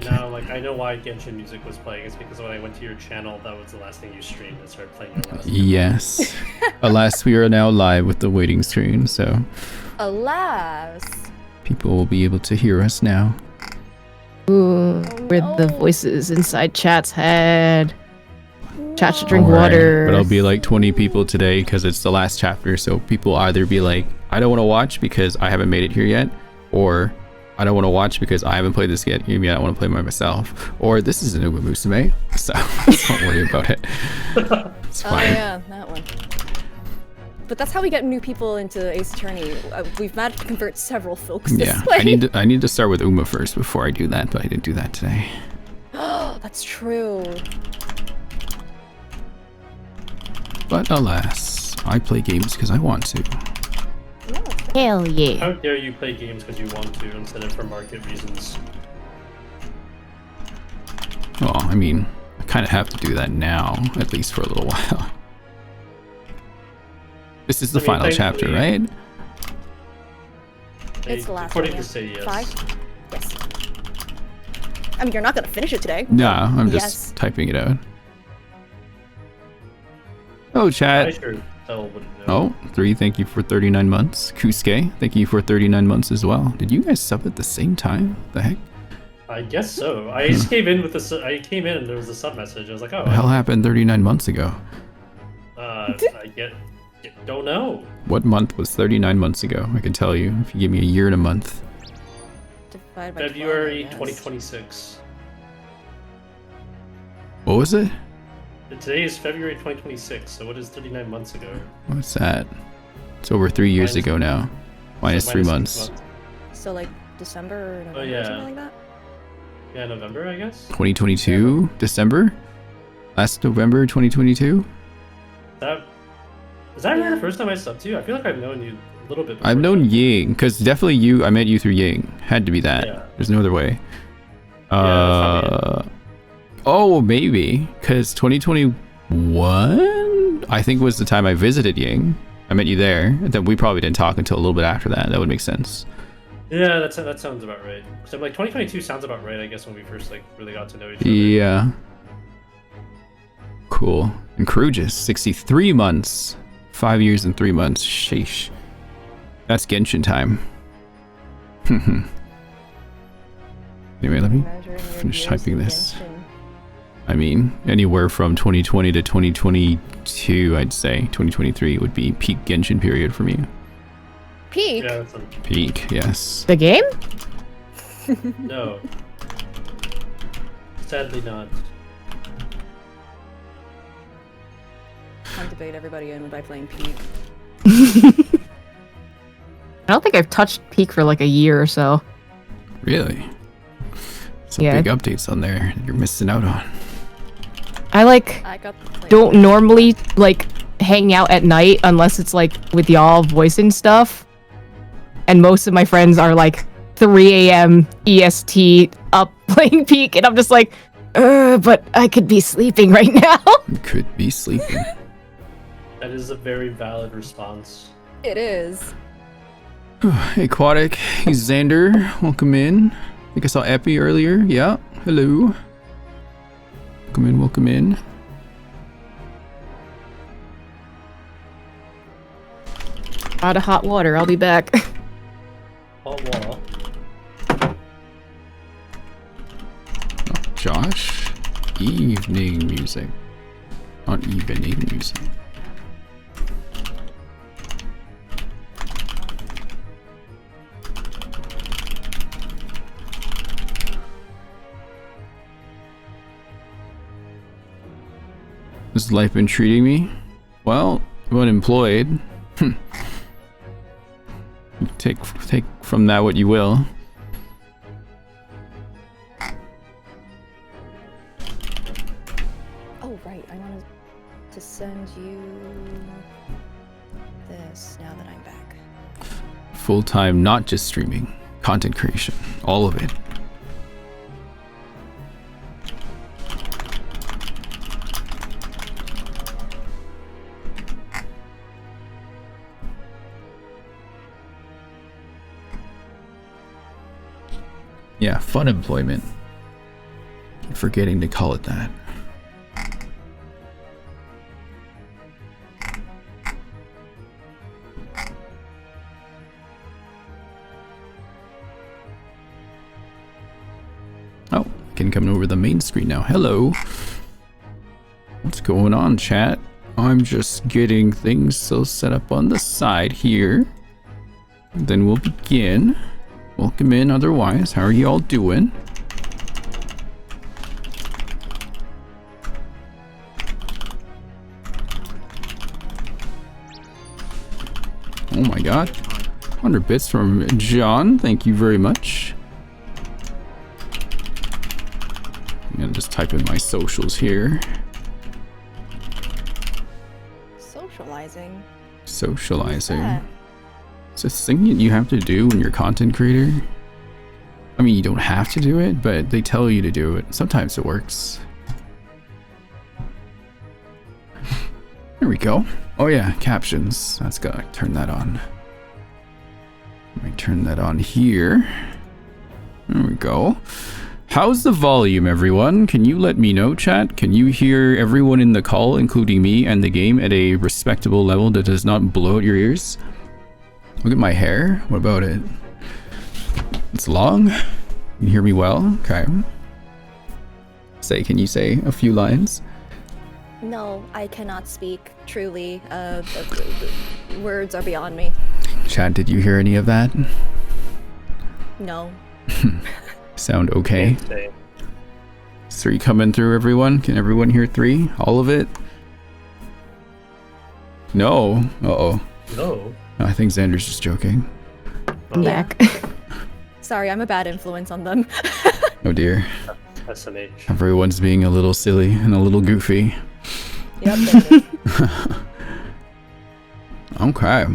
And now, like, I know why Genshin music was playing. It's because when I went to your channel, that was the last thing you streamed and started playing your last. Yes. Alas, we are now live with the waiting screen, so Alas. people will be able to hear us now. Ooh, with the voices inside chat's head. Chat should drink water. But I'll be like 20 people today because it's the last chapter, so people either be like, I don't want to watch because I haven't made it here yet, or I don't want to watch because I haven't played this yet. Maybe I don't want to play by myself. Or this is an Uma Musume, so don't worry about it. It's fine. Oh yeah, that one. But that's how we get new people into Ace Attorney. We've managed to convert several folks this way. I need to start with Uma first before I do that, but I didn't do that today. That's true. But alas, I play games because I want to. Hell yeah. How dare you play games because you want to instead of for market reasons? Well, I mean, I kind of have to do that now, at least for a little while. This is the final chapter, right? It's the last According one, to say yes. 5? Yes. I mean, you're not gonna finish it today. Nah, I'm just typing it out. Oh, chat. I sure tell wouldn't know. Oh, 3, thank you for 39 months. Kusuke, thank you for 39 months as well. Did you guys sub at the same time? The heck? I guess so. I just came in with the. I came in and there was a sub message. I was like, oh. What the hell happened 39 months ago? Don't know. What month was 39 months ago? I can tell you if you give me a year and a month. Divided by February 12, I guess. 2026. What was it? Today is February 2026. So what is 39 months ago? What's that? It's over 3 years ago now. Minus So 3 6 months. So like December or November Oh, yeah. or something like that? Yeah, November, I guess. 2022? December? Last November 2022? Is that really the first time I subbed to you? I feel like I've known you a little bit before I've known that. Ying, because definitely you, I met you through Ying. Had to be that. Yeah. There's no other way. Yeah, Oh, maybe. Because 2021, I think was the time I visited Ying. I met you there. And then we probably didn't talk until a little bit after that. That would make sense. Yeah, that sounds about right. So like 2022 sounds about right, I guess, when we first like really got to know each other. Yeah. Cool. And Krugus, 63 months. 5 years and 3 months. Sheesh. That's Genshin time. Anyway, let me finish typing this. I mean, anywhere from 2020 to 2022, I'd say. 2023 would be peak Genshin period for me. Peak? Yeah, that's Peak, yes. The game? no. Sadly not. Time to bait everybody in by playing Peak. I don't think I've touched Peak for like a year or so. Really? Some Yeah. big updates on there you're missing out on. I like I got the don't normally like hang out at night unless it's like with y'all voicing stuff. And most of my friends are like 3 a.m. EST up playing Peak, and I'm just like, but I could be sleeping right now. You could be sleeping. That is a very valid response. It is. Hey, Aquatic. Hey, Xander. Welcome in. I think I saw Epi earlier. Yeah. Hello. Welcome in, welcome in. Out of hot water, I'll be back. Hot water. Josh. Evening music. Not evening music. Has life been treating me? Well, I'm unemployed. Take from that what you will. Oh, right. I wanted to send you this now that I'm back. Full-time, not just streaming. Content creation. All of it. Yeah, fun employment. Keep forgetting to call it that. Oh, I can come over the main screen now. Hello. What's going on, chat? I'm just getting things so set up on the side here. Then we'll begin. Welcome in otherwise. How are you all doing? Oh my god. 100 bits from John. Thank you very much. I'm gonna just type in my socials here. Socializing. Socializing. It's a thing that you have to do when you're a content creator. I mean, you don't have to do it, but they tell you to do it. Sometimes it works. There we go. Oh yeah, captions. That's gotta turn that on. Let me turn that on here. There we go. How's the volume, everyone? Can you let me know, chat? Can you hear everyone in the call, including me and the game, at a respectable level that does not blow out your ears? Look at my hair. What about it? It's long. You can hear me well? Okay. Can you say a few lines? No, I cannot speak. Truly, words are beyond me. Chat, did you hear any of that? No. Sound okay? 3 coming through, everyone? Can everyone hear 3? All of it? No. Uh-oh. No. I think Xander's just joking. I'm back. Sorry, I'm a bad influence on them. Oh dear. SMH. Everyone's being a little silly and a little goofy. Yep. There it is. Okay.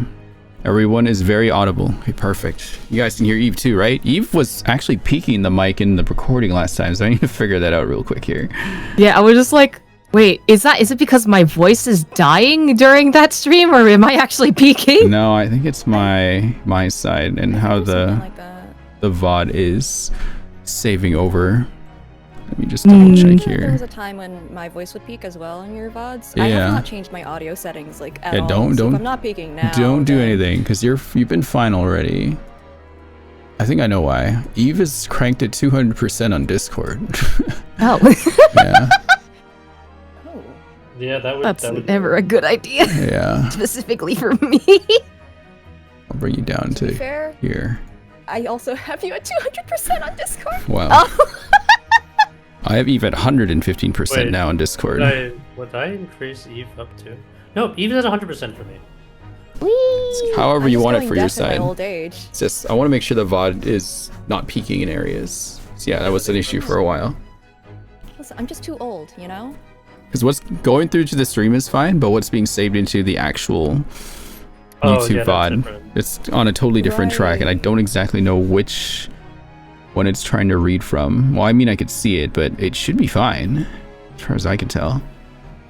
Everyone is very audible. Okay, perfect. You guys can hear Eve too, right? Eve was actually peeking the mic in the recording last time, so I need to figure that out real quick here. Yeah, I was just like, wait, is it because my voice is dying during that stream, or am I actually peaking? No, I think it's my side and how Something like that. the VOD is saving over. Let me just double check There here. was a time when my voice would peak as well in your VODs. I Yeah. have not changed my audio settings like at Yeah, all. don't- So if I'm not peaking now. Don't do then- anything, because you've been fine already. I think I know why. Eve is cranked at 200% on Discord. Oh, Yeah. Oh. Yeah, that would. that's that would never a good idea, Yeah. specifically for me. I'll bring you down To be to fair, here. I also have you at 200% on Discord. Wow. Oh. I have Eve at 115% Wait, now on Discord. Would I increase Eve up to? No, Eve is at 100% for me. However I'm you just want it going for your deaf in my side. old age. It's just, I want to make sure the VOD is not peaking in areas. So yeah, that was an issue for a while. Listen, I'm just too old, you know? Because what's going through to the stream is fine, but what's being saved into the actual YouTube yeah, that's VOD, different. it's on a totally different track, and I don't exactly know which one it's trying to read from. Well, I mean, I could see it, but it should be fine, as far as I can tell.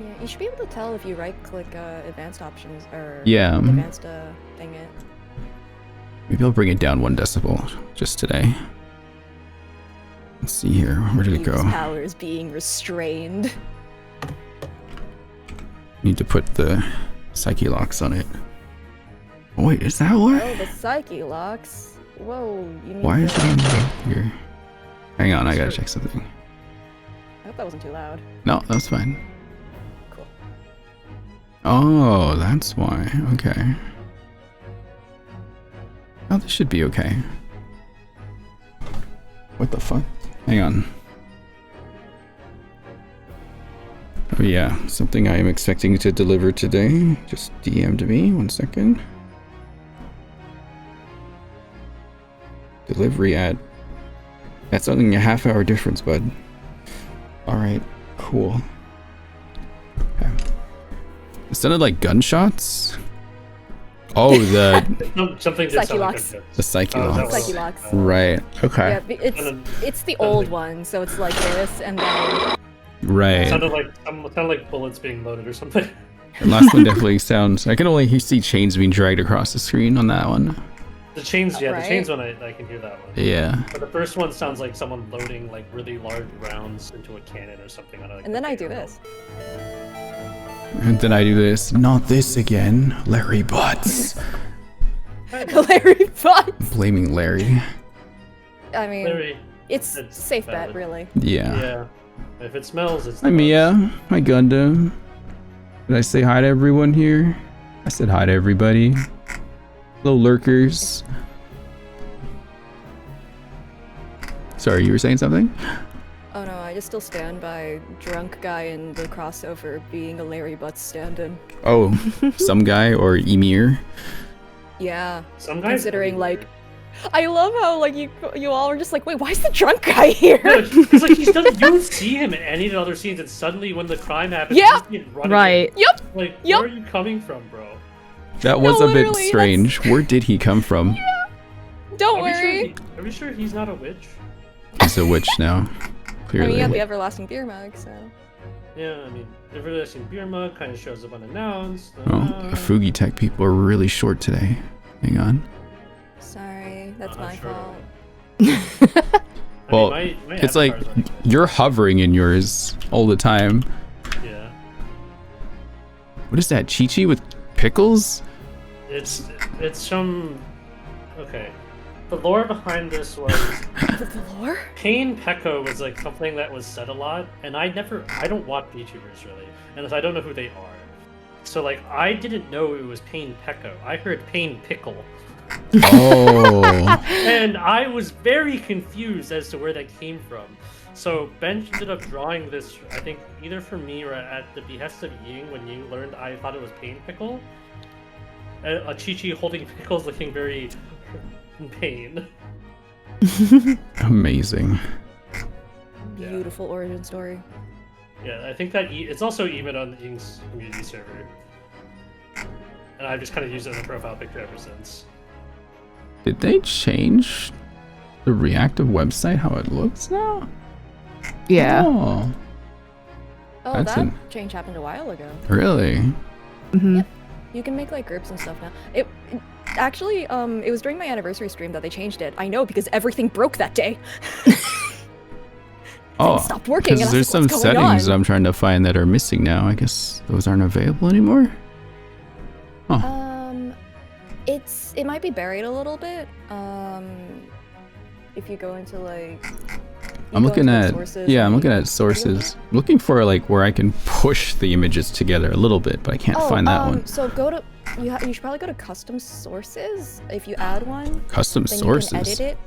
Yeah, you should be able to tell if you right-click advanced options or Yeah. advanced thing it. Maybe I'll bring it down 1 decibel just today. Let's see here. Where did it Eve's go? power is being restrained. Need to put the psyche locks on it. Oh, wait, is that what? Oh, the psyche locks. Whoa, you need Why is to- it on the here? Hang on, I gotta check something. I hope that wasn't too loud. No, that's fine. Cool. Oh, that's why. Okay. Oh, this should be okay. What the fuck? Hang on. Oh yeah, something I am expecting to deliver today. Just DM'd me, 1 second. Delivery at... That's only a half-hour difference, bud. Alright, cool. Okay. It sounded like gunshots? Oh, Something did Psyche sound like locks. that. the psyche Oh, that locks. was- Psyche locks. Right, okay. Yeah, it's the old one, so it's like this, and then Right. Sounded like bullets being loaded or something. The last one definitely sounds... I can only see chains being dragged across the screen on that one. The chains, yeah, Right? the chains one, I can hear that one. Yeah. But the first one sounds like someone loading like really large rounds into a cannon or something. On a, like, And then I do barrel. this. And then I do this. Not this again, Larry Butts. Larry Butts. Blaming Larry. I mean, Larry, it's it's safe bet, valid. really. Yeah. yeah. If it smells, it's. Hi Mia. Hi Gundam. Did I say hi to everyone here? I said hi to everybody. Hello lurkers. Sorry, you were saying something? Oh no, I just still stand by drunk guy in the crossover being a Larry Butts stand-in. Oh, some guy or Emir. Yeah. Some guys. Considering like, I love how like you all are just like, wait, why is the drunk guy here? Because like you don't see him in any of the other scenes, and suddenly when the crime happens, Yeah. he's just running Right. in. Yep. Like, Yep. where are you coming from, bro? That was No, a bit literally, strange. Where did he come from? Don't Are we worry. Are we sure he's not a witch? He's a witch now. I mean, Clearly. you have the everlasting beer mug, so. Yeah, I mean, everlasting beer mug kind of shows up unannounced. Oh, Fugi Tech people are really short today. Hang on. Sorry, that's I'm my sure. fault. Well, my it's like avatar's on- you're hovering in yours all the time. Yeah. What is that? Chi-Chi with pickles? It's some. Okay. The lore behind this was The lore? Pain Pecco was like something that was said a lot, and I don't watch VTubers really, and I don't know who they are. So like I didn't know it was Pain Pecco. I heard Pain Pickle, Oh. and I was very confused as to where that came from. So Ben ended up drawing this, I think, either for me or at the behest of Ying when Ying learned I thought it was Pain Pickle. A Chi-Chi holding pickles looking very in pain. Amazing. Yeah. Beautiful origin story. Yeah, I think that it's also even on Ying's community server. And I've just kind of used it as a profile picture ever since. Did they change the reactive website how it looks now? Yeah. Oh, Oh, That's that an- change happened a while ago. really? hmm You can make like groups and stuff now. Actually, it was during my anniversary stream that they changed it. I know because everything broke that day. Oh, stopped working, and I because was there's like, some "What's going settings on?" I'm trying to find that are missing now. I guess those aren't available anymore. It might be buried a little bit. If you go into like. I'm looking at sources. I'm looking at sources. I'm looking for like where I can push the images together a little bit, but I can't find that one. So go to you should probably go to custom sources. If you add one, Custom then sources. you can edit it.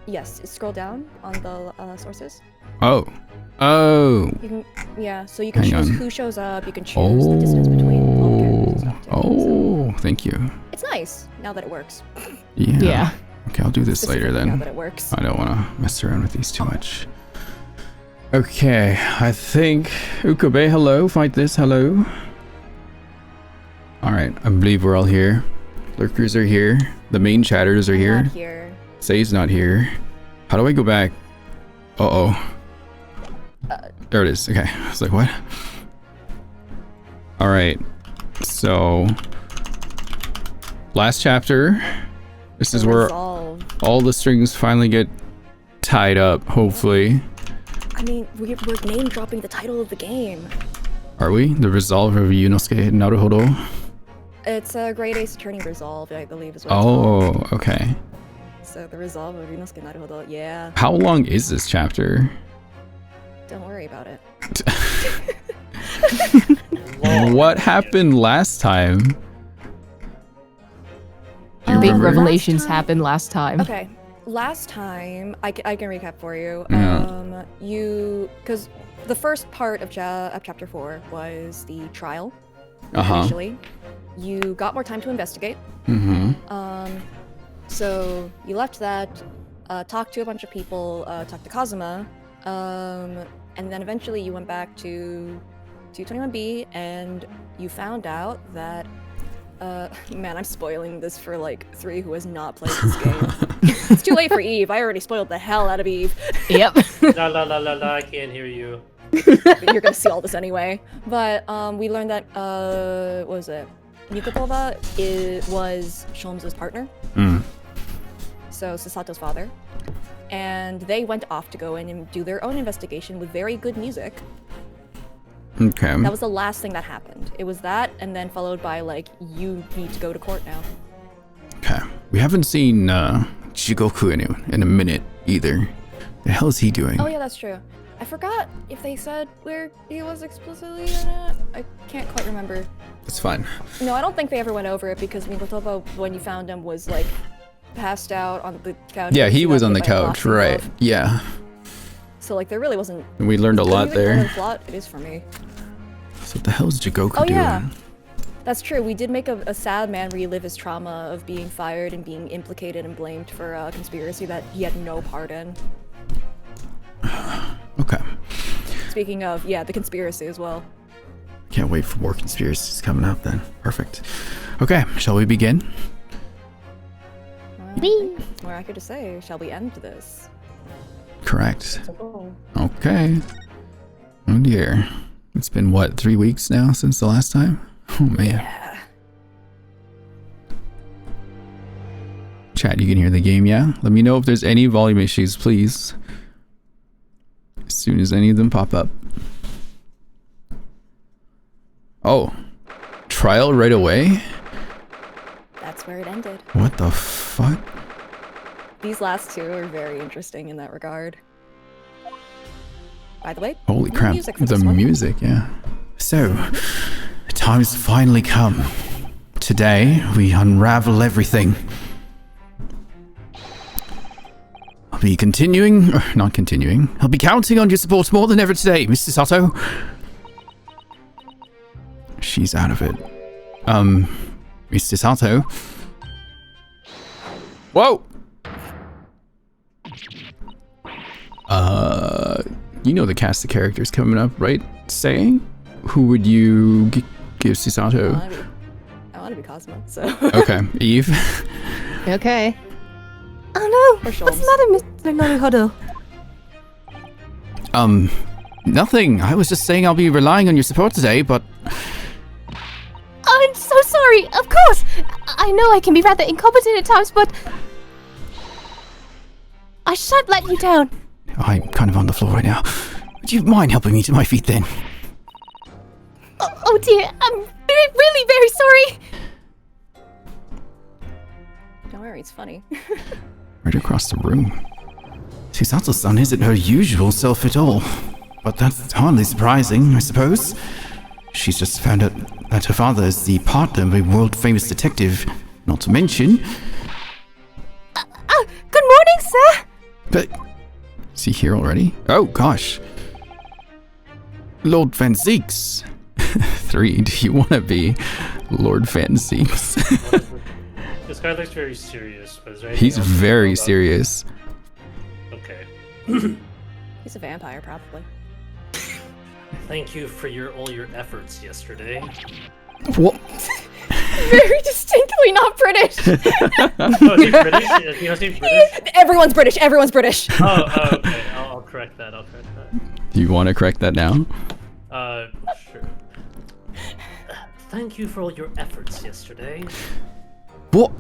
Yes, scroll down on the sources. Oh, You can so you can Hang choose on. who shows up. You can choose the distance between all the characters and stuff. too. So Thank you. it's nice now that it works. Yeah. Yeah. Okay, I'll do this later Specifically Now then. that it works. I don't want to mess around with these too much. Okay, I think Ukabe, hello. Fight this, hello. All right, I believe we're all here. Lurkers are here. The main chatters are I'm here. not here. Say's not here. How do I go back? There it is. Okay, I was like, what? All right, so last chapter. This is where Resolve. all the strings finally get tied up, hopefully. I mean, we're name dropping the title of the game. Are we? The Resolve of Yunosuke Naruhodo? It's a Great Ace Attorney Resolve, I believe is what it's called. Oh, okay. So the Resolve of Yunosuke Naruhodo, yeah. How long is this chapter? Don't worry about it. What happened last time? Do you Big remember? revelations time- happened last time. Okay, last time, I can recap for you. Yeah. Because the first part of Chapter 4 was the trial, Uh-huh. initially. You got more time to investigate. Mm-hmm. So you left that, talked to a bunch of people, talked to Kazuma, and then eventually you went back to 221B, and you found out that, man, I'm spoiling this for like 3 who has not played this game. It's too late for Eve. I already spoiled the hell out of Eve. Yep. La la la la la, I can't hear you. But you're gonna see all this anyway. But we learned that what was it? Nikotova was Sholmes' partner. Mm. so Sasato's father, and they went off to go in and do their own investigation with very good music. Okay. That was the last thing that happened. It was that, and then followed by, like, you need to go to court now. Okay. We haven't seen Jigoku in a minute either. The hell is he doing? Oh yeah, that's true. I forgot if they said where he was explicitly or not. I can't quite remember. It's fine. No, I don't think they ever went over it because Mikotoba, when you found him, was like passed out on the couch. Yeah, he was on the by a couch, boxing right? glove. Yeah. So like there really wasn't. We learned a lot there. Plot, it is for me. So what the hell is Jigoku Oh doing? yeah, that's true. We did make a sad man relive his trauma of being fired and being implicated and blamed for a conspiracy that he had no part in. Okay. Speaking of, yeah, the conspiracy as well. Can't wait for more conspiracies coming up then. Perfect. Okay, shall we begin? Well, I think it's more accurate to say, shall we end this? Correct. Okay. Oh dear. It's been what, 3 weeks now since the last time? Oh man. Yeah. Chat, you can hear the game, yeah? Let me know if there's any volume issues, please. As soon as any of them pop up. Oh. Trial right away? That's where it ended. What the fuck? These last two are very interesting in that regard. By the way, Holy no crap. music for The this one. music, yeah. So, the time's finally come. Today, we unravel everything. I'll be not continuing. I'll be counting on your support more than ever today, Mr. Sato. She's out of it. Mr. Sato. Whoa! You know the cast of characters coming up, right? Saying? Who would you give Susato? I want to be Cosmo, so. Okay, Eve. Okay. Oh no! What's the matter, Mr. Naruhodo? Nothing. I was just saying I'll be relying on your support today, but... I'm so sorry, of course! I know I can be rather incompetent at times, but... I shan't let you down. I'm kind of on the floor right now. Would you mind helping me to my feet then? Oh dear, I'm really very sorry! Don't worry, it's funny. Right across the room. Susato's-san isn't her usual self at all. But that's hardly surprising, I suppose. She's just found out that her father is the partner of a world-famous detective. Not to mention... Good morning, sir! But... Is he here already? Oh, gosh. Lord Van Zeeks. 3, do you want to be Lord Van Zeeks? This guy looks very serious, but is there anything He's else to very know about- serious. Okay. He's a vampire, probably. Thank you for all your efforts yesterday. What? Very distinctly not British! Oh, is he British? Is he British? Everyone's British, everyone's British! Oh, okay. I'll correct that. Do you want to correct that now? Sure. Thank you for all your efforts yesterday. What?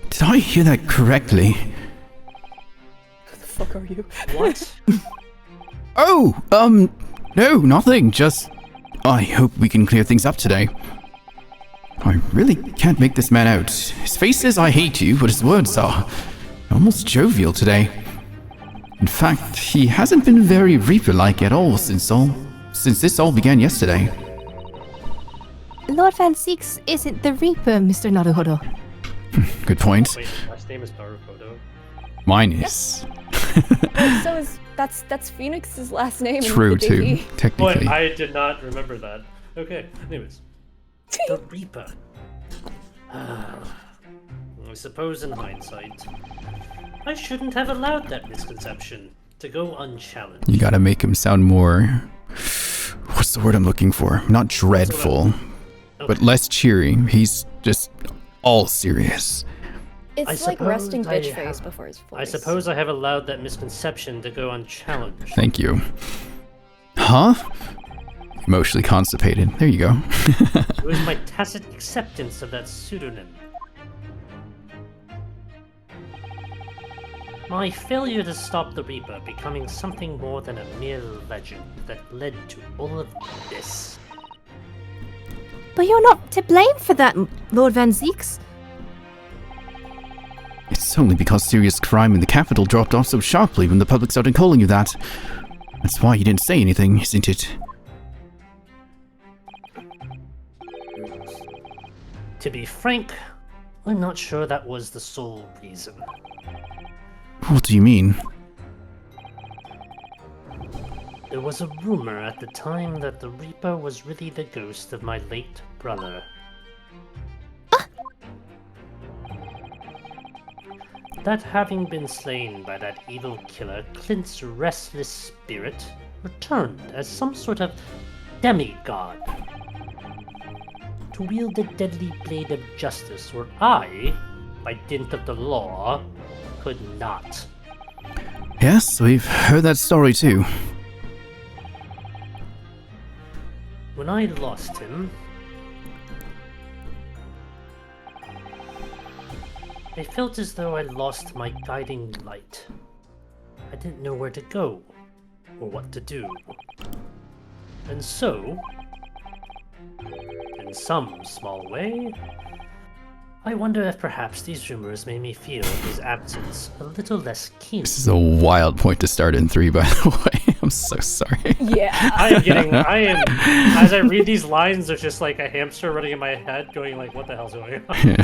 Did I hear that correctly? Who the fuck are you? What? Oh, no, nothing. Just, I hope we can clear things up today. I really can't make this man out. His face says I hate you, but his words are almost jovial today. In fact, he hasn't been very Reaper-like at all since this all began yesterday. Lord Van Zeeks isn't the Reaper, Mr. Naruhodo. Good point. Wait, last name is Naruhodo. Mine is. So that's Phoenix's last name. in True, the too, DP. technically. Boy, I did not remember that. Okay, anyways. The Reaper. I suppose in hindsight, I shouldn't have allowed that misconception to go unchallenged. You gotta make him sound more... What's the word I'm looking for? Not dreadful, but less cheery. He's just all serious. It's I like resting suppose I bitch face have- before his voice. I suppose I have allowed that misconception to go unchallenged. Thank you. Huh? Emotionally constipated. There you go. It was my tacit acceptance of that pseudonym. My failure to stop the Reaper becoming something more than a mere legend that led to all of this. But you're not to blame for that, Lord Van Zeeks. It's only because serious crime in the capital dropped off so sharply when the public started calling you that. That's why you didn't say anything, isn't it? To be frank, I'm not sure that was the sole reason. What do you mean? There was a rumor at the time that the Reaper was really the ghost of my late brother. That having been slain by that evil killer, Clint's restless spirit returned as some sort of demigod to wield the deadly blade of justice where I, by dint of the law, could not. Yes, we've heard that story too. When I lost him, I felt as though I lost my guiding light. I didn't know where to go, or what to do. And so, in some small way, I wonder if perhaps these rumors made me feel his absence a little less keen. This is a wild point to start in 3, by the way. I'm so sorry. Yeah. As I read these lines, there's just like a hamster running in my head going like, what the hell's going on?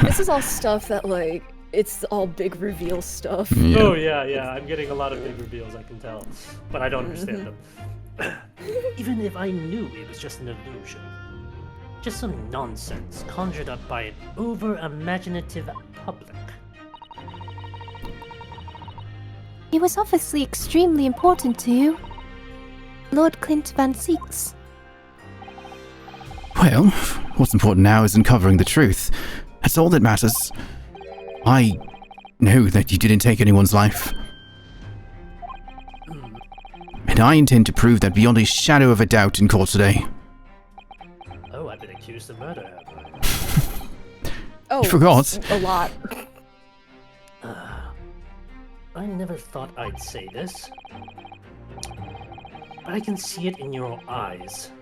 This is all stuff that, like, it's all big reveal stuff. Yeah. Oh yeah, I'm getting a lot of big reveals, I can tell. But I don't understand them. Even if I knew it was just an illusion. Just some nonsense conjured up by an over-imaginative public. He was obviously extremely important to you. Lord Clint Van Zeeks. Well, what's important now is uncovering the truth. That's all that matters. I know that you didn't take anyone's life. And I intend to prove that beyond a shadow of a doubt in court today. Oh, I've been accused of murder, have I? Oh, You forgot. a lot. I never thought I'd say this, but I can see it in your eyes.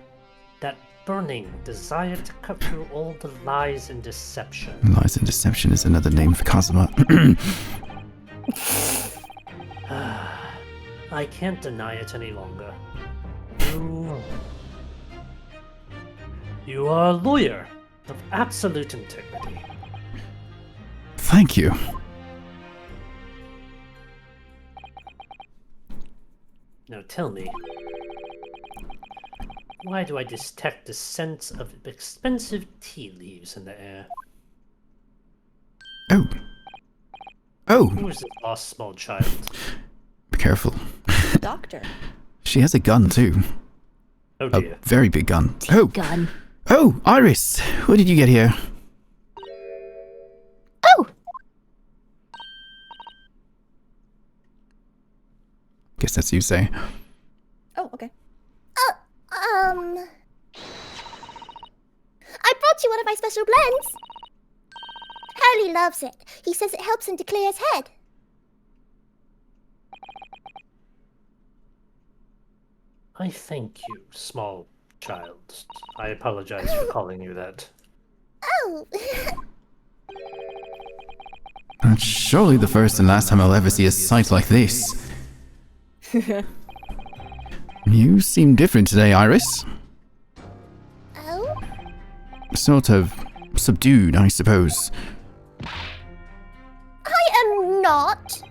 That burning desire to cut through all the lies and deception. Lies and deception is another name for Kazuma. I can't deny it any longer. You are a lawyer of absolute integrity. Thank you. Now tell me, why do I detect the scent of expensive tea leaves in the air? Oh, Who is this lost small child? be careful. Doctor. She has a gun too. Oh A dear. very big gun. Oh, Gun. oh, Iris, what did you get here? Oh! Guess that's you say. Oh, okay. I brought you one of my special blends. Hurley loves it. He says it helps him to clear his head. I thank you, small child. I apologize for calling you that. Oh! That's surely the first and last time I'll ever see a sight like this. You seem different today, Iris. Oh? Sort of subdued, I suppose. I am not.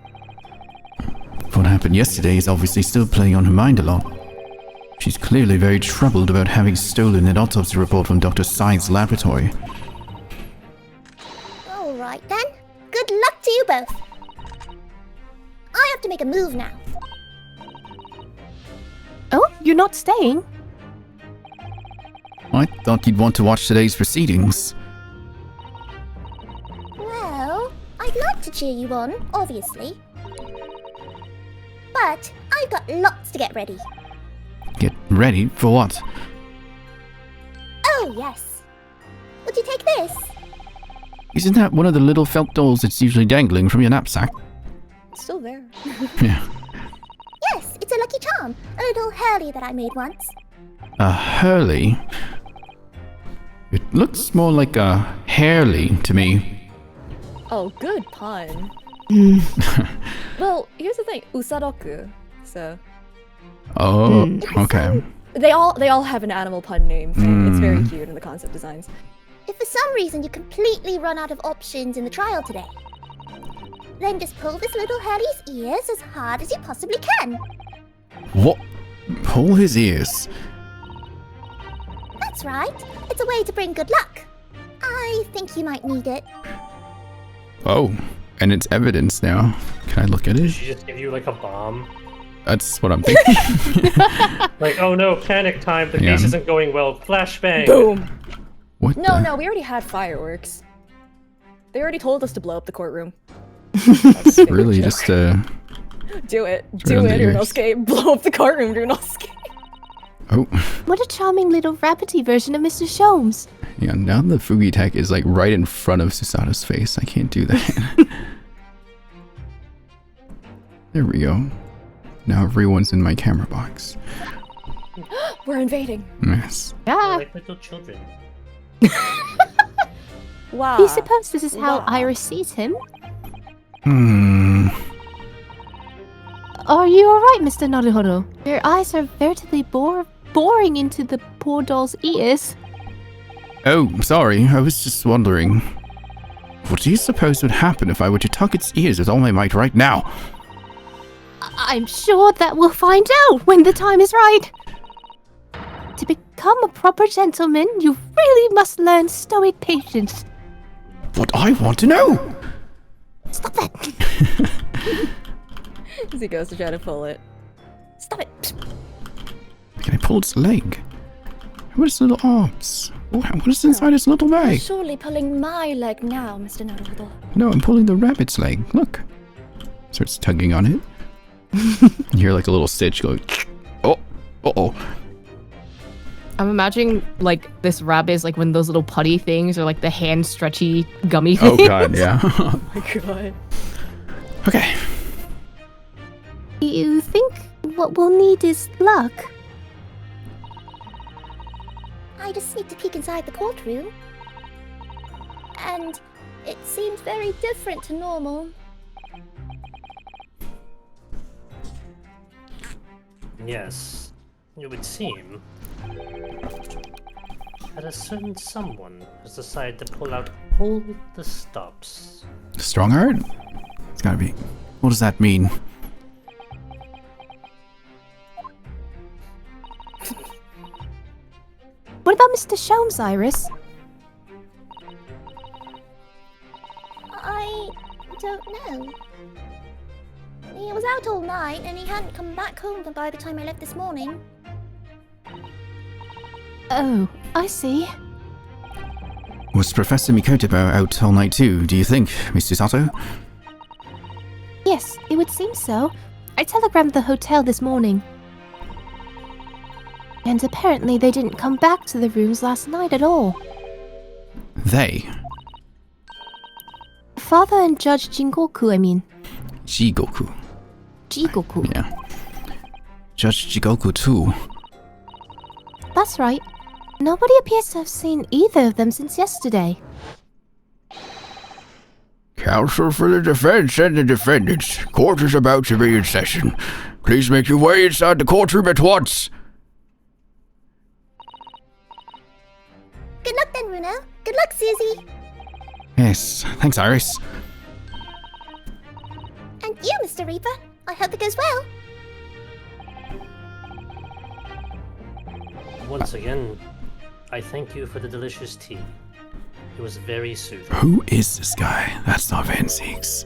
What happened yesterday is obviously still playing on her mind a lot. She's clearly very troubled about having stolen an autopsy report from Dr. Scythe's laboratory. All right then. Good luck to you both. I have to make a move now. Oh, you're not staying? I thought you'd want to watch today's proceedings. Well, I'd like to cheer you on, obviously. But I've got lots to get ready. Get ready for what? Oh, yes. Would you take this? Isn't that one of the little felt dolls that's usually dangling from your knapsack? Still there. Yeah. Yes, it's a lucky charm. A little hurley that I made once. A hurley? It looks more like a hairly to me. Oh, good pun. Well, here's the thing. Usaroku. So Oh, okay. they all have an animal pun name thing. It's very cute in the concept designs. If for some reason you completely run out of options in the trial today, then just pull this little hurley's ears as hard as you possibly can. What? Pull his ears. That's right. It's a way to bring good luck. I think you might need it. Oh, and it's evidence now. Can I look at Did it? she just give you like a bomb? That's what I'm thinking. Like, oh no, panic time. The Yeah. case isn't going well. Flashbang. Boom. What No, the? no, we already had fireworks. They already told us to blow up the courtroom. Really just Do it. Right Do on it the or no ears. escape. Blow up the courtroom, do not escape. Oh, What a charming little rabbity version of Mr. Sholmes. yeah, now the Fugi tech is like right in front of Susato's face. I can't do that. There we go. Now everyone's in my camera box. We're invading. Yes. Yeah. Like little children. Wow. Do you suppose this is how wow. Iris sees him? Hmm. Are you alright, Mr. Naruhodo? Your eyes are veritably boring into the poor doll's ears. Oh, sorry. I was just wondering. What do you suppose would happen if I were to tuck its ears with all my might right now? I'm sure that we'll find out when the time is right. To become a proper gentleman, you really must learn stoic patience. What I want to know! Stop that! As he goes to try to pull it. Stop it. Can I pull its leg? What is little arms? What is inside its little bag? Surely pulling my leg now, Mr. Naruto. No, I'm pulling the rabbit's leg. Look. Starts tugging on it. You hear like a little stitch going. Oh, uh-oh. I'm imagining like this rabbit is like one of those little putty things or like the hand stretchy gummy Oh things. god, yeah. Oh my god. Okay. You think what we'll need is luck? I just sneaked a peek inside the courtroom. And it seemed very different to normal. Yes, it would seem that a certain someone has decided to pull out all the stops. Strong heart? It's gotta be. What does that mean? What about Mr. Sholmes, Iris? I don't know. He was out all night and he hadn't come back home by the time I left this morning. Oh, I see. Was Professor Mikotobo out all night too, do you think, Mr. Sato? Yes, it would seem so. I telegrammed the hotel this morning. And apparently they didn't come back to the rooms last night at all. They? Father and Judge Jingoku, I mean. Jigoku. Jigoku. Yeah. Judge Jigoku too. That's right. Nobody appears to have seen either of them since yesterday. Counsel for the defense and the defendants. Court is about to be in session. Please make your way inside the courtroom at once. Good luck then, Runo. Good luck, Susie. Yes, thanks, Iris. And you, Mr. Reaper. I hope it goes well. Once again, I thank you for the delicious tea. It was very soothing. Who is this guy? That's not Van Zeeks.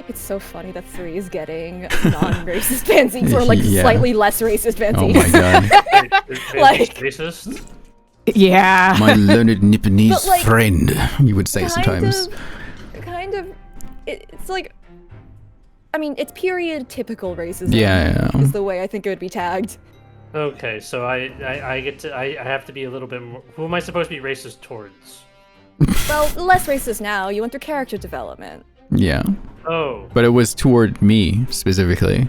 It's so funny that 3 is getting non-racist fanzines or like Yeah. slightly less racist Oh fanzines. my god. Like- Racist? Yeah. My learned Nipponese But, like, friend, you would say sometimes. Kind of. It's like. I mean, it's period typical racism. Yeah. Is the way I think it would be tagged. Okay, so I get to I have to be a little bit more. Who am I supposed to be racist towards? Well, less racist now. You went through character development. Yeah. Oh. But it was toward me specifically,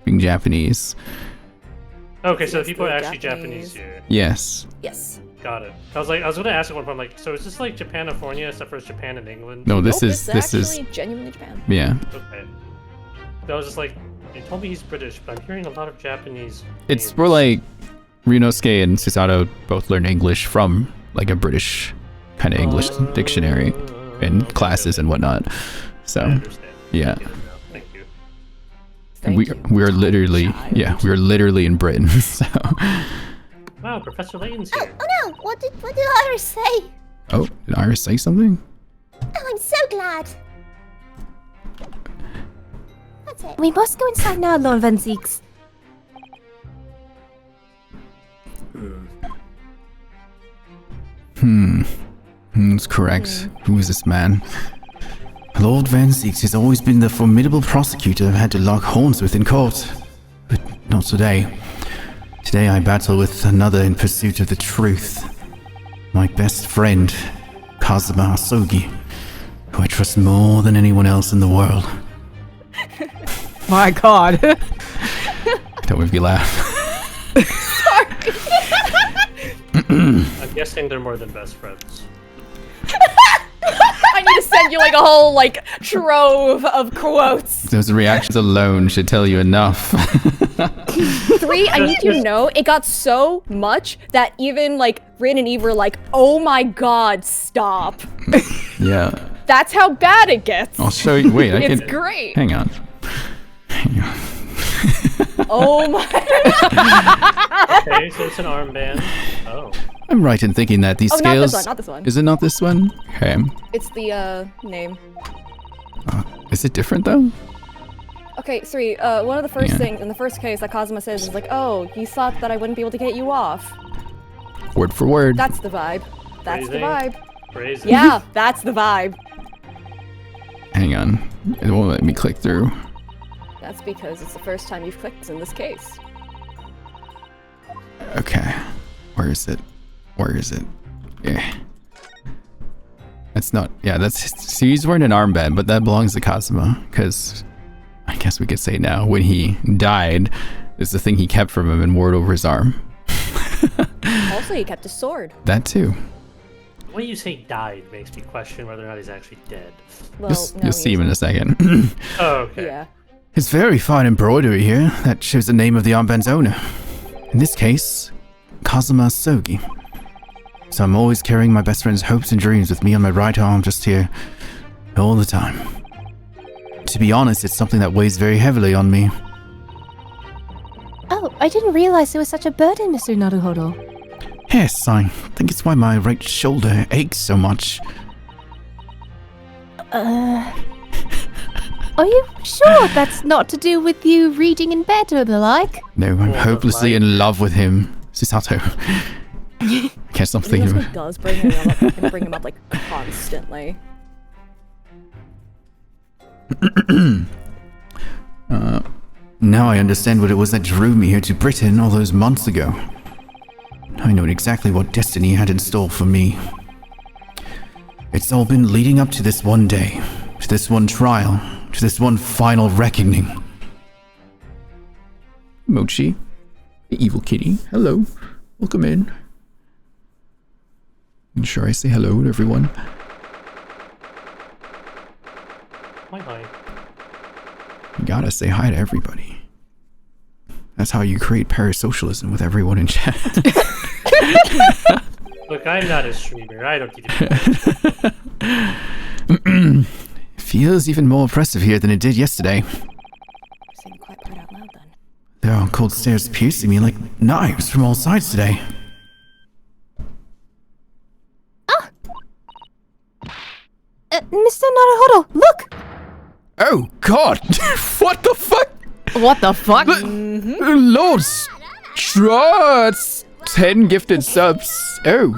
being Japanese. Okay, so the Yes, people are they're actually Japanese Japanese. here. Yes. Got it. I was gonna ask at one point, like, so is this like Japanifornia except for it's Japan and England? No, Nope, this it's is actually genuinely Japan. yeah. Okay. I was just like, they told me he's British, but I'm hearing a lot of Japanese. It's names. more like Ryunosuke and Susato both learned English from like a British kind of English dictionary and classes and whatnot. I So understand. yeah. Thank you. And we're literally we're literally in Britain. So Wow, Professor Layton's Oh, here. oh no! What did Iris say? oh, did Iris say something? Oh, I'm so glad. That's it. We must go inside now, Lord Van Zeeks. That's correct. Who is this man? Lord Van Zeeks has always been the formidable prosecutor I've had to lock horns with in court. But not today. Today I battle with another in pursuit of the truth. My best friend, Kazuma Asogi, who I trust more than anyone else in the world. My God. Don't make me laugh. I'm guessing they're more than best friends. I need to send you like a whole like trove of quotes. Those reactions alone should tell you enough. 3, I need you to know, it got so much that even like Rin and Eve were like, oh my god, stop. Yeah. That's how bad it gets. I'll show you. Wait, I It's can. great. Hang on. Hang on. Oh my. Okay, so it's an armband. Oh. I'm right in thinking that these Oh, not this scales. one, not this one. Is it not this one? Okay. It's the name. Is it different though? Okay, 3, one of the first Yeah. things in the first case that Kazuma says is like, oh, you thought that I wouldn't be able to get you off. Word for word. That's the vibe. That's the Phrasing. vibe. Crazy. Yeah, that's the vibe. Hang on. It won't let me click through. That's because it's the first time you've clicked in this case. Okay. Where is it? Where is it? Yeah. That's not. Yeah, that's. See, he's wearing an armband, but that belongs to Kazuma. Because I guess we could say now, when he died, it's the thing he kept from him and wore it over his arm. Also, he kept his sword. That too. The way you say died makes me question whether or not he's actually dead. Well, no, You'll he see him in a isn't. second. Oh, okay. Yeah. It's very fine embroidery here. That shows the name of the armband's owner. In this case, Kazuma Sogi. So I'm always carrying my best friend's hopes and dreams with me on my right arm, just here, all the time. To be honest, it's something that weighs very heavily on me. Oh, I didn't realize it was such a burden, Mr. Naruhodo. Yes, I think it's why my right shoulder aches so much. Are you sure that's not to do with you reading in bed or the like? No, I'm hopelessly in love with him. Susato. I can't stop thinking He of it. does bring him up, and bring him up like constantly. Now I understand what it was that drew me here to Britain all those months ago. I know exactly what destiny had in store for me. It's all been leading up to this one day, to this one trial, to this one final reckoning. Mochi, the evil kitty, hello. Welcome in. Ensure I say hello to everyone. Hi. You gotta say hi to everybody. That's how you create parasocialism with everyone in chat. Look, I'm not a streamer. I don't get it. Feels even more oppressive here than it did yesterday. Saying quite out loud then. There are cold stares piercing me like knives from all sides today. Mr. Naruhodo, look! Oh God! What the fuck? What the fuck? Lord, Struts! 10 gifted subs. Oh.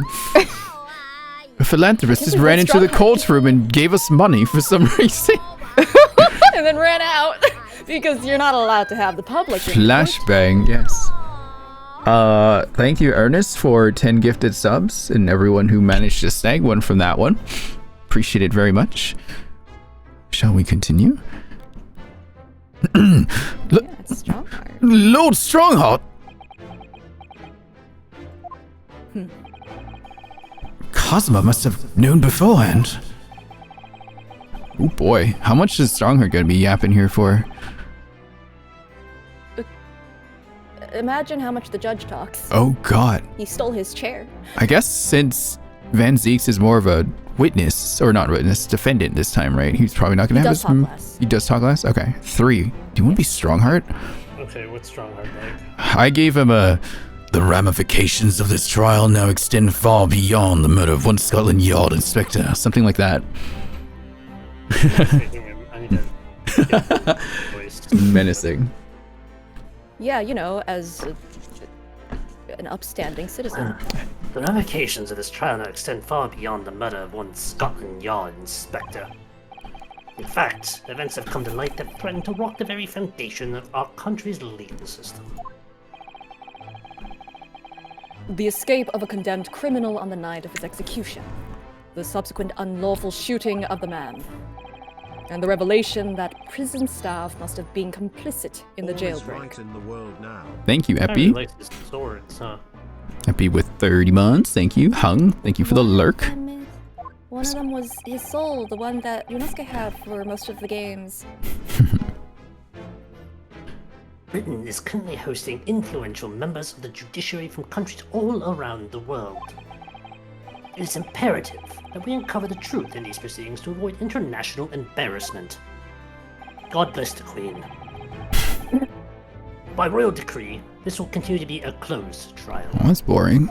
A philanthropist just ran into the courtroom and gave us money for some reason. And then ran out because you're not allowed to have the public. in court. Flashbang, yes. Thank you, Ernest, for 10 gifted subs, and everyone who managed to snag one from that one. Appreciate it very much. Shall we continue? Yeah, it's Strongheart. Lord Strongheart! Cosmo must have known beforehand. Oh boy, how much is Strongheart gonna be yapping here for? Imagine how much the judge talks. Oh god. He stole his chair. I guess since Van Zeeks is more of a witness, or not witness, defendant this time, right? He's probably not gonna have He does his... talk less. He does talk less? Okay. 3. Do you want to be Strongheart? Okay, what's Strongheart like? I gave him a... The ramifications of this trial now extend far beyond the murder of one Scotland Yard inspector. Something like that. I need to get voice. Menacing. Yeah, you know, as an upstanding citizen. The ramifications of this trial now extend far beyond the murder of one Scotland Yard inspector. In fact, events have come to light that threaten to rock the very foundation of our country's legal system. The escape of a condemned criminal on the night of his execution. The subsequent unlawful shooting of the man. And the revelation that prison staff must have been complicit in the jailbreak. Thank you, I Epi. really like his swords, huh? Epi with 30 months. Thank you. Hung. Thank you for the lurk. One of them was his soul, the one that Yunosuke had for most of the games. Britain is currently hosting influential members of the judiciary from countries all around the world. It is imperative that we uncover the truth in these proceedings to avoid international embarrassment. God bless the Queen. By royal decree, this will continue to be a closed trial, Oh, that's boring.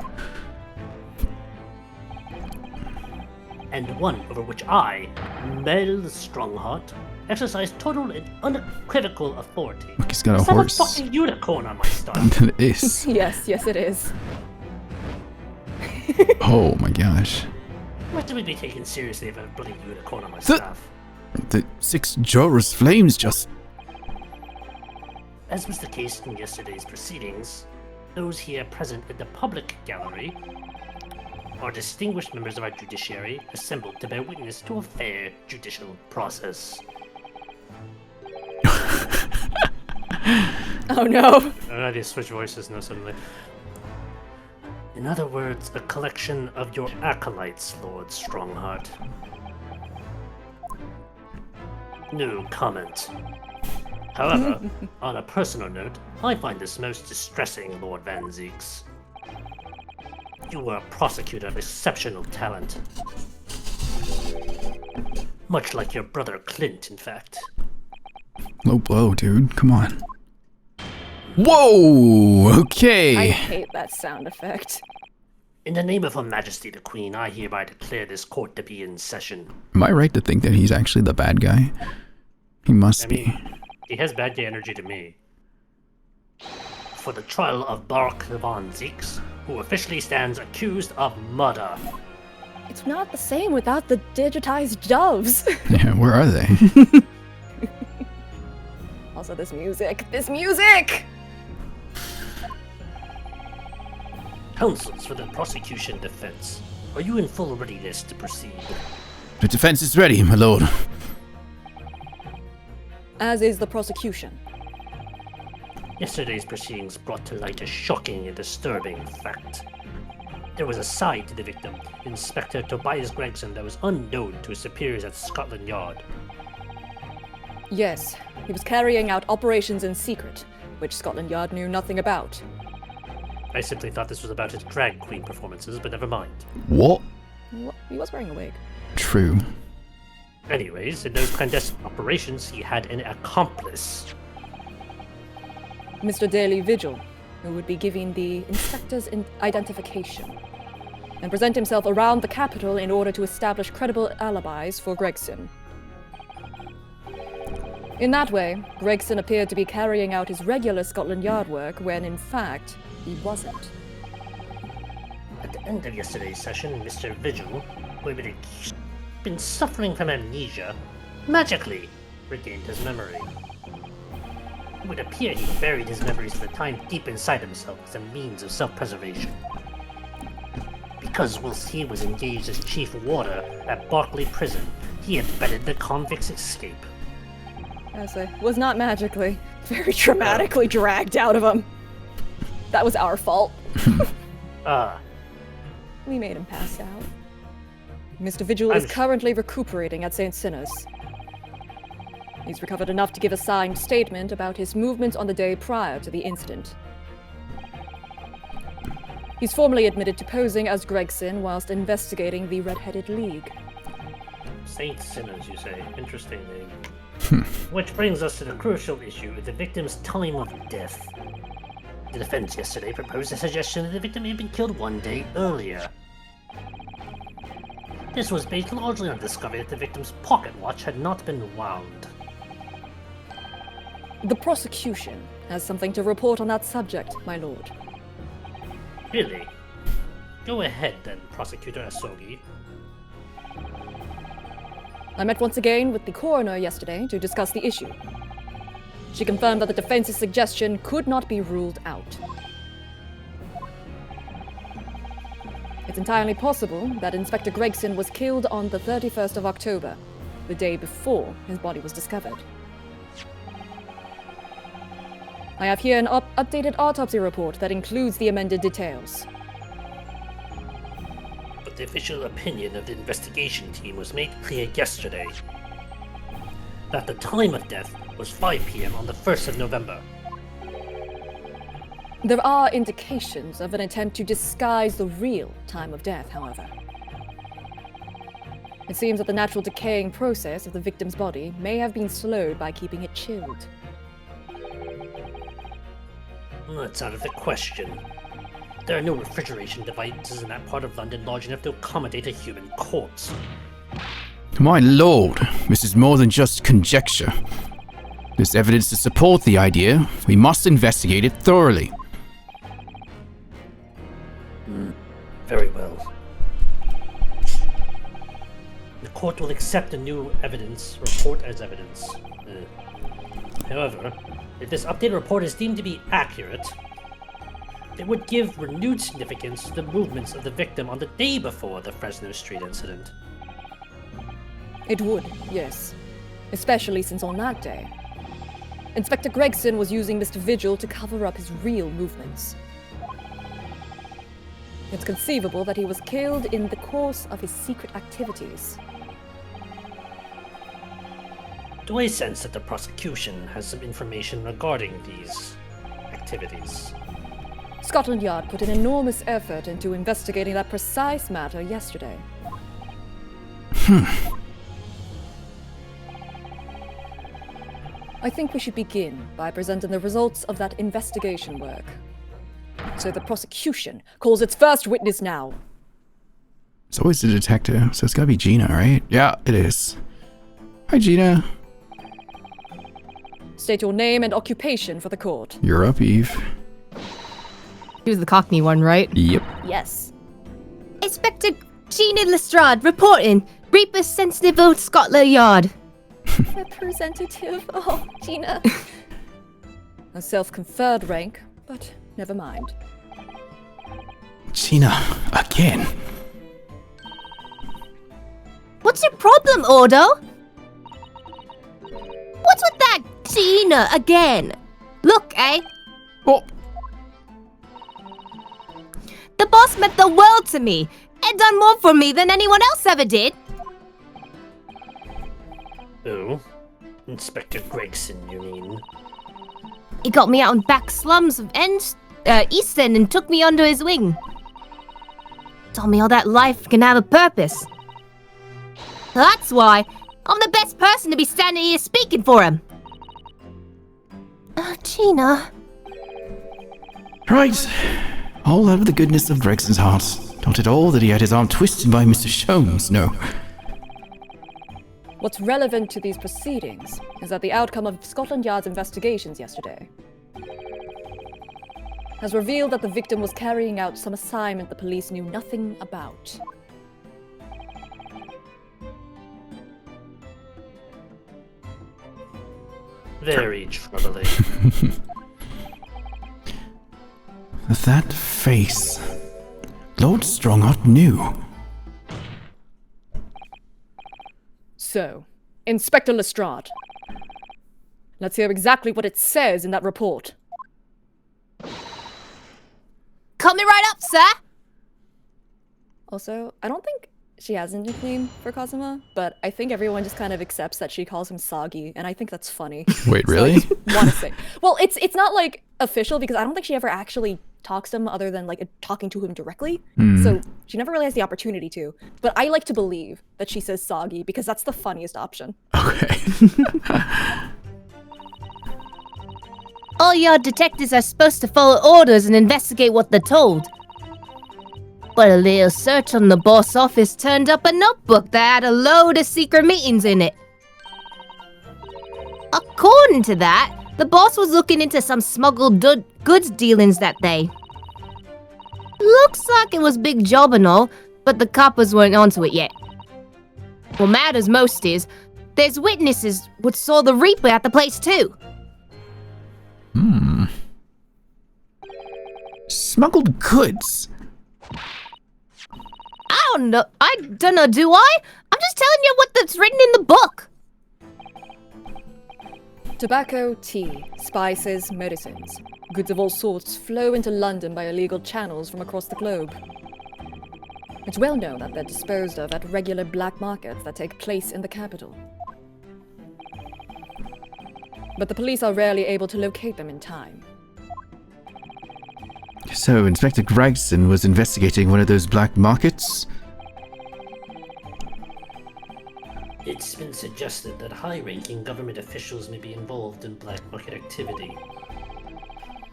and one over which I, Mel Strongheart, exercise total and unequivocal authority. Look, he's got a Is that horse. fucking unicorn on my star? It is. Yes, yes it is. Oh my gosh. What do we be taken seriously if a bloody unicorn on my staff? The 6 Jorus flames just... As was the case in yesterday's proceedings, those here present at the public gallery are distinguished members of our judiciary assembled to bear witness to a fair judicial process. Oh no. I need to switch voices now suddenly. In other words, a collection of your acolytes, Lord Strongheart. No comment. However, on a personal note, I find this most distressing, Lord Van Zeeks. You were a prosecutor of exceptional talent. Much like your brother Clint, in fact. Low blow, dude. Come on. Whoa! I Okay. hate that sound effect. In the name of Her Majesty the Queen, I hereby declare this court to be in session. Am I right to think that he's actually the bad guy? He must I be. mean, he has bad guy energy to me. For the trial of Bark Van Zeeks, who officially stands accused of murder. It's not the same without the digitized doves. Yeah, where are they? Also, this music. This music! Counsels for the prosecution defense. Are you in full readiness to proceed? The defense is ready, my lord. As is the prosecution. Yesterday's proceedings brought to light a shocking and disturbing fact. There was a side to the victim, Inspector Tobias Gregson, that was unknown to his superiors at Scotland Yard. Yes, he was carrying out operations in secret, which Scotland Yard knew nothing about. I simply thought this was about his drag queen performances, but never mind. What? He was wearing a wig. True. Anyways, in those clandestine operations, he had an accomplice. Mr. Daily Vigil, who would be giving the inspector's identification and present himself around the capital in order to establish credible alibis for Gregson. In that way, Gregson appeared to be carrying out his regular Scotland Yard work when, in fact, he wasn't. At the end of yesterday's session, Mr. Vigil, who had been suffering from amnesia, magically regained his memory. It would appear he buried his memories for a time deep inside himself as a means of self-preservation. Because whilst he was engaged as chief warder at Barclay Prison, he abetted the convict's escape. Honestly, was not magically, very dramatically dragged out of him. That was our fault. We made him pass out. Mr. Vigil is currently recuperating at St. Sinner's. He's recovered enough to give a signed statement about his movements on the day prior to the incident. He's formally admitted to posing as Gregson whilst investigating the Red-Headed League. St. Sinners, you say? Interesting name. Which brings us to the crucial issue of the victim's time of death. The defense yesterday proposed a suggestion that the victim had been killed 1 day earlier. This was based largely on the discovery that the victim's pocket watch had not been wound. The prosecution has something to report on that subject, my lord. Really? Go ahead then, Prosecutor Asogi. I met once again with the coroner yesterday to discuss the issue. She confirmed that the defense's suggestion could not be ruled out. It's entirely possible that Inspector Gregson was killed on the 31st of October, the day before his body was discovered. I have here an updated autopsy report that includes the amended details. But the official opinion of the investigation team was made clear yesterday that the time of death was 5 p.m. on the 1st of November. There are indications of an attempt to disguise the real time of death, however. It seems that the natural decaying process of the victim's body may have been slowed by keeping it chilled. That's out of the question. There are no refrigeration devices in that part of London large enough to accommodate a human corpse. My lord, this is more than just conjecture. There's evidence to support the idea. We must investigate it thoroughly. Very well. The court will accept the new evidence report as evidence. However, if this updated report is deemed to be accurate, it would give renewed significance to the movements of the victim on the day before the Fresno Street incident. It would, yes. Especially since on that day, Inspector Gregson was using Mr. Vigil to cover up his real movements. It's conceivable that he was killed in the course of his secret activities. Do I sense that the prosecution has some information regarding these activities? Scotland Yard put an enormous effort into investigating that precise matter yesterday. I think we should begin by presenting the results of that investigation work. So the prosecution calls its first witness now. It's always the detective, so it's gotta be Gina, right? Yeah, it is. Hi, Gina. State your name and occupation for the court. You're up, Eve. He was the Cockney one, right? Yep. Yes. Inspector Gina Lestrade reporting. Reaper Sensitive Scotland Yard. Representative. Oh, Gina. A self-conferred rank, but never mind. Gina, again. What's your problem, Odo? What's with that Gina again? Look, eh? Oh, The boss meant the world to me and done more for me than anyone else ever did. Oh? Inspector Gregson, you mean? He got me out in back slums of East End and took me under his wing. Told me all that life can have a purpose. That's why I'm the best person to be standing here speaking for him. Gina. right. All out of the goodness of Gregson's heart. Not at all that he had his arm twisted by Mr. Sholmes, no. What's relevant to these proceedings is that the outcome of Scotland Yard's investigations yesterday has revealed that the victim was carrying out some assignment the police knew nothing about. Very troubling. That face. Lord Strongheart knew. So, Inspector Lestrade. Let's hear exactly what it says in that report. Coming right up, sir. Also, I don't think she has a nickname for Kazuma, but I think everyone just kind of accepts that she calls him Sagi, and I think that's funny. Wait, So I really? just want to say, well, it's not like official because I don't think she ever actually talks to him other than like talking to him directly. So she never really has the opportunity to. But I like to believe that she says Sagi because that's the funniest option. Okay. All your detectives are supposed to follow orders and investigate what they're told. But a little search on the boss office turned up a notebook that had a load of secret meetings in it. According to that, the boss was looking into some smuggled goods dealings that day. Looks like it was big job and all, but the coppers weren't onto it yet. What matters most is, there's witnesses which saw the Reaper at the place too. Smuggled goods? I don't know, do I? I'm just telling you what's written in the book. Tobacco, tea, spices, medicines. Goods of all sorts flow into London by illegal channels from across the globe. It's well known that they're disposed of at regular black markets that take place in the capital. But the police are rarely able to locate them in time. So, Inspector Gregson was investigating one of those black markets? It's been suggested that high-ranking government officials may be involved in black market activity.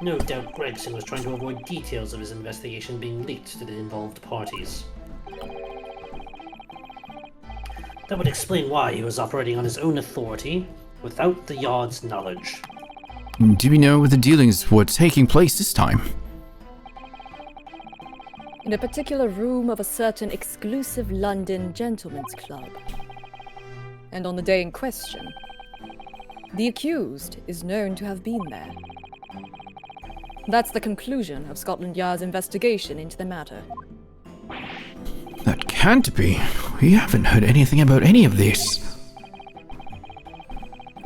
No doubt Gregson was trying to avoid details of his investigation being leaked to the involved parties. That would explain why he was operating on his own authority, without the Yard's knowledge. Do we know what the dealings were taking place this time? In a particular room of a certain exclusive London gentleman's club. And on the day in question, the accused is known to have been there. That's the conclusion of Scotland Yard's investigation into the matter. That can't be. We haven't heard anything about any of this.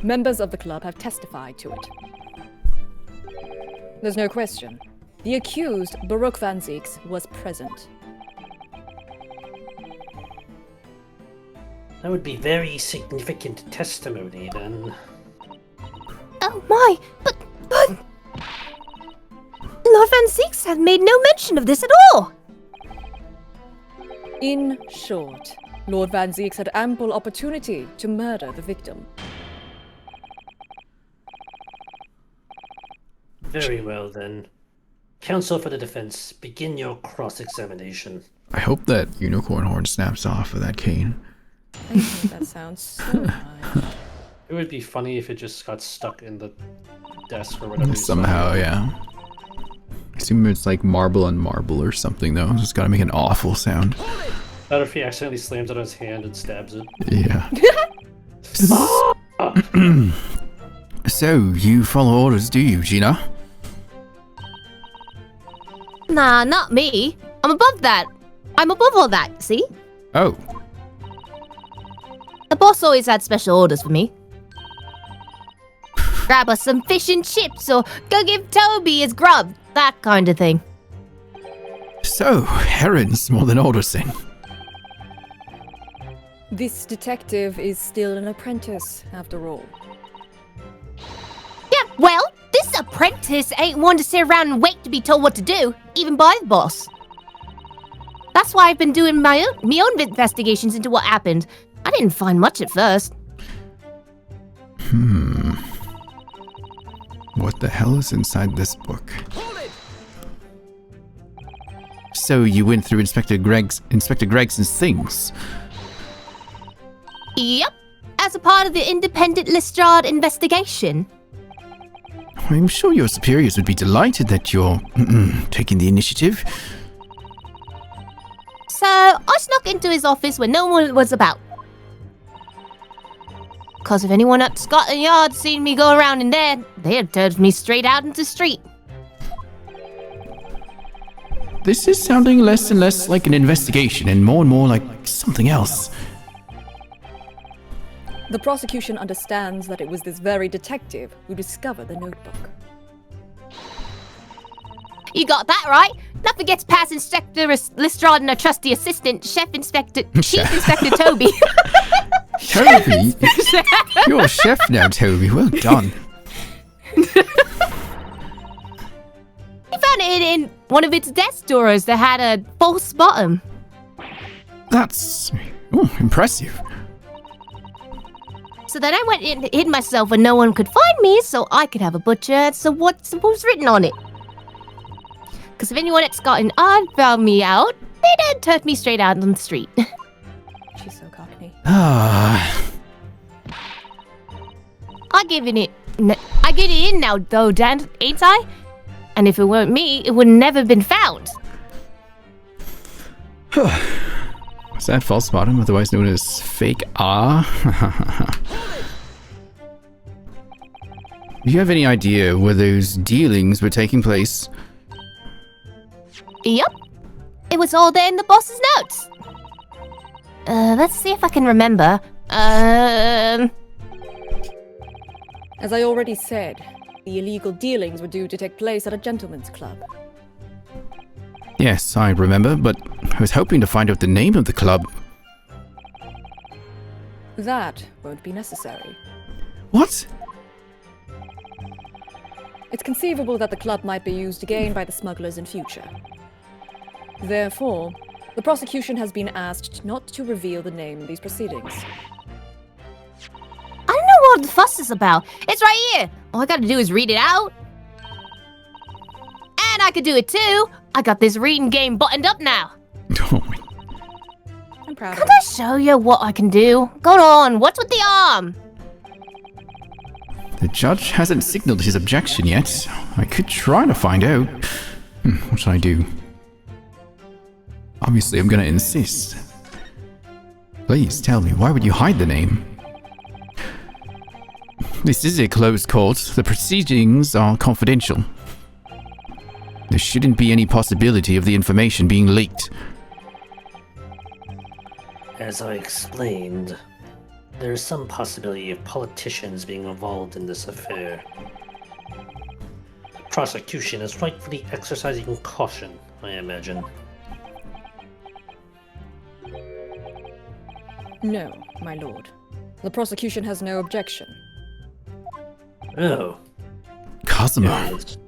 Members of the club have testified to it. There's no question. The accused, Baruch Van Zieks, was present. That would be very significant testimony, then. Oh my, but Lord Van Zieks had made no mention of this at all. In short, Lord Van Zieks had ample opportunity to murder the victim. Very well, then. Counsel for the defense, begin your cross-examination. I hope that unicorn horn snaps off of that cane. I think that sounds so nice. It would be funny if it just got stuck in the desk or whatever. Somehow, yeah. I assume it's like marble on marble or something, though. It's gotta make an awful sound. Not if he accidentally slams it on his hand and stabs it. Yeah. So, you follow orders, do you, Gina? Nah, not me. I'm above that. I'm above all that, see? Oh. The boss always had special orders for me. Grab us some fish and chips or go give Toby his grub. That kind of thing. So, herons more than orders then. This detective is still an apprentice, after all. Yeah, well, this apprentice ain't one to sit around and wait to be told what to do, even by the boss. That's why I've been doing my own investigations into what happened. I didn't find much at first. What the hell is inside this book? So you went through Inspector Gregson's things. Yep, as a part of the independent Lestrade investigation. I'm sure your superiors would be delighted that you're taking the initiative. So, I snuck into his office when no one was about. Cause if anyone at Scotland Yard seen me go around in there, they'd turned me straight out into the street. This is sounding less and less like an investigation and more like something else. The prosecution understands that it was this very detective who discovered the notebook. You got that right. Nothing gets past Inspector Lestrade and a trusty assistant, Chief Inspector Toby. Toby? You're a chef now, Toby. Well done. He found it in one of its desk drawers that had a false bottom. That's impressive. So then I went and hid myself where no one could find me so I could have a butcher. So what was written on it? Because if anyone at Scotland Yard found me out, they'd turn me straight out on the street. She's so cockney. Ah. I get it in now though, Dan, ain't I? And if it weren't me, it would never been found. Was that false bottom, otherwise known as fake Do you have any idea where those dealings were taking place? Yep. It was all there in the boss's notes. Let's see if I can remember. As I already said, the illegal dealings were due to take place at a gentleman's club. Yes, I remember, but I was hoping to find out the name of the club. That won't be necessary. What? It's conceivable that the club might be used again by the smugglers in future. Therefore, the prosecution has been asked not to reveal the name of these proceedings. I don't know what the fuss is about. It's right here. All I gotta do is read it out. And I could do it too. I got this reading game buttoned up now. Oh my. I'm proud of Can't you. I show you what I can do? Go on, what's with the arm? The judge hasn't signaled his objection yet. I could try to find out. What should I do? Obviously, I'm gonna insist. Please tell me, why would you hide the name? This is a closed court. The proceedings are confidential. There shouldn't be any possibility of the information being leaked. As I explained, there is some possibility of politicians being involved in this affair. The prosecution is rightfully exercising caution, I imagine. No, my lord. The prosecution has no objection. Oh. Cosmo. Yes.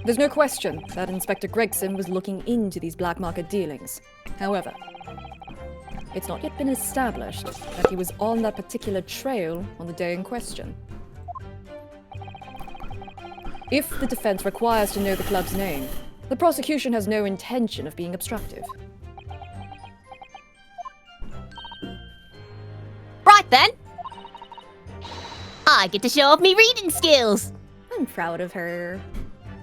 There's no question that Inspector Gregson was looking into these black market dealings. However, it's not yet been established that he was on that particular trail on the day in question. If the defense requires to know the club's name, the prosecution has no intention of being obstructive. Right then. I get to show off me reading skills. I'm proud of her.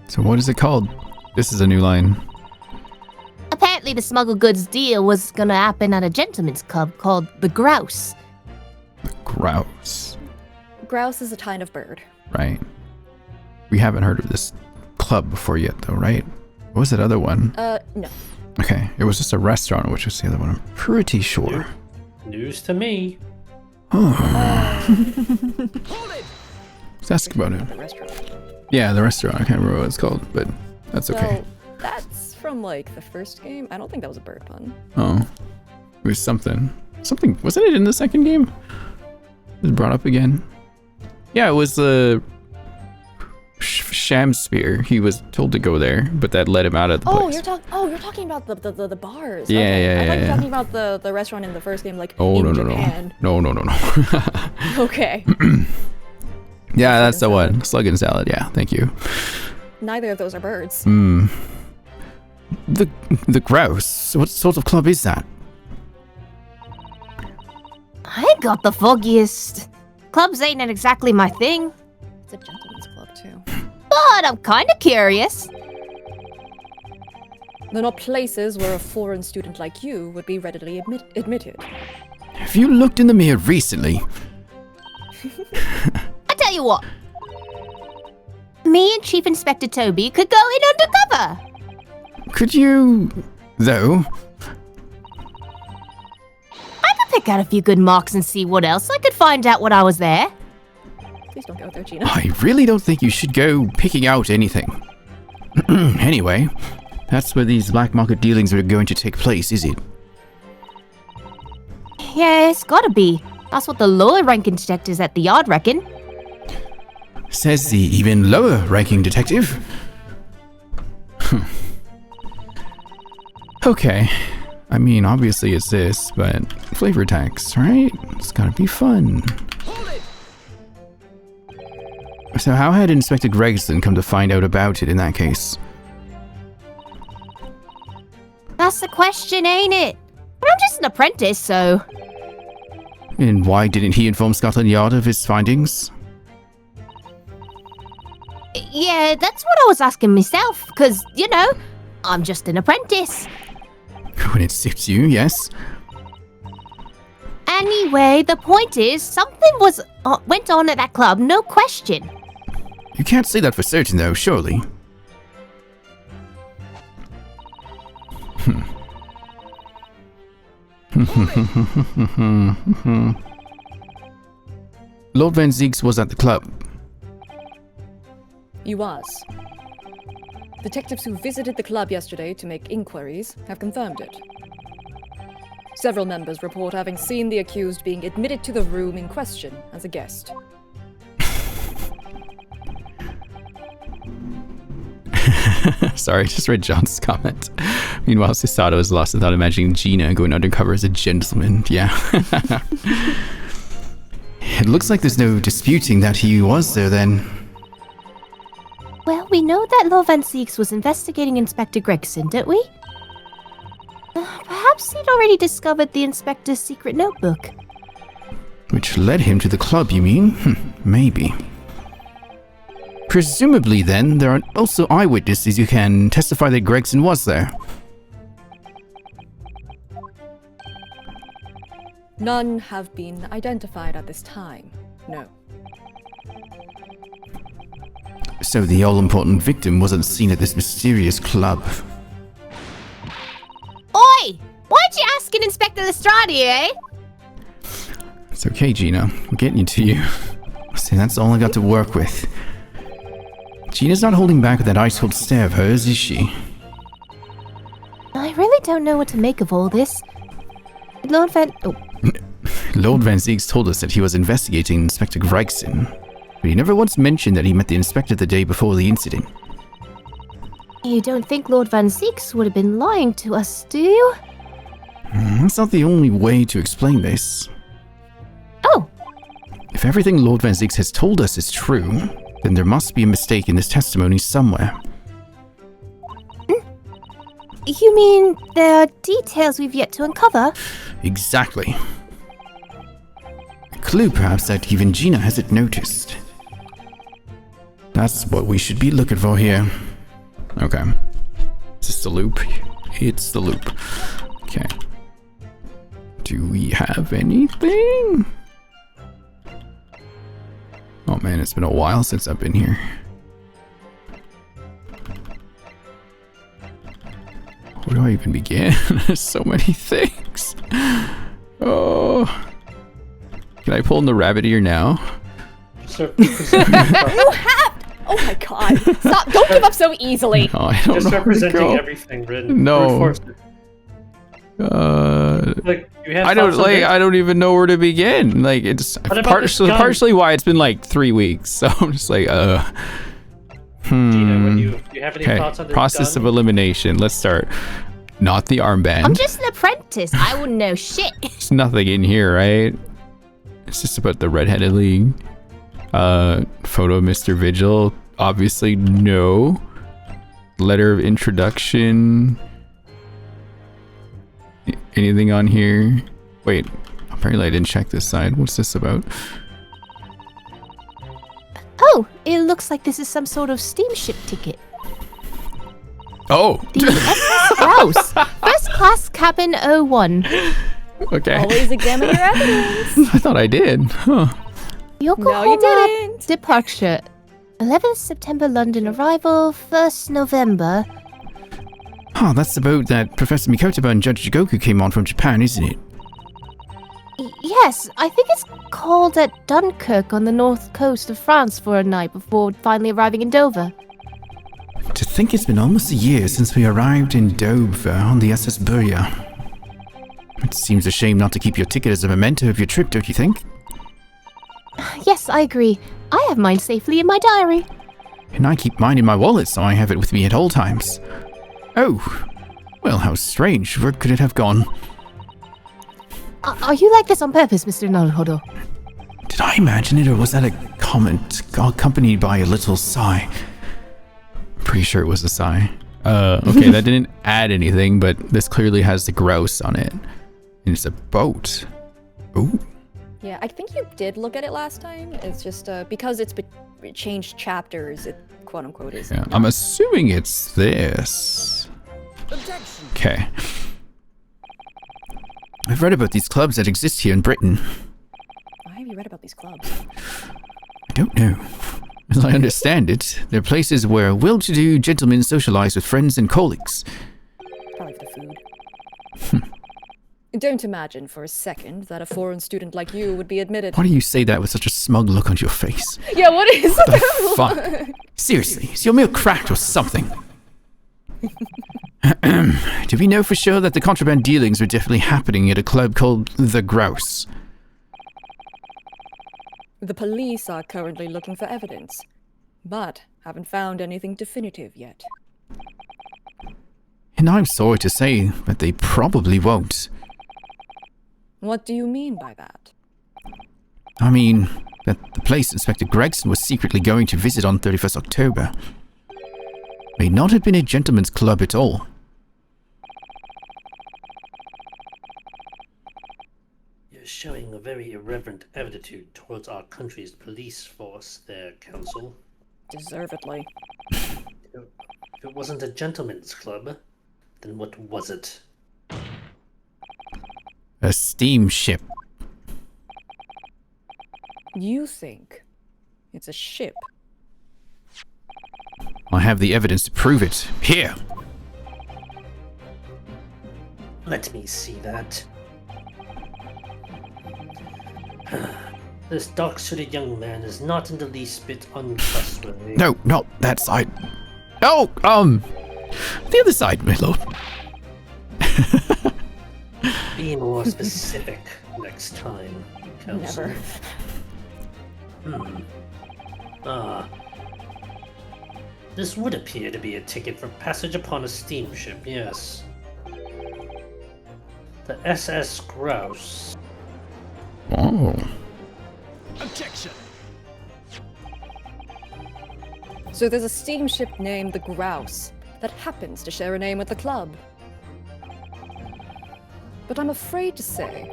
So what is it called? This is a new line. Apparently the smuggled goods deal was gonna happen at a gentleman's club called the Grouse. Grouse. Grouse is a kind of bird. Right. We haven't heard of this club before yet, though, right? What was that other one? No. Okay, it was just a restaurant, which was the other one. I'm pretty sure. News to me. Let's ask about it. The restaurant. Yeah, the restaurant. I can't remember what it's called, but that's okay. Well, that's from, like, the first game. I don't think that was a bird pun. Oh. It was something. Something. Wasn't it in the second game? It was brought up again. Yeah, it was the Sham Spear. He was told to go there, but that led him out of the place. You're talking about the bars. Yeah, okay. yeah, I thought you were yeah. talking about the restaurant in the first game, like Oh, in no, Japan. no. Okay. Yeah, that's the one. Slug and salad. Yeah, thank you. Neither of those are birds. The Grouse. What sort of club is that? I ain't got the foggiest. Clubs ain't exactly my thing, It's a gentleman's club too. but I'm kinda curious. They're not places where a foreign student like you would be readily admitted. Have you looked in the mirror recently? I tell you what. Me and Chief Inspector Toby could go in undercover. Could you, though? I could pick out a few good marks and see what else I could find out when I was there. Please don't go there, Gina. I really don't think you should go picking out anything. Anyway, that's where these black market dealings are going to take place, is it? Yeah, it's gotta be. That's what the lower ranking detectives at the yard reckon. Says the even lower ranking detective. Okay. I mean, obviously it's this, but flavor text, right? It's gotta be fun. So how had Inspector Gregson come to find out about it in that case? That's the question, ain't it? But I'm just an apprentice, so... And why didn't he inform Scotland Yard of his findings? Yeah, that's what I was asking myself, because, you know, I'm just an apprentice. When it suits you, yes. Anyway, the point is, something went on at that club, no question. You can't say that for certain, though, surely. Lord Van Zieks was at the club. He was. Detectives who visited the club yesterday to make inquiries have confirmed it. Several members report having seen the accused being admitted to the room in question as a guest. Sorry, I just read John's comment. Meanwhile, Susato is lost without imagining Gina going undercover as a gentleman. Yeah. It looks like there's no disputing that he was there then. Well, we know that Lord Van Zieks was investigating Inspector Gregson, don't we? Perhaps he'd already discovered the inspector's secret notebook. Which led him to the club, you mean? Maybe. Presumably, then, there are also eyewitnesses who can testify that Gregson was there. None have been identified at this time, no. So the all-important victim wasn't seen at this mysterious club. Oi! Why'd you ask an Inspector Lestrade, eh? It's okay, Gina. I'm getting to you. See, that's all I got to work with. Gina's not holding back with that ice-cold stare of hers, is she? I really don't know what to make of all this. Lord Van Zieks told us that he was investigating Inspector Gregson, but he never once mentioned that he met the inspector the day before the incident. You don't think Lord Van Zieks would have been lying to us, do you? That's not the only way to explain this. Oh! If everything Lord Van Zieks has told us is true, then there must be a mistake in this testimony somewhere. You mean there are details we've yet to uncover? Exactly. A clue, perhaps, that even Gina hasn't noticed. That's what we should be looking for here. Okay. Is this the loop? It's the loop. Okay. Do we have anything? Oh man, it's been a while since I've been here. Where do I even begin? There's so many things. Oh. Can I pull in the rabbit ear now? You have! Oh my god. Stop! Don't give up so easily! No, I don't Just know representing everything written. No. Like, you had I don't thoughts on this? I don't even know where to begin. Like, it's What about this gun? partially why it's been like 3 weeks. So I'm just like, Gina, when you have any Okay, thoughts on this process gun? of elimination. Let's start. Not the armband. I'm just an apprentice. I wouldn't know shit. There's nothing in here, right? It's just about the Red-Headed League. Photo of Mr. Vigil. Obviously, no. Letter of introduction. Anything on here? Wait, apparently I didn't check this side. What's this about? Oh, it looks like this is some sort of steamship ticket. Oh! The SS Grouse. First class cabin 01. Okay. Always examine your evidence! I thought I did. Huh. Yokohama No, you didn't! departure. 11th September London arrival, 1st November. Oh, that's the boat that Professor Mikotoba and Judge Jigoku came on from Japan, isn't it? Yes, I think it's called at Dunkirk on the north coast of France for a night before finally arriving in Dover. To think it's been almost a year since we arrived in Dover on the SS Burya. It seems a shame not to keep your ticket as a memento of your trip, don't you think? Yes, I agree. I have mine safely in my diary. And I keep mine in my wallet, so I have it with me at all times. Oh, well, how strange. Where could it have gone? Are you like this on purpose, Mr. Naruhodo? Did I imagine it, or was that a comment accompanied by a little sigh? I'm pretty sure it was a sigh. Okay, that didn't add anything, but this clearly has the grouse on it. And it's a boat. Ooh. Yeah, I think you did look at it last time. It's just because it changed chapters, it quote unquote is. Yeah, I'm assuming it's this. Okay. I've read about these clubs that exist here in Britain. Why have you read about these clubs? I don't know. As I understand it, they're places where well-to-do gentlemen socialize with friends and colleagues. Probably for the food. Don't imagine for a second that a foreign student like you would be admitted. Why do you say that with such a smug look on your face? Yeah, what is What that? the fuck? Seriously, is your milk cracked or something? Do we know for sure that the contraband dealings were definitely happening at a club called The Grouse? The police are currently looking for evidence, but haven't found anything definitive yet. And I'm sorry to say, but they probably won't. What do you mean by that? I mean, that the place Inspector Gregson was secretly going to visit on 31st October may not have been a gentleman's club at all. You're showing a very irreverent attitude towards our country's police force there, Counsel. Deservedly. If it wasn't a gentleman's club, then what was it? A steamship. You think it's a ship? I have the evidence to prove it. Here! Let me see that. This dark-suited young man is not in the least bit untrustworthy. No, not that side. No, the other side, my lord. Be more specific next time, Counsel. Never. This would appear to be a ticket for passage upon a steamship, yes. The SS Grouse. Oh. Objection! So there's a steamship named the Grouse that happens to share a name with the club. But I'm afraid to say,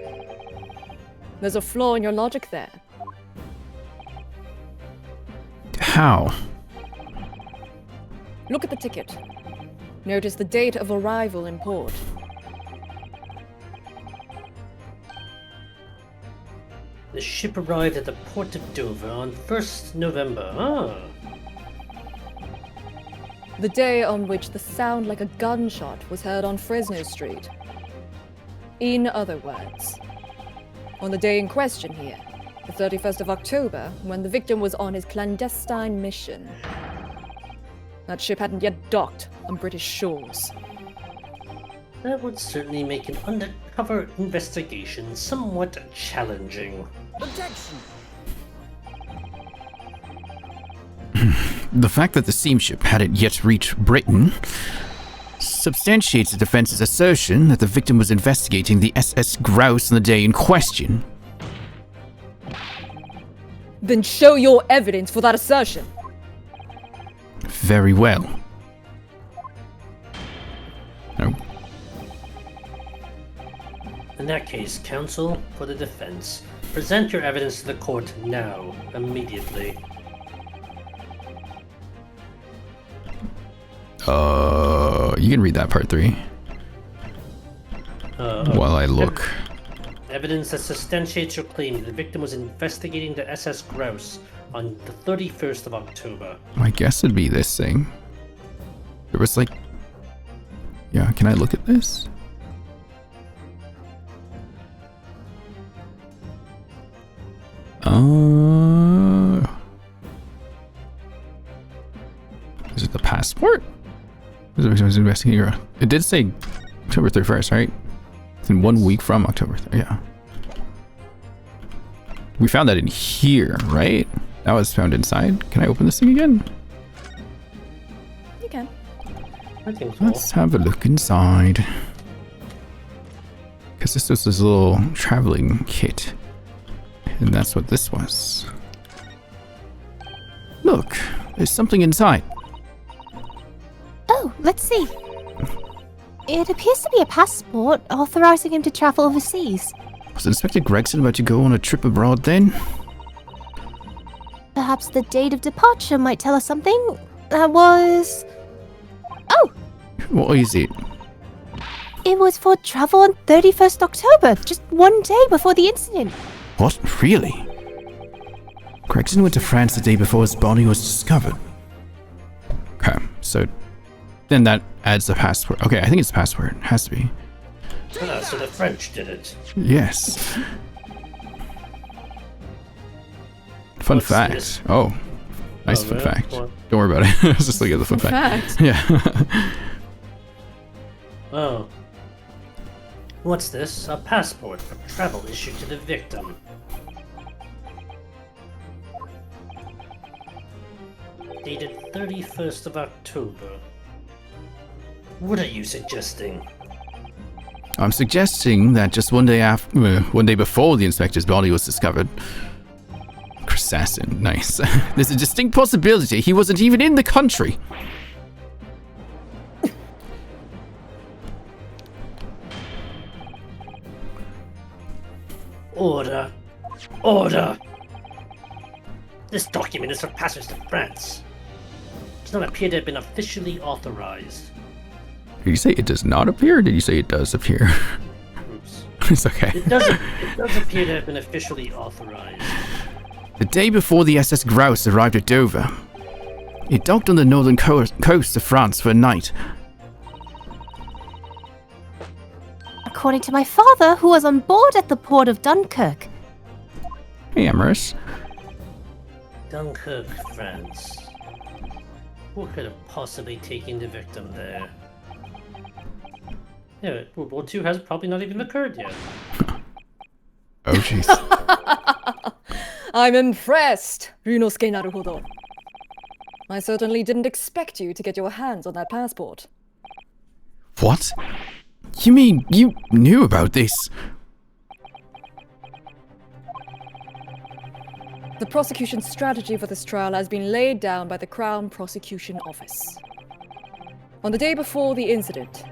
there's a flaw in your logic there. How? Look at the ticket. Notice the date of arrival in port. The ship arrived at the port of Dover on 1st November. Ah. The day on which the sound like a gunshot was heard on Fresno Street. In other words, on the day in question here, the 31st of October, when the victim was on his clandestine mission. That ship hadn't yet docked on British shores. That would certainly make an undercover investigation somewhat challenging. Objection! The fact that the steamship hadn't yet reached Britain substantiates the defense's assertion that the victim was investigating the SS Grouse on the day in question. Then show your evidence for that assertion. Very well. No. In that case, counsel for the defense, present your evidence to the court now, immediately. You can read that part 3. While I look. Evidence that substantiates your claim that the victim was investigating the SS Grouse on the 31st of October. I guess it'd be this thing. There was like Yeah, can I look at this? Is it the passport? It did say October 31st, right? It's in 1 week from October 3rd, yeah. We found that in here, right? That was found inside. Can I open this thing again? You can. I think so. Let's have a look inside. Because this was this little traveling kit. And that's what this was. Look, there's something inside. Oh, let's see. It appears to be a passport authorizing him to travel overseas. Was Inspector Gregson about to go on a trip abroad then? Perhaps the date of departure might tell us something. That was... Oh! What is it? It was for travel on 31st October, just 1 day before the incident. What? Really? Gregson went to France the day before his body was discovered. Okay, so then that adds the passport. Okay, I think it's passport. It has to be. Ah, so the French did it. Yes. Fun What's fact. this? Oh, nice Oh, fun really? fact. What? Don't worry about it. I was just looking at the fun fact. Yeah. Oh. What's this? A passport for travel issued to the victim. Dated 31st of October. What are you suggesting? I'm suggesting that just 1 day after, 1 day before the inspector's body was discovered. Assassin, nice. There's a distinct possibility he wasn't even in the country. Order. Order! This document is for passage to France. It does not appear to have been officially authorized. Did you say it does not appear, or did you say it does appear? Oops. It's okay. It does appear to have been officially authorized. The day before the SS Grouse arrived at Dover, it docked on the northern coast of France for a night. According to my father, who was on board at the port of Dunkirk. Hey, Amaris. Dunkirk, France. Who could have possibly taken the victim there? Yeah, World War II has probably not even occurred yet. Oh, jeez. I'm impressed, Ryunosuke Naruhodo. I certainly didn't expect you to get your hands on that passport. What? You mean you knew about this? The prosecution's strategy for this trial has been laid down by the Crown Prosecution Office. On the day before the incident,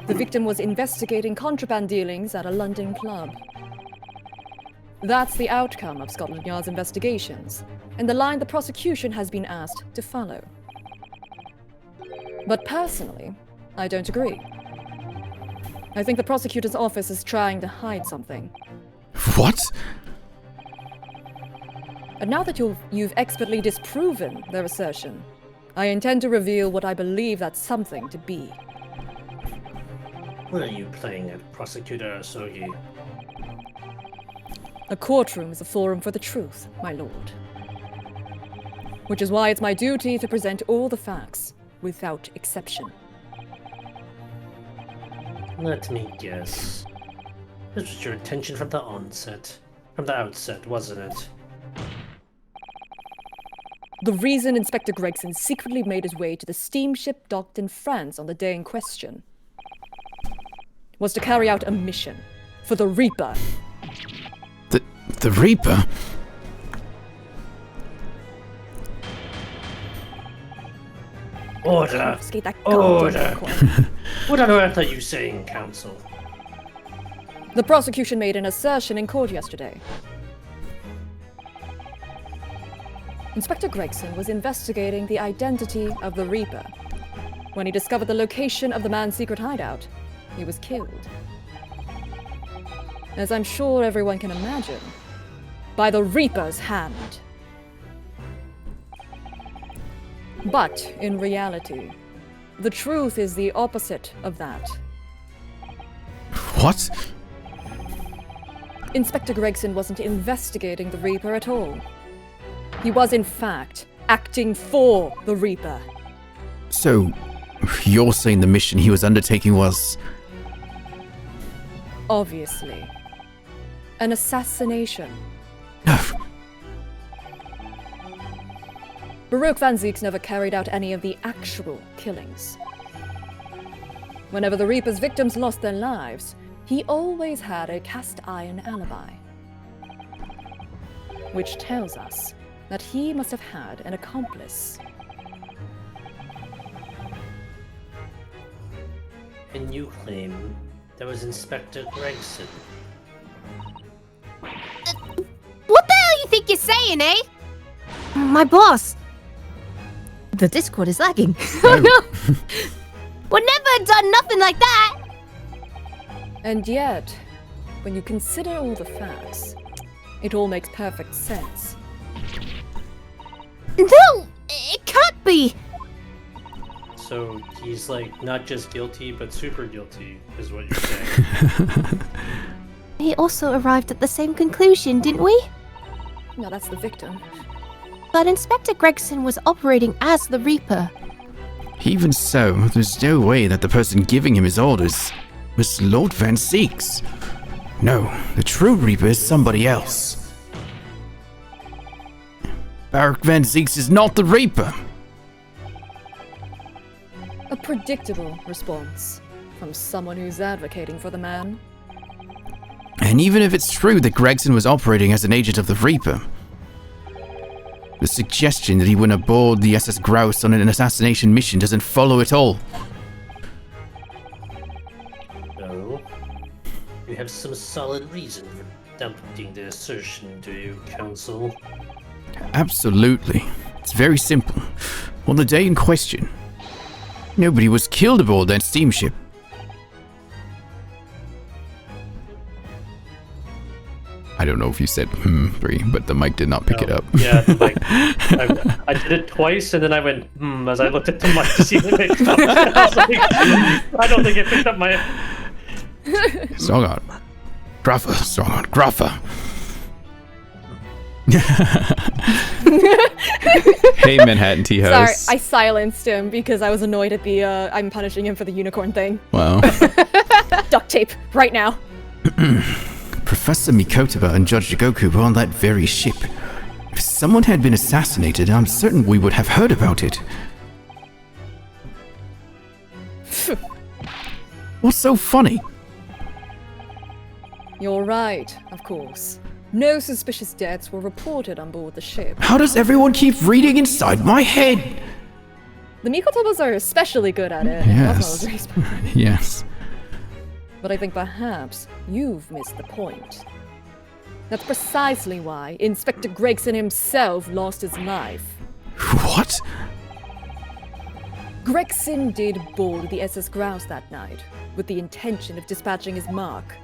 the victim was investigating contraband dealings at a London club. That's the outcome of Scotland Yard's investigations, and the line the prosecution has been asked to follow. But personally, I don't agree. I think the prosecutor's office is trying to hide something. What? And now that you've expertly disproven their assertion, I intend to reveal what I believe that something to be. What are you playing at, Prosecutor Asogi? A courtroom is a forum for the truth, my lord. Which is why it's my duty to present all the facts, without exception. Let me guess. This was your intention from the outset, wasn't it? The reason Inspector Gregson secretly made his way to the steamship docked in France on the day in question was to carry out a mission for the Reaper. The Reaper? Order! Skate that Order! goddamn corner. What on earth are you saying, Counsel? The prosecution made an assertion in court yesterday. Inspector Gregson was investigating the identity of the Reaper. When he discovered the location of the man's secret hideout, he was killed. As I'm sure everyone can imagine, by the Reaper's hand. But, in reality, The truth is the opposite of that. What? Inspector Gregson wasn't investigating the Reaper at all. He was, in fact, acting for the Reaper. So, you're saying the mission he was undertaking was... Obviously. An assassination. Baruch Van Zieks never carried out any of the actual killings. Whenever the Reaper's victims lost their lives, he always had a cast-iron alibi. Which tells us that he must have had an accomplice. And you claim that was Inspector Gregson. What the hell you think you're saying, eh? My boss. The Discord is lagging. Oh no! Would never have done nothing like that! And yet, when you consider all the facts, it all makes perfect sense. No! It can't be! So he's like not just guilty, but super guilty, is what you're saying. We also arrived at the same conclusion, didn't we? No, that's the victim. But Inspector Gregson was operating as the Reaper. Even so, there's no way that the person giving him his orders was Lord Van Zieks. No, the true Reaper is somebody else. Baruch Van Zieks is not the Reaper. A predictable response from someone who's advocating for the man. And even if it's true that Gregson was operating as an agent of the Reaper, the suggestion that he went aboard the SS Grouse on an assassination mission doesn't follow at all. No. You have some solid reason for doubting the assertion, do you, Counsel? Absolutely. It's very simple. On the day in question, nobody was killed aboard that steamship. I don't know if you said Bree, but the mic did not pick it up. Yeah, the mic. I did it twice, and then I went as I looked at the mic to see if it picked up. I was like, I don't think it picked up my... Strong on. Gruffa, strong on. Gruffa. Hey, Manhattan Tea House. Sorry, I silenced him because I was annoyed at the, I'm punishing him for the unicorn thing. Wow. Duct tape, right now. Professor Mikotaba and Judge Jigoku were on that very ship. If someone had been assassinated, I'm certain we would have heard about it. What's so funny? You're right, of course. No suspicious deaths were reported on board the ship. How does everyone keep reading inside my head? The Mikotabas are especially good at it. Yes. Yes. But I think perhaps you've missed the point. That's precisely why Inspector Gregson himself lost his life. What? Gregson did board the SS Grouse that night, with the intention of dispatching his mark.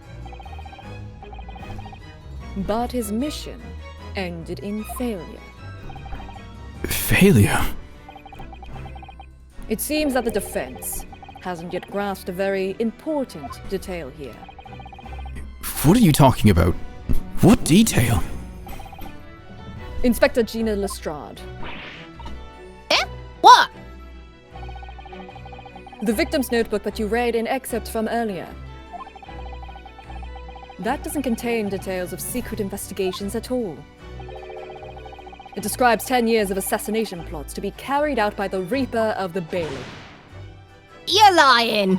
But his mission ended in failure. Failure? It seems that the defense hasn't yet grasped a very important detail here. What are you talking about? What detail? Inspector Gina Lestrade. Eh? What? The victim's notebook that you read in excerpts from earlier. That doesn't contain details of secret investigations at all. It describes 10 years of assassination plots to be carried out by the Reaper of the Bailey. You're lying.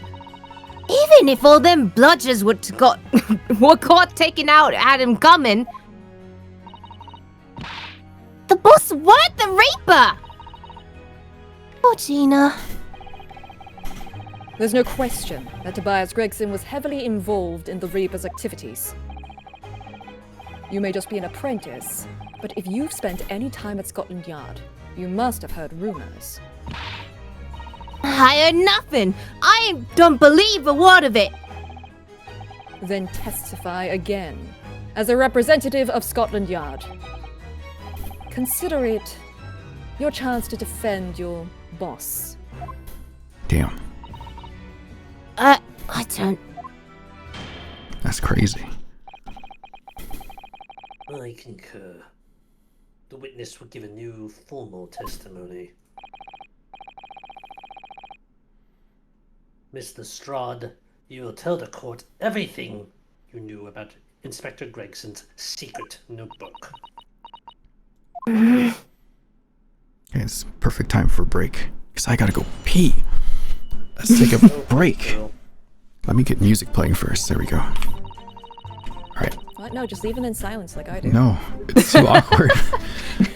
Even if all them bludgers were caught taken out had him coming, the boss weren't the Reaper. Oh, Gina. There's no question that Tobias Gregson was heavily involved in the Reaper's activities. You may just be an apprentice, but if you've spent any time at Scotland Yard, you must have heard rumors. I heard nothing. I don't believe a word of it. Then testify again, as a representative of Scotland Yard. Consider it your chance to defend your boss. Damn, I don't. that's crazy. I concur. The witness will give a new formal testimony. Mr. Strahd, you will tell the court everything you knew about Inspector Gregson's secret notebook. Okay, it's perfect time for a break. Because I gotta go pee. Let's take a break. Let me get music playing first. There we go. Alright. What? No, just leave them in silence like I do. No, it's too awkward.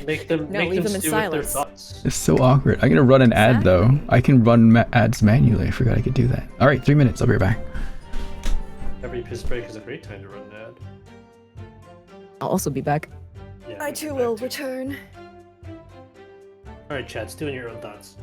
Make them, No, make leave them them in stew with their silence. thoughts. It's so awkward. I'm gonna run an ad though. I can run ads manually. I forgot I could do that. Alright, 3 minutes. I'll be right back. Every piss break is a great time to run an ad. I'll also be back. Yeah, I we too can will back to- return. Alright, chat, stew in your own thoughts.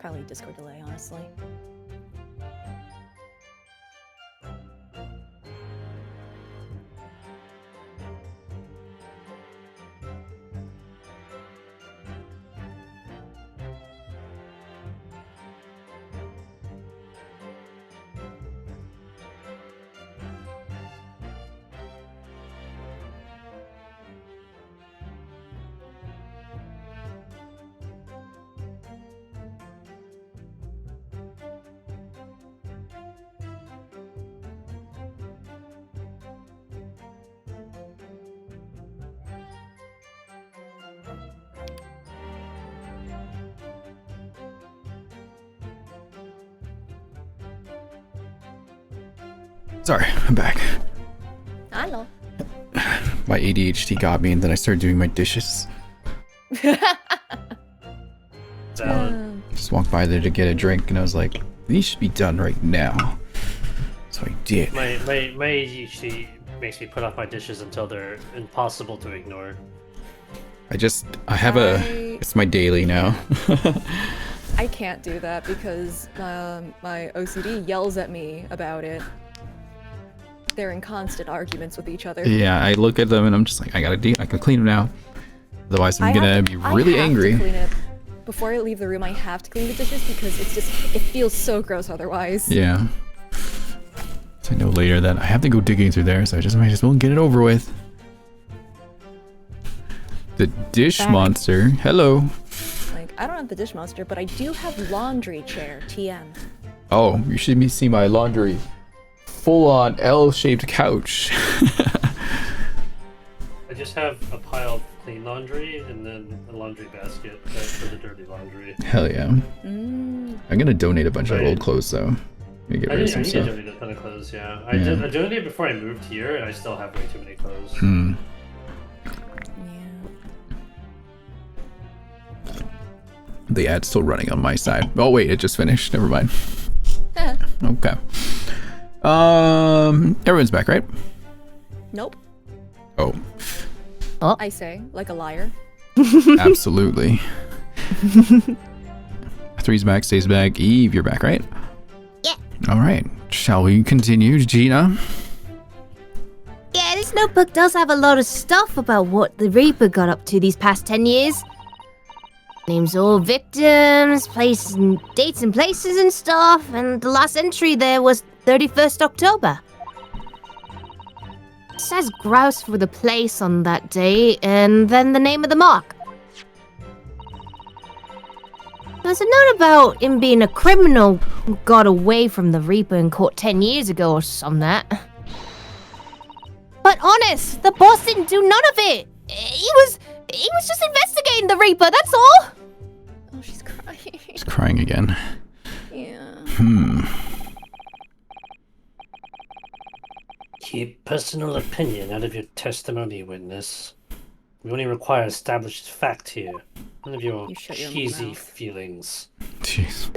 Probably Discord delay, honestly. Sorry, I'm back. Hello. My ADHD got me, and then I started doing my dishes. Valid. Just walked by there to get a drink, and I was like, these should be done right now. So I did. My ADHD makes me put off my dishes until they're impossible to ignore. I have it's my daily now. I can't do that because my OCD yells at me about it. They're in constant arguments with each other. Yeah, I look at them and I'm just like, I can clean them now. Otherwise I'm gonna be really angry. To clean it. Before I leave the room, I have to clean the dishes because it feels so gross otherwise. Yeah. So I know later that I have to go digging through there, so I just might as well get it over with. The dish monster. Hello. Like, I don't have the dish monster, but I do have laundry chair, TM. Oh, you should see my laundry. Full-on L-shaped couch. I just have a pile of clean laundry and then a laundry basket for the dirty laundry. Hell yeah. I'm gonna donate a bunch of old clothes though. I Get need rid of some to stuff. donate a ton of clothes, yeah. I donated before I moved here and I still have way too many clothes. The ad's still running on my side. Oh wait, it just finished. Never mind. Okay. Everyone's back, right? Nope. Oh, I say, like a liar. absolutely. Three's back, stays back. Eve, you're back, right? Yeah. All right. Shall we continue, Gina? Yeah, this notebook does have a lot of stuff about what the Reaper got up to these past 10 years. Names all victims, places and dates and places and stuff, and the last entry there was 31st October. It says grouse for the place on that day, and then the name of the mark. There's a note about him being a criminal who got away from the Reaper in court 10 years ago or some that. But honest, the boss didn't do none of it. He was just investigating the Reaper, that's all. Oh, she's crying. She's crying again. Yeah. Keep personal opinion out of your testimony, witness. We only require established fact here. None of your You shut your cheesy mouth. feelings. Jeez.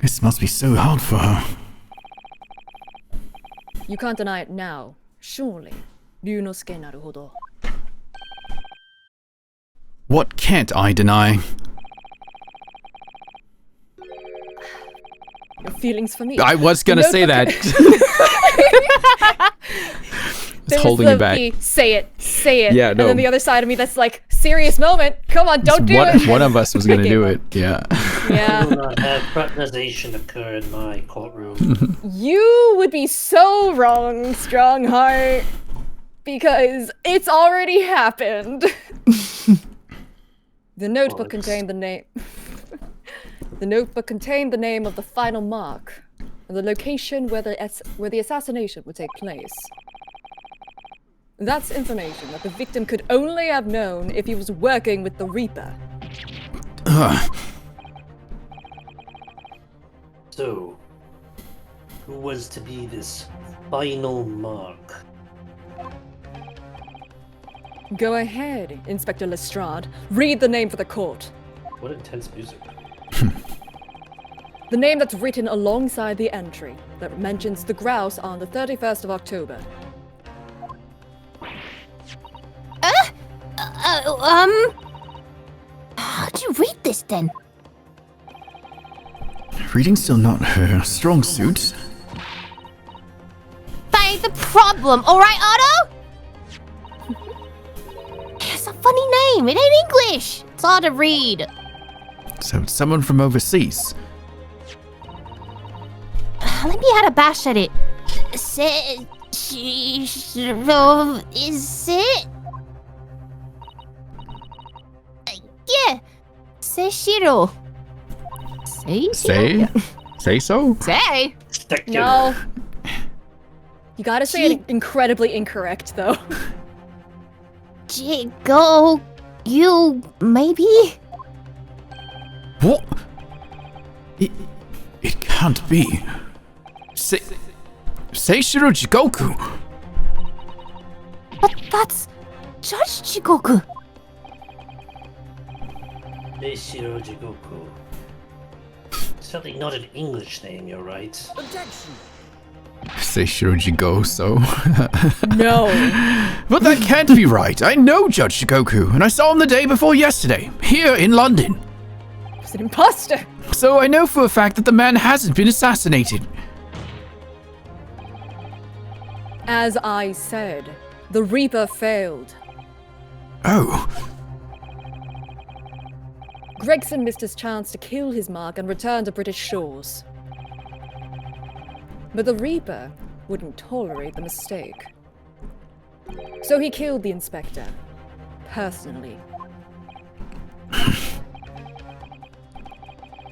This must be so hard for her. You can't deny it now, surely. Ryunosuke naruhodo. What can't I deny? Your feelings for me. I was gonna say that. It's holding me back. Say it. Yeah, And no. then the other side of me that's like, serious moment. Come on, don't do it. One of us was gonna do it. Yeah. I Yeah. will not have fraternization occur in my courtroom. You would be so wrong, Strongheart. Because it's already happened. The notebook contained the name. The notebook contained the name of the final mark, and the location where the assassination would take place. That's information that the victim could only have known if he was working with the Reaper. So, who was to be this final mark? Go ahead, Inspector Lestrade. Read the name for the court. What intense music. The name that's written alongside the entry that mentions the grouse on the 31st of October. How'd you read this then? Reading's still not her strong suit. That ain't the problem, alright, Otto? It's a funny name, it ain't English. It's hard to read. So it's someone from overseas. Let me have a bash at it. Is it? Yeah. Seshiro. Say so? Say. Stick to No. You gotta say it incredibly incorrect, though. Go. You, maybe? What? It can't be. Seishiro Jigoku. But that's Judge Jigoku. Seishiro Jigoku. Certainly not an English name, you're right. Objection. Seishiro Jigoso. No. But that can't be right. I know Judge Jigoku, and I saw him the day before yesterday, here in London. He's an imposter. So I know for a fact that the man hasn't been assassinated. As I said, the Reaper failed. Oh, Gregson missed his chance to kill his mark and return to British shores. But the Reaper wouldn't tolerate the mistake. So he killed the inspector, personally.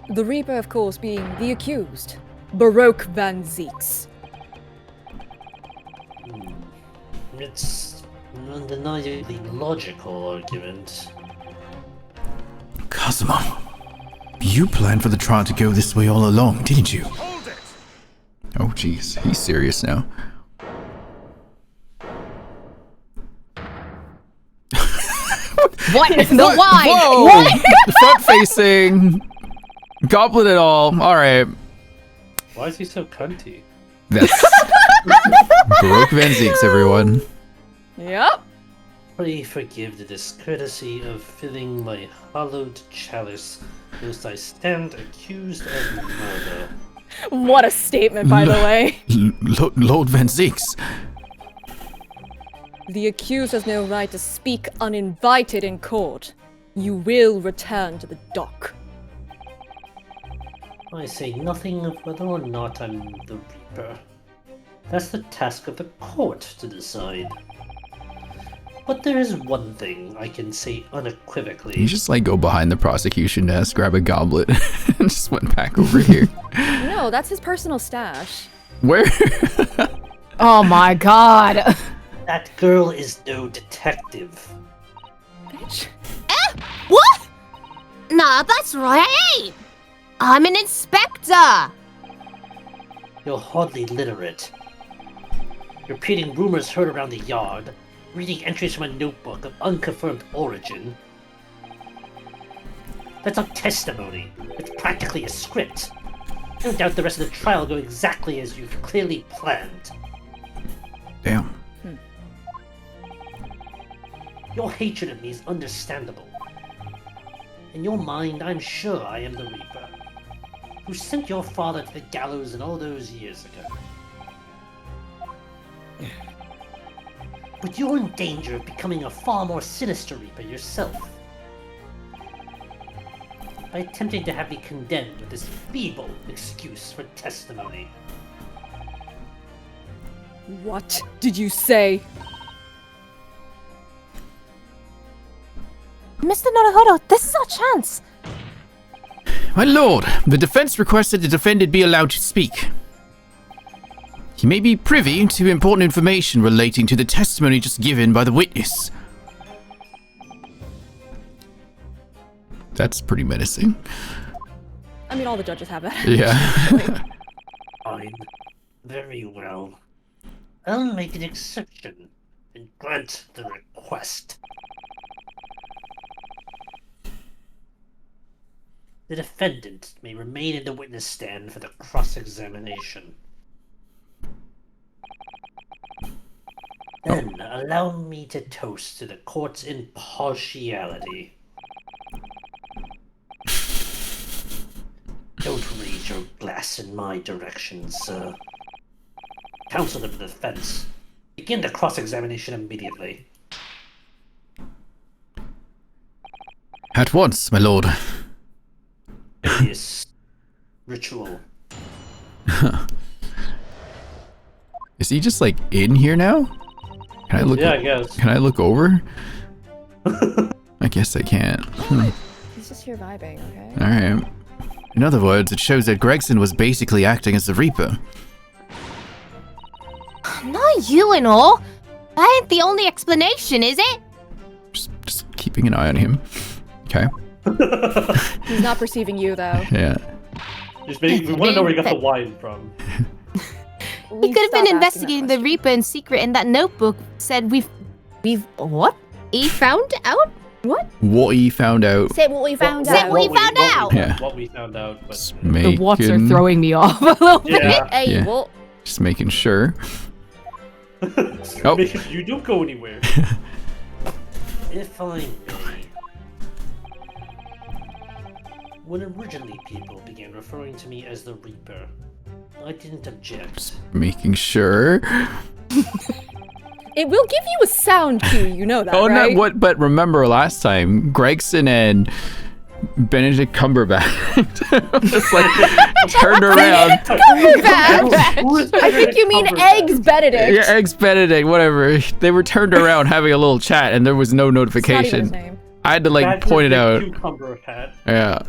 The Reaper, of course, being the accused, Baroque van Zieks. It's an undeniably logical argument. Kazuma. You planned for the trial to go this way all along, didn't you? Hold it. Oh, jeez. He's serious now. What? The What? wine! Whoa! What? Front facing. Goblet it all. Alright. Why is he so cunty? That's Baroque Van Zeeks, everyone. Yep. Pray forgive the discourtesy of filling my hallowed chalice, whilst I stand accused of murder. What a statement, by the way. Lord Van Zeeks. The accused has no right to speak uninvited in court. You will return to the dock. I say nothing of whether or not I'm the Reaper. That's the task of the court to decide. But there is one thing I can say unequivocally. You just like go behind the prosecution desk, grab a goblet, and just went back over here. No, that's his personal stash. Where? Oh my god. That girl is no detective. Bitch. What? Nah, that's right, I ain't. I'm an inspector. You're hardly literate. You're repeating rumors heard around the yard, reading entries from a notebook of unconfirmed origin. That's not testimony. It's practically a script. No doubt the rest of the trial will go exactly as you've clearly planned. Damn. Your hatred of me is understandable. In your mind, I'm sure I am the Reaper, who sent your father to the gallows all those years ago. But you're in danger of becoming a far more sinister Reaper yourself. By attempting to have me condemned with this feeble excuse for testimony. What did you say? Mr. Naruhodo, this is our chance. My lord, the defense requested the defendant be allowed to speak. He may be privy to important information relating to the testimony just given by the witness. That's pretty menacing. I mean, all the judges have that. Yeah. Fine. Very well. I'll make an exception and grant the request. The defendant may remain in the witness stand for the cross-examination. Then allow me to toast to the court's impartiality. Don't raise your glass in my direction, sir. Counsel of the defense, begin the cross-examination immediately. At once, my lord. This ritual. Is he just like in here now? Can I look? Yeah, I guess. Can I look over? I guess I can't. He's just here vibing, okay? All right. In other words, it shows that Gregson was basically acting as the Reaper. Not you and all. That ain't the only explanation, is it? Just keeping an eye on him. Okay. He's not perceiving you, though. Yeah. We want to know where he got the wine from. He could have been investigating the Reaper in secret, and that notebook said we've what? He found out? What? What he found out. Say what we found Say out. what we found out. Yeah. What we found out. But, Just The what's are making- throwing me off a little bit. yeah. Hey, Yeah. what? Just making sure. Oh. You don't go anywhere. If I may. When originally people began referring to me as the Reaper, I didn't object. Making sure. It will give you a sound cue, you know that, Oh right? no! What? But remember last time, Gregson and Benedict Cumberbatch just like turned around. I think you mean Eggs Benedict. Yeah, Eggs Benedict, whatever. They were turned around having a little chat, and there was no It's not even his notification. name. I had to like That's point it the out. Cucumber hat. Yeah.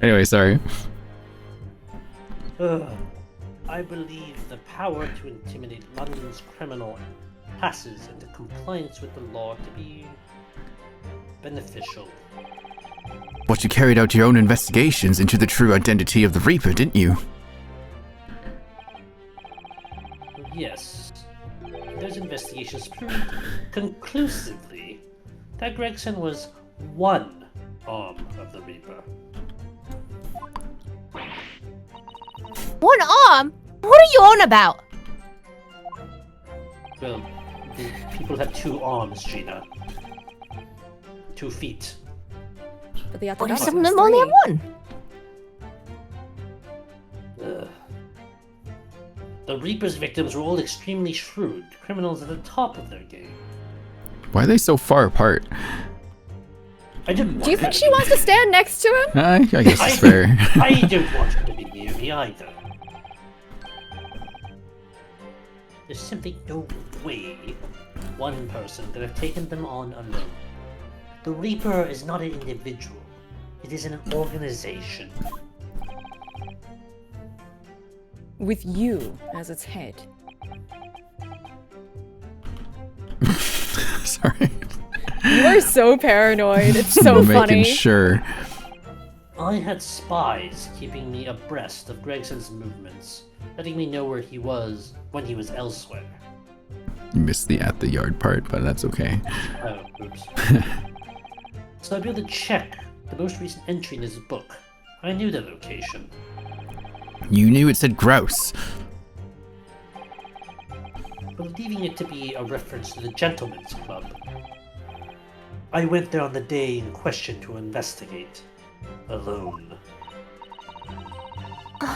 Anyway, sorry. I believe the power to intimidate London's criminal passes into compliance with the law to be beneficial. But you carried out your own investigations into the true identity of the Reaper, didn't you? Yes, those investigations proved conclusively that Gregson was one arm of the Reaper. One arm? What are you on about? Well, the people have 2 arms, Gina. 2 feet. But the What if Athabasca some of has them only have 3. one? Ugh. The Reaper's victims were all extremely shrewd, criminals at the top of their game. Why are they so far apart? I didn't. Do you think she wants to stand next to him? I guess it's fair. I don't want her to be near me either. There's simply no way one person could have taken them on alone. The Reaper is not an individual. It is an organization. With you as its head. Sorry. You are so paranoid. It's so Making funny. sure. I had spies keeping me abreast of Gregson's movements, letting me know where he was when he was elsewhere. You missed the at the yard part, but that's okay. Oh, oops. So I'd be able to check the most recent entry in his book. I knew the location. You knew it said grouse. Believing it to be a reference to the Gentleman's Club. I went there on the day in question to investigate. Alone.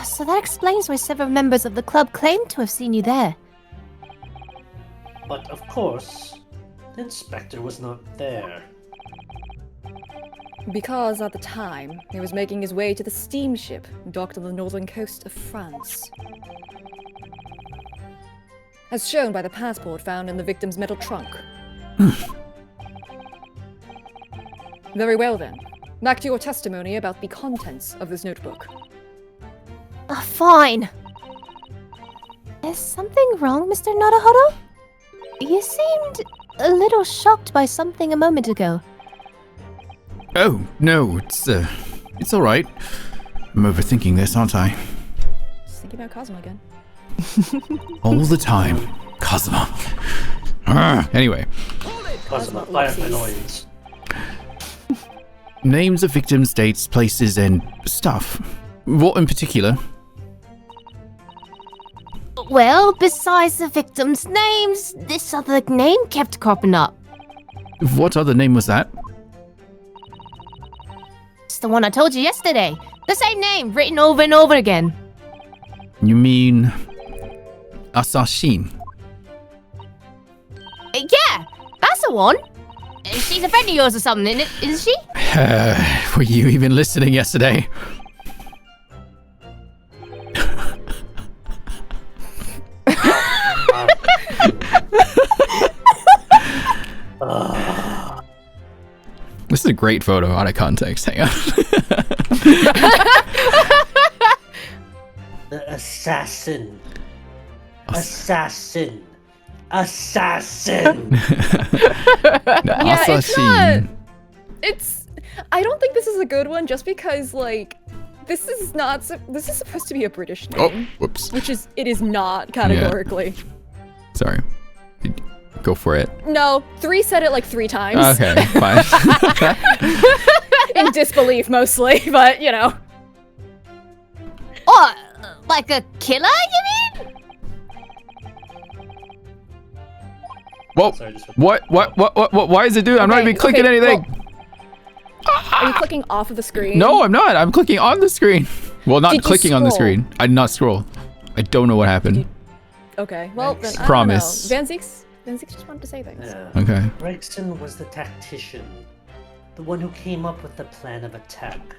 So that explains why several members of the club claimed to have seen you there. But of course, the inspector was not there. Because at the time, he was making his way to the steamship docked on the northern coast of France. As shown by the passport found in the victim's metal trunk. Very well then. Back to your testimony about the contents of this notebook. Fine. Is something wrong, Mr. Naruhodo? You seemed a little shocked by something a moment ago. Oh, no, it's alright. I'm overthinking this, aren't I? Just thinking about Cosmo again. All the time. Cosmo. Anyway. Cosmo, fire up the noise. Names of victims, dates, places, and stuff. What in particular? Well, besides the victims' names, this other name kept cropping up. What other name was that? It's the one I told you yesterday. The same name, written over and over again. You mean... Assassin? Yeah, that's the one. She's a friend of yours or something, isn't she? Were you even listening yesterday? This is a great photo out of context. Hang on. The assassin. Assassin. Assassin. Yeah, it's Assassin. It's... I don't think this is a good one just because, like, this is not... This is supposed to be a British Oh, name. whoops. Which is... It is not, categorically. Sorry. Go for it. No, 3 said it like 3 times. Okay, fine. In disbelief, mostly, but, you know. What? Like a killer, you mean? Whoa. Sorry, just... What? Why is it doing? I'm not Okay, even clicking okay, anything. Are you clicking off of the screen? No, I'm not. I'm clicking on the screen. Well, not Did you clicking on the scroll? screen. I did not scroll. I don't know what happened. Okay, well, then I Promise. don't know. Van Zeeks just wanted to say things. Yeah. Okay. Gregson was the tactician, the one who came up with the plan of attack.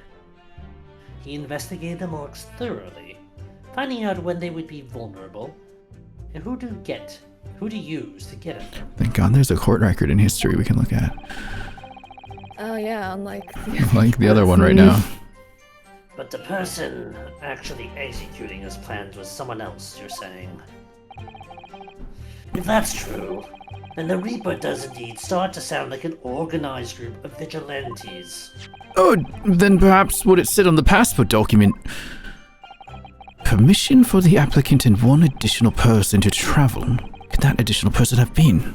He investigated the marks thoroughly, finding out when they would be vulnerable, and who to use to get at them. Thank God there's a court record in history we can look at. Oh yeah, unlike... Like the other one right now. But the person actually executing his plans was someone else, you're saying? If that's true, then the Reaper does indeed start to sound like an organized group of vigilantes. Oh, then perhaps would it sit on the passport document? Permission for the applicant and one additional person to travel. Could that additional person have been?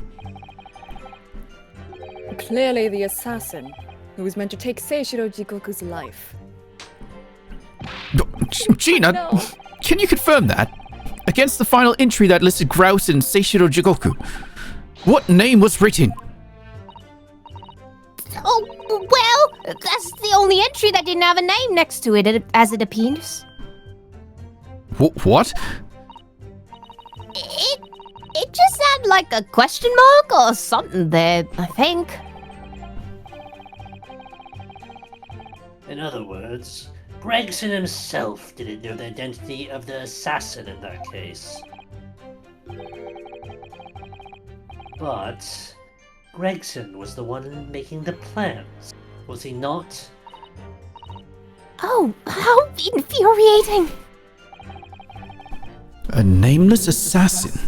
Clearly the assassin, who was meant to take Seishiro Jigoku's life. Gina, No. can you confirm that? Against the final entry that listed Grouse and Seishiro Jigoku, what name was written? Oh, well, that's the only entry that didn't have a name next to it, as it appears. What? It just had like a question mark or something there, I think. In other words, Gregson himself didn't know the identity of the assassin in that case. But Gregson was the one making the plans, was he not? Oh, how infuriating! A nameless assassin?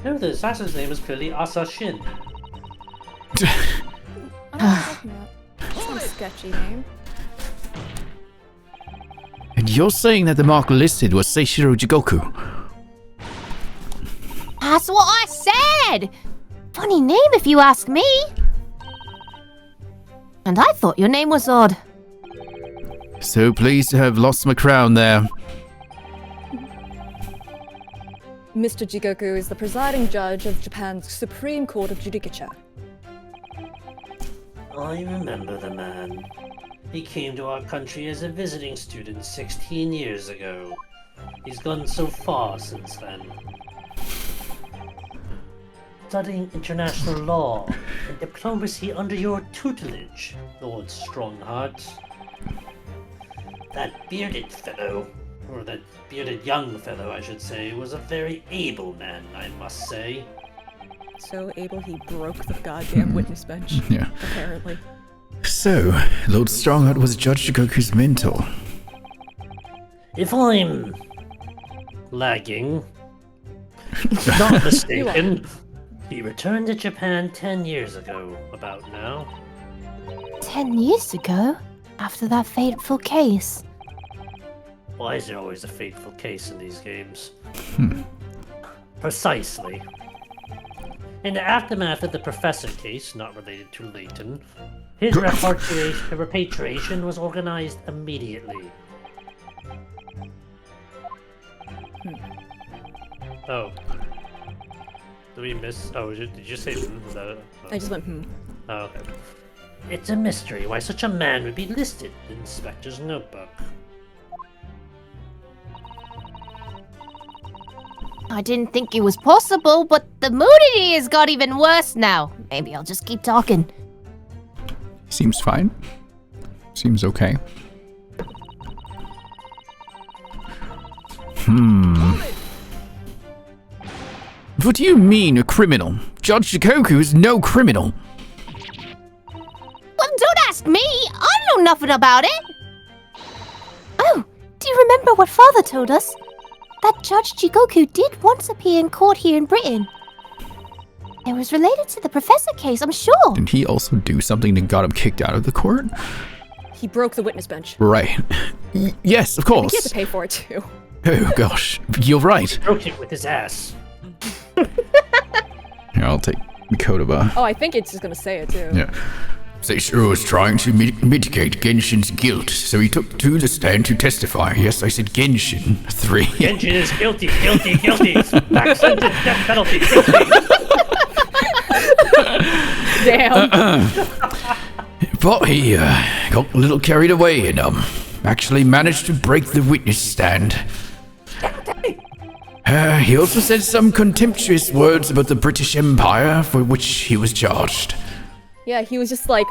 No, the assassin's name is clearly Asashin. I don't know what you're talking about. That's not a sketchy name. And you're saying that the mark listed was Seishiro Jigoku? That's what I said! Funny name if you ask me. And I thought your name was odd. So pleased to have lost my crown there. Mr. Jigoku is the presiding judge of Japan's Supreme Court of Judicature. I remember the man. He came to our country as a visiting student 16 years ago. He's gone so far since then. Studying international law and diplomacy under your tutelage, Lord Strongheart. That bearded fellow, or that bearded young fellow I should say, was a very able man, I must say. So able he broke the goddamn witness bench. Yeah. Apparently. So, Lord Strongheart was Judge Jigoku's mentor. If I'm lagging, not mistaken, he returned to Japan 10 years ago, about now. 10 years ago? After that fateful case? Why is there always a fateful case in these games? Precisely. In the aftermath of the Professor case, not related to Layton, his repatriation was organized immediately. Oh. Did we miss? Oh, did you say Was that it? Oh. I just went, Oh, okay. It's a mystery why such a man would be listed in the Inspector's notebook. I didn't think it was possible, but the nudity has got even worse now. Maybe I'll just keep talking. Seems fine. Seems okay. What do you mean, a criminal? Judge Jigoku is no criminal. Well, don't ask me. I know nothing about it. Oh, do you remember what Father told us? That Judge Jigoku did once appear in court here in Britain. It was related to the Professor case, I'm sure. Didn't he also do something that got him kicked out of the court? he broke the witness bench. Right. Yes, of I think course. he had to pay for it too. Oh gosh, you're right. Broke it with his ass. Here, I'll take Mikotoba. Oh, I think it's just gonna say it too. Yeah. Seishiro was trying to mitigate Genshin's guilt, so he took to the stand to testify. Yes, I said Genshin. 3. Genshin is guilty, guilty, guilty. Back sentence, death penalty, guilty. Damn. But he got a little carried away and actually managed to break the witness stand. He also said some contemptuous words about the British Empire, for which he was charged. Yeah, he was just like,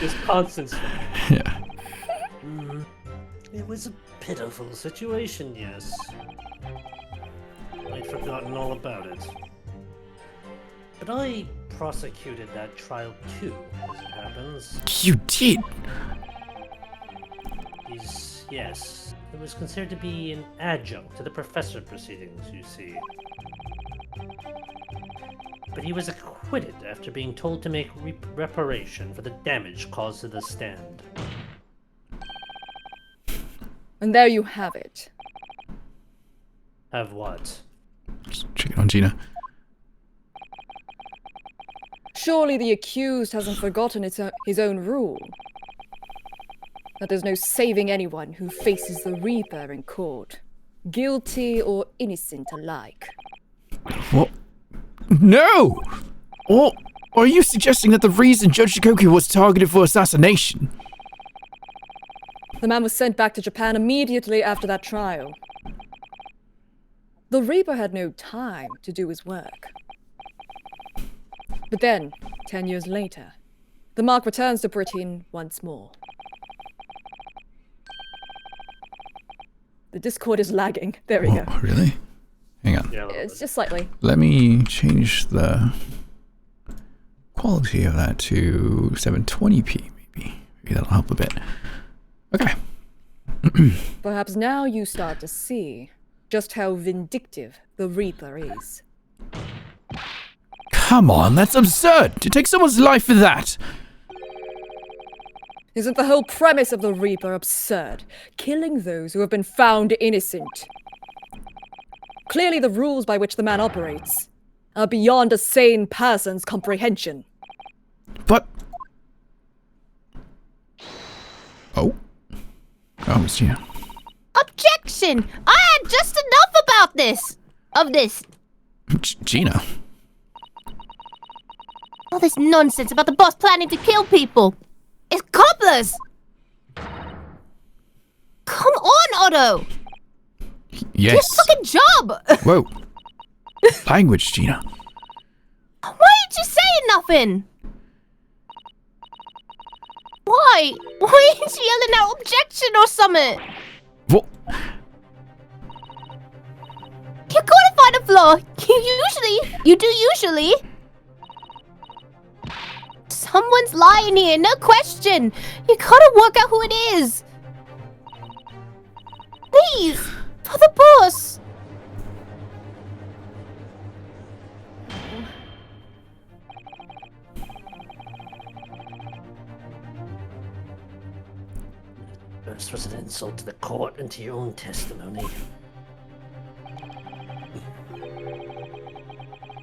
Just constant. Yeah. It was a pitiful situation, yes. I'd forgotten all about it. But I prosecuted that trial too, as it happens. You did? Yes. It was considered to be an adjunct to the professor proceedings, you see. But he was acquitted after being told to make reparation for the damage caused to the stand. and there you have it. Have what? Just check it on Gina. Surely the accused hasn't forgotten his own rule. That there's no saving anyone who faces the Reaper in court. Guilty or innocent alike. What? No! Or are you suggesting that the reason Judge Shikoku was targeted for assassination? The man was sent back to Japan immediately after that trial. The Reaper had no time to do his work. But then, 10 years later, the mark returns to Britain once more. The Discord is lagging. There we go. Oh, really? Hang on. Yeah, It's just slightly. Let me change the quality of that to 720p, maybe. Maybe that'll help a bit. Okay. Perhaps now you start to see just how vindictive the Reaper is. Come on, that's absurd! To take someone's life for that! Isn't the whole premise of the Reaper absurd? Killing those who have been found innocent. Clearly the rules by which the man operates are beyond a sane person's comprehension. But... Oh, Miss Gina. Objection! I had just enough about this! Of this. Gina? All this nonsense about the boss planning to kill people. It's cobblers! Come on, Otto! Yes. Do your fucking job! Whoa. Language, Gina. Why ain't you saying nothing? Why? Why ain't you yelling out objection or something? What? You gotta find a flaw. You do usually. Someone's lying here, no question. You gotta work out who it is. Please, for the boss. This was an insult to the court and to your own testimony.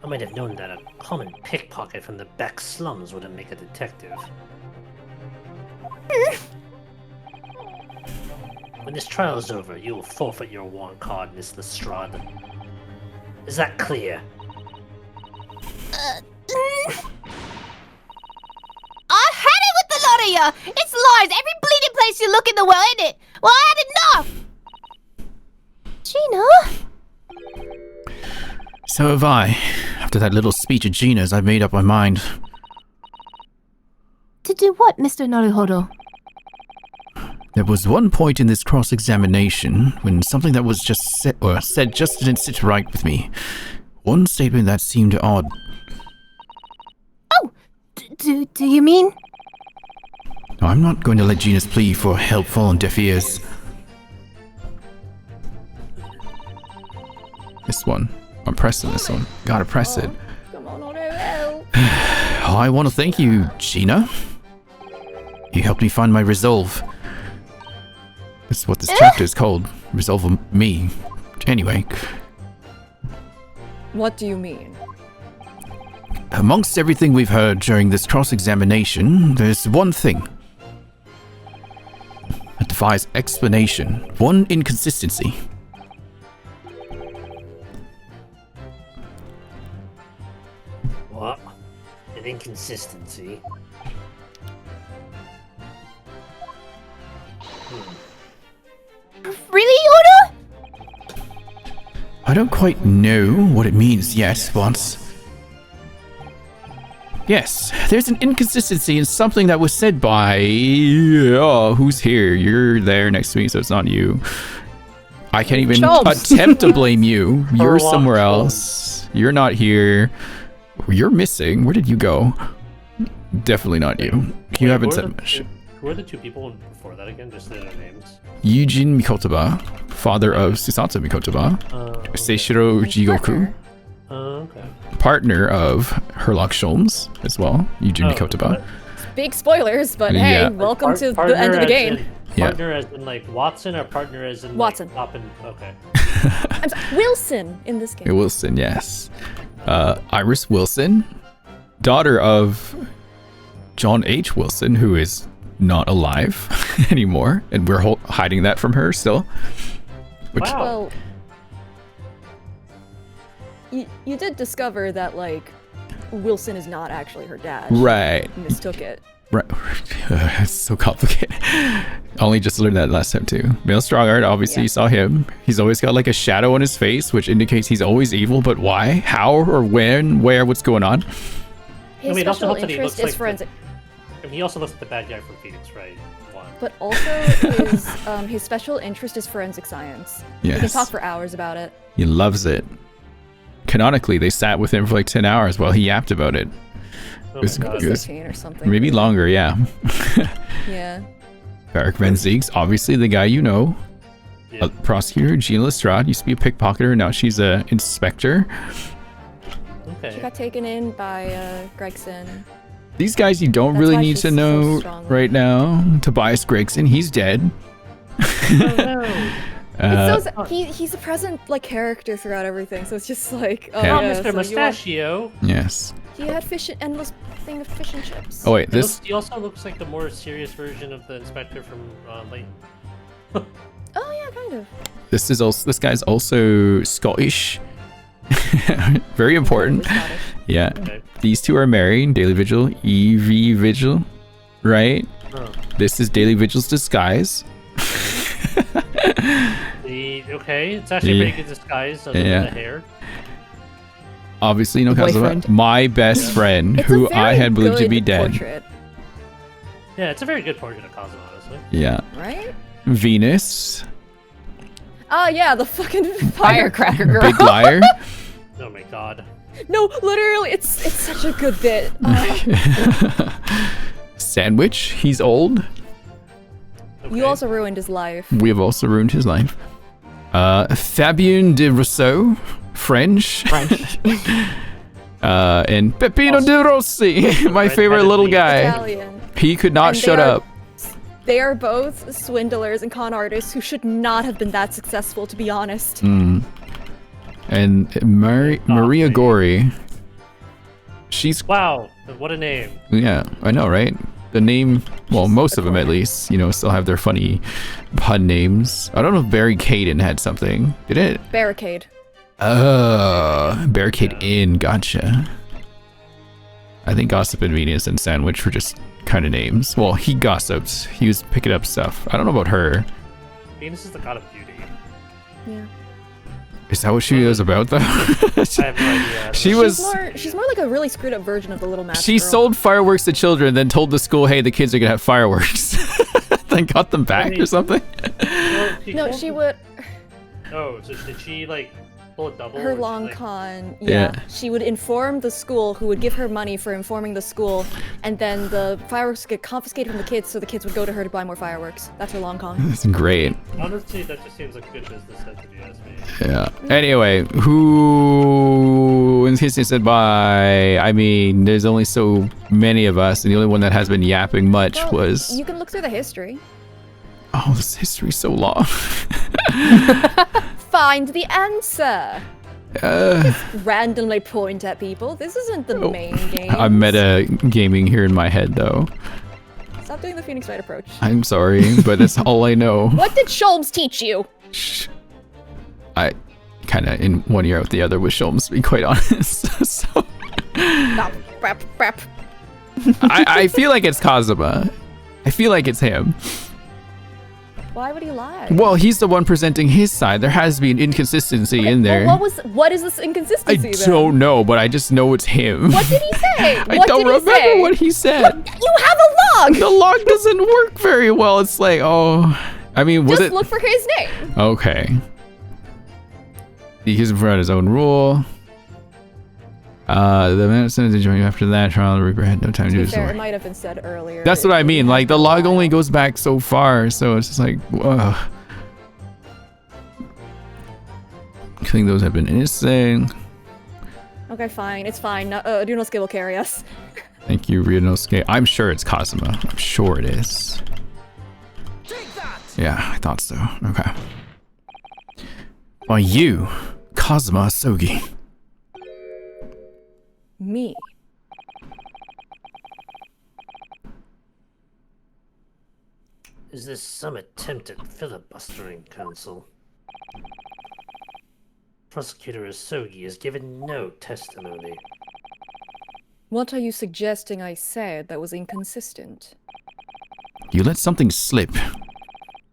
I might have known that a common pickpocket from the back slums wouldn't make a detective. When this trial is over, you will forfeit your warrant card, Miss Lestrade. Is that clear? I had it with the lot of ya! It's lies! Every bleeding place you look in the world, ain't it? Well, I had enough! Gina? So have I. After that little speech of Gina's, I've made up my mind. To do what, Mr. Naruhodo? There was one point in this cross-examination when something that was just said just didn't sit right with me. One statement that seemed odd. Oh! Do you mean? No, I'm not going to let Gina's plea for help fall on deaf ears. This one. I'm pressing this one. Gotta press it. Come on, Otto. I want to thank you, Gina. You helped me find my resolve. That's what this chapter is called. Resolve of me. Anyway. What do you mean? Amongst everything we've heard during this cross-examination, there's one thing that defies explanation. One inconsistency. What? An inconsistency? Really, Oda? I don't quite know what it means yet, but... Yes, there's an inconsistency in something that was said by... Oh, who's here? You're there next to me, so it's not you. I can't even attempt to blame you. You're somewhere else. You're not here. You're missing. Where did you go? Definitely not you. You haven't said much. Who are the two people before that again? Just their names. Eugene Mikotoba, father of Susato Mikotoba. Seishiro Jigoku, Okay. partner of Herlock Sholmes as well. Eugene Mikotoba. Big spoilers, but hey, Yeah. welcome to the end of the game. Partner as in like Watson, or partner as in Watson. Like, Toppin? Okay. I'm sorry, Wilson in this game. Wilson, yes. Iris Wilson, daughter of John H. Wilson, who is not alive anymore, and we're hiding that from her still. Which, Wow. Well, you did discover that, like, Wilson is not actually her dad. right, She mistook it. right. It's so complicated. Only just learned that last time too. Male Strongheart, obviously Yeah. you saw him. He's always got like a shadow on his face, which indicates he's always evil. But why? How? Or when? Where? What's going on? His it also special helps that he interest looks is like forensic, And he also looks like the bad guy from Phoenix, right? One. but also his special interest is forensic science. Yes. He can talk for hours about it. He loves it. Canonically, they sat with him for like 10 hours while he yapped about it. Oh It's my Maybe god. good. 15 or something. Maybe longer, yeah. Yeah. Barak Van Zieg's obviously the guy you know. Yeah. Prosecutor Gina Lestrade used to be a pickpocketer, now she's a inspector. She Okay. got taken in by Gregson. These guys you don't That's really why need she's to so know strong. right now. Tobias Gregson, he's dead. Oh no. He's a present like character throughout everything, so it's just like oh Yeah. Oh, yeah, Mr. so you want- Mustachio. Yes. he had endless thing of fish and chips. Oh wait, this He also looks like the more serious version of the inspector from Late. Oh yeah, kind of. this guy's also Scottish. Very important. Totally Scottish. Yeah. Okay. These two are married. Daily Vigil, EV Vigil, right? Oh. This is Daily Vigil's disguise. Okay, it's actually Yeah. a pretty good disguise other Yeah. than the hair. Obviously, no Kazuma. Boyfriend. My best friend, It's who a I very had believed to good be dead. portrait, Yeah, it's a very good portrait of Kazuma, honestly. Yeah. right? Venus, Ah yeah, the fucking Firecracker girl. big liar. Oh my god. No, literally, it's such a good bit. Sandwich, he's old. Okay. You also ruined his life. We have also ruined his life. Fabien de Rousseau, French. And Peppino de Rossi, my Red-headed favorite little lead. guy. Italian. He could not And they shut are- up. They are both swindlers and con artists who should not have been that successful, to be honest. And Maria Awfully. Gori, she's Wow, what a name. yeah, I know, right? The name, well, most of them at least, you know, still have their funny pun names. I don't know if Barry Caden had something. Did it? Barricade. Barricade Inn, gotcha. I think Gossip and Venus and Sandwich were just kind of names. Well, he gossiped. He was picking up stuff. I don't know about her. Venus is the god of beauty. Yeah. Is that what she was about, though? I have no idea. She She's was. she's more like a really screwed up version of the little mask She girl. sold fireworks to children, then told the school, "Hey, the kids are gonna have fireworks." Then got them back or something. Well, No, told she them- would. Oh, so did she like pull a double? Her or she, long like- con. Yeah. Yeah. She would inform the school, who would give her money for informing the school, and then the fireworks would get confiscated from the kids, so the kids would go to her to buy more fireworks. That's her long con. That's great. Honestly, that just seems like a good business sense if you ask me. Yeah. Anyway, who in history said bye? I mean, there's only so many of us, and the only one that has been yapping much Well, was. You can look through the history. Oh, this history's so long. Find the answer. Uh, Randomly point at people. This isn't the main game. I'm meta gaming here in my head, though. Stop doing the Phoenix Wright approach. I'm sorry, but that's all I know. What did Sholmes teach you? Shh. I kind of in one ear out the other with Sholmes, to be quite honest. So Stop. Brap, brap. I feel like it's Kazuma. I feel like it's him. Why would he lie? Well, he's the one presenting his side. There has to be an inconsistency in there. Well, what is this I inconsistency then? don't know, but I just know it's him. What did he say? I What don't did he remember say? what he said. You have a log! The log doesn't work very well. It's like, oh, I mean, was Just it? look for his name. Okay. He's in front of his own rule. The man sentence to join you after that trial. The Reaper had no time to To do be fair, so. it might have been said earlier. That's what I It mean. had Like the been a log while. only goes back so far, so it's just like, whoa. Killing those have been innocent. Okay, fine. It's fine. No, Dunosuke will carry us. Thank you, Ryunosuke. I'm sure it's Kazuma. I'm sure it is. Take that! Yeah, I thought so. Okay. Why you, Kazuma Sogi? Me. Is this some attempt at filibustering, Counsel? Prosecutor Asogi has given no testimony. What are you suggesting I said that was inconsistent? You let something slip.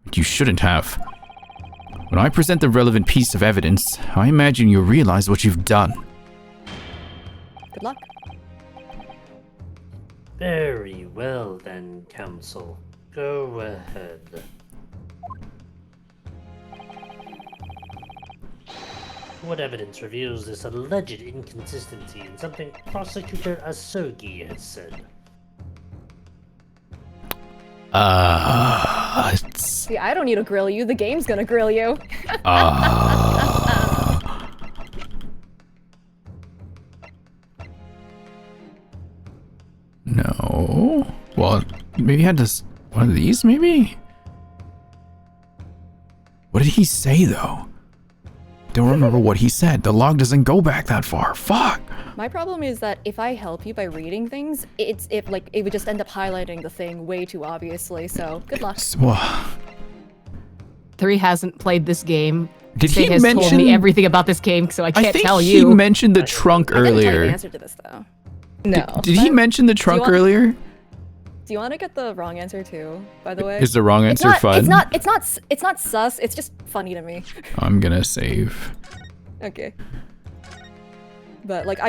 But you shouldn't have. When I present the relevant piece of evidence, I imagine you realize what you've done. Good luck. Very well then, Counsel. Go ahead. What evidence reveals this alleged inconsistency in something Prosecutor Asogi has said? See, I don't need to grill you. The game's gonna grill you. No. Well, maybe he had this. One of these, maybe? What did he say, though? Don't remember what he said. The log doesn't go back that far. Fuck! My problem is that if I help you by reading things, it would just end up highlighting the thing way too obviously, so good luck. Well, 3 hasn't played this game. did Faye he has mention... told me everything about this game, so I can't tell he you. mentioned the trunk I couldn't tell you the earlier. answer to this though. No. Did he mention the trunk want- earlier? Do you want to get the wrong answer too, by the way? Is the wrong answer fun? It's not sus, it's just funny to me. I'm gonna save. Okay. But like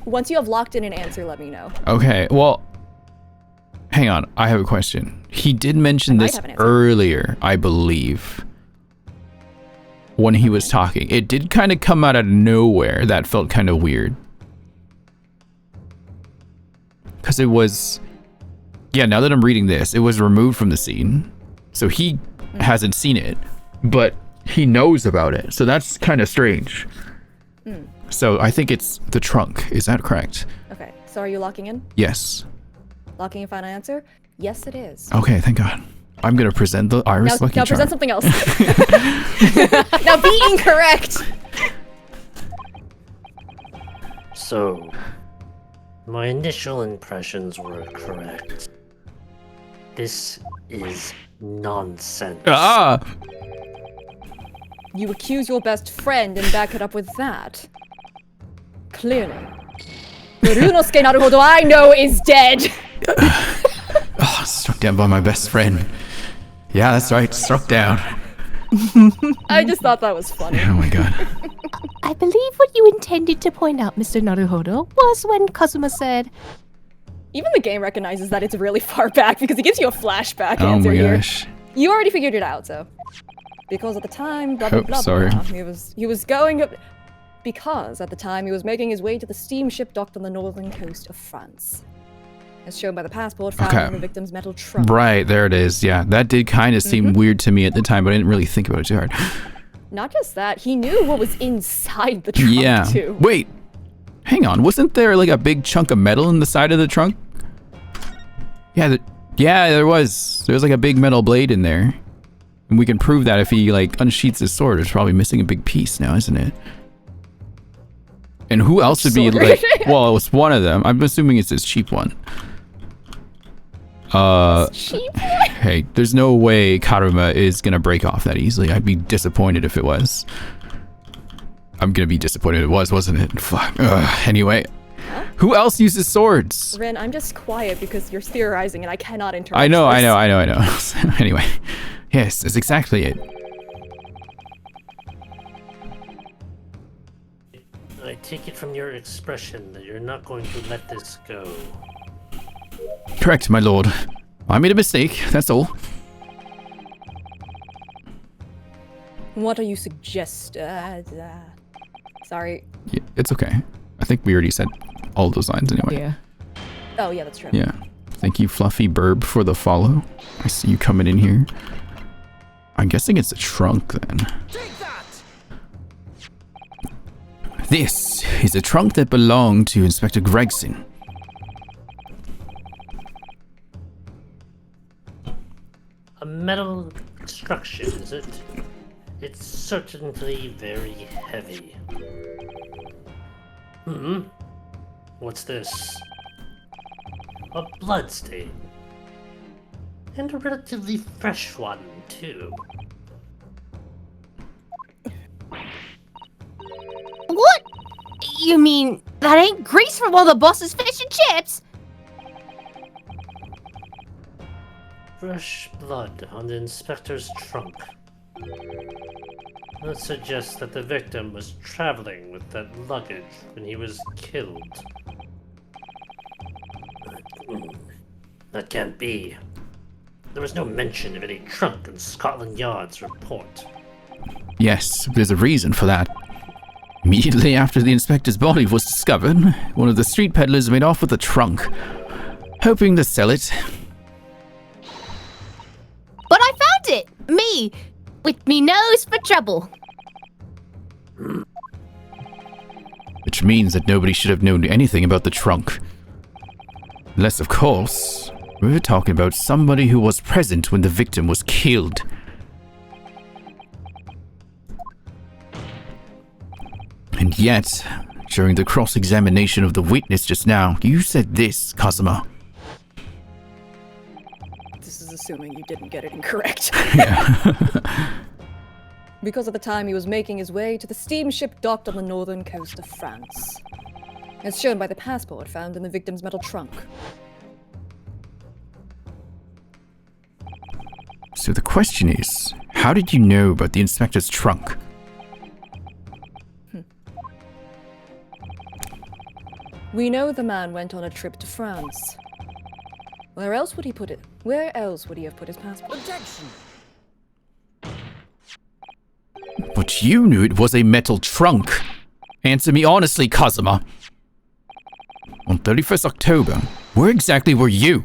once you have locked in an answer, let me know. Okay, well, hang on. I have a question. He did mention I might this have an answer. earlier, I believe, when he was talking. It did kind of come out of nowhere. That felt kind of weird. Because it was... Yeah, now that I'm reading this, it was removed from the scene. So he hasn't seen it, but he knows about it. So that's kind of strange. So I think it's the trunk. Is that correct? Okay, so are you locking in? Yes. Locking in final answer? Yes, it is. Okay, thank God. I'm gonna present the Iris Lucky Now Charm. present something else. Now be incorrect! So, my initial impressions were correct. This is nonsense. Ah! You accuse your best friend and back it up with that. Clearly. The Runosuke Naruhodo I know is dead! Oh, struck down by my best friend. Yeah, that's right. Struck down. I just thought that was funny. Oh my God. I believe what you intended to point out, Mr. Naruhodo, was when Kazuma said, Even the game recognizes that it's really far back because it gives you a flashback Oh answer my here. gosh. You already figured it out, so. Because at the time, blah blah Oh, blah sorry. blah. He was going up because at the time he was making his way to the steamship docked on the northern coast of France. As shown by the passport found Okay. in the victim's metal trunk. Right, there it is. Yeah, that did kind of seem weird to me at the time, but I didn't really think about it too hard. Not just that, he knew what was inside the trunk Yeah. too. Wait. Hang on. Wasn't there like a big chunk of metal in the side of the trunk? Yeah, there was. There was like a big metal blade in there. And we can prove that if he like unsheaths his sword. It's probably missing a big piece now, isn't it? And who else would be Sword? like... Well, it was one of them. I'm assuming it's this cheap one. Cheap. Hey, there's no way Karuma is gonna break off that easily. I'd be disappointed if it was. I'm gonna be disappointed it was, wasn't it? Fuck. Anyway. Who else uses swords? Ren, I'm just quiet because you're theorizing and I cannot interrupt. I know. this. Anyway. Yes, that's exactly it. I take it from your expression that you're not going to let this go. Correct, my lord. I made a mistake, that's all. What are you suggesting? Sorry. Yeah, it's okay. I think we already said all those lines anyway. Yeah. Oh yeah, that's true. Yeah. Thank you, Fluffy Burb, for the follow. I see you coming in here. I'm guessing it's a trunk then. Take that! This is a trunk that belonged to Inspector Gregson. A metal construction, is it? It's certainly very heavy. What's this? A bloodstain. And a relatively fresh one, too. What? You mean that ain't grease from all the boss's fish and chips? Fresh blood on the inspector's trunk. That suggests that the victim was traveling with that luggage when he was killed. That can't be. There was no mention of any trunk in Scotland Yard's report. Yes, there's a reason for that. Immediately after the inspector's body was discovered, one of the street peddlers made off with the trunk, hoping to sell it. But I found it! Me! With me nose for trouble. Which means that nobody should have known anything about the trunk. Unless, of course, we're talking about somebody who was present when the victim was killed. And yet, during the cross-examination of the witness just now, you said this, Kazuma. This is assuming you didn't get it incorrect. Yeah. Because at the time he was making his way to the steamship docked on the northern coast of France, as shown by the passport found in the victim's metal trunk. So the question is, how did you know about the inspector's trunk? We know the man went on a trip to France. Where else would he put it? Where else would he have put his passport? Objection! But you knew it was a metal trunk. Answer me honestly, Kazuma. On 31st October, where exactly were you?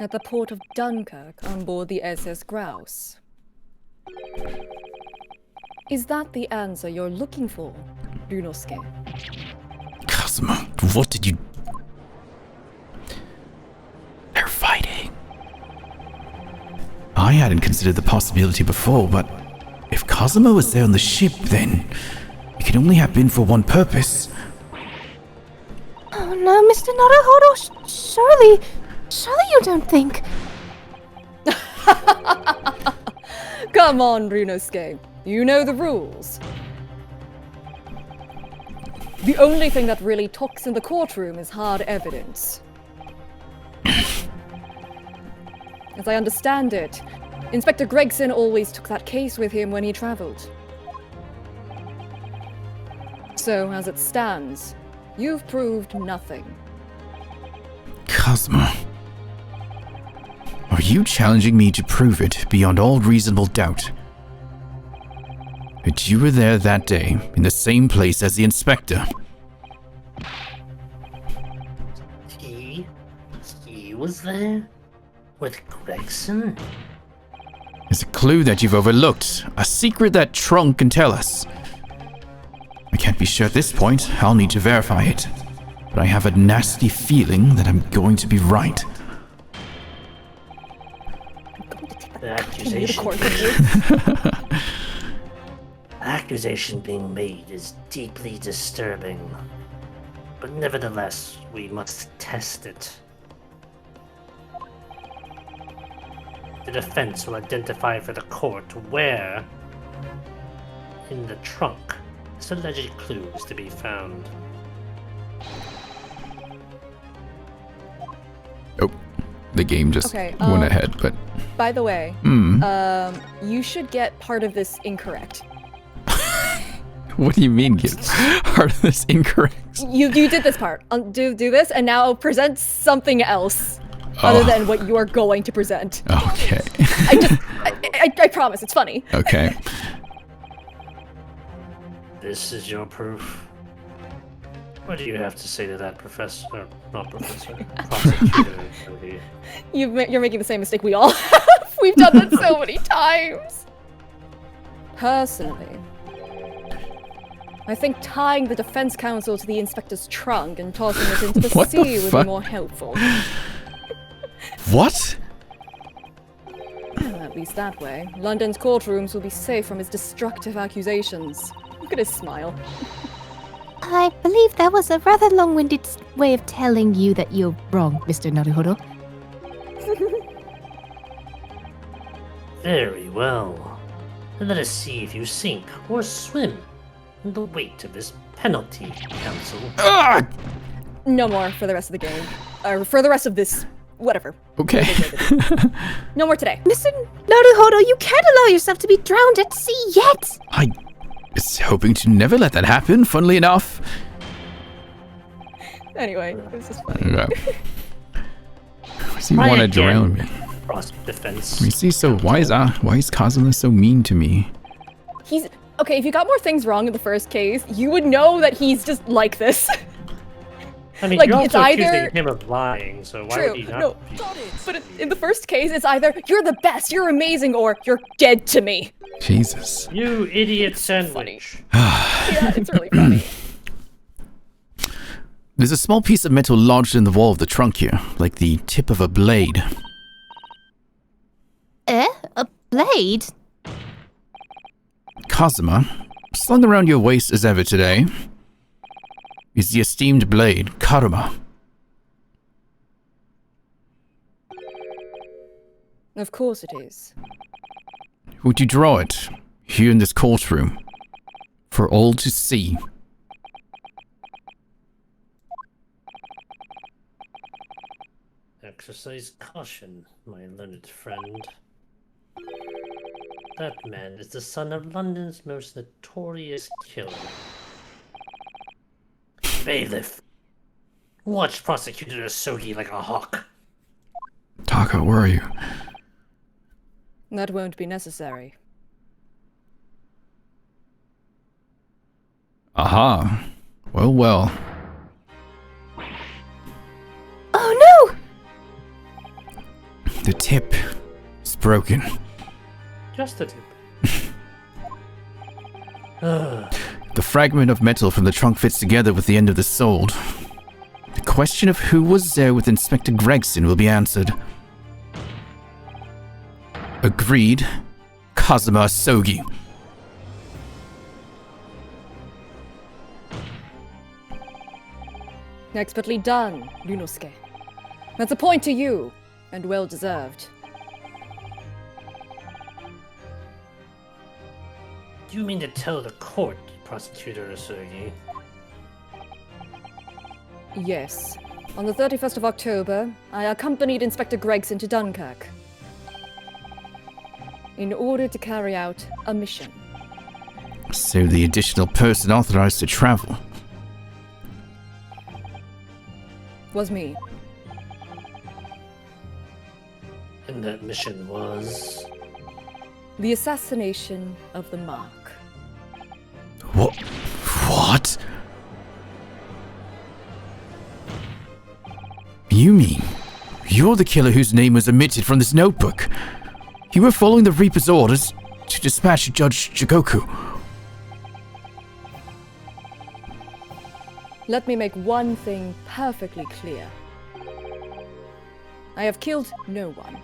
At the port of Dunkirk on board the SS Grouse. Is that the answer you're looking for, Ryunosuke? Kazuma, what did you... They're fighting. I hadn't considered the possibility before, but if Kazuma was there on the ship, then it could only have been for one purpose. Oh no, Mr. Naruhodo, surely you don't think... Come on, Ryunosuke. You know the rules. The only thing that really talks in the courtroom is hard evidence. As I understand it, Inspector Gregson always took that case with him when he traveled. So, as it stands, you've proved nothing. Kazuma, are you challenging me to prove it beyond all reasonable doubt? That you were there that day, in the same place as the inspector? He was there? With Gregson? There's a clue that you've overlooked, a secret that Trunk can tell us. I can't be sure at this point, I'll need to verify it. But I have a nasty feeling that I'm going to be right. The accusation being made is deeply disturbing. But nevertheless, we must test it. The defense will identify for the court where, in the trunk, this alleged clue is to be found. Oh, the game just Okay, went ahead, but... By the way, you should get part of this incorrect. What do you mean, get part of this incorrect? You did this part. Do this, and now present something else other than what you are going to present. Okay. I promise, it's funny. Okay. This is your proof. What do you have to say to that, Professor? Not Professor. Prosecutor. You're making the same mistake we all have. We've done that so many times. Personally, I think tying the defense counsel to the inspector's trunk and tossing it into the What the sea would fuck? be more helpful. What? Well, at least that way, London's courtrooms will be safe from his destructive accusations. Look at his smile. I believe that was a rather long-winded way of telling you that you're wrong, Mr. Naruhodo. Very well. Then let us see if you sink or swim in the weight of this penalty, Council. No more for the rest of the game. Or for the rest of this, whatever. Okay. No more today. Mr. Naruhodo, you can't allow yourself to be drowned at sea yet! I was hoping to never let that happen, funnily enough. Anyway, this is funny. Okay. Does he Try want to again. drown me? Cross defense. You see, so why is Kazuma so mean to me? He's okay. If you got more things wrong in the first case, you would know that he's just like this. I mean, like, you're it's also either- accusing him of lying, so why True. would he not? No, but in the first case, it's either you're the best, you're amazing, or you're dead to me. Jesus. You idiot sandwich. Yeah, it's really funny. There's a small piece of metal lodged in the wall of the trunk here, like the tip of a blade. A blade? Kazuma, slung around your waist as ever today, is the esteemed blade, Karuma. Of course it is. Would you draw it, here in this courtroom, for all to see? Exercise caution, my learned friend. That man is the son of London's most notorious killer. Bailiff, watch Prosecutor Asogi like a hawk. Taka, where are you? That won't be necessary. Aha. Well, well. Oh no! The tip is broken. Just a tip. Ugh. The fragment of metal from the trunk fits together with the end of the sword. The question of who was there with Inspector Gregson will be answered. Agreed, Kazuma Sogi. Expertly done, Lunosuke. That's a point to you, and well deserved. Do you mean to tell the court, Prosecutor Asogi? Yes. On the 31st of October, I accompanied Inspector Gregson to Dunkirk in order to carry out a mission. So the additional person authorized to travel. Was me. And that mission was... The assassination of the Mark. What? What? You mean you're the killer whose name was omitted from this notebook? You were following the Reaper's orders to dispatch Judge Jigoku. Let me make one thing perfectly clear. I have killed no one.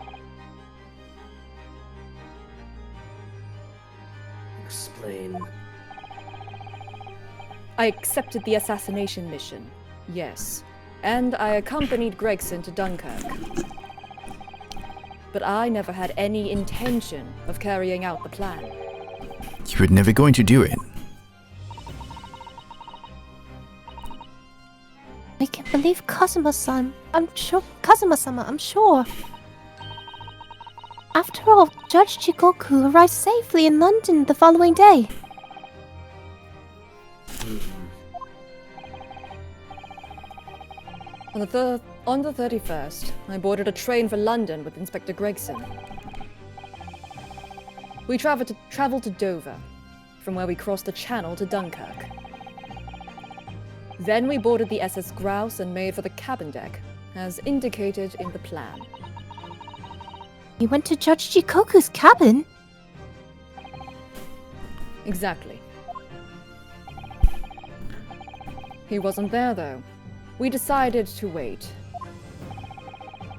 Explain. I accepted the assassination mission, yes. And I accompanied Gregson to Dunkirk. But I never had any intention of carrying out the plan. You were never going to do it. I can't believe Kazuma-san. Kazuma-sama, I'm sure. After all, Judge Jigoku arrived safely in London the following day. On the 31st, I boarded a train for London with Inspector Gregson. We traveled to Dover, from where we crossed the Channel to Dunkirk. Then we boarded the SS Grouse and made for the cabin deck, as indicated in the plan. You went to Judge Jigoku's cabin? Exactly. He wasn't there, though. We decided to wait.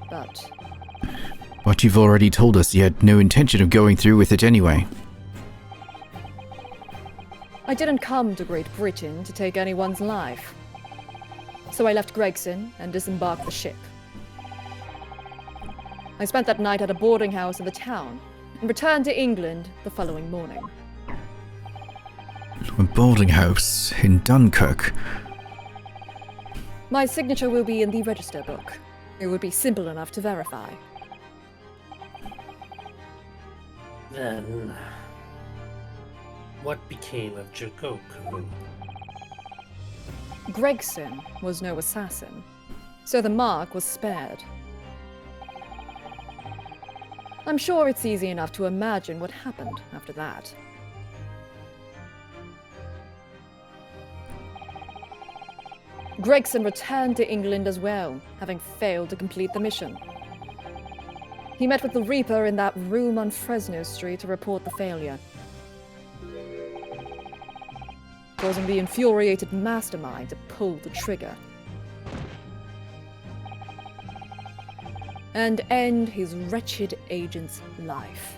But you've already told us you had no intention of going through with it anyway. I didn't come to Great Britain to take anyone's life. So I left Gregson and disembarked the ship. I spent that night at a boarding house in the town and returned to England the following morning. A boarding house in Dunkirk. My signature will be in the register book. It would be simple enough to verify. Then, what became of Jigoku? Gregson was no assassin, so the mark was spared. I'm sure it's easy enough to imagine what happened after that. Gregson returned to England as well, having failed to complete the mission. He met with the Reaper in that room on Fresno Street to report the failure, causing the infuriated mastermind to pull the trigger and end his wretched agent's life.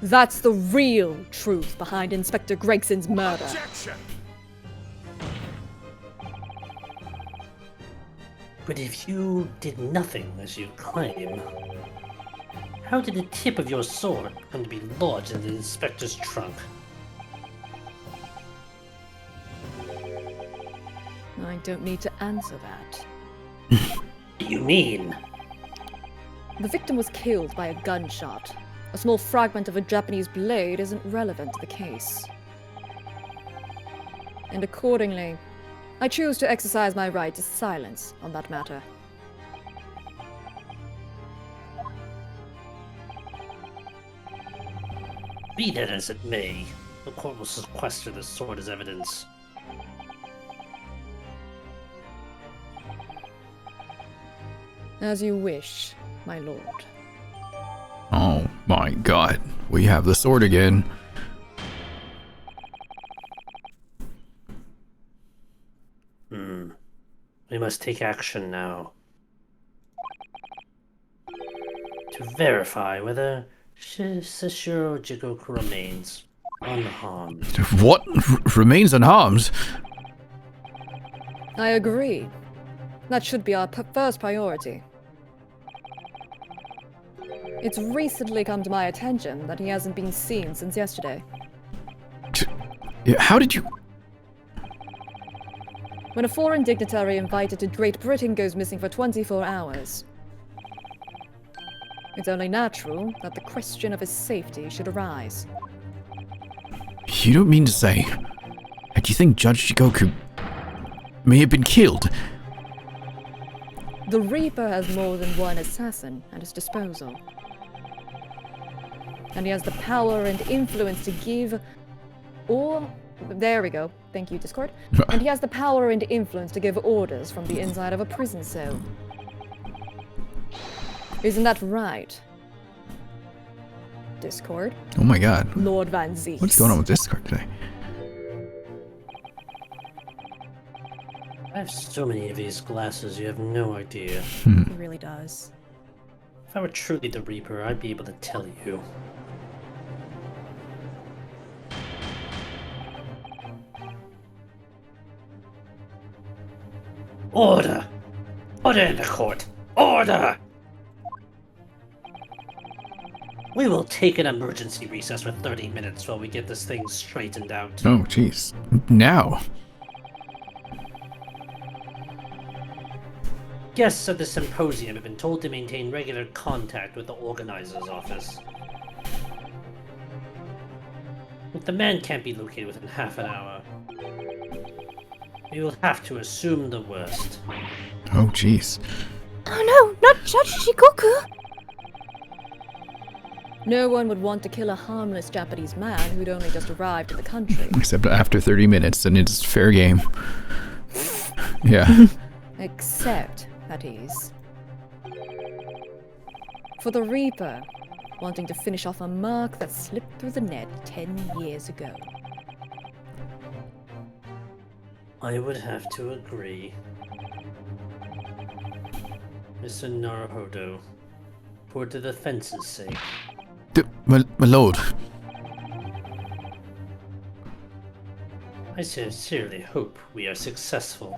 That's the real truth behind Inspector Gregson's murder. Objection! But if you did nothing as you claim, how did the tip of your sword come to be lodged in the inspector's trunk? I don't need to answer that. What do you mean? The victim was killed by a gunshot. A small fragment of a Japanese blade isn't relevant to the case. And accordingly, I choose to exercise my right to silence on that matter. Be that as it may, the court will sequester the sword as evidence. As you wish, my lord. Oh my god, we have the sword again. We must take action now. To verify whether Sashiro Jigoku remains unharmed. What? Remains unharmed? I agree. That should be our first priority. It's recently come to my attention that he hasn't been seen since yesterday. How did you... When a foreign dignitary invited to Great Britain goes missing for 24 hours, it's only natural that the question of his safety should arise. You don't mean to say... Do you think Judge Jigoku may have been killed? The Reaper has more than one assassin at his disposal. And he has the power and influence to give... or... there we go. Thank you, Discord. And he has the power and influence to give orders from the inside of a prison cell. Isn't that right? Discord? Oh my god. Lord Van Zeeks. What's going on with Discord today? I have so many of these glasses, you have no idea. He really does. If I were truly the Reaper, I'd be able to tell you. Order! Order in the court! Order! We will take an emergency recess for 30 minutes while we get this thing straightened out. Oh, jeez. Now? Guests at the symposium have been told to maintain regular contact with the organizer's office. If the man can't be located within half an hour, we will have to assume the worst. Oh, jeez. Oh no, not Judge Shikoku! No one would want to kill a harmless Japanese man who'd only just arrived in the country. Except after 30 minutes, then it's fair game. Yeah. Except, that is, for the Reaper, wanting to finish off a mark that slipped through the net 10 years ago. I would have to agree. Mr. Naruhodo, for the defense's sake. My lord. I sincerely hope we are successful.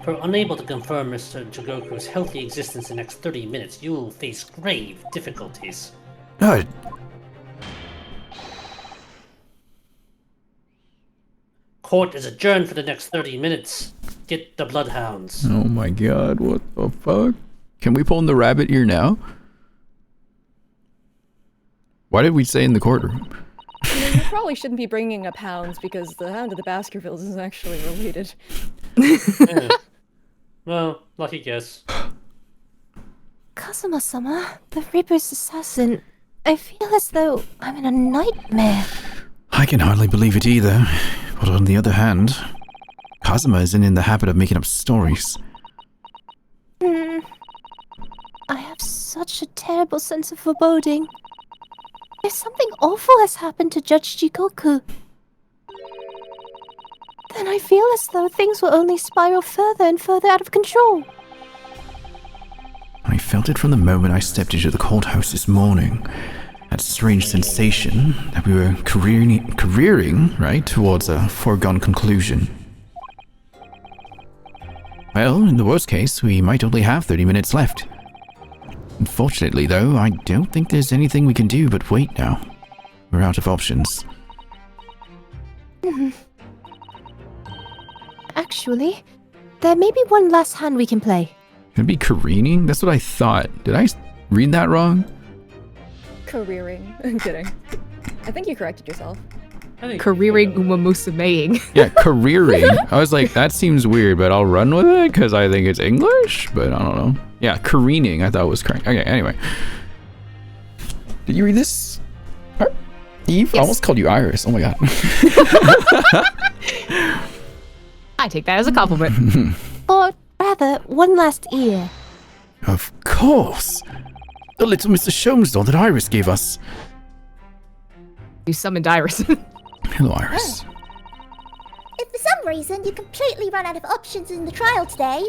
For unable to confirm Mr. Jigoku's healthy existence in the next 30 minutes, you will face grave difficulties. No, Court is adjourned for the next 30 minutes. Get the bloodhounds. oh my god, what the fuck? Can we pull in the rabbit ear now? Why did we stay in the courtroom? You probably shouldn't be bringing up hounds because the Hound of the Baskervilles is actually related. Yeah. Well, lucky guess. Kazuma-sama, the Reaper's assassin. I feel as though I'm in a nightmare. I can hardly believe it either. But on the other hand, Kazuma isn't in the habit of making up stories. I have such a terrible sense of foreboding. If something awful has happened to Judge Jigoku, then I feel as though things will only spiral further and further out of control. I felt it from the moment I stepped into the courthouse this morning. That strange sensation that we were careering, right, towards a foregone conclusion. Well, in the worst case, we might only have 30 minutes left. Unfortunately, though, I don't think there's anything we can do but wait now. We're out of options. Actually, there may be one last hand we can play. Could it be careening? That's what I thought. Did I read that wrong? Careering. I'm kidding. I think you corrected yourself. I think Careering Umamusumeing. Yeah, careering. I was like, that seems weird, but I'll run with it because I think it's English, but I don't know. Yeah, careening, I thought was correct. Okay, anyway. Did you read this? Eve? I Yes. almost called you Iris. Oh my god. I take that as a compliment. Or rather, one last ear. Of course. The little Mr. Sholmes doll that Iris gave us. You summoned Iris. Hello, Iris. If for some reason you completely run out of options in the trial today,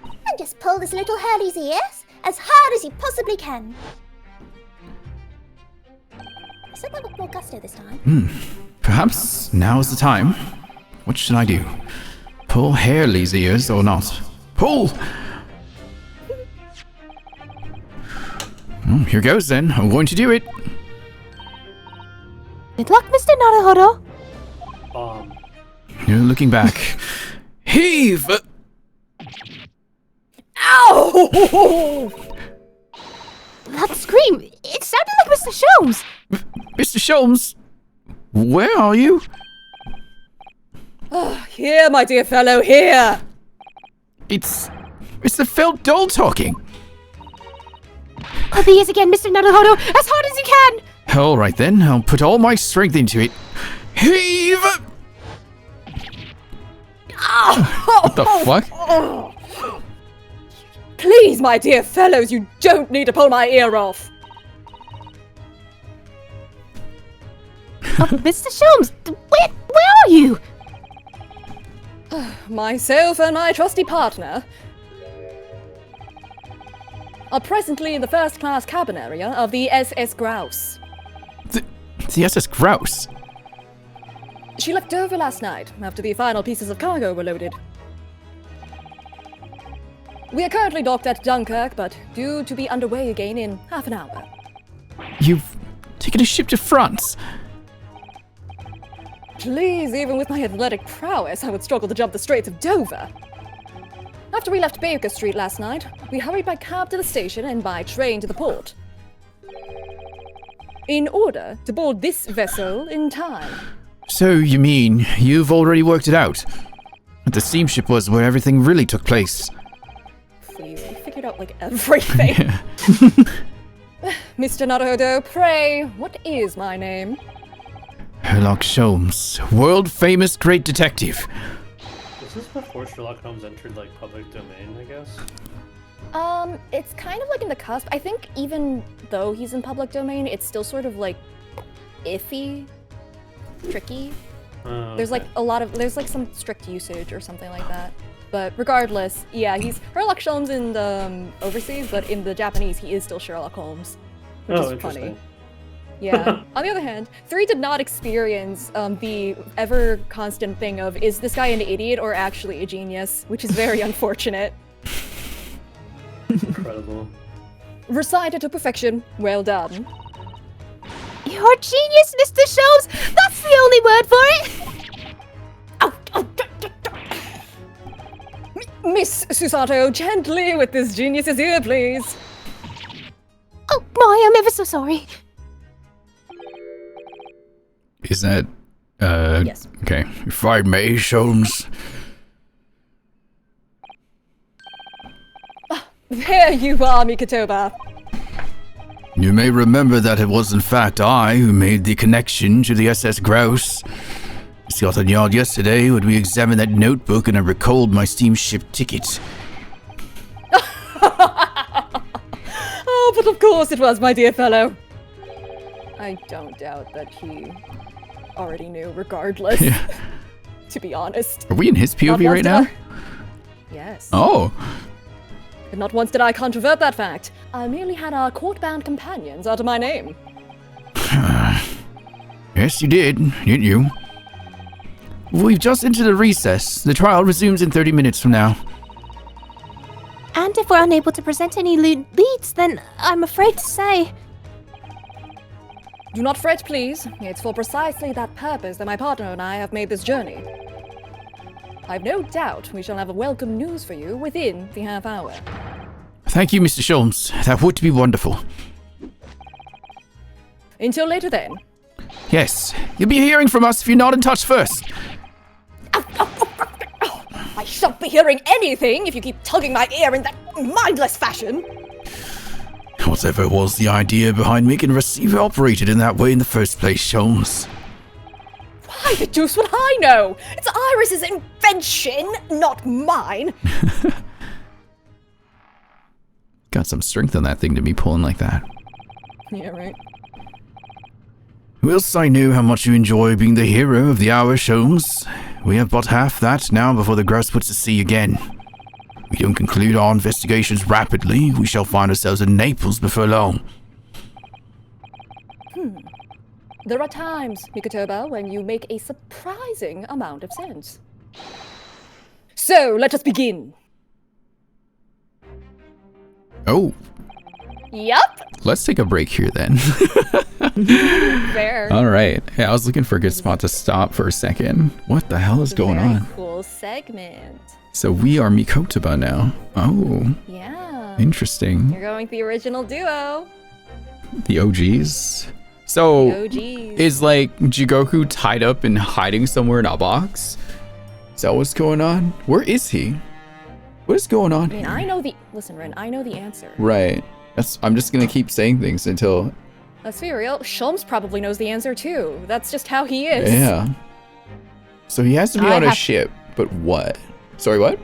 then just pull this little Hurley's ears as hard as you possibly can. Said that with more gusto this time. Perhaps now is the time. What should I do? Pull Harley's ears or not? Pull! Here goes then. I'm going to do it. Good luck, Mr. Naruhodo. Bomb. Looking back. Heave! Ow! That scream! It sounded like Mr. Sholmes! Mr. Sholmes, where are you? Here, my dear fellow, here! It's the felt doll talking. Pull the ears again, Mr. Naruhodo, as hard as you can! All right then, I'll put all my strength into it. Heave! What the fuck? Please, my dear fellows, you don't need to pull my ear off. Mr. Sholmes, where are you? Myself and my trusty partner are presently in the first-class cabin area of the SS Grouse. The SS Grouse. She left Dover last night, after the final pieces of cargo were loaded. We are currently docked at Dunkirk, but due to be underway again in half an hour. You've taken a ship to France. Please, even with my athletic prowess, I would struggle to jump the Straits of Dover. After we left Baker Street last night, we hurried by cab to the station and by train to the port, in order to board this vessel in time. So you mean you've already worked it out? That the steamship was where everything really took place. Please, we figured out like everything. Mr. Naruhodo, pray, what is my name? Sherlock Sholmes, world-famous great detective. Is this before Sherlock Holmes entered like public domain, I guess? It's kind of like in the cusp. I think even though he's in public domain, it's still sort of like iffy, tricky. There's like Okay. there's like some strict usage or something like that. But regardless, yeah, he's Sherlock Holmes in the overseas, but in the Japanese, he is still Sherlock Holmes, which Oh, is interesting. funny. Yeah. On the other hand, 3 did not experience the ever constant thing of, is this guy an idiot or actually a genius? Which is very unfortunate. Incredible. Recited to perfection. Well done. You're a genius, Mr. Sholmes! That's the only word for it! Miss Susato, gently with this genius's ear, please. Oh, my, I'm ever so sorry. Is that, Yes. okay. If I may, Sholmes. There you are, Mikotoba. You may remember that it was in fact I who made the connection to the SS Grouse. Scotland Yard yesterday when we examined that notebook and I recalled my steamship ticket. Oh, but of course it was, my dear fellow. I don't doubt that he already knew, regardless. Yeah. To be honest. Are we in his POV right now? Yes. Oh. But not once did I controvert that fact. I merely had our court-bound companions out of my name. Yes, you did, didn't you? We've just entered a recess. The trial resumes in 30 minutes from now. And if we're unable to present any leads, then I'm afraid to say... Do not fret, please. It's for precisely that purpose that my partner and I have made this journey. I've no doubt we shall have a welcome news for you within the half hour. Thank you, Mr. Sholmes. That would be wonderful. Until later then. Yes, you'll be hearing from us if you're not in touch first. I shan't be hearing anything if you keep tugging my ear in that mindless fashion. Whatever was the idea behind making a receiver operated in that way in the first place, Sholmes? Why the deuce would I know? It's Iris's invention, not mine. Got some strength on that thing to be pulling like that. Yeah, right. Whilst I know how much you enjoy being the hero of the hour, Sholmes, we have but half that now before the grouse puts to sea again. We don't conclude our investigations rapidly, we shall find ourselves in Naples before long. There are times, Mikotoba, when you make a surprising amount of sense. So, let us begin. Oh, Yup. let's take a break here then. Fair. All right. Yeah, I was looking for a good spot to stop for a second. What the hell is going Very on? cool segment. So we are Mikotoba now. Oh, Yeah. interesting. You're going the original duo. The OGs. So OGs. is like Jigoku tied up and hiding somewhere in a box? Is that what's going on? Where is he? What is going on I mean, here? I know the... Listen, Ren, I know the answer. Right. I'm just gonna keep saying things until... Let's be real, Sholmes probably knows the answer too. That's just how he is. Yeah. So he has to be I on a have- ship, but what? Sorry, what?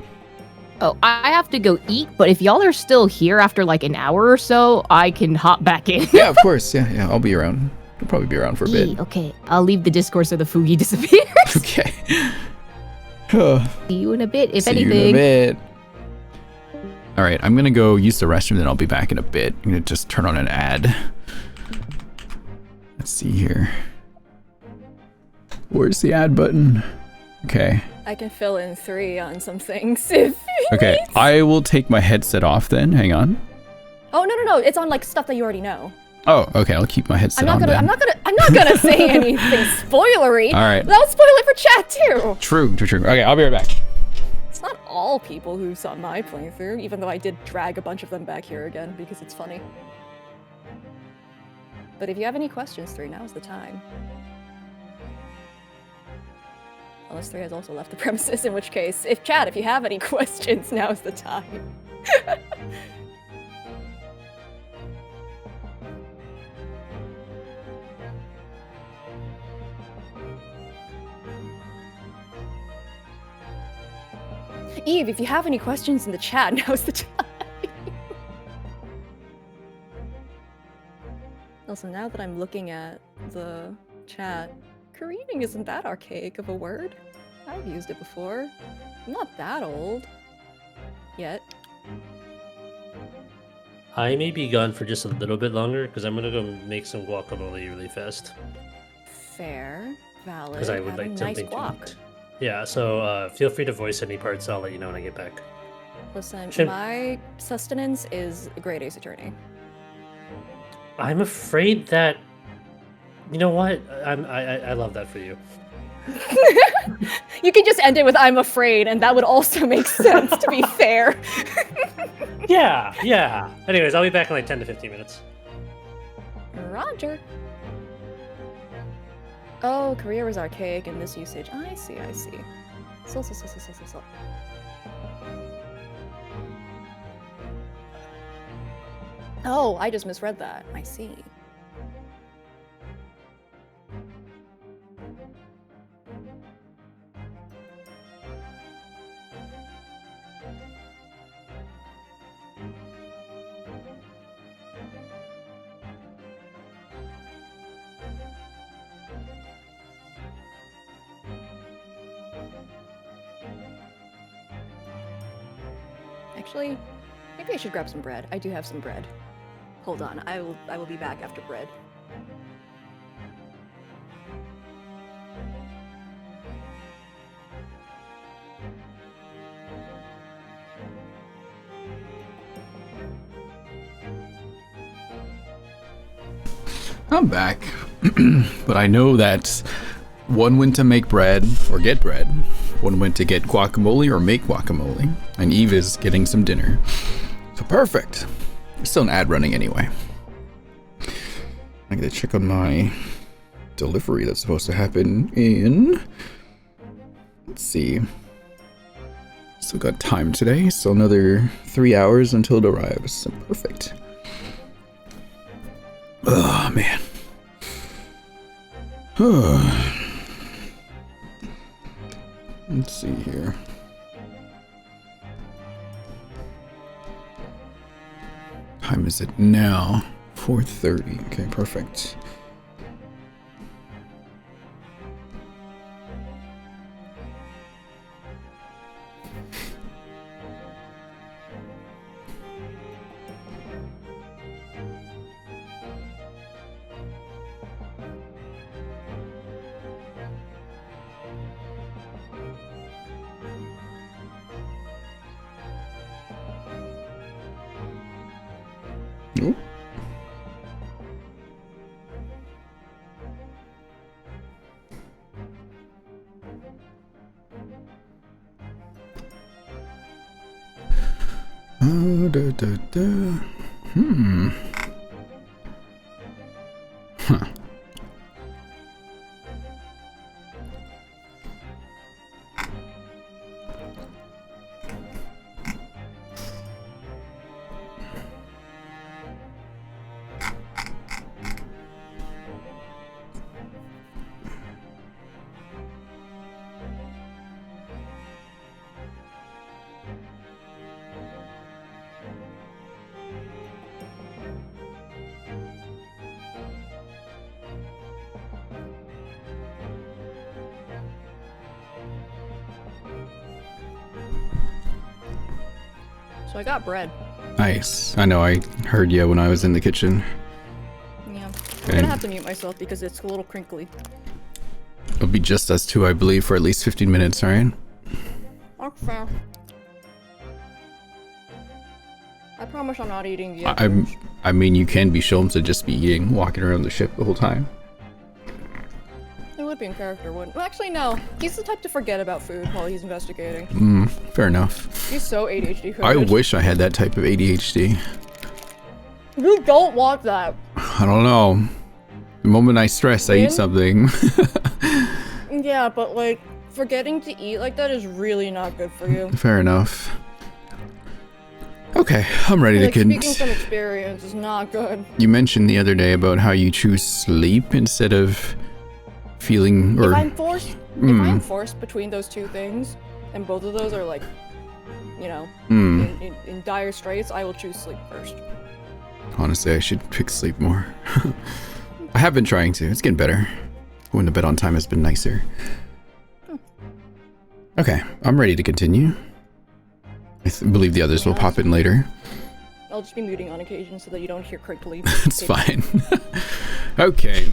Oh, I have to go eat, but if y'all are still here after like an hour or so, I can hop back in. Yeah, of course. Yeah, I'll be around. I'll probably be around for a bit. Yee, okay, I'll leave the Discord so the Fugi disappears. Okay. See you in a bit, if See you anything. in a bit. All right, I'm gonna go use the restroom, then I'll be back in a bit. I'm gonna just turn on an ad. Let's see here. Where's the ad button? Okay. I can fill in 3 on some things if... Okay, I will take my headset off then. Hang on. Oh, no. It's on, like, stuff that you already know. Oh, okay, I'll keep my headset on then. I'm not gonna say anything spoilery. All right. That'll spoil it for chat, too. True. Okay, I'll be right back. It's not all people who saw my playthrough, even though I did drag a bunch of them back here again because it's funny. But if you have any questions, 3, now's the time. Unless 3 has also left the premises, in which case, if you have any questions, now's the time. Eve, if you have any questions in the chat, now's the time. Also, now that I'm looking at the chat, careening isn't that archaic of a word. I've used it before. I'm not that old. Yet. I may be gone for just a little bit longer because I'm gonna go make some guacamole really fast. Fair. Valid. Because I would Have a like nice something guac. to eat. Yeah, so feel free to voice any parts. I'll let you know when I get back. Listen, Should- my sustenance is a great Ace Attorney. I'm afraid that. You know what? I love that for you. You can just end it with "I'm afraid," and that would also make sense. To be fair. Yeah. Anyways, I'll be back in like 10 to 15 minutes. Roger. Oh, Korea was archaic in this usage. I see. So. Oh, I just misread that. I see. Actually, maybe I should grab some bread. I do have some bread. Hold on, I will be back after bread. I'm back. But I know that one went to make bread or get bread. One went to get guacamole or make guacamole. And Eve is getting some dinner. So perfect. There's still an ad running anyway. I gotta check on my delivery that's supposed to happen in... Let's see. Still got time today, so another 3 hours until it arrives. So perfect. Oh, man. Let's see here. Time is it now? 4:30. Okay, perfect. Ooh. Huh. So I got bread. Nice. I know, I heard you when I was in the kitchen. Yeah. I'm Okay. gonna have to mute myself because it's a little crinkly. It'll be just us two, I believe, for at least 15 minutes, right? That's fair. I promise I'm not eating the I others. mean, you can be shown to just be eating, walking around the ship the whole time. It would be in character, wouldn't? Well, actually, no. He's the type to forget about food while he's investigating. Fair enough. He's so ADHD coded. I wish I had that type of ADHD. You don't want that. I don't know. The moment I stress, I eat Ian? something. Yeah, but like, forgetting to eat like that is really not good for you. Fair enough. Okay, I'm ready Like, to speaking cont- from experience is not good. You mentioned the other day about how you choose sleep instead of feeling or If I'm forced between those two things, and both of those are like, you know, in dire straits, I will choose sleep first. Honestly, I should pick sleep more. I have been trying to. It's getting better. Going to bed on time has been nicer. Okay, I'm ready to continue. I believe the others will pop in later. I'll just be muting on occasion so that you don't hear crinkly. It's fine. Okay.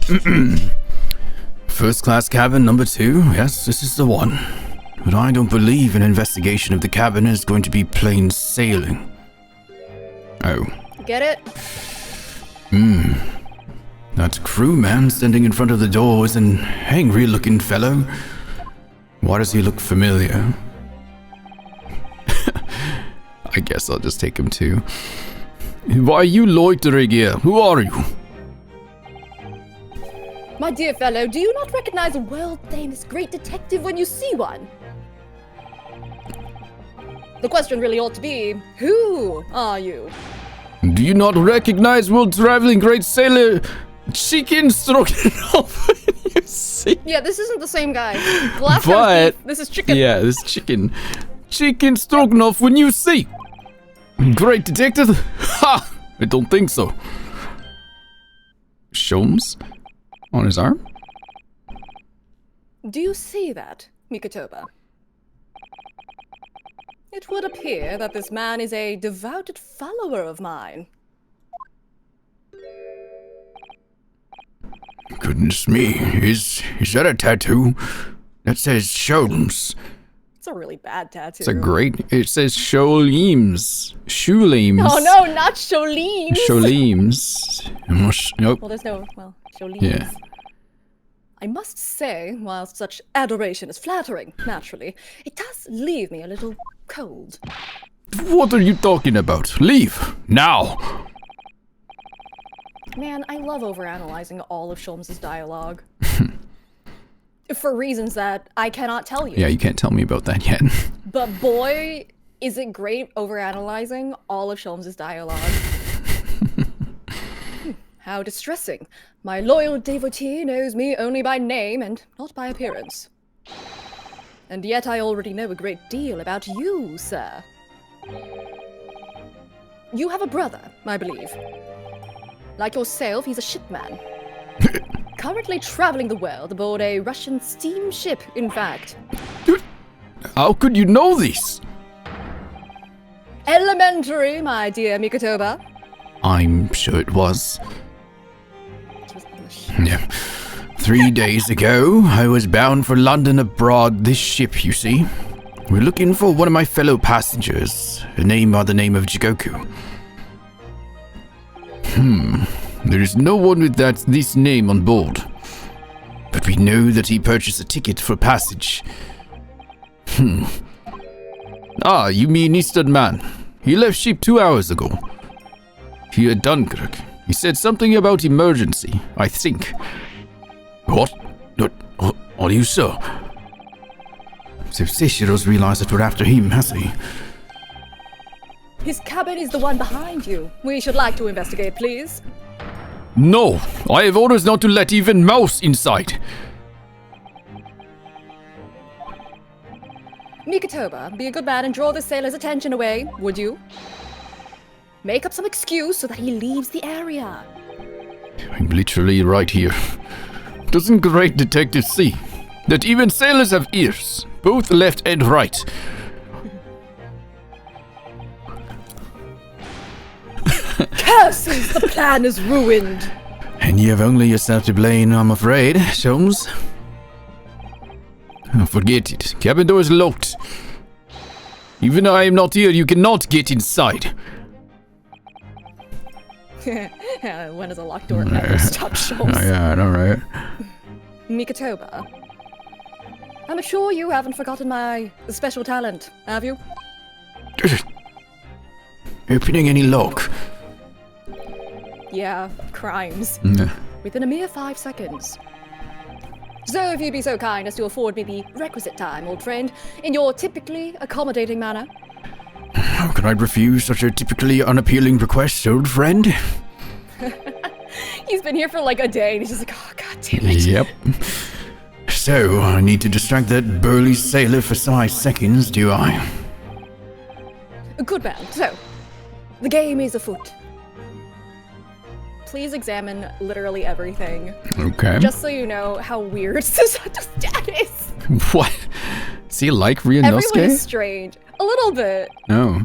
First class cabin number 2. Yes, this is the one. But I don't believe an investigation of the cabin is going to be plain sailing. Oh. Get it? That crewman standing in front of the door is an angry looking fellow. Why does he look familiar? I guess I'll just take him too. Why are you loitering here? Who are you? My dear fellow, do you not recognize a world-famous great detective when you see one? The question really ought to be, who are you? Do you not recognize world-traveling great sailor Chicken Stroganoff? You see? Yeah, this isn't the same guy. The last But guy was beef. This is chicken. yeah, this chicken Stroganoff when you see. Great detective? Ha! I don't think so. Sholmes? On his arm? Do you see that, Mikotoba? It would appear that this man is a devoted follower of mine. Goodness me, is that a tattoo? That says Sholmes. It's a really bad tattoo. It's a great, it says Sholeems. Sholeems. Oh no, not Cholines! Sholeems. Nope. Well, there's no, Cholines. Yeah. I must say, while such adoration is flattering, naturally, it does leave me a little cold. What are you talking about? Leave! Now! Man, I love overanalyzing all of Sholmes' dialogue. For reasons that I cannot tell you. Yeah, you can't tell me about that yet. But boy, is it great overanalyzing all of Sholmes' dialogue. How distressing. My loyal devotee knows me only by name and not by appearance. And yet I already know a great deal about you, sir. You have a brother, I believe. Like yourself, he's a shipman. Currently traveling the world aboard a Russian steamship, in fact. How could you know this? Elementary, my dear Mikotoba. I'm sure it was. Yeah. 3 days ago, I was bound for London aboard this ship, you see. We're looking for one of my fellow passengers, a name by the name of Jigoku. There is no one with this name on board. But we know that he purchased a ticket for passage. Ah, you mean Eastern Man. He left ship 2 hours ago. Here at Dunkirk. He said something about emergency, I think. What? Are you sure? So Sishiro's realized that we're after him, has he? His cabin is the one behind you. We should like to investigate, please. No! I have orders not to let even mouse inside! Mikotoba, be a good man and draw the sailor's attention away, would you? Make up some excuse so that he leaves the area. I'm literally right here. Doesn't great detective see that even sailors have ears, both left and right? Curses! The plan is ruined! And you have only yourself to blame, I'm afraid, Sholmes. Oh, forget it. Cabin door is locked. Even though I am not here, you cannot get inside. When has a locked door ever stopped Sholmes? Yeah, I know, right? Mikotoba, I'm sure you haven't forgotten my special talent, have you? Opening any lock. Yeah, crimes. Yeah. Within a mere 5 seconds. So if you'd be so kind as to afford me the requisite time, old friend, in your typically accommodating manner. How can I refuse such a typically unappealing request, old friend? He's been here for like a day and he's just like, oh god damn it. Yep. So, I need to distract that burly sailor for 5 seconds, do I? Good man. So, the game is afoot. Please examine literally everything. Okay. Just so you know how weird Susanto's dad is. What? Does he like Everyone Ryunosuke? is strange. A little bit. No.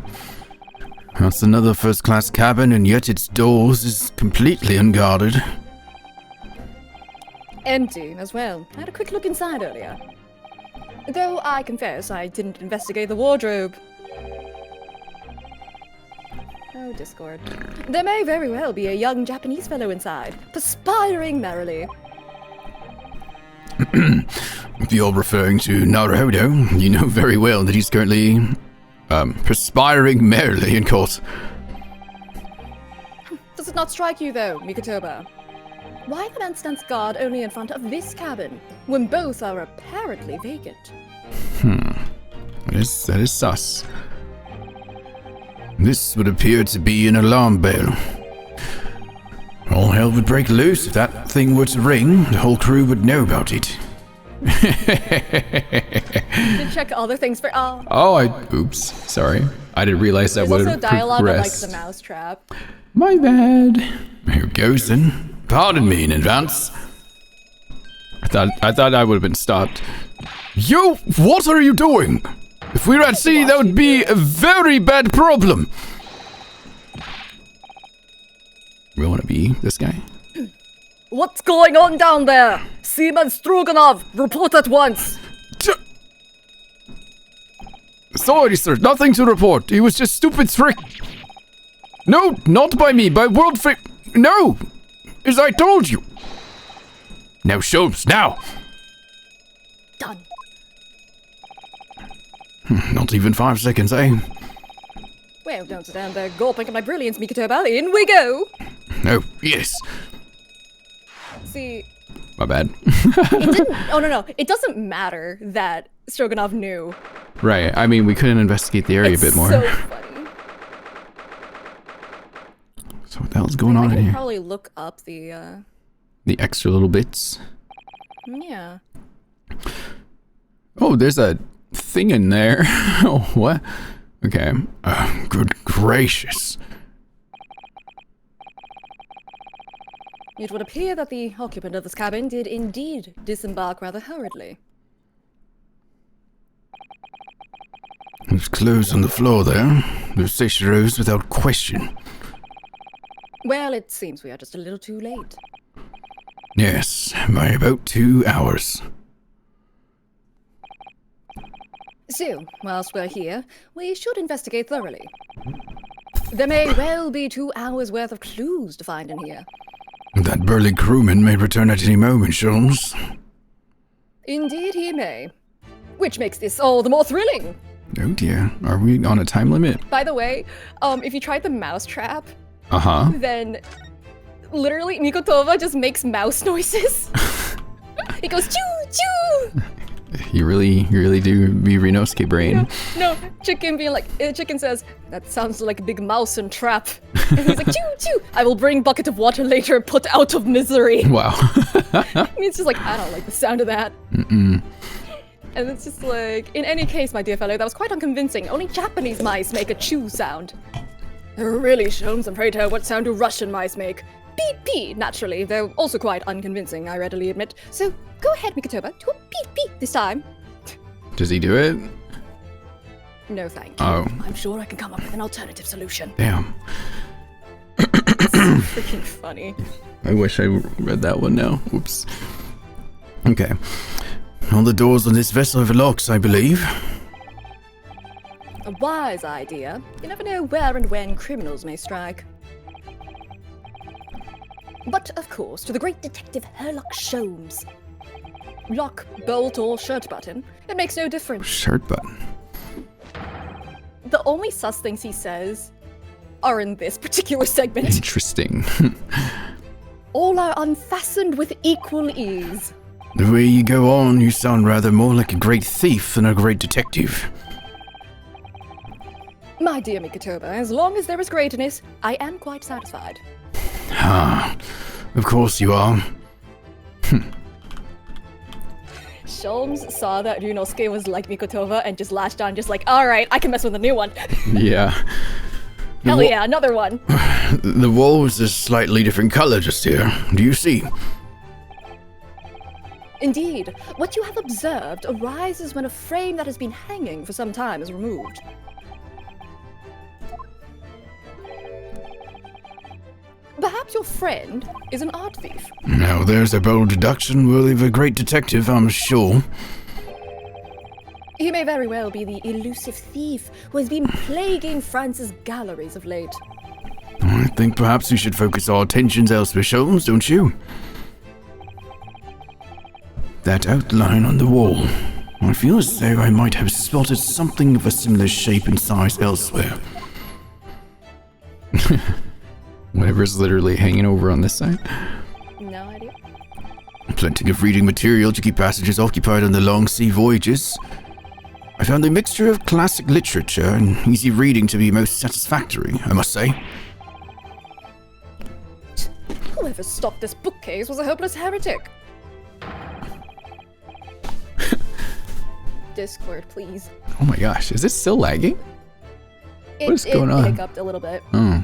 That's another first-class cabin, and yet its doors is completely unguarded. Empty as well. I had a quick look inside earlier. Though I confess I didn't investigate the wardrobe. Oh, Discord. There may very well be a young Japanese fellow inside, perspiring merrily. If you're referring to Naruhodo, you know very well that he's currently, perspiring merrily in court. Does it not strike you, though, Mikotoba? Why the man stands guard only in front of this cabin, when both are apparently vacant? That is sus. This would appear to be an alarm bell. All hell would break loose if that thing were to ring. The whole crew would know about it. Did check other things for. Oops, sorry. I didn't realize that would There's have also dialogue on, like, progressed. the mousetrap. My bad. Here goes then. Pardon me in advance. I thought I would have been stopped. Yo, what are you doing? If we were at sea, that would be a very bad problem. We want to be this guy? What's going on down there? Seaman Stroganov, report at once! Sorry, sir, nothing to report. He was just stupid trick. No, not by me, by World Frick. No! As I told you. Now, Sholmes, now! Done. Not even 5 seconds, eh? Well, don't stand there gulping at my brilliance, Mikotoba. In we go! Oh, yes. See, My bad. it didn't. Oh, no. It doesn't matter that Stroganov knew. Right, I mean, we couldn't investigate the area It's a bit more. so funny. So what the hell's going I on in can here? probably look up the, The extra little bits. yeah. Oh, there's a thing in there. Oh, what? Okay. Good gracious. It would appear that the occupant of this cabin did indeed disembark rather hurriedly. There's clothes on the floor there. There's Seishiro's without question. Well, it seems we are just a little too late. Yes, by about 2 hours. So, whilst we're here, we should investigate thoroughly. There may well be 2 hours worth of clues to find in here. That burly crewman may return at any moment, Sholmes. Indeed he may. Which makes this all the more thrilling. Oh dear, are we on a time limit? By the way, if you tried the mousetrap, Uh-huh. then literally Mikotova just makes mouse noises. It goes choo choo. You really do be Ryunosuke brain. No, Chicken being like, Chicken says, that sounds like a big mouse and trap. And he's like, choo choo, I will bring bucket of water later and put out of misery. Wow. And it's just like, I don't like the sound of that. Mm-mm. And it's just like, in any case, my dear fellow, that was quite unconvincing. Only Japanese mice make a chew sound. Really, Sholmes, and pray tell, what sound do Russian mice make? Beep beep, naturally, though also quite unconvincing, I readily admit. So, go ahead, Mikotoba, do a beep beep this time. Does he do it? No, thank you. Oh. I'm sure I can come up with an alternative solution. Damn. Freaking funny. I wish I read that one now. Oops. Okay. All the doors on this vessel have locks, I believe. A wise idea. You never know where and when criminals may strike. But, of course, to the great detective Herlock Sholmes. Lock, bolt, or shirt button, it makes no difference. Shirt button. The only sus things he says are in this particular segment. Interesting. All are unfastened with equal ease. The way you go on, you sound rather more like a great thief than a great detective. My dear Mikotoba, as long as there is greatness, I am quite satisfied. Ah, of course you are. Sholmes saw that Ryunosuke was like Mikotoba and just latched on, just like, alright, I can mess with a new one. Yeah. Hell yeah, another one. The wall is a slightly different color just here. Do you see? Indeed, what you have observed arises when a frame that has been hanging for some time is removed. Perhaps your friend is an art thief. Now there's a bold deduction worthy of a great detective, I'm sure. He may very well be the elusive thief who has been plaguing France's galleries of late. I think perhaps we should focus our attentions elsewhere, Sholmes, don't you? That outline on the wall. I feel as though I might have spotted something of a similar shape and size elsewhere. Whatever's literally hanging over on this side. No idea. Plenty of reading material to keep passengers occupied on the long sea voyages. I found a mixture of classic literature and easy reading to be most satisfactory, I must say. Whoever stocked this bookcase was a hopeless heretic. Discord, please. Oh my gosh, is it still lagging? What is going on? It hiccuped a little bit. Oh.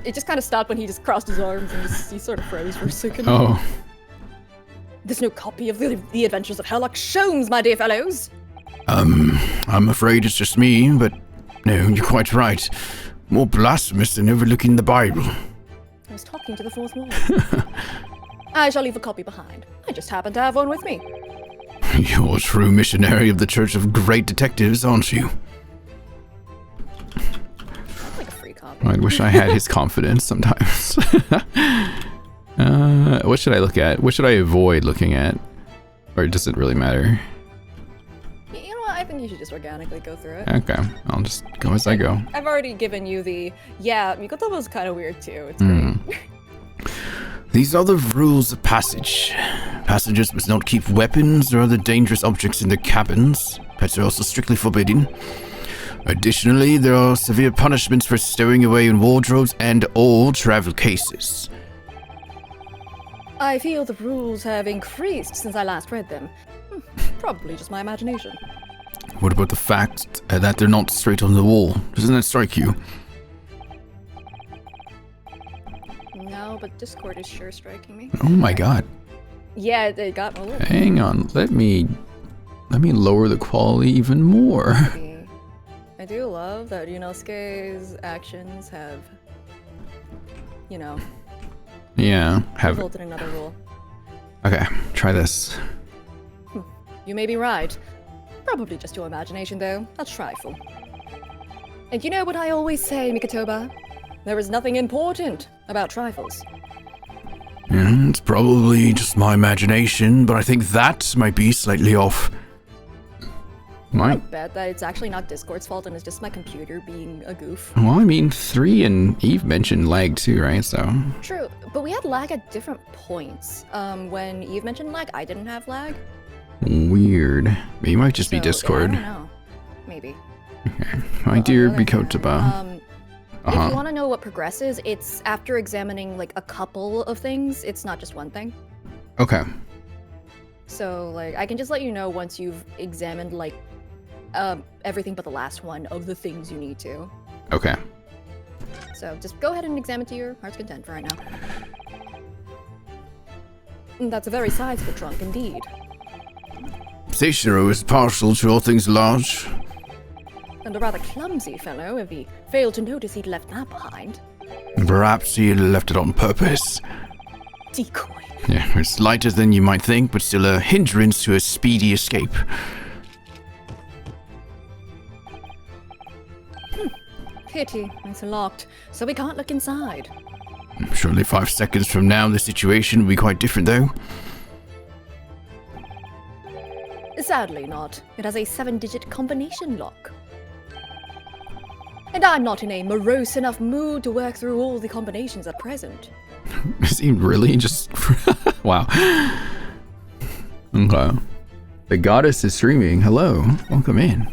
It just kind of stopped when he just crossed his arms and he sort of froze for a second. Oh. There's no copy of the Adventures of Sherlock Holmes, my dear fellows. I'm afraid it's just me, but no, you're quite right. More blasphemous than overlooking the Bible. I was talking to the fourth wall. I shall leave a copy behind. I just happen to have one with me. You're a true missionary of the Church of Great Detectives, aren't you? Like a free copy. I wish I had his confidence sometimes. What should I look at? What should I avoid looking at? Or does it really matter? You know what? I think you should just organically go through it. Okay, I'll just go as I go. I've already given you the, yeah, Mikotomo's kind of weird too. It's great. These are the rules of passage. Passengers must not keep weapons or other dangerous objects in their cabins. Pets are also strictly forbidden. Additionally, there are severe punishments for stowing away in wardrobes and all travel cases. I feel the rules have increased since I last read them. Probably just my imagination. What about the fact that they're not straight on the wall? Doesn't that strike you? No, but Discord is sure striking me. Oh my god. Yeah, they got me a little. Hang on, let me lower the quality even more. I do love that Yunosuke's actions have, you know, Yeah, have resulted in another rule. Okay, try this. You may be right. Probably just your imagination, though. A trifle. And you know what I always say, Mikotoba? There is nothing important about trifles. Yeah, it's probably just my imagination, but I think that might be slightly off. I Might. bet that it's actually not Discord's fault and it's just my computer being a goof. Well, I mean, 3 and Eve mentioned lag too, right? So. True, but we had lag at different points. When Eve mentioned lag, I didn't have lag. Weird. It might just be So, Discord. Yeah, I don't know. Maybe. My dear Bikotoba. If you want to know what progress is, it's after examining like a couple of things. It's not just one thing. Okay. So like I can just let you know once you've examined like everything but the last one of the things you need to. Okay. So just go ahead and examine to your heart's content for right now. That's a very sizable trunk indeed. Seishiro is partial to all things large. And a rather clumsy fellow if he failed to notice he'd left that behind. Perhaps he left it on purpose. Decoy. Yeah, it's lighter than you might think, but still a hindrance to a speedy escape. Pity, it's locked, so we can't look inside. Surely 5 seconds from now, the situation will be quite different, though. Sadly not. It has a 7-digit combination lock. And I'm not in a morose enough mood to work through all the combinations at present. Is he really just... Wow. Okay. The goddess is streaming. Hello. Welcome in.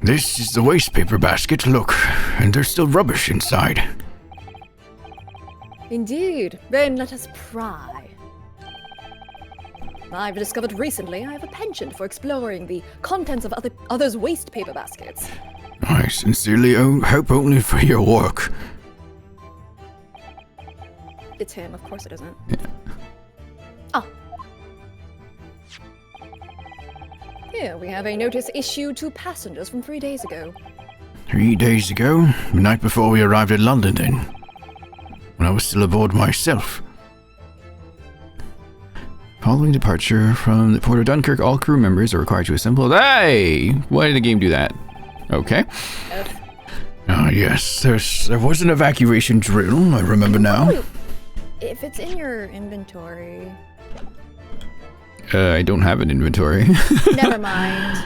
This is the waste paper basket, look, and there's still rubbish inside. Indeed. Then let us pry. I've discovered recently I have a penchant for exploring the contents of others' waste paper baskets. I sincerely hope only for your work. It's him, of course it isn't. Yeah. Ah, Here, we have a notice issued to passengers from 3 days ago. 3 days ago? The night before we arrived at London, then. When I was still aboard myself. Following departure from the port of Dunkirk, all crew members are required to assemble. Hey! Why did the game do that? Okay. Yes, there was an evacuation drill, I remember now. If it's in your inventory... I don't have an inventory. Never mind.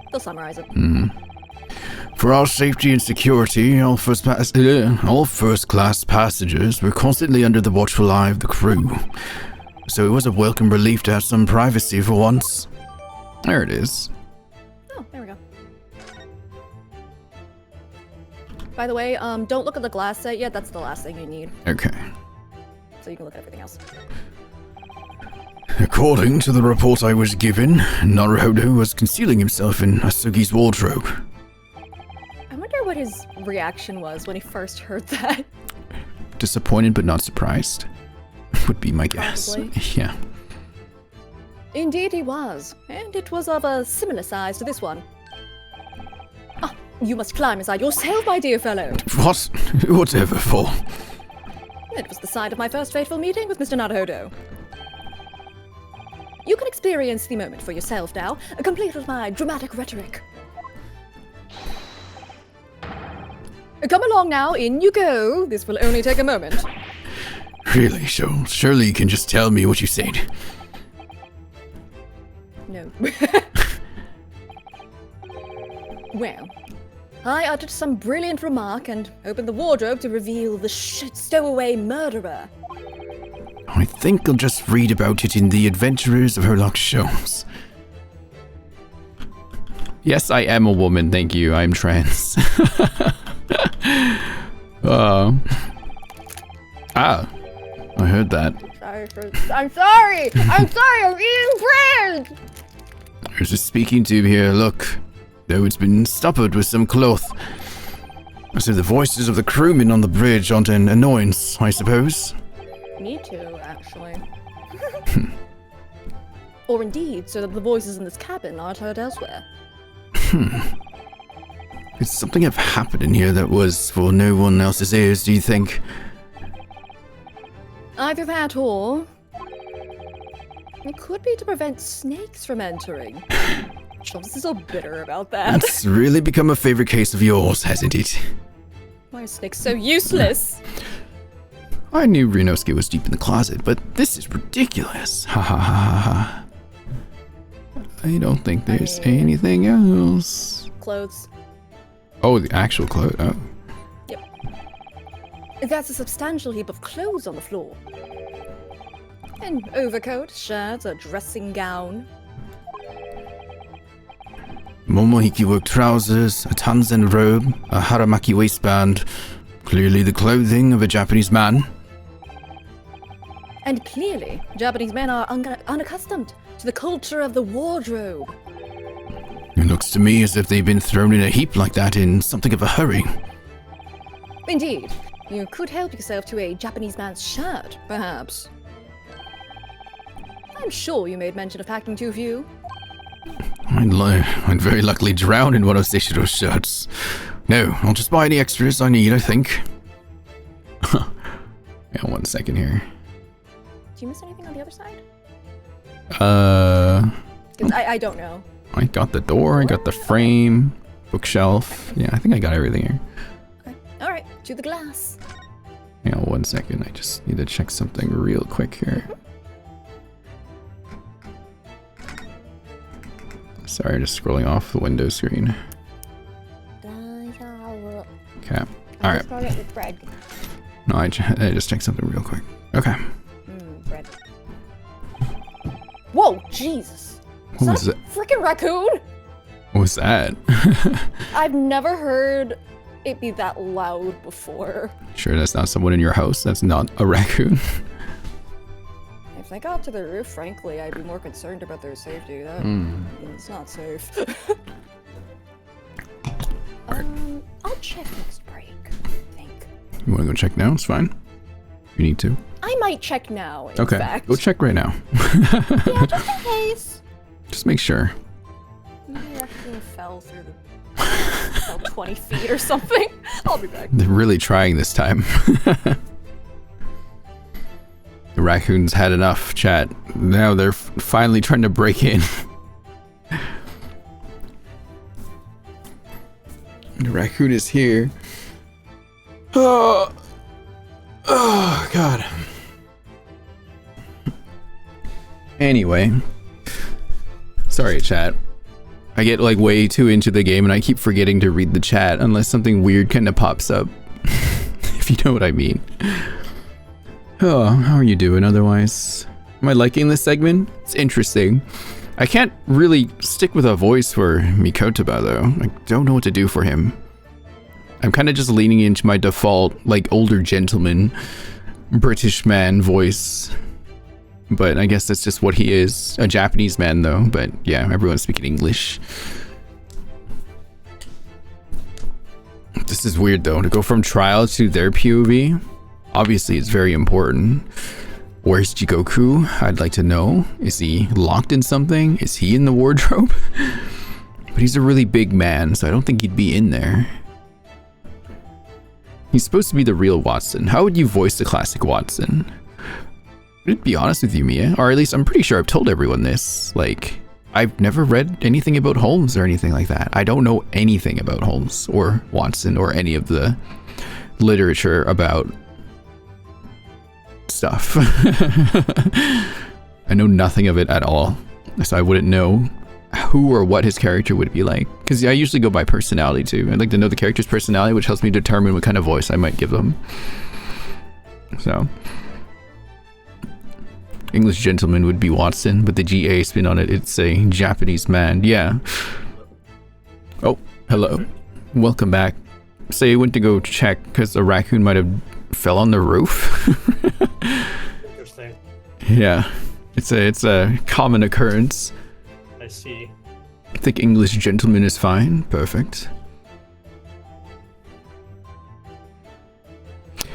They'll summarize it. For our safety and security, all first-class passengers were constantly under the watchful eye of the crew. So it was a welcome relief to have some privacy for once. There it is. Oh, there we go. By the way, don't look at the glass set yet. That's the last thing you need. Okay. So you can look at everything else. According to the report I was given, Naruhodo was concealing himself in Asugi's wardrobe. I wonder what his reaction was when he first heard that. Disappointed but not surprised. Would be my guess. Probably. Yeah. Indeed he was, and it was of a similar size to this one. Ah, you must climb inside yourself, my dear fellow. What? Whatever for? It was the site of my first fateful meeting with Mr. Naruhodo. You can experience the moment for yourself now, complete with my dramatic rhetoric. Come along now, in you go. This will only take a moment. Really, surely you can just tell me what you said. No. Well, I uttered some brilliant remark and opened the wardrobe to reveal the stowaway murderer. I think I'll just read about it in the Adventurers of Herlock Sholmes. Yes, I am a woman. Thank you. I'm trans. I heard that. I'm sorry! I'm eating bread! There's a speaking tube here, look. Though it's been stoppered with some cloth. So the voices of the crewmen on the bridge aren't an annoyance, I suppose. Me too, actually. Or indeed, so that the voices in this cabin aren't heard elsewhere. Could something have happened in here that was for no one else's ears, do you think? Either that or... it could be to prevent snakes from entering. Chums is so bitter about that. It's really become a favorite case of yours, hasn't it? Why are snakes so useless? I knew Renosuke was deep in the closet, but this is ridiculous. Ha ha ha ha ha. I don't think there's anything else. Clothes. Oh, the actual clothes. Oh. Yep. That's a substantial heap of clothes on the floor. An overcoat, shirt, a dressing gown. Momohiki work trousers, a Tanzen robe, a haramaki waistband. Clearly the clothing of a Japanese man. And clearly, Japanese men are unaccustomed to the culture of the wardrobe. It looks to me as if they've been thrown in a heap like that in something of a hurry. Indeed, you could help yourself to a Japanese man's shirt, perhaps. I'm sure you made mention of packing too few. I'd very likely drown in one of Seishiro's shirts. No, I'll just buy any extras I need, I think. Yeah, 1 second here. Do you miss anything on the other side? 'Cause I don't know. I got the door, I got the frame, bookshelf. Yeah, I think I got everything here. Okay. Alright, to the glass. Yeah, 1 second. I just need to check something real quick here. Sorry, just scrolling off the window screen. Okay. Alright. No, I just checked something real quick. Okay. Bread. Whoa, Jesus! What was that? Freaking raccoon! What was that? I've never heard it be that loud before. Sure, that's not someone in your house. That's not a raccoon. If they got to the roof, frankly, I'd be more concerned about their safety. That it's not safe. I'll check next break, I think. You want to go check now? It's fine. You need to. I might check now, in Okay, fact. go check right now. Yeah, just in case. Just make sure. raccoon fell through the fell 20 feet or something. I'll be back. They're really trying this time. The raccoons had enough, chat. Now they're finally trying to break in. The raccoon is here. Oh, God. Anyway. Sorry, chat. I get like way too into the game and I keep forgetting to read the chat unless something weird kind of pops up. If you know what I mean. Oh, how are you doing otherwise? Am I liking this segment? It's interesting. I can't really stick with a voice for Mikotaba though. I don't know what to do for him. I'm kind of just leaning into my default, like, older gentleman, British man voice. But I guess that's just what he is. A Japanese man though, but yeah, everyone's speaking English. This is weird though, to go from trial to their POV. Obviously, it's very important. Where's Jigoku? I'd like to know. Is he locked in something? Is he in the wardrobe? But he's a really big man, so I don't think he'd be in there. He's supposed to be the real Watson. How would you voice the classic Watson? To be honest with you, Mia, or at least I'm pretty sure I've told everyone this. Like, I've never read anything about Holmes or anything like that. I don't know anything about Holmes or Watson or any of the literature about stuff. I know nothing of it at all, so I wouldn't know who or what his character would be like, because I usually go by personality too. I'd like to know the character's personality, which helps me determine what kind of voice I might give them. So English gentleman would be Watson, but the GA spin on it, it's a Japanese man. Yeah. Oh, hello, welcome back. Say I went to go check because a raccoon might have fell on the roof. Interesting. Yeah, it's a common occurrence. I see. I think English gentleman is fine. Perfect.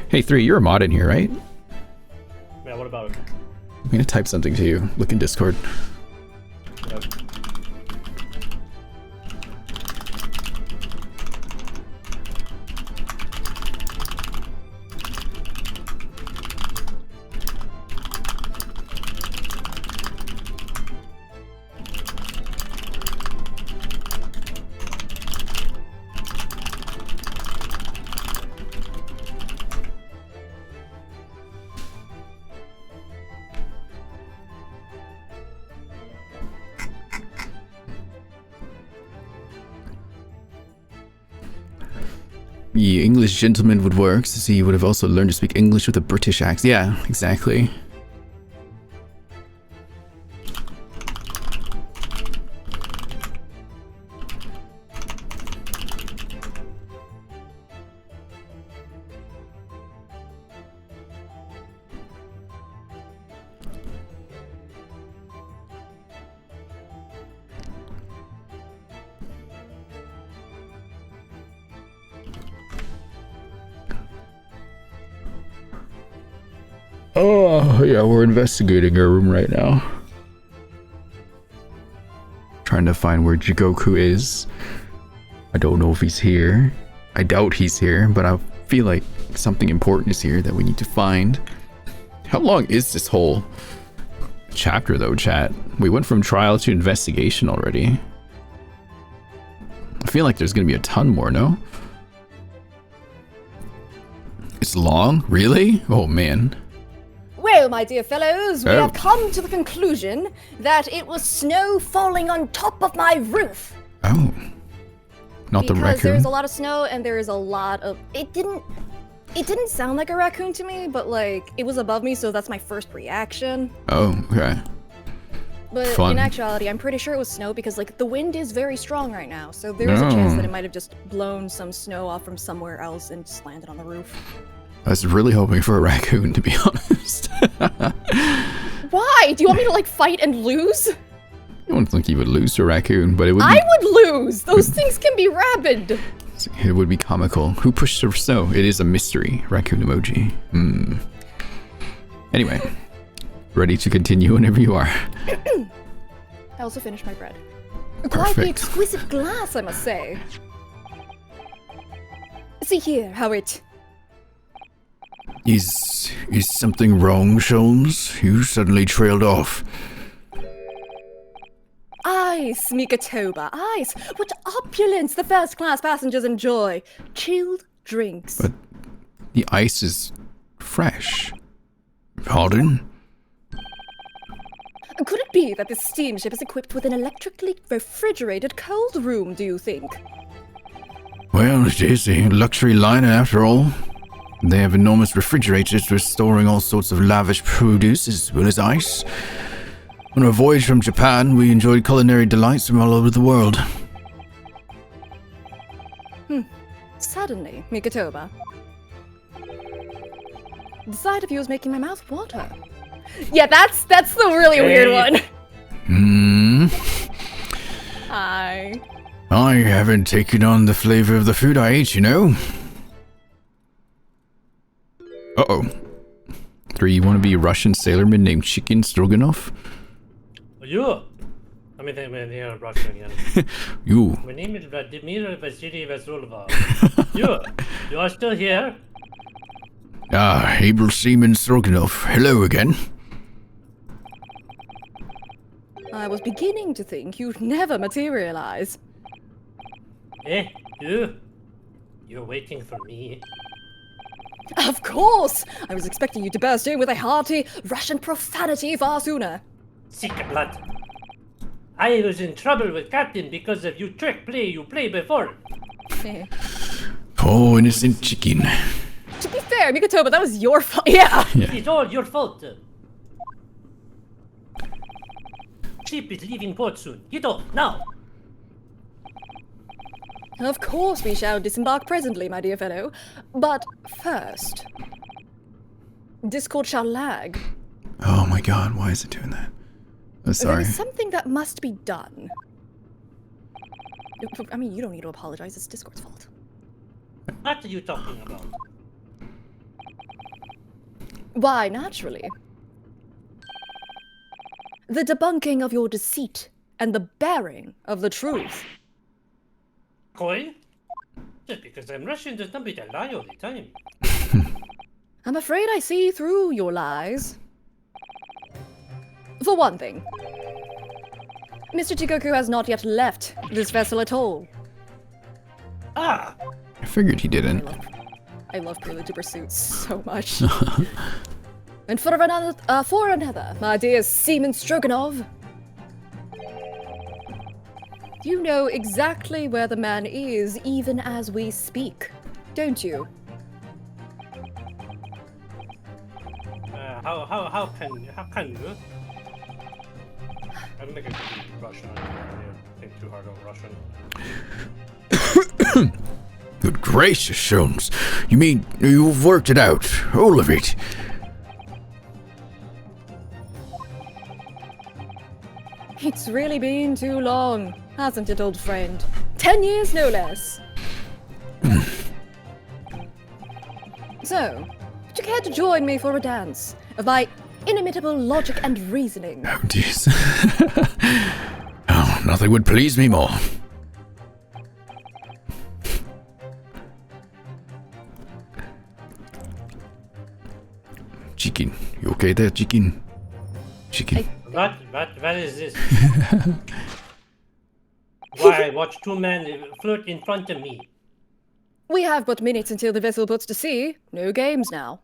Hey, 3, you're a mod in here, right? Yeah, what about it? I'm gonna type something to you. Look in Discord. Yep. The English gentleman would work, since he would have also learned to speak English with a British accent. Yeah, exactly. Oh, yeah, we're investigating our room right now. Trying to find where Jigoku is. I don't know if he's here. I doubt he's here, but I feel like something important is here that we need to find. How long is this whole chapter though, chat? We went from trial to investigation already. I feel like there's gonna be a ton more, no? It's long? Really? Oh man. Well, my dear fellows, we Oh. have come to the conclusion that it was snow falling on top of my roof. Oh. Not the Because raccoon. there's a lot of snow and there is a lot of... It didn't sound like a raccoon to me, but like, it was above me, so that's my first reaction. Oh, okay. But Fun. in actuality, I'm pretty sure it was snow because like the wind is very strong right now, so there is a chance No. that it might have just blown some snow off from somewhere else and just landed on the roof. I was really hoping for a raccoon, to be honest. Why? Do you want me to like fight and lose? I don't think you would lose to a raccoon, but it would I be, would lose! Those things can be rabid! it would be comical. Who pushed the snow? It is a mystery. Raccoon emoji. Hmm. Anyway, ready to continue whenever you are. I also finished my bread. Quite the Perfect. exquisite glass, I must say. See here how it... Is something wrong, Sholmes? You suddenly trailed off. Ice, Mikatoba, ice! What opulence the first-class passengers enjoy! Chilled drinks. But the ice is fresh. Pardon? Could it be that this steamship is equipped with an electrically refrigerated cold room, do you think? Well, it is a luxury liner after all. They have enormous refrigerators for storing all sorts of lavish produce as well as ice. On our voyage from Japan, we enjoyed culinary delights from all over the world. Suddenly, Mikatoba. The sight of you is making my mouth water. Yeah, that's the really weird one. Hi. I haven't taken on the flavor of the food I ate, you know. Uh-oh. 3, you want to be a Russian sailorman named Chicken Stroganoff? You. Let me think Russian again. You. My name is Vladimir Vasily Vasulova. You are still here? Ah, Able Seaman Stroganoff. Hello again. I was beginning to think you'd never materialize. Eh, you? You're waiting for me? Of course! I was expecting you to burst in with a hearty Russian profanity far sooner. Sick blood. I was in trouble with Captain because of you trick play you played before. Poor innocent chicken. To be fair, Mikatoba, that was your fault. Yeah! It's all your fault. Ship is leaving port soon. Get off, now! Of course we shall disembark presently, my dear fellow. But first... Discord shall lag. Oh my god, why is it doing that? Oh, There sorry. is something that must be done. I mean, you don't need to apologize, it's Discord's fault. What are you talking about? Why, naturally. The debunking of your deceit and the bearing of the truth. Koi? Just because I'm Russian does not mean I lie all the time. I'm afraid I see through your lies. For one thing, Mr. Jigoku has not yet left this vessel at all. Ah! I figured he didn't. I love Prelude to Pursuit so much. And for another, my dear Seaman Stroganov, you know exactly where the man is, even as we speak, don't you? How can you? I don't think I can be Russian. I think too hard on Russian. Good gracious, Sholmes. You mean you've worked it out? All of it? It's really been too long, hasn't it, old friend? 10 years, no less. So, would you care to join me for a dance of my inimitable logic and reasoning? Oh, dears. Oh, nothing would please me more. Chicken. You okay there, chicken? Chicken. What is this? Why watch two men flirt in front of me? We have but minutes until the vessel puts to sea. No games now.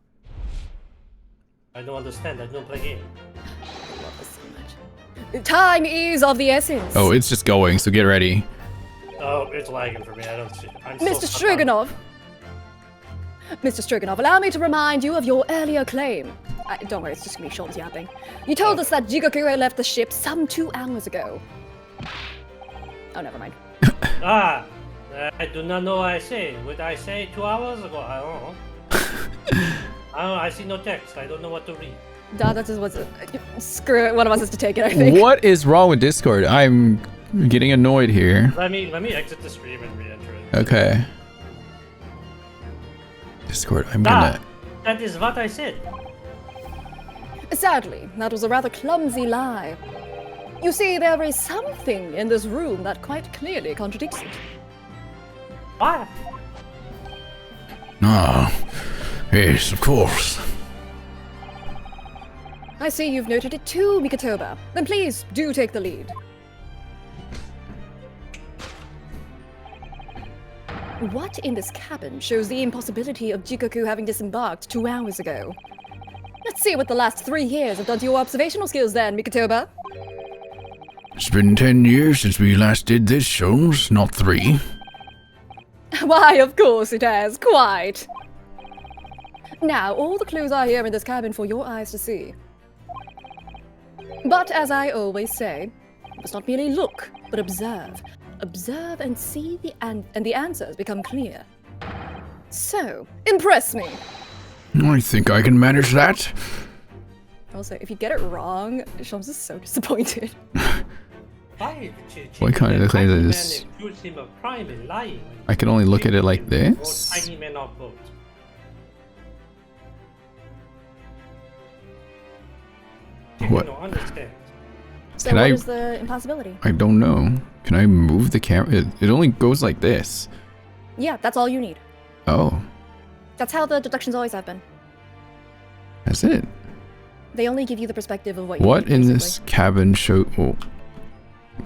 I don't understand. I don't play game. I love this so much. Time is of the essence. Oh, it's just going, so get ready. Oh, it's lagging for me. I don't see. I'm Mr. so stuck on- Stroganov. Mr. Stroganov, allow me to remind you of your earlier claim. Don't worry, it's just gonna be Schultz yapping. You told us that Jigoku left the ship some 2 hours ago. Oh, never mind. Ah, I do not know what I say. Would I say 2 hours ago? I don't know. I don't know. I see no text. I don't know what to read. That is what's... Screw it, one of us has to take it, I think. What is wrong with Discord? I'm getting annoyed here. Let me exit the stream and re-enter it. Okay. Discord, I'm gonna... That is what I said. Sadly, that was a rather clumsy lie. You see, there is something in this room that quite clearly contradicts it. What? Ah, yes, of course. I see you've noted it too, Mikatoba. Then please, do take the lead. What in this cabin shows the impossibility of Jikoku having disembarked 2 hours ago? Let's see what the last 3 years have done to your observational skills then, Mikatoba. It's been 10 years since we last did this, Sholmes, not 3. Why, of course it has, quite. Now, all the clues are here in this cabin for your eyes to see. But as I always say, you must not merely look, but observe. Observe and see and the answers become clear. So, impress me. I think I can manage that. Also, if you get it wrong, Shams is so disappointed. What kind of claim is this? Accused him of crime and lying. I can only look at it like this? Tiny men are both. What? I don't understand. So Can what I- is the impossibility? I don't know. Can I move the camera? It only goes like this. Yeah, that's all you need. Oh, That's how the deductions always have been. that's it. They only give you the perspective of what you What need, in basically. this cabin show? Oh,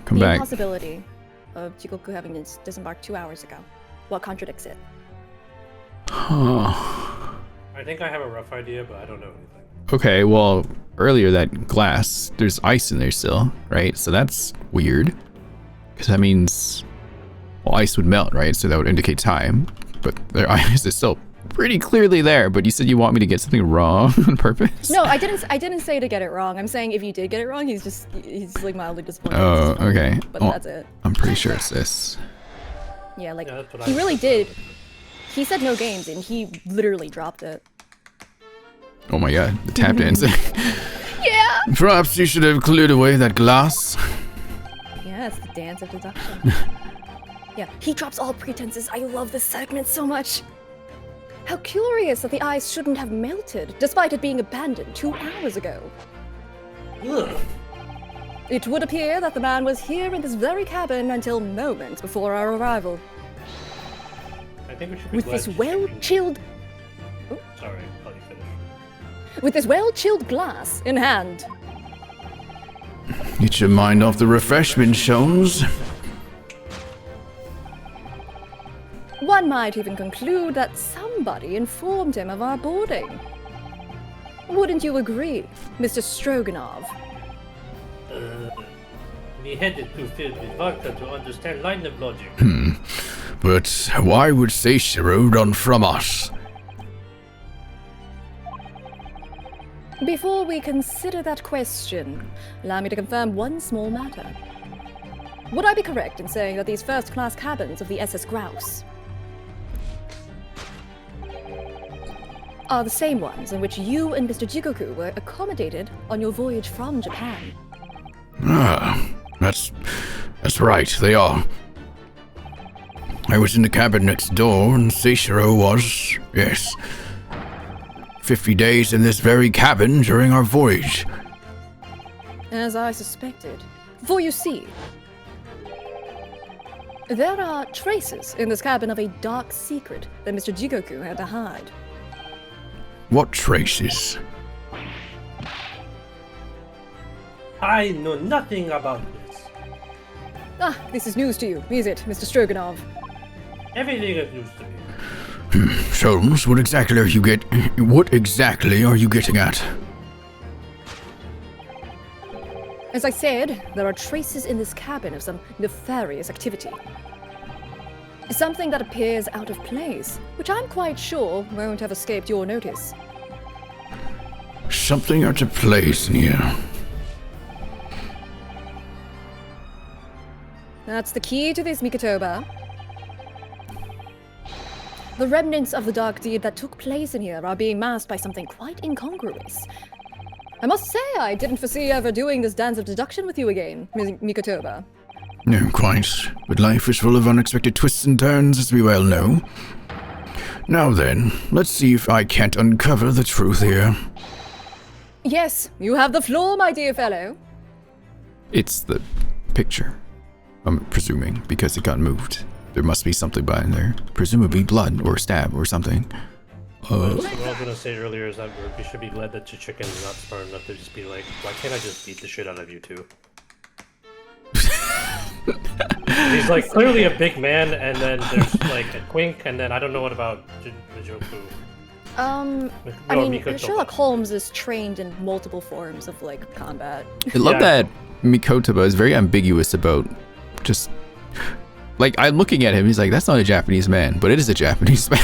come The back. impossibility of Jikoku having disembarked 2 hours ago. What contradicts it? I think I have a rough idea, but I don't know anything. Okay, well, earlier that glass, there's ice in there still, right? So that's weird. Because that means, well, ice would melt, right? So that would indicate time. But their ice is still pretty clearly there. But you said you want me to get something wrong on purpose? No, I didn't say to get it wrong. I'm saying if you did get it wrong, he's like mildly disappointed. Oh, It's just okay. But Well, that's it. I'm pretty sure it's this. Yeah, like Yeah, that's what I he was really thinking. did. He said no games, and he literally dropped it. Oh my god, the tap dancing. Yeah. Perhaps you should have cleared away that glass. Yeah, it's the dance of deduction. Yeah, he drops all pretenses. I love this segment so much. How curious that the ice shouldn't have melted, despite it being abandoned 2 hours ago. Ugh. It would appear that the man was here in this very cabin until moments before our arrival. I think we should be With glad this she's well-chilled, Sorry, I'll let you finish. with this well-chilled glass in hand. Get your mind off the refreshment, Sholmes. One might even conclude that somebody informed him of our boarding. Wouldn't you agree, Mr. Stroganov? We headed to filled with vodka to understand line of logic. But why would Seishiro run from us? Before we consider that question, allow me to confirm one small matter. Would I be correct in saying that these first-class cabins of the SS Grouse are the same ones in which you and Mr. Jikoku were accommodated on your voyage from Japan? Ah, that's right, they are. I was in the cabin next door, and Seishiro was, yes, 50 days in this very cabin during our voyage. As I suspected. For you see, there are traces in this cabin of a dark secret that Mr. Jikoku had to hide. What traces? I know nothing about this. Ah, this is news to you, is it, Mr. Stroganov? Everything is news to me. Sholmes, what exactly are you getting at? As I said, there are traces in this cabin of some nefarious activity. Something that appears out of place, which I'm quite sure won't have escaped your notice. Something out of place in here. That's the key to this, Mikatoba. The remnants of the dark deed that took place in here are being masked by something quite incongruous. I must say, I didn't foresee ever doing this dance of deduction with you again, Mikatoba. No, quite. But life is full of unexpected twists and turns, as we well know. Now then, let's see if I can't uncover the truth here. Yes, you have the floor, my dear fellow. It's the picture. I'm presuming, because it got moved. There must be something behind there. Presumably blood or stab or something. So what I was gonna say earlier is that we should be glad that Chicken is not smart enough to just be like, why can't I just beat the shit out of you two? He's like clearly a big man, and then there's like a Quink, and then I don't know what about Mijoku. I mean, Mikotoba. Sherlock Holmes is trained in multiple forms of like combat. I love Yeah. that Mikotoba is very ambiguous about just like I'm looking at him. He's like, that's not a Japanese man, but it is a Japanese man.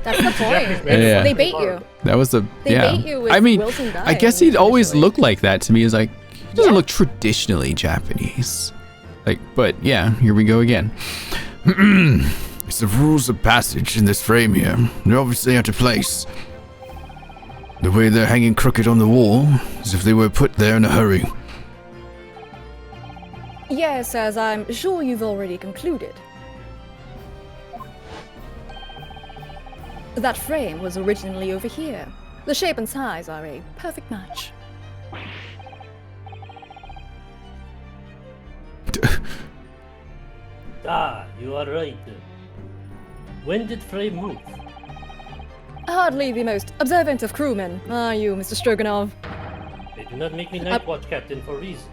That's the point. man. Yeah. They bait you. That was the They yeah. bait you with I mean, Wilson I guess he'd dying, always initially. look like that to me. Is like he doesn't Yeah. look traditionally Japanese. Like, but yeah, here we go again. It's the rules of passage in this frame here. They're obviously out of place. The way they're hanging crooked on the wall, as if they were put there in a hurry. Yes, as I'm sure you've already concluded. That frame was originally over here. The shape and size are a perfect match. Ah, you are right. When did Frame move? Hardly the most observant of crewmen, are you, Mr. Stroganov? They do not make me night watch captain for reason.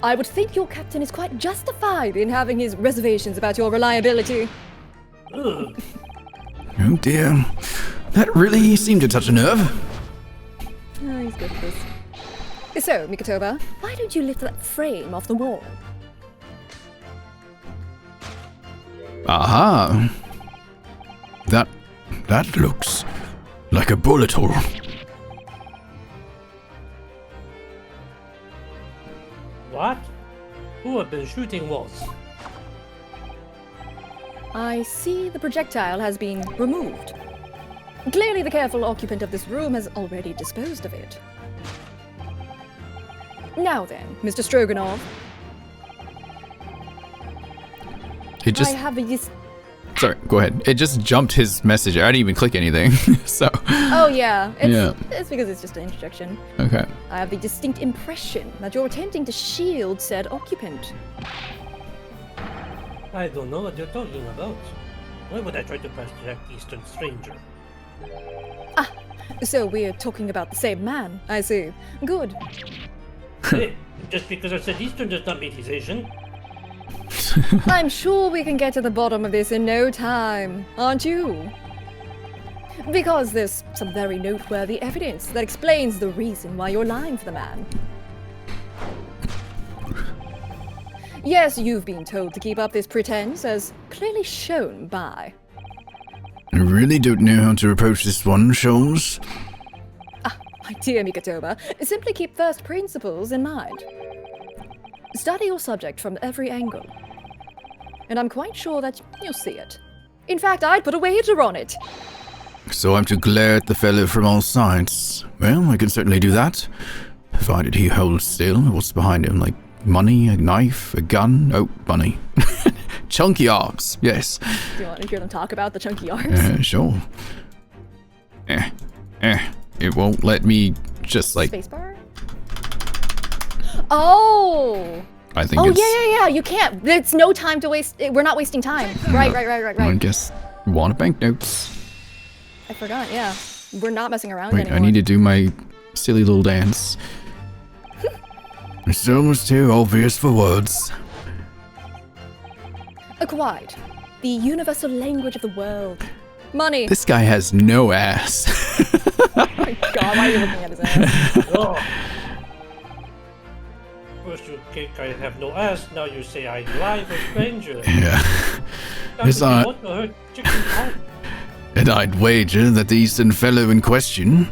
I would think your captain is quite justified in having his reservations about your reliability. Ugh. Oh dear. That really seemed to touch a nerve. Oh, he's good at this. So, Mikotoba, why don't you lift that frame off the wall? Aha. That looks like a bullet hole. What? Who have been shooting walls? I see the projectile has been removed. Clearly the careful occupant of this room has already disposed of it. Now then, Mr. Stroganov, It just I have a sorry, go ahead. It just jumped his message. I didn't even click anything. So Oh yeah, Yeah. it's because it's just an interjection. okay. I have the distinct impression that you're attempting to shield said occupant. I don't know what you're talking about. Why would I try to protect Eastern stranger? So we're talking about the same man, I see. Good. Hey, just because I said Eastern does not mean he's Asian. I'm sure we can get to the bottom of this in no time, aren't you? Because there's some very noteworthy evidence that explains the reason why you're lying for the man. Yes, you've been told to keep up this pretense, as clearly shown by. I really don't know how to approach this one, Sholmes. My dear Mikotoba, simply keep first principles in mind. Study your subject from every angle. And I'm quite sure that you'll see it. In fact, I'd put a wager on it. So I'm to glare at the fellow from all sides. Well, I can certainly do that. Provided he holds still. What's behind him? Like money, a knife, a gun? Oh, money. Chunky arms, yes. Do you want to hear them talk about the chunky arms? Sure. It won't let me just like Spacebar? Oh! I think Oh, it's yeah, you can't. It's no time to waste. We're not wasting time. Right. I guess want banknotes. I forgot, yeah. We're not messing around Wait, anymore. I need to do my silly little dance. It's almost too obvious for words. Acquired. The universal language of the world. Money. This guy has no ass. Oh my god, why are you looking at his ass? Oh. First you think I have no ass, now you say I lie for stranger. Yeah. How It's could you not- want to hurt chicken's heart? And I'd wager that the eastern fellow in question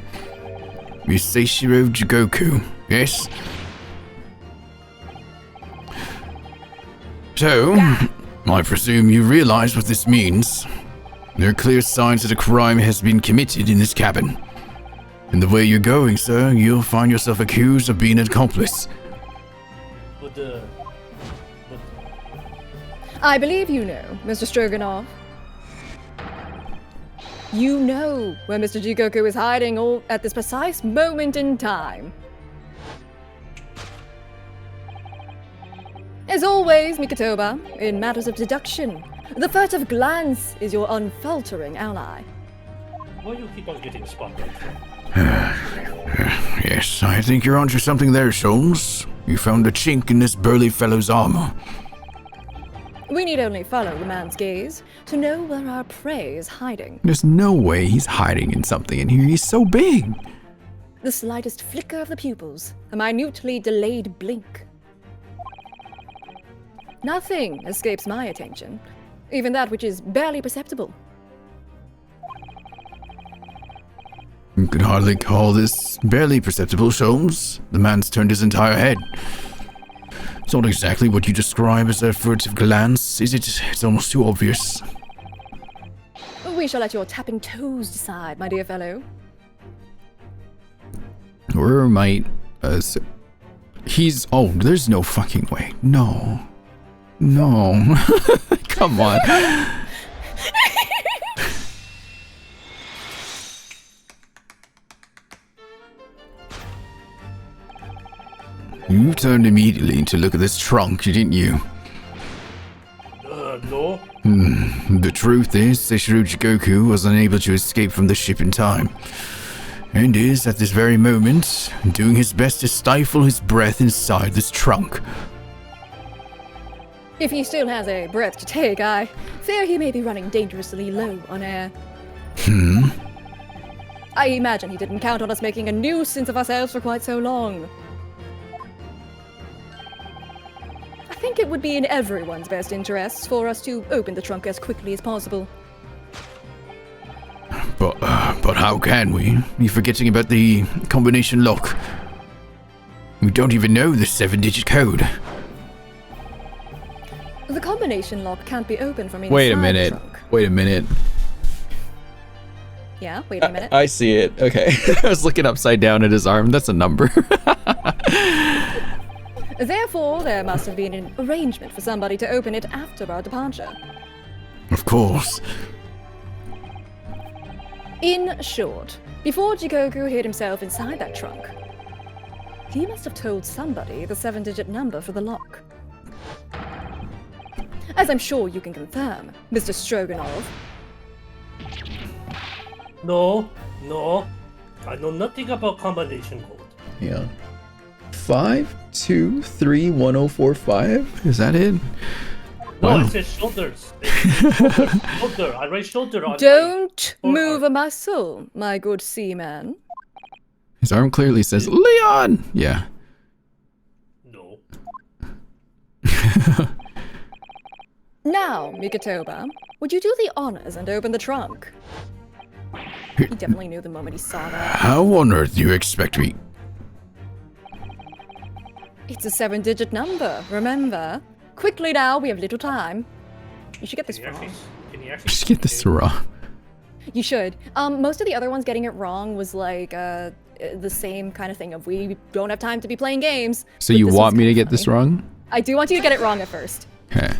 is Seishiro Jigoku, yes? So, I presume you realize what this means. There are clear signs that a crime has been committed in this cabin. And the way you're going, sir, you'll find yourself accused of being an accomplice. But, I believe you know, Mr. Stroganov. You know where Mr. Jigoku is hiding all at this precise moment in time. As always, Mikotoba, in matters of deduction, the furtive glance is your unfaltering ally. Why you keep on getting spotlight? Yes, I think you're onto something there, Sholmes. You found a chink in this burly fellow's armor. We need only follow the man's gaze to know where our prey is hiding. There's no way he's hiding in something in here. He's so big. The slightest flicker of the pupils, a minutely delayed blink. Nothing escapes my attention, even that which is barely perceptible. You could hardly call this barely perceptible, Sholmes. The man's turned his entire head. It's not exactly what you describe as a furtive glance, is it? It's almost too obvious. We shall let your tapping toes decide, my dear fellow. Or might... he's... Oh, there's no fucking way. No. No. Come on. You turned immediately to look at this trunk, didn't you? No. The truth is, Seishiro Jigoku was unable to escape from the ship in time, and is, at this very moment, doing his best to stifle his breath inside this trunk. If he still has a breath to take, I fear he may be running dangerously low on air. I imagine he didn't count on us making a nuisance of ourselves for quite so long. I think it would be in everyone's best interests for us to open the trunk as quickly as possible. But how can we? You're forgetting about the combination lock. We don't even know the 7-digit code. The combination lock can't be opened from inside Wait a the minute. trunk. Wait a minute. Yeah, wait a minute. I see it. Okay. I was looking upside down at his arm. That's a number. Therefore, there must have been an arrangement for somebody to open it after our departure. Of course. In short, before Jigoku hid himself inside that trunk, he must have told somebody the 7-digit number for the lock. As I'm sure you can confirm, Mr. Stroganov. No. I know nothing about combination code. Yeah. 5231045. Is that it? No, Wow. it says shoulders. Shoulder. I write shoulder on Don't my move forearm. a muscle, my good seaman. His arm clearly says Leon. Yeah. No. Now, Mikotoba, would you do the honors and open the trunk? He definitely knew the moment he saw that. How on earth do you expect me? It's a 7-digit number, remember? Quickly now, we have little time. You should get this Can you wrong. actually Just get this raw. You should. Most of the other ones getting it wrong was like the same kind of thing of we don't have time to be playing games. So but you this want one's me to kinda get this funny. wrong? I do want you to get it wrong at first. Okay.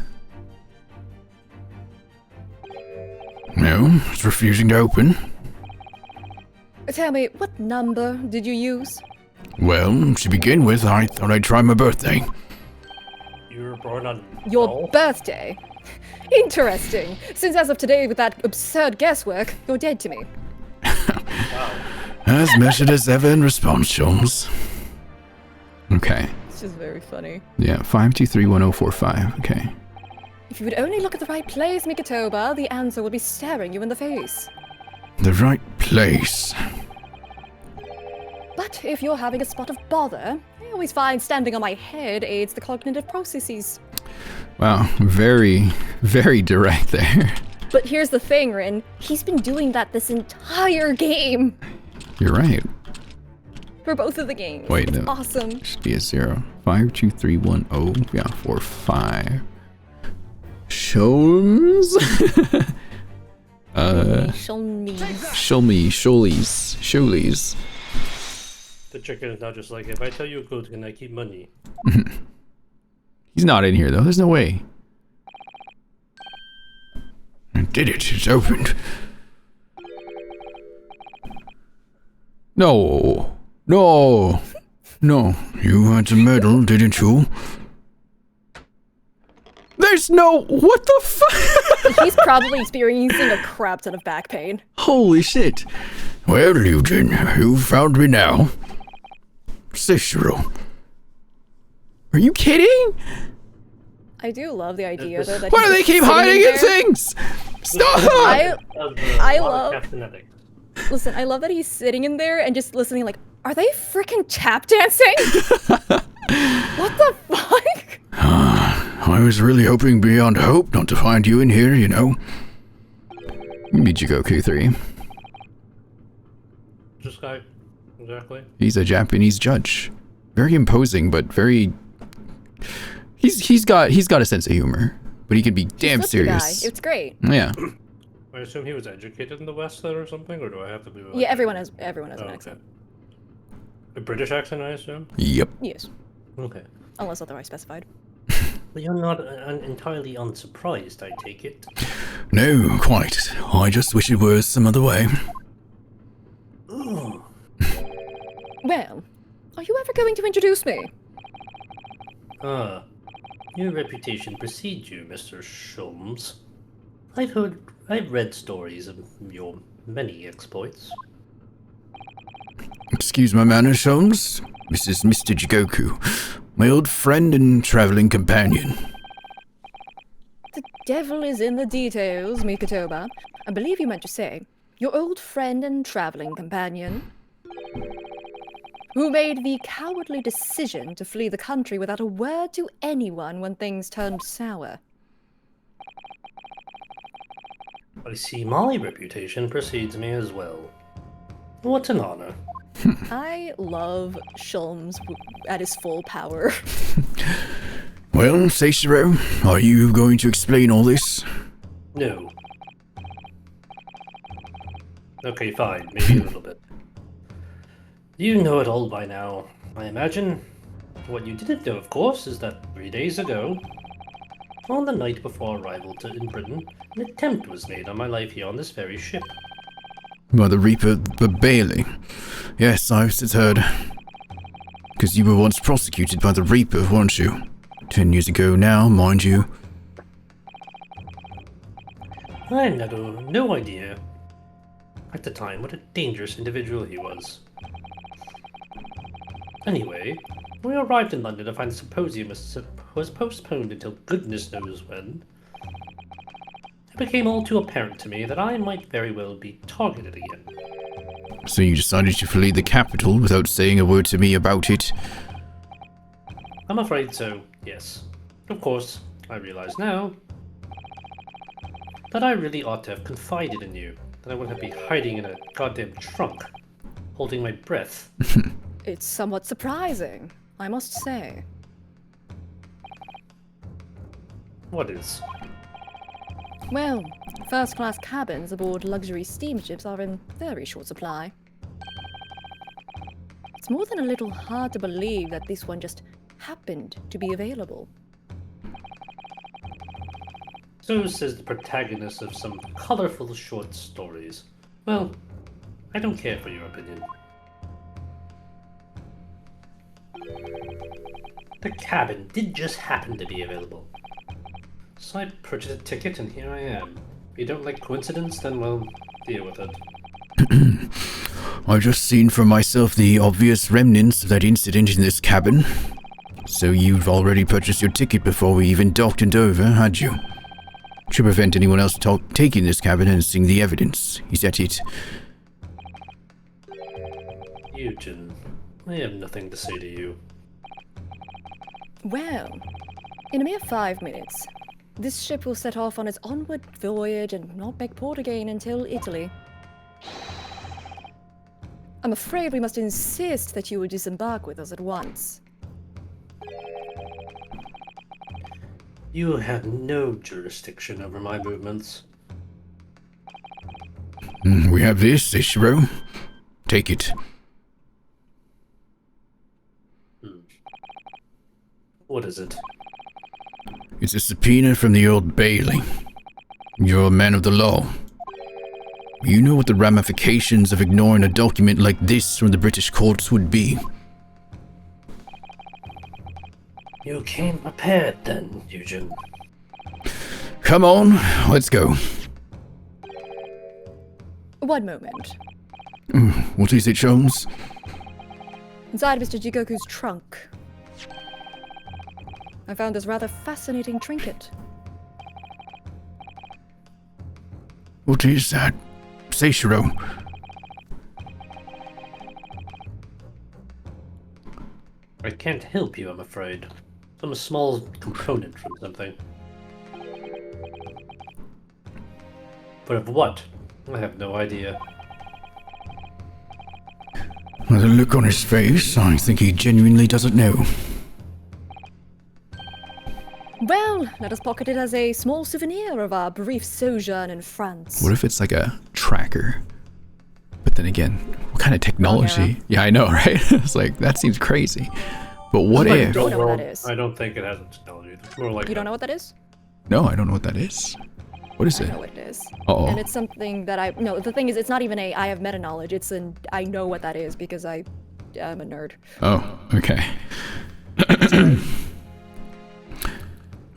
No, it's refusing to open. Tell me, what number did you use? Well, to begin with, I thought I'd try my birthday. You were born on Your no? birthday. Interesting, since as of today with that absurd guesswork, you're dead to me. Wow. As measured as ever in response, Sholmes. Okay. It's just very funny. Yeah, 5231045. Okay. If you would only look at the right place, Mikotoba, the answer would be staring you in the face. The right place. But if you're having a spot of bother, I always find standing on my head aids the cognitive processes. Wow. Very, very direct there. But here's the thing, Rin. He's been doing that this entire game. You're right. For both of the games. Wait, It's no. awesome. Should be a 0. 52310. Yeah, 45. Sholmes. Show me. Sholies. The chicken is now just like, if I tell you code, can I keep money? He's not in here though. There's no way. I did it. It's opened. No. No. You had to meddle, didn't you? What? No, what the fuck? He's probably experiencing a crap ton of back pain. Holy shit. Well, Eugen, you found me now. Cicero. Are you kidding? I do love the idea though that Why do he's they keep sitting hiding in there. things? Stop! I love. Listen, I love that he's sitting in there and just listening. Like, are they freaking tap dancing? What the fuck? I was really hoping beyond hope not to find you in here, you know. Mijigoku 3. This guy, exactly. He's a Japanese judge. Very imposing, but very... He's got a sense of humor, but he can be damn He's such a guy. serious. It's great. Yeah. I assume he was educated in the West then or something, or do I have to be like... Yeah, everyone has an okay. accent. A British accent, I assume? Yep. Yes, Okay. unless otherwise specified. But you're not entirely unsurprised, I take it. No, quite. I just wish it were some other way. Ooh. Well, are you ever going to introduce me? Your reputation precedes you, Mr. Sholmes. I've read stories of your many exploits. Excuse my manners, Holmes. This is Mr. Jigoku, my old friend and traveling companion. The devil is in the details, Mikotoba. I believe you meant to say, your old friend and traveling companion, who made the cowardly decision to flee the country without a word to anyone when things turned sour. I see my reputation precedes me as well. What an honor. I love Shulms at his full power. Well, Seishiro, are you going to explain all this? No. Okay, fine. Maybe a little bit. You know it all by now, I imagine. What you didn't know, of course, is that 3 days ago, on the night before arrival in Britain, an attempt was made on my life here on this very ship. By the Reaper, Bailey. Yes, I've since heard. Because you were once prosecuted by the Reaper, weren't you? 10 years ago now, mind you. I had no idea at the time what a dangerous individual he was. Anyway, we arrived in London to find the symposium was postponed until goodness knows when. It became all too apparent to me that I might very well be targeted again. So you decided to flee the capital without saying a word to me about it? I'm afraid so, yes. Of course, I realize now that I really ought to have confided in you, that I wouldn't be hiding in a goddamn trunk, holding my breath. It's somewhat surprising, I must say. What is? Well, first-class cabins aboard luxury steamships are in very short supply. It's more than a little hard to believe that this one just happened to be available. So says the protagonist of some colorful short stories. Well, I don't care for your opinion. The cabin did just happen to be available. So I purchased a ticket and here I am. If you don't like coincidence, then well, deal with it. I've just seen for myself the obvious remnants of that incident in this cabin. So you've already purchased your ticket before we even docked in Dover, had you? To prevent anyone else taking this cabin and seeing the evidence. Is that it? Eugen, I have nothing to say to you. Well, in a mere 5 minutes, this ship will set off on its onward voyage and not make port again until Italy. I'm afraid we must insist that you will disembark with us at once. You have no jurisdiction over my movements. We have this, Ishiro. Take it. What is it? It's a subpoena from the Old Bailey. You're a man of the law. You know what the ramifications of ignoring a document like this from the British courts would be. You came prepared then, Eugen. Come on, let's go. One moment. What is it, Jones? Inside Mr. Jigoku's trunk, I found this rather fascinating trinket. What is that? Seishiro. I can't help you, I'm afraid. Some small component from something. But of what? I have no idea. With the look on his face, I think he genuinely doesn't know. Well, let us pocket it as a small souvenir of our brief sojourn in France. What if it's like a tracker? But then again, what kind of technology? Yeah, I know, right? It's like, that seems crazy. But what Like, if? don't know what well, that is. I don't think it has a technology. It's more like You don't know what that is? No, I don't know what that is. What is I it? know what it is. Uh-oh. And it's something that no, the thing is, it's not even a I have meta knowledge. It's an I know what that is because I'm a nerd. Oh, okay.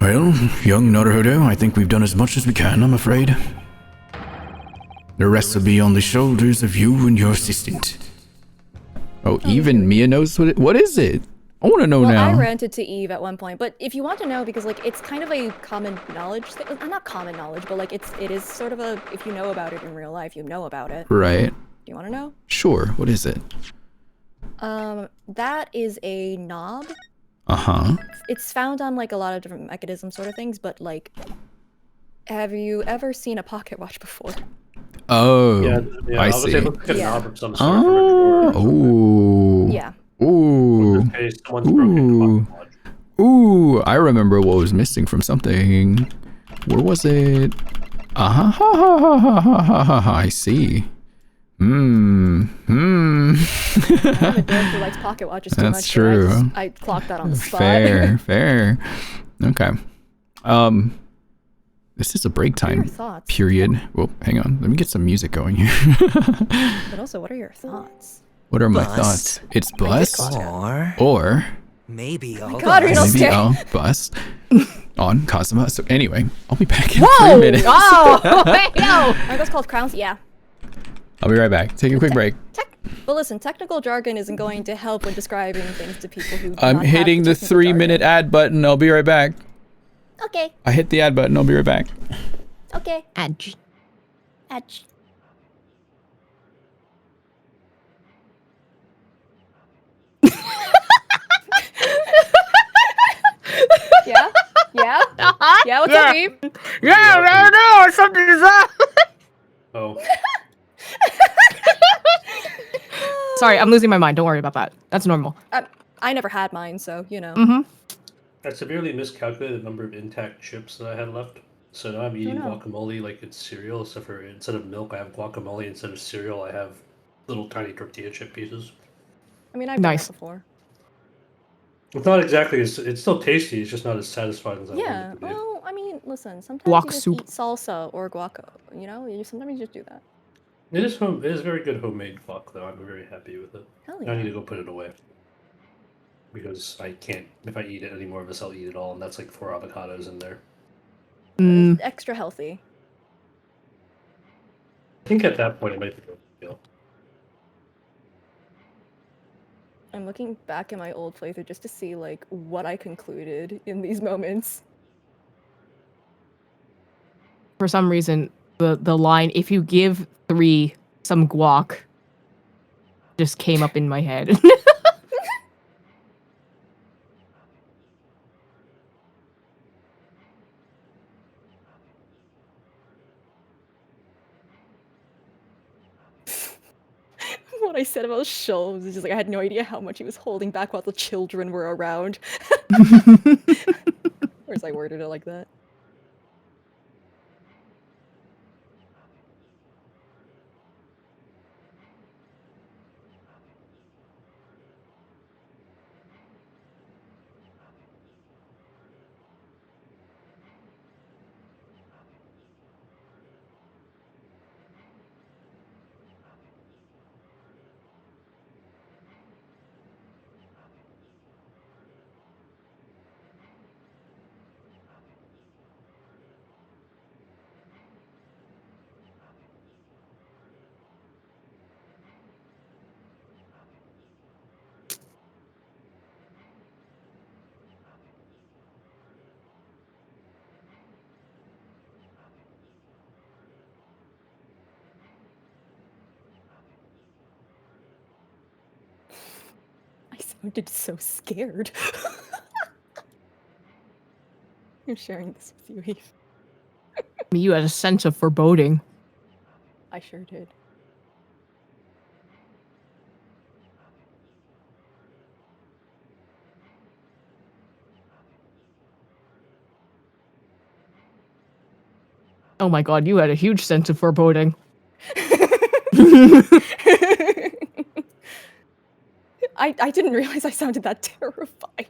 Well, young Naruhodo, I think we've done as much as we can, I'm afraid. The rest will be on the shoulders of you and your assistant. Oh, even Mia knows what is it? I want to know Well, now. I ranted to Eve at one point, but if you want to know, because like it's kind of a common knowledge thing, not common knowledge, but like it is sort of a if you know about it in real life, you know about it. Right. Do you want to know? Sure. What is it? That is a knob. Uh-huh. It's found on like a lot of different mechanism sort of things, but like, have you ever seen a pocket watch before? Oh, yeah, I obviously see. it looks like a Yeah. knob of some sort from a drawer. Ooh. Yeah. Ooh. In this case, someone's broken clock watch. Ooh. I remember what was missing from something. Where was it? I see. I'm a dork who likes pocket watches too That's much. true. So I clocked that on the spot. Fair. Okay. This is a break What are time your thoughts? period. Well, hang on. Let me get some music going here. But also, what are your thoughts? What are my Bust. thoughts? It's bust, Or or maybe I'll God, bust. Reno's maybe Okay. I'll bust on Kazuma. So anyway, I'll be back in Whoa! 3 minutes. Oh, wait, no. Are those called crowns? Yeah. I'll be right back. Take a quick break. But listen, technical jargon isn't going to help when describing things to people who do I'm not have hitting the technical 3-minute jargon. ad button. I'll be right back. Okay, I hit the ad button. I'll be right back. okay. Edge. Edge. Yeah? Yeah? Yeah, what's up, Eve? Yeah, no, something's up. Oh, Sorry, I'm losing my mind. Don't worry about that. That's normal. I never had mine, so, you know. Mm-hmm. I severely miscalculated the number of intact chips that I had left. So now I'm eating no. guacamole like it's cereal, except for instead of milk, I have guacamole. Instead of cereal, I have little tiny tortilla chip pieces. I mean, I've done Nice. that before. It's not exactly, it's still tasty, it's just not as satisfying as I Yeah, want it to be. well, I mean, listen, sometimes Guac you just soup. eat salsa or guaco, you know? Sometimes you just do that. It is very good homemade guac, though. I'm very happy with it. Hell I need yeah. to go put it away. Because I can't, if I eat it any more of this, I'll eat it all, and that's like 4 avocados in there. Mm. It's extra healthy. I think at that point it might be a deal. I'm looking back at my old playthrough just to see, like, what I concluded in these moments. For some reason, the line, if you give 3 some guac, just came up in my head. What I said about shelves is just like I had no idea how much he was holding back while the children were around. Or as I worded it like that. sounded so scared. I'm sharing this with you, Eve. You had a sense of foreboding. I sure did. Oh my god, you had a huge sense of foreboding. I didn't realize I sounded that terrified.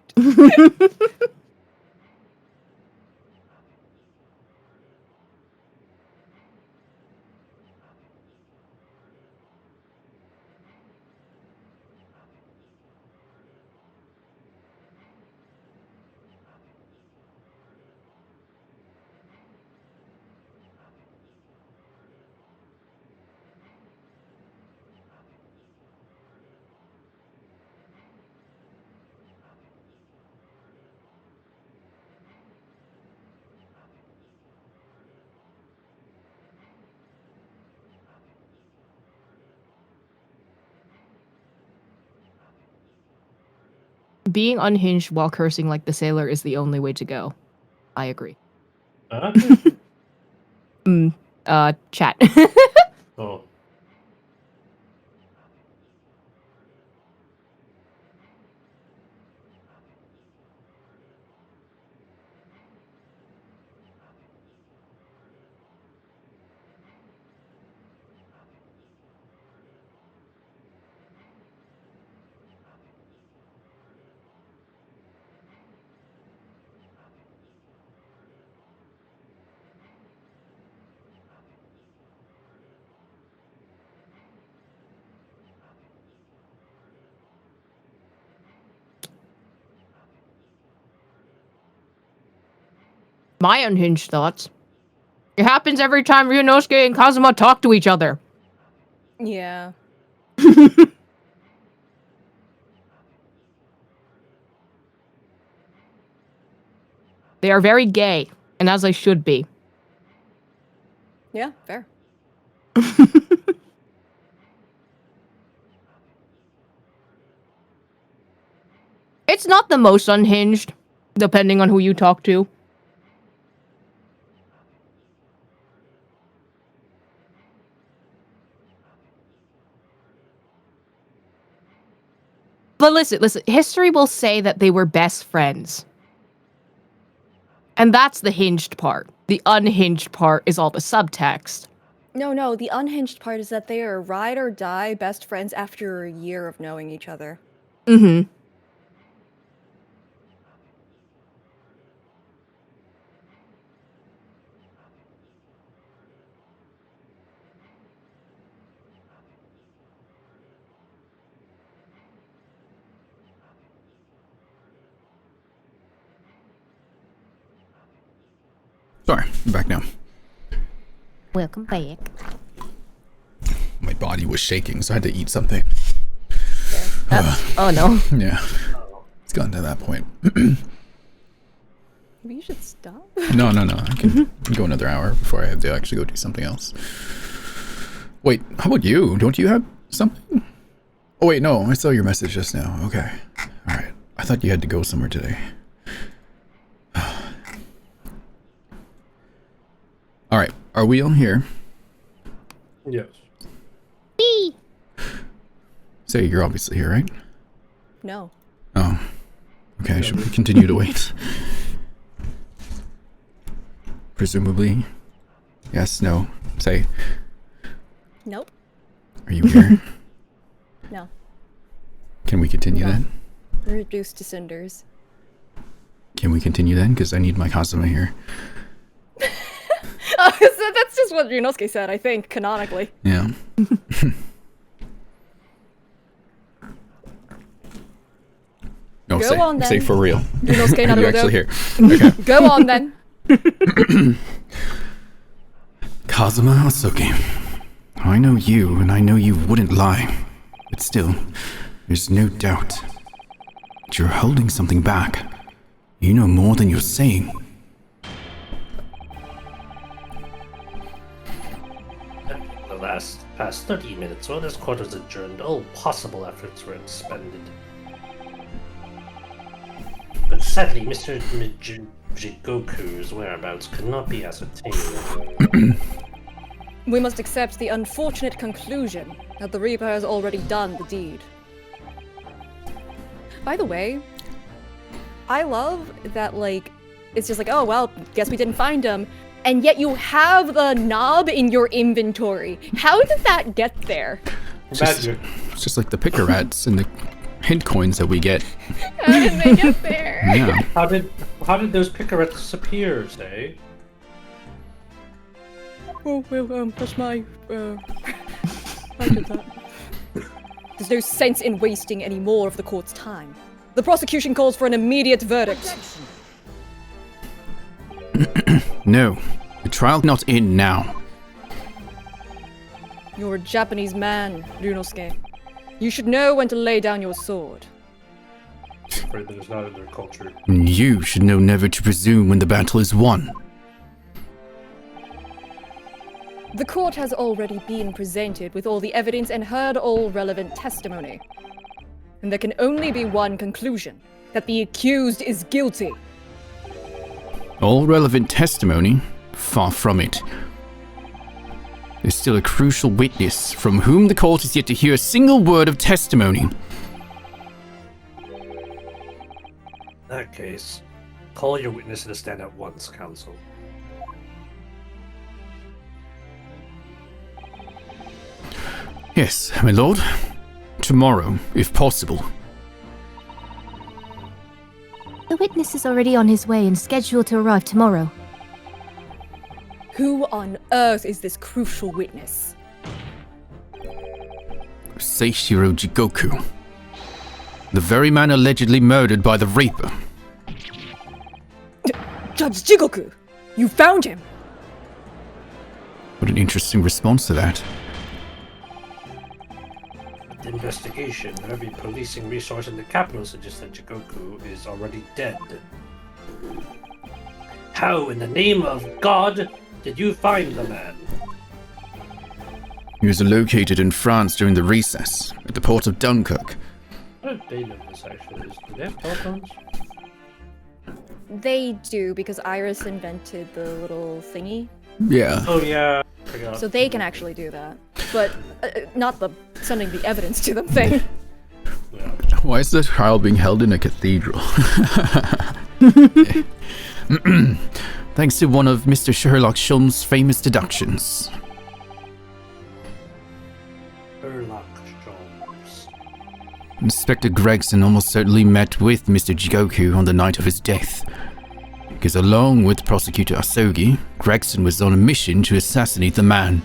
Being unhinged while cursing like the sailor is the only way to go. I agree. Huh? Chat. Oh. My unhinged thoughts. It happens every time Ryunosuke and Kazuma talk to each other. Yeah. They are very gay, and as they should be. Yeah, fair. It's not the most unhinged, depending on who you talk to. But listen, history will say that they were best friends. And that's the hinged part. The unhinged part is all the subtext. No, the unhinged part is that they are ride or die best friends after a year of knowing each other. Mm-hmm. Sorry, I'm back now. Welcome back. My body was shaking, so I had to eat something. Oh no. Yeah. It's gotten to that point. Maybe you should stop. No. I can go another hour before I have to actually go do something else. Wait, how about you? Don't you have something? Oh, wait, no. I saw your message just now. Okay. All right. I thought you had to go somewhere today. All right. Are we on here? Yes. Bee. Say, you're obviously here, right? No. Oh. Okay, should we continue to wait? Presumably. Yes, no. Say, Nope. are you here? No. Can we continue No. then? Reduced to cinders. Can we continue then? Because I need my Kazuma here. So that's just what Ryunosuke said, I think, canonically. Yeah. No, Go on, then. say for real. Ryunosuke Are you Naruto. actually here? Okay. Go on then. Kazuma Asuke. I know you, and I know you wouldn't lie. But still, there's no doubt that you're holding something back. You know more than you're saying. The past 30 minutes, while this court was adjourned, all possible efforts were expended. But sadly, Mr. Jigoku's whereabouts could not be ascertained. We must accept the unfortunate conclusion that the Reaper has already done the deed. By the way, I love that, like, it's just like, oh, well, guess we didn't find him. And yet you have the knob in your inventory. How did that get there? It's just like the picker rats and the hint coins that we get. How did they get there? Yeah. How did those picarettes disappear, say? Oh, well, that's my, I did that. There's no sense in wasting any more of the court's time. The prosecution calls for an immediate verdict. No, the trial not in now. You're a Japanese man, Ryunosuke. You should know when to lay down your sword. I'm afraid that is not in their culture. You should know never to presume when the battle is won. The court has already been presented with all the evidence and heard all relevant testimony. And there can only be one conclusion, that the accused is guilty. All relevant testimony? Far from it. There's still a crucial witness from whom the court is yet to hear a single word of testimony. In that case, call your witness to the stand at once, counsel. Yes, my lord. Tomorrow, if possible. The witness is already on his way and scheduled to arrive tomorrow. Who on earth is this crucial witness? Seishiro Jigoku. The very man allegedly murdered by the Reaper. Judge Jigoku! You found him! What an interesting response to that. The investigation, every policing resource in the capital suggests that Jigoku is already dead. How, in the name of God, did you find the man? He was located in France during the recess, at the port of Dunkirk. How did they know this, actually? Do they have telephones? They do, because Iris invented the little thingy. Yeah. Oh, yeah. Forgot. So they can actually do that. But not the sending the evidence to them thing. Yeah. Why is the trial being held in a cathedral? Thanks to one of Mr. Sherlock Holmes' famous deductions. Sherlock Holmes. Inspector Gregson almost certainly met with Mr. Jigoku on the night of his death. Because along with Prosecutor Asogi, Gregson was on a mission to assassinate the man.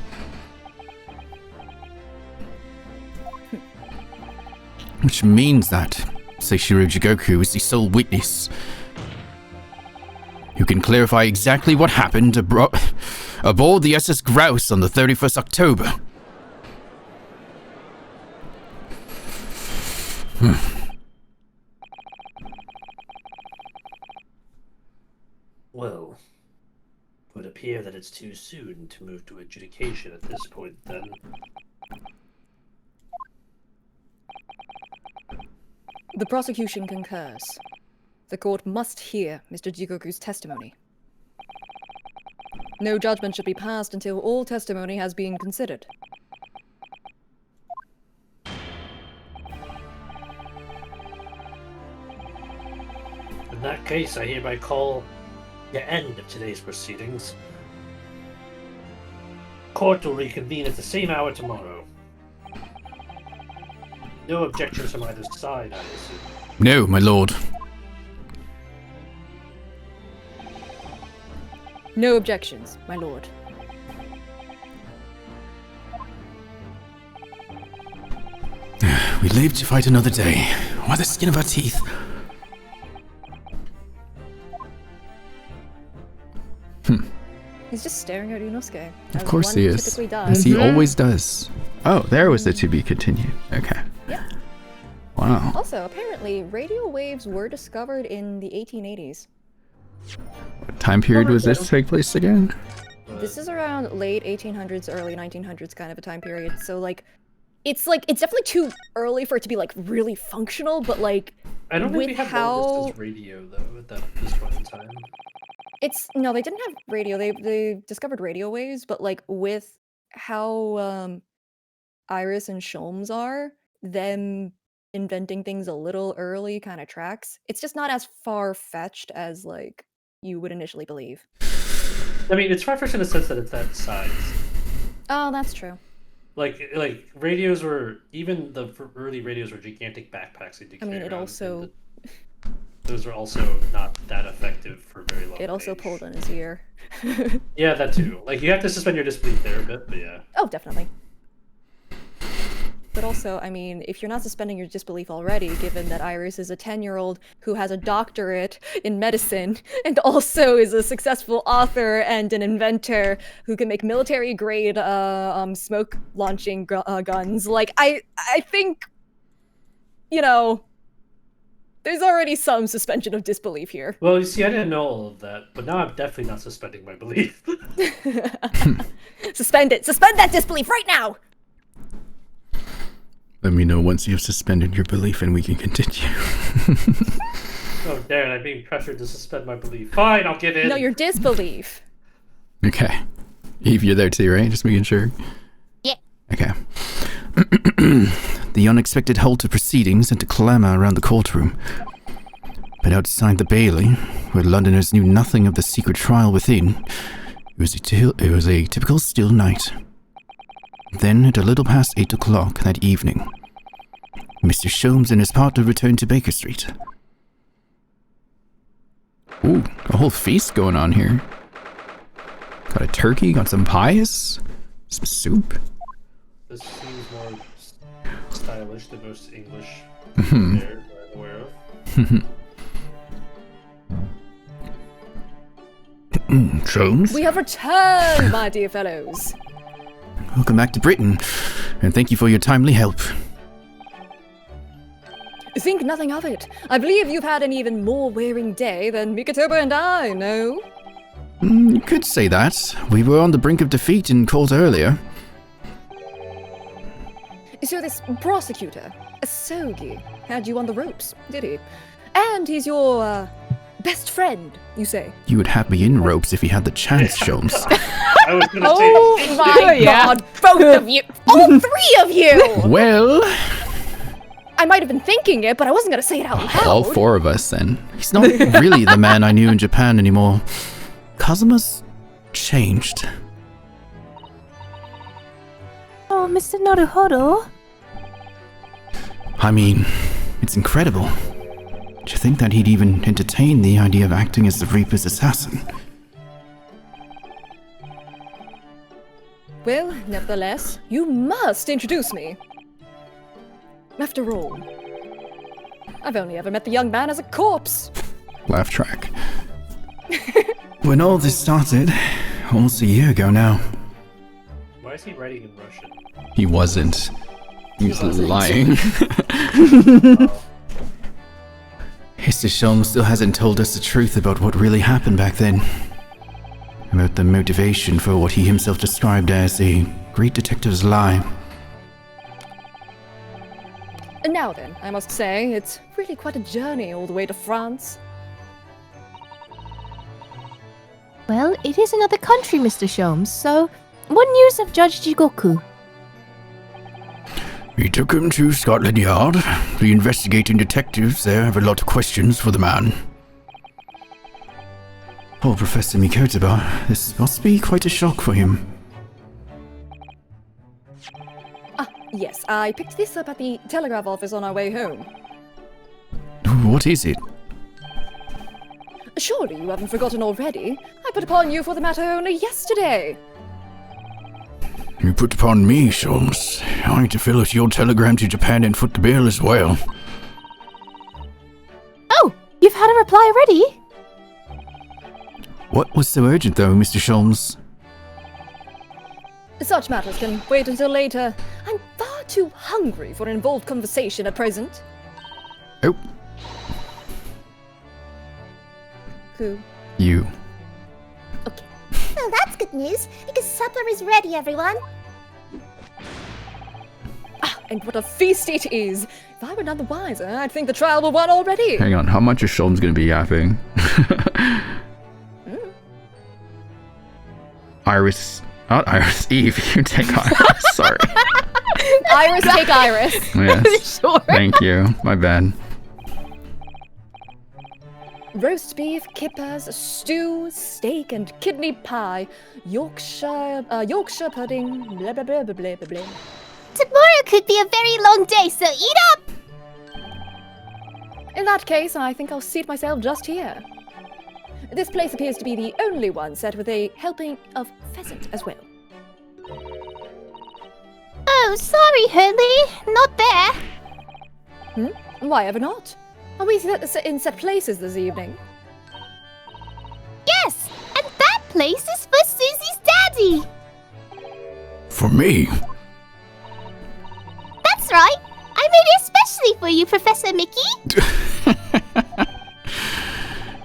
Which means that Seishiro Jigoku is the sole witness who can clarify exactly what happened aboard the SS Grouse on the 31st October. Well, it would appear that it's too soon to move to adjudication at this point, then. The prosecution concurs. The court must hear Mr. Jigoku's testimony. No judgment should be passed until all testimony has been considered. In that case, I hereby call the end of today's proceedings. Court will reconvene at the same hour tomorrow. No objections from either side, I assume. No, my lord. No objections, my lord. We live to fight another day. Why the skin of our teeth? He's just staring at Ryunosuke. Of course he is. Typically As does. he always does. Oh, there was the to be continued. Okay. Yeah. Wow. Also, apparently, radio waves were discovered in the 1880s. What time period was this take place again? This is around late 1800s, early 1900s kind of a time period. So, like, it's definitely too early for it to be, like, really functional, but, like, I don't think we with have how long distance radio though at this point in time. it's no, they didn't have radio. They discovered radio waves, but like with how Iris and Sholmes are, them inventing things a little early kind of tracks. It's just not as far fetched as like you would initially believe. I mean, it's far-fetched in the sense that it's that size. Oh, that's true. Like radios were, even the early radios were gigantic backpacks that you I mean, carry it around, also and those were also not that effective for very long. it also range. pulled on his ear. Yeah, that too. Like you have to suspend your disbelief there a bit, but yeah. Oh, definitely. But also, I mean, if you're not suspending your disbelief already, given that Iris is a 10-year-old who has a doctorate in medicine and also is a successful author and an inventor who can make military-grade smoke launching guns, like I think, you know, there's already some suspension of disbelief here. Well, you see, I didn't know all of that, but now I'm definitely not suspending my belief. Suspend it. Suspend that disbelief right now. Let me know once you've suspended your belief and we can continue. Oh, darn, I'm being pressured to suspend my belief. Fine, I'll give in. No, your disbelief. Okay. Eve, you're there too, right? Just making sure. Yeah. Okay. The unexpected halt of proceedings and a clamour around the courtroom. But outside the Bailey, where Londoners knew nothing of the secret trial within, it was a typical still night. Then, at a little past 8 o'clock that evening, Mr. Sholmes and his partner returned to Baker Street. Ooh, a whole feast going on here. Got a turkey, got some pies, some soup. This seems more stylish than most English fare that I'm aware of. Sholmes? We have returned, my dear fellows. Welcome back to Britain, and thank you for your timely help. Think nothing of it. I believe you've had an even more wearing day than Mikatoba and I, no? You could say that. We were on the brink of defeat in court earlier. So this prosecutor, Asogi, had you on the ropes, did he? And he's your, best friend, you say? You would have me in ropes if he had the chance, Sholmes. I was gonna Oh say, my god, both of you! All three of you! Well, I might have been thinking it, but I wasn't gonna say it out loud. All four of us then. he's not really the man I knew in Japan anymore. Kazuma's changed. Oh, Mr. Naruhodo. I mean, it's incredible. Do you think that he'd even entertain the idea of acting as the Reaper's assassin? Well, nevertheless, you must introduce me. After all, I've only ever met the young man as a corpse. Laugh track. When all this started, almost a year ago now. why is he writing in Russian? He wasn't. He was wasn't. lying. Mr. Sholmes still hasn't told us the truth about what really happened back then. About the motivation for what he himself described as a great detective's lie. And now then, I must say, it's really quite a journey all the way to France. Well, it is another country, Mr. Sholmes, so what news of Judge Jigoku? We took him to Scotland Yard. The investigating detectives there have a lot of questions for the man. Poor Professor Mikotaba, this must be quite a shock for him. Ah, yes, I picked this up at the telegraph office on our way home. What is it? Surely you haven't forgotten already? I put upon you for the matter only yesterday. You put upon me, Sholmes. I need to fill out your telegram to Japan and foot the bill as well. Oh, you've had a reply already? What was so urgent, though, Mr. Sholmes? Such matters can wait until later. I'm far too hungry for an involved conversation at present. Oh, Who? you. Okay. Well, that's good news, because supper is ready, everyone. and what a feast it is! If I were none the wiser, I'd think the trial were won already! Hang on, how much is Shulm's gonna be yapping? Iris, not Iris, Eve, you take Iris, sorry. Iris, take Iris. Yes, Sure. thank you, my bad. Roast beef, kippers, stew, steak, and kidney pie, Yorkshire pudding, blah blah blah blah blah blah blah. Tomorrow could be a very long day, so eat up! In that case, I think I'll seat myself just here. This place appears to be the only one set with a helping of pheasant as well. Oh, sorry, Hurley. Not there. Why ever not? Are we in set places this evening? Yes, and that place is for Susie's daddy. For me? That's right. I made it especially for you, Professor Mickey.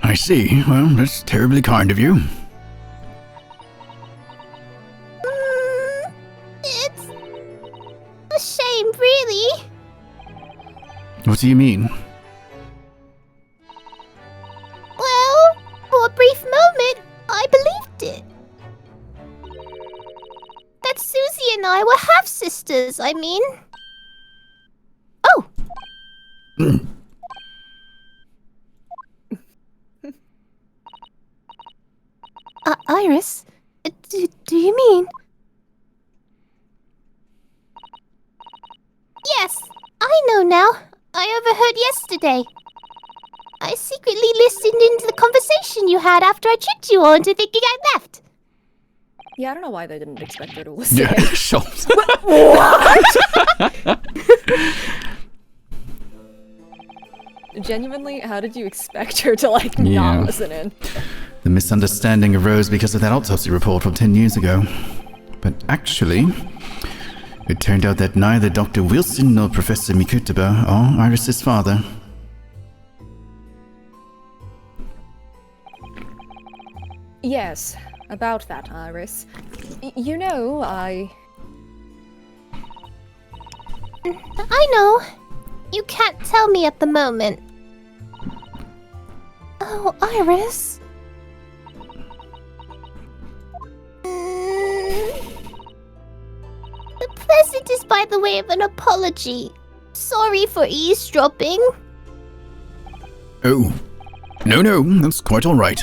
I see. Well, that's terribly kind of you. It's a shame, really. What do you mean? Well, for a brief moment, I believed it. That Susie and I were half-sisters, I mean. Oh! Iris? Do you mean? Yes, I know now. I overheard yesterday. I secretly listened into the conversation you had after I tricked you all into thinking I left. Yeah, I don't know why they didn't expect her to listen. Yeah, Schultz. Genuinely, how did you expect her to, like, Yeah. not listen in? The misunderstanding arose because of that autopsy report from 10 years ago. But actually, it turned out that neither Dr. Wilson nor Professor Mikutaba are Iris's father. Yes, about that, Iris. You know, I know. You can't tell me at the moment. Oh, Iris. The present is by the way of an apology. Sorry for eavesdropping. Oh. No, that's quite all right.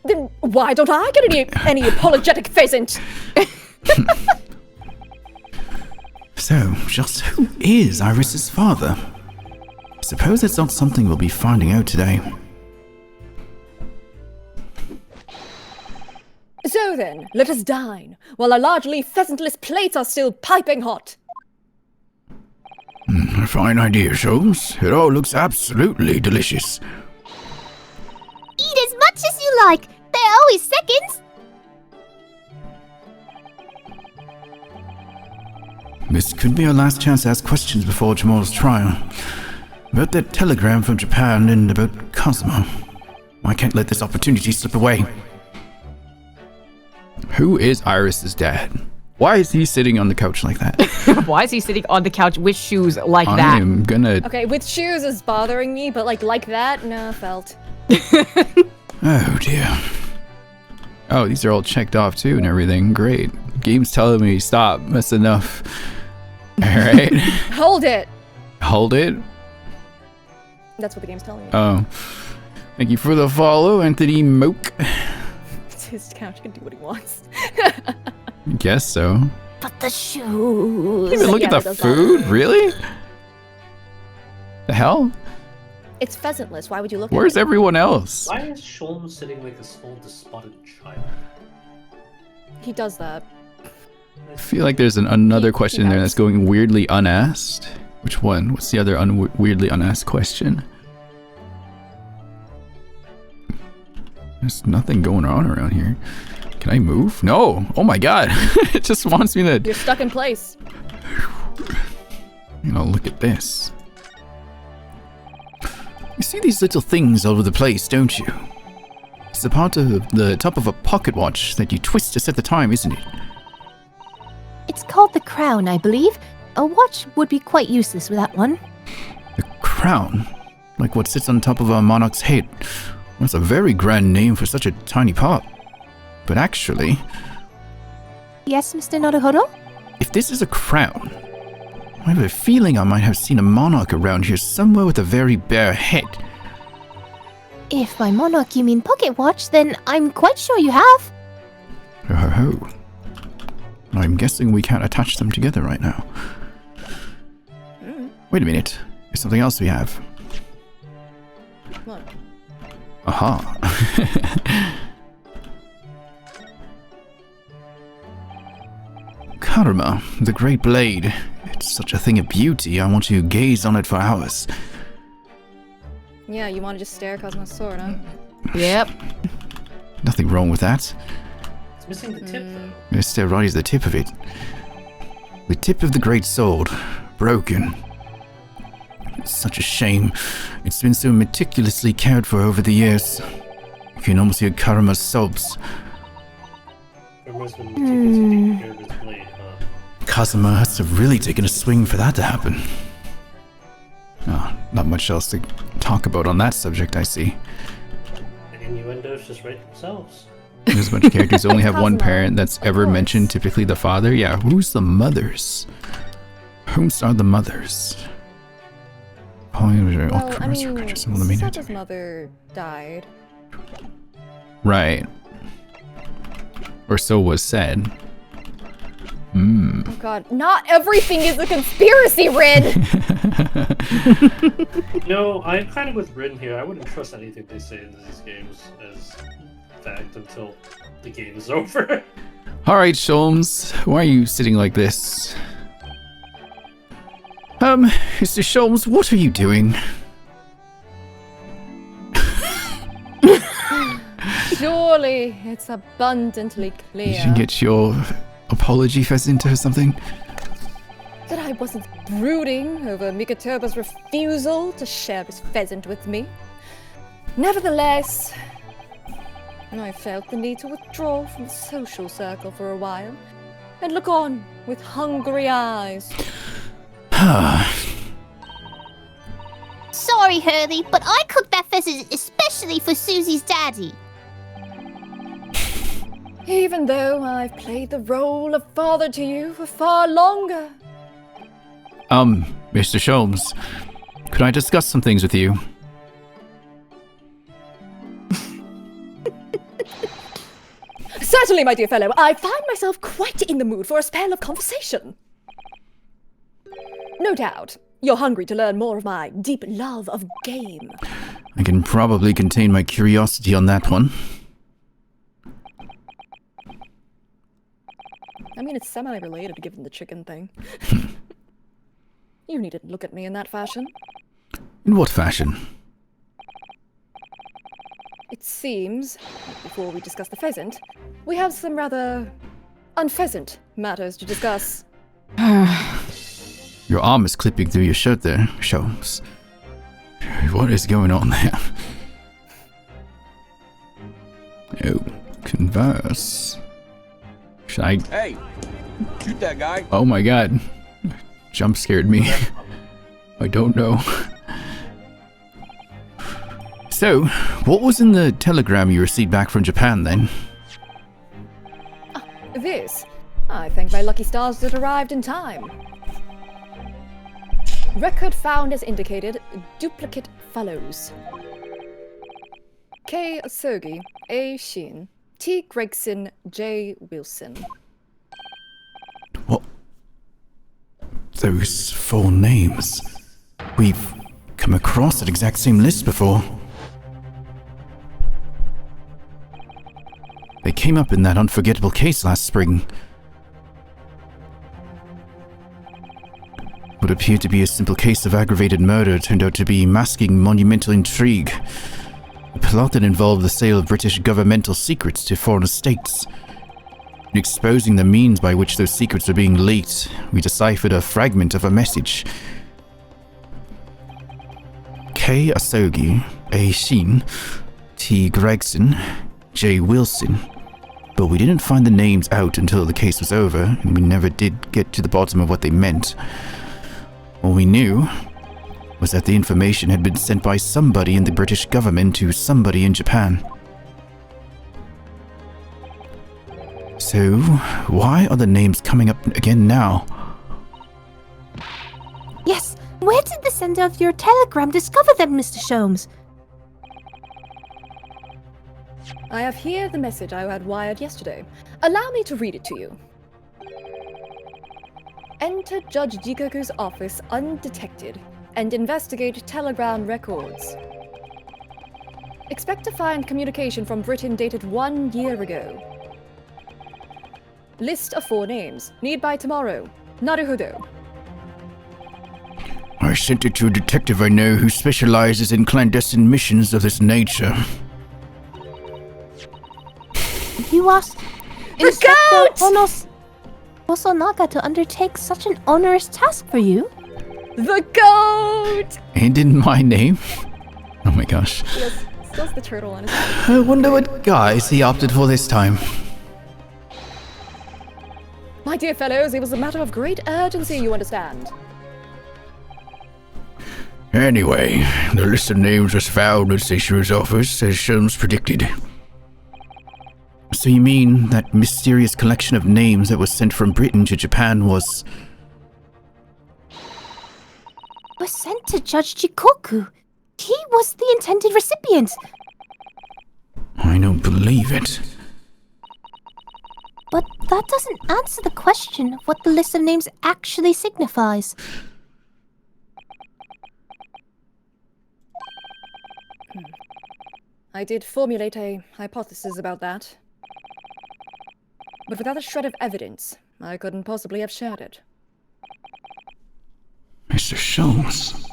then why don't I get any apologetic pheasant? So, just who is Iris's father? I suppose it's not something we'll be finding out today. So then, let us dine, while our largely pheasantless plates are still piping hot. A fine idea, Sholmes. It all looks absolutely delicious. Eat as much as you like. There are always seconds. This could be our last chance to ask questions before tomorrow's trial. About that telegram from Japan and about Cosmo. I can't let this opportunity slip away. Who is Iris's dad? Why is he sitting on the couch like that? Why is he sitting on the couch with shoes like I that? am gonna... Okay, with shoes is bothering me, but like that, no, felt. Oh dear. Oh, these are all checked off too and everything. Great. Game's telling me stop. That's enough. Alright. Hold it! Hold it. That's what the game's telling me. Oh. Thank you for the follow, Anthony Moke. It's his couch, he can do what he wants. Guess so. But the shoes. Even look Yeah, at that the does food? Really? The hell? It's pheasantless, why would you look Where's at it? everyone else? Why is Shulm sitting like a small despotted child? He does that. I feel like there's another He question in there does. that's going weirdly unasked. Which one? What's the other weirdly unasked question? There's nothing going on around here. Can I move? No! Oh my god! It just wants me to... You're stuck in place. You know, look at this. You see these little things all over the place, don't you? It's a part of the top of a pocket watch that you twist to set the time, isn't it? It's called the crown, I believe. A watch would be quite useless without one. The crown? Like what sits on top of our monarch's head. That's a very grand name for such a tiny part. But actually... Yes, Mr. Naruhodo? If this is a crown, I have a feeling I might have seen a monarch around here somewhere with a very bare head. If by monarch you mean pocket watch, then I'm quite sure you have. Ho ho ho. I'm guessing we can't attach them together right now. Wait a minute. There's something else we have. What? Aha. Karma, the great blade. It's such a thing of beauty, I want to gaze on it for hours. Yeah, you want to just stare at Cosmo's sword, huh? Yep. Nothing wrong with that. It's missing the tip, though. I'm gonna stare right at the tip of it. The tip of the great sword. Broken. It's such a shame. It's been so meticulously cared for over the years. You can almost hear Karma's sobs. Everyone's been meticulously taking care of his blade, huh? Kazuma has to have really taken a swing for that to happen. Oh, not much else to talk about on that subject, I see. And innuendos just write themselves. There's a bunch of characters who only have one Cosmo, parent that's ever course. mentioned, typically the father. Yeah, Who's the mothers? Whom's are the mothers? Well, I mean, Sato's mother died. right. Or so was said. Oh god, not everything is a conspiracy, Rin! No, I'm kind of with Rin here. I wouldn't trust anything they say in these games as fact until the game is over. Alright, Sholmes, why are you sitting like this? Mr. Sholmes, what are you doing? Surely it's abundantly clear Did you get your apology pheasant or something? that I wasn't brooding over Mikaturba's refusal to share his pheasant with me. Nevertheless, I felt the need to withdraw from the social circle for a while and look on with hungry eyes. Sorry, Hurley, but I cooked that pheasant especially for Susie's daddy. Even though I've played the role of father to you for far longer. Mr. Sholmes, could I discuss some things with you? Certainly, my dear fellow, I find myself quite in the mood for a spell of conversation. No doubt, you're hungry to learn more of my deep love of game. I can probably contain my curiosity on that one. I mean, it's semi-related given the chicken thing. You needn't look at me in that fashion. In what fashion? It seems, before we discuss the pheasant, we have some rather unpheasant matters to discuss. Your arm is clipping through your shirt there, Sholmes. What is going on there? Oh, converse. Should I? Hey, shoot that guy. Oh my god. Jump scared me. I don't know. So, what was in the telegram you received back from Japan then? This, I thank my lucky stars that arrived in time. Record found as indicated, duplicate follows. K. Asogi, A. Shin, T. Gregson, J. Wilson. What? Those full names. We've come across that exact same list before. They came up in that unforgettable case last spring. What appeared to be a simple case of aggravated murder turned out to be masking monumental intrigue. A plot that involved the sale of British governmental secrets to foreign estates. In exposing the means by which those secrets were being leaked, we deciphered a fragment of a message. K. Asogi, A. Shin, T. Gregson, J. Wilson. but we didn't find the names out until the case was over, and we never did get to the bottom of what they meant. All we knew was that the information had been sent by somebody in the British government to somebody in Japan. So, why are the names coming up again now? Yes, where did the sender of your telegram discover them, Mr. Sholmes? I have here the message I had wired yesterday. Allow me to read it to you. Enter Judge Jikoku's office undetected and investigate telegram records. Expect to find communication from Britain dated 1 year ago. List of 4 names. Need by tomorrow. Naruhodo. I sent it to a detective I know who specializes in clandestine missions of this nature. You asked Inspector Hosonaga to undertake such an onerous task for you? The goat! And in my name? Oh my gosh. Yes, still the turtle on his head. I wonder what guise he opted for this time. My dear fellows, it was a matter of great urgency, you understand. Anyway, the list of names was found at Seishiro's office, as Sholmes predicted. So you mean that mysterious collection of names that was sent from Britain to Japan was sent to Judge Jikoku. He was the intended recipient. I don't believe it. But that doesn't answer the question of what the list of names actually signifies. I did formulate a hypothesis about that. But without a shred of evidence, I couldn't possibly have shared it. Mr. Sholmes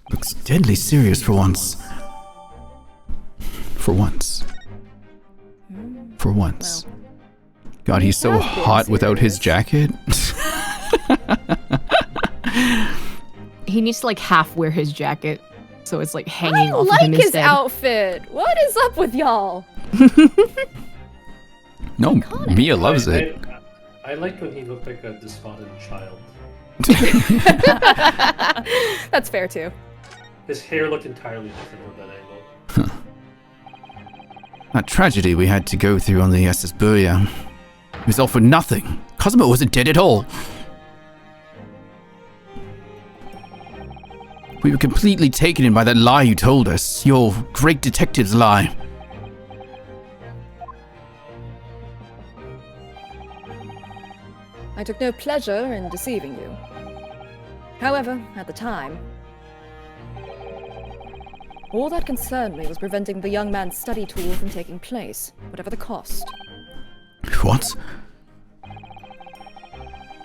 looks deadly serious for once. For once. For once. Well, God, he's so has been hot without his jacket. He needs to like half wear his jacket, so it's like hanging I off of like him his instead. outfit! What is up with y'all? No, Mia loves it. I liked when he looked like a despondent child. That's fair too. His hair looked entirely different from that angle. That tragedy we had to go through on the SS Burya. It was all for nothing. Cosmo wasn't dead at all. We were completely taken in by that lie you told us. Your great detective's lie. I took no pleasure in deceiving you. However, at the time, all that concerned me was preventing the young man's study tour from taking place, whatever the cost. What?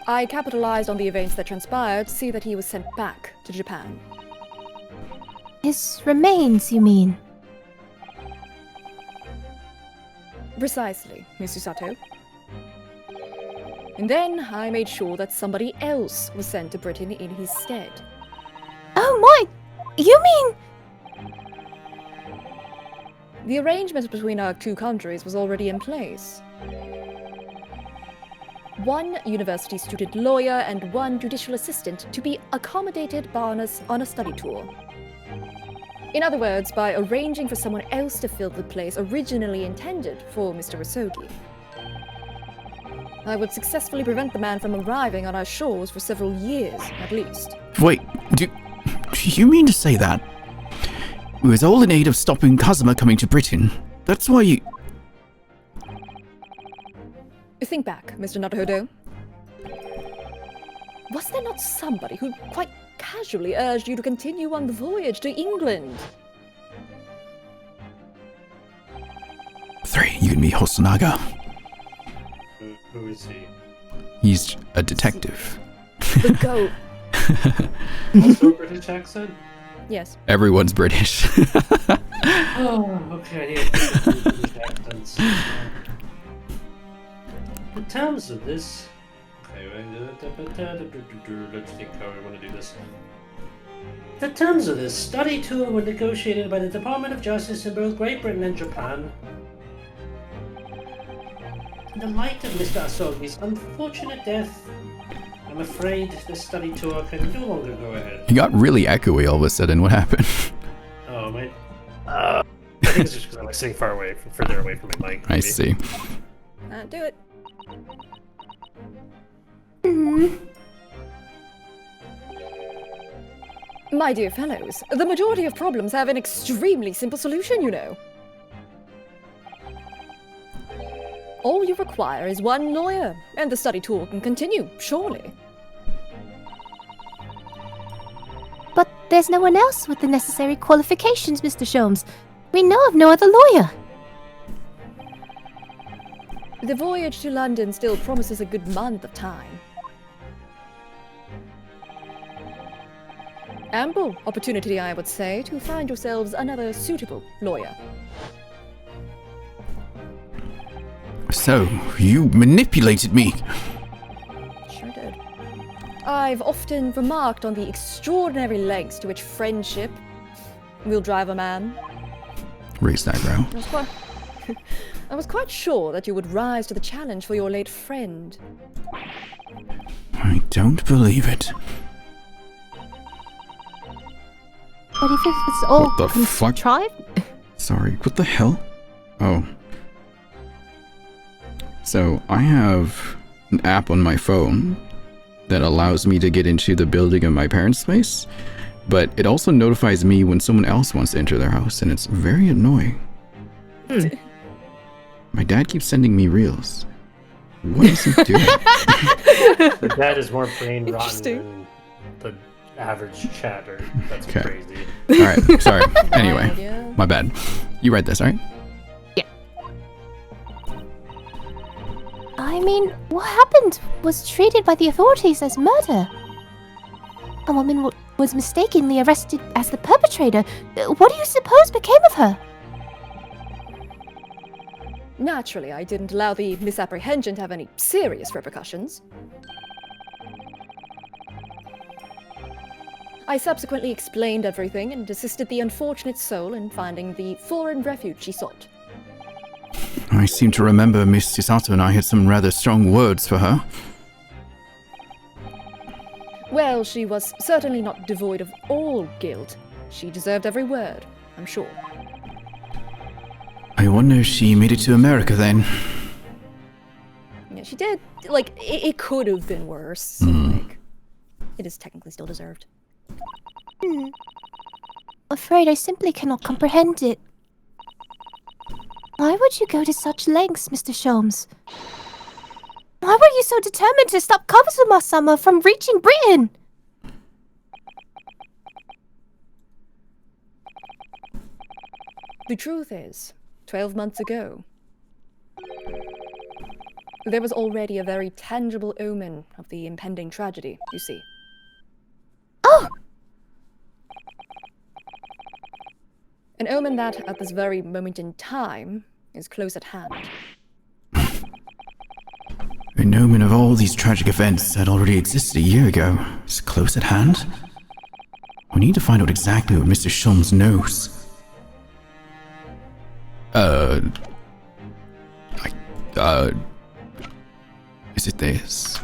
I capitalized on the events that transpired to see that he was sent back to Japan. His remains, you mean? Precisely, Miss Usato. And then I made sure that somebody else was sent to Britain in his stead. Oh my! You mean... The arrangement between our 2 countries was already in place. 1 university student lawyer and 1 judicial assistant to be accommodated on a study tour. In other words, by arranging for someone else to fill the place originally intended for Mr. Rasogi. I would successfully prevent the man from arriving on our shores for several years, at least. Wait, do you mean to say that? It was all in aid of stopping Kazuma coming to Britain. That's why you... Think back, Mr. Naruhodo. Was there not somebody who quite casually urged you to continue on the voyage to England? 3, you can be Hosonaga. Who is he? He's a detective. The goat. Also a British accent? Yes. Everyone's British. Oh, okay, I need to British accents. In terms of this... Okay, let's think how we want to do this. The terms of this study tour were negotiated by the Department of Justice in both Great Britain and Japan. In the light of Mr. Asogi's unfortunate death, I'm afraid this study tour can no longer go ahead. You got really echoey all of a sudden. What happened? Oh, my... I think it's just because I'm like, sitting further away from my mic. I maybe. see. Do it. My dear fellows, the majority of problems have an extremely simple solution, you know. All you require is one lawyer, and the study tour can continue, surely. But there's no one else with the necessary qualifications, Mr. Sholmes. We know of no other lawyer. The voyage to London still promises a good month of time. Ample opportunity, I would say, to find yourselves another suitable lawyer. So, you manipulated me. Sure did. I've often remarked on the extraordinary lengths to which friendship will drive a man. Raise that brow. I was quite sure that you would rise to the challenge for your late friend. I don't believe it. But if it's all What the fuck? contrived? Sorry, what the hell? Oh. So, I have an app on my phone that allows me to get into the building of my parents' place, but it also notifies me when someone else wants to enter their house, and it's very annoying. My dad keeps sending me reels. What is he doing? The dad is more brain rotten Interesting. than the average chatter. That's Okay. crazy. Alright, sorry. Anyway, Yeah. my bad. You read this, right? I mean, what happened was treated by the authorities as murder. A woman was mistakenly arrested as the perpetrator. What do you suppose became of her? Naturally, I didn't allow the misapprehension to have any serious repercussions. I subsequently explained everything and assisted the unfortunate soul in finding the foreign refuge she sought. I seem to remember Miss Chisato and I had some rather strong words for her. Well, she was certainly not devoid of all guilt. She deserved every word, I'm sure. I wonder if she made it to America then. Yeah, she did. Like, it could have been worse. So, like, it is technically still deserved. Afraid I simply cannot comprehend it. Why would you go to such lengths, Mr. Sholmes? Why were you so determined to stop Kazuma-sama from reaching Britain? The truth is, 12 months ago, there was already a very tangible omen of the impending tragedy, you see. Oh! An omen that, at this very moment in time, is close at hand. An omen of all these tragic events that already existed a year ago is close at hand. We need to find out exactly what Mr. Sholmes knows. Is it this?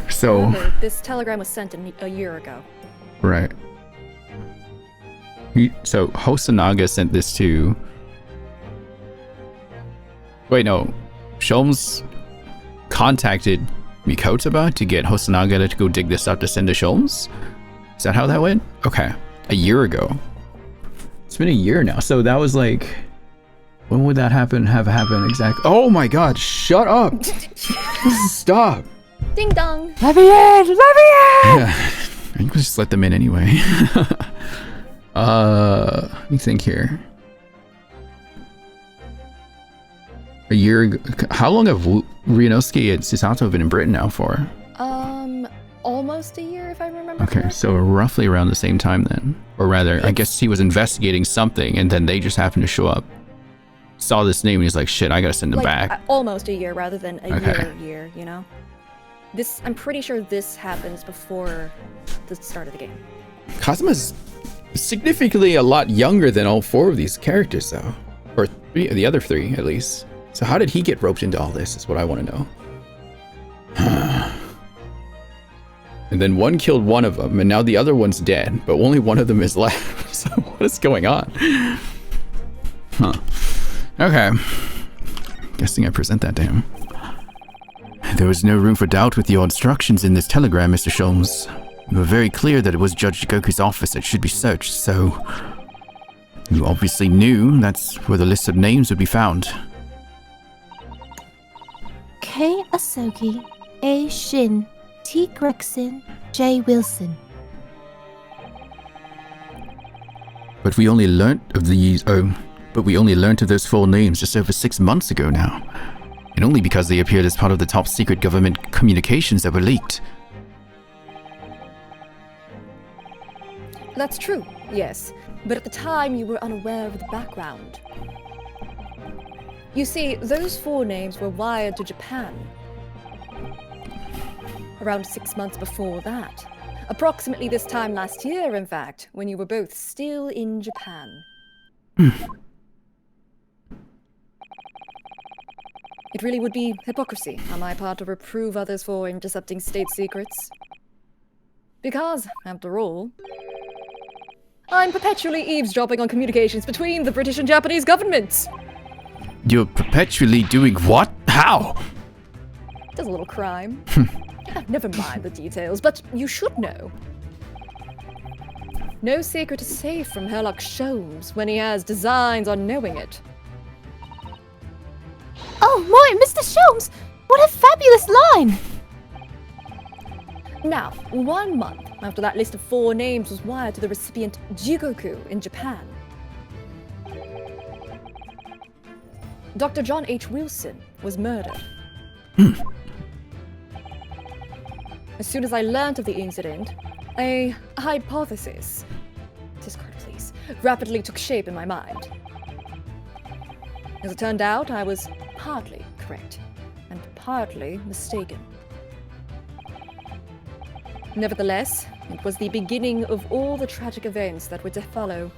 So, Remember, this telegram was sent a year ago. right. So, Hosonaga sent this to... Wait, no. Sholmes contacted Mikotaba to get Hosonaga to go dig this up to send to Sholmes? Is that how that went? Okay. A year ago. It's been a year now. So that was like... When would that have happened exactly? Oh my god, shut up! Stop! Ding dong! Let me in! Let me in! Yeah, I think we'll just let them in anyway. Let me think here. A year ago. How long have Ryunosuke and Susato been in Britain now for? Almost a year, if I remember Okay, correctly. so roughly around the same time then. Or rather, I guess he was investigating something and then they just happened to show up. Saw this name and he's like, shit, I gotta send him back. Almost a year rather than a Okay. year, you know? I'm pretty sure this happens before the start of the game. Kazuma's significantly a lot younger than all 4 of these characters, though. Or the other 3, at least. So how did he get roped into all this, is what I want to know. And then one killed one of them, and now the other one's dead, but only one of them is left. So what is going on? Huh. Okay. Guessing I present that to him. There was no room for doubt with your instructions in this telegram, Mr. Sholmes. You were very clear that it was Judge Goku's office that should be searched, so... You obviously knew that's where the list of names would be found. K. Asogi, A. Shin, T. Gregson, J. Wilson. But we only learnt of these... but we only learnt of those 4 names just over 6 months ago now. And only because they appeared as part of the top secret government communications that were leaked. That's true, yes. But at the time, you were unaware of the background. You see, those 4 names were wired to Japan. Around 6 months before that. Approximately this time last year, in fact, when you were both still in Japan. It really would be hypocrisy on my part to reprove others for intercepting state secrets. Because, after all, I'm perpetually eavesdropping on communications between the British and Japanese governments. You're perpetually doing what? How? Does a little crime. Never mind the details, but you should know. No secret is safe from Herlock Sholmes when he has designs on knowing it. Oh, my, Mr. Sholmes! What a fabulous line! Now, 1 month after that list of 4 names was wired to the recipient Jigoku in Japan, Dr. John H. Wilson was murdered. As soon as I learned of the incident, a hypothesis, discard please, rapidly took shape in my mind. As it turned out, I was partly correct and partly mistaken. Nevertheless, it was the beginning of all the tragic events that were to follow.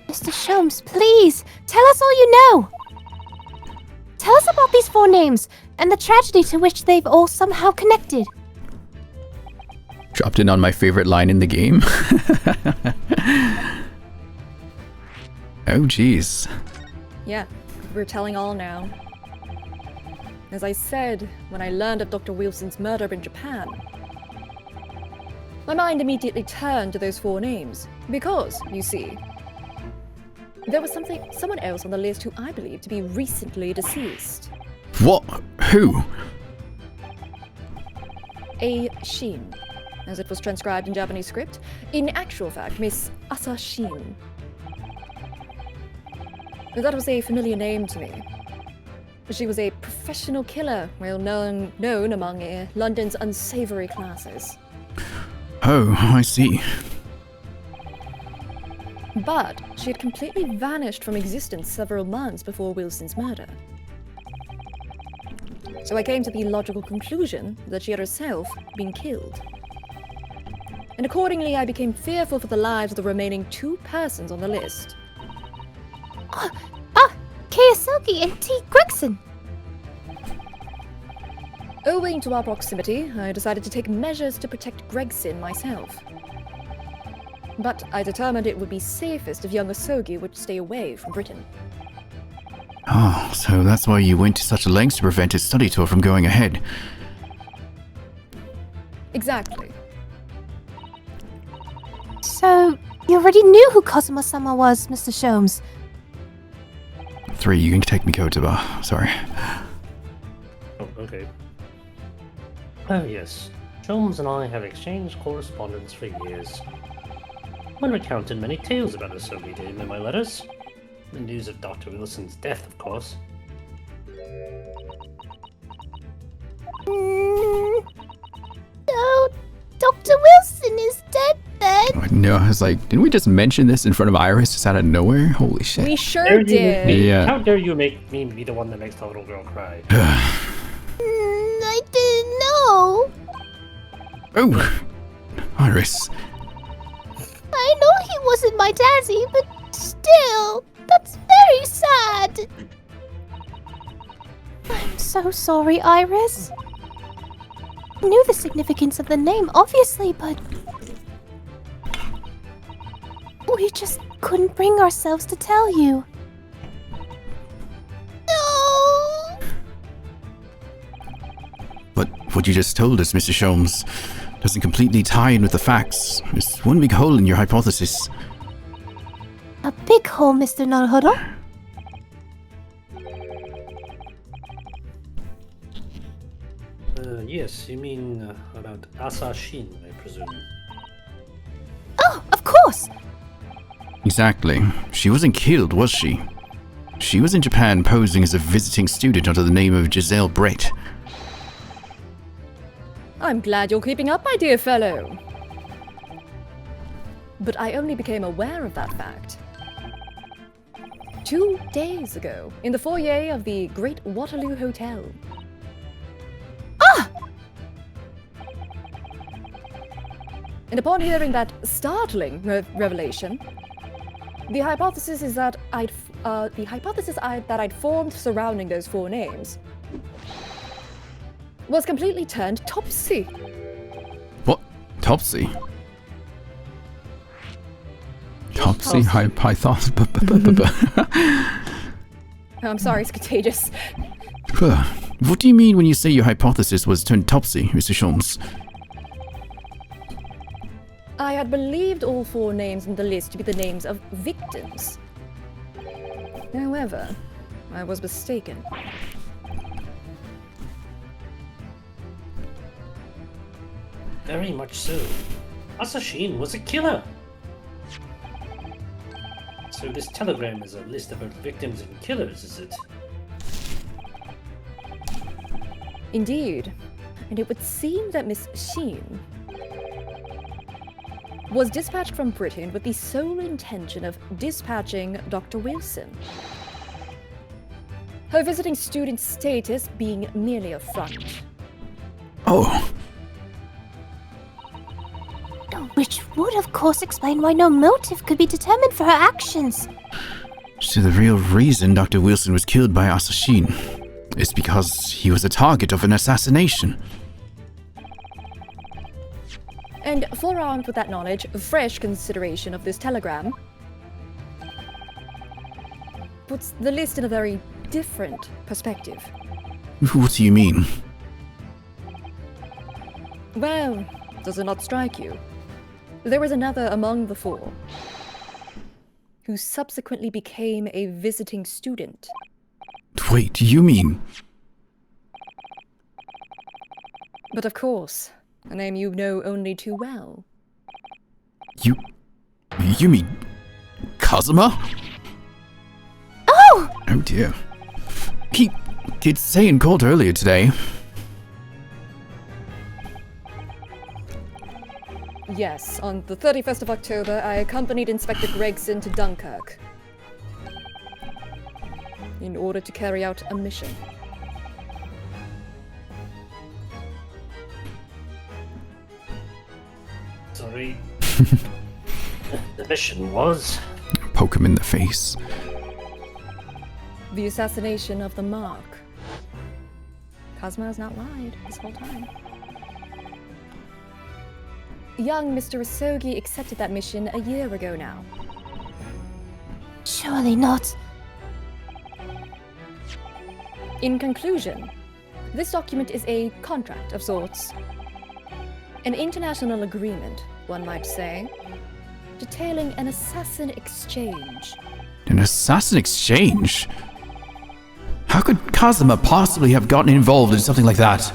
Mr. Sholmes, please, tell us all you know! Tell us about these 4 names, and the tragedy to which they've all somehow connected. Dropped in on my favorite line in the game. Oh, jeez. Yeah, we're telling all now. As I said, when I learned of Dr. Wilson's murder in Japan, my mind immediately turned to those 4 names. Because, you see, there was someone else on the list who I believe to be recently deceased. What? Who? A Shin, as it was transcribed in Japanese script. In actual fact, Miss Asa Shin. That was a familiar name to me. She was a professional killer, well known among London's unsavory classes. Oh, I see. But she had completely vanished from existence several months before Wilson's murder. So I came to the logical conclusion that she had herself been killed. And accordingly, I became fearful for the lives of the remaining 2 persons on the list. Kiyosaki and T. Gregson. Owing to our proximity, I decided to take measures to protect Gregson myself. But I determined it would be safest if young Asogi would stay away from Britain. Oh, so that's why you went to such lengths to prevent his study tour from going ahead. Exactly. So, you already knew who Cosmo-sama was, Mr. Sholmes. 3, you can take me, Kotoba. Sorry. Oh, okay. Oh, yes. Sholmes and I have exchanged correspondence for years. One recounted many tales about Asogi to him in my letters. The news of Dr. Wilson's death, of course. No, Dr. Wilson is dead then. Oh, no, I was like, didn't we just mention this in front of Iris just out of nowhere? Holy shit. We sure did. Yeah. How dare you make me be the one that makes the little girl cry? I didn't know. Oh, Iris. I know he wasn't my daddy, but still, that's very sad. I'm so sorry, Iris. I knew the significance of the name, obviously, but we just couldn't bring ourselves to tell you. No! But what you just told us, Mr. Sholmes, doesn't completely tie in with the facts. It's one big hole in your hypothesis. A big hole, Mr. Naruhodo. Yes, you mean about Asashin, I presume. Oh, of course! Exactly. She wasn't killed, was she? She was in Japan posing as a visiting student under the name of Giselle Brett. I'm glad you're keeping up, my dear fellow. But I only became aware of that fact 2 days ago, in the foyer of the Great Waterloo Hotel. Ah! And upon hearing that startling revelation, the hypothesis is that I'd formed surrounding those 4 names was completely turned topsy. What? Topsy? Topsy hypothesis. I'm sorry, it's contagious. What do you mean when you say your hypothesis was turned topsy, Mr. Sholmes? I had believed all 4 names in the list to be the names of victims. However, I was mistaken. Very much so. Asashin was a killer! So this telegram is a list about victims and killers, is it? Indeed. And it would seem that Miss Sheen was dispatched from Britain with the sole intention of dispatching Dr. Wilson. Her visiting student status being merely a front. Oh, Which would, of course, explain why no motive could be determined for her actions. so the real reason Dr. Wilson was killed by Asashin is because he was a target of an assassination. And forearmed with that knowledge, fresh consideration of this telegram puts the list in a very different perspective. What do you mean? Well, does it not strike you? There was another among the 4 who subsequently became a visiting student. Wait, you mean... But of course, a name you know only too well. You mean... Kazuma? Oh! Oh dear. He did say in court earlier today. Yes, on the 31st of October, I accompanied Inspector Gregson to Dunkirk in order to carry out a mission. Sorry. The mission was... Poke him in the face. The assassination of the Mark. Cosmo has not lied this whole time. Young Mr. Asogi accepted that mission a year ago now. Surely not. In conclusion, this document is a contract of sorts. An international agreement, one might say, detailing an assassin exchange. An assassin exchange? How could Kazuma possibly have gotten involved in something like that?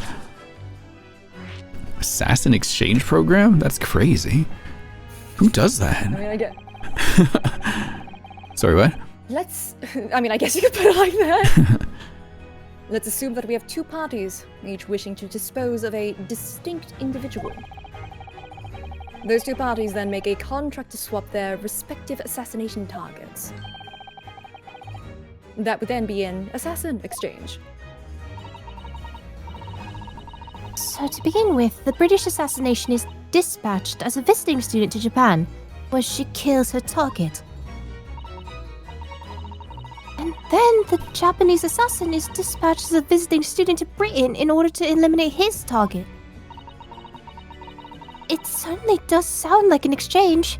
Assassin exchange program? That's crazy. Who does that? I mean, I get... Sorry, what? I guess you could put it like that. Let's assume that we have 2 parties, each wishing to dispose of a distinct individual. Those 2 parties then make a contract to swap their respective assassination targets. That would then be an assassin exchange. So to begin with, the British assassination is dispatched as a visiting student to Japan, where she kills her target. And then the Japanese assassin is dispatched as a visiting student to Britain in order to eliminate his target. It certainly does sound like an exchange.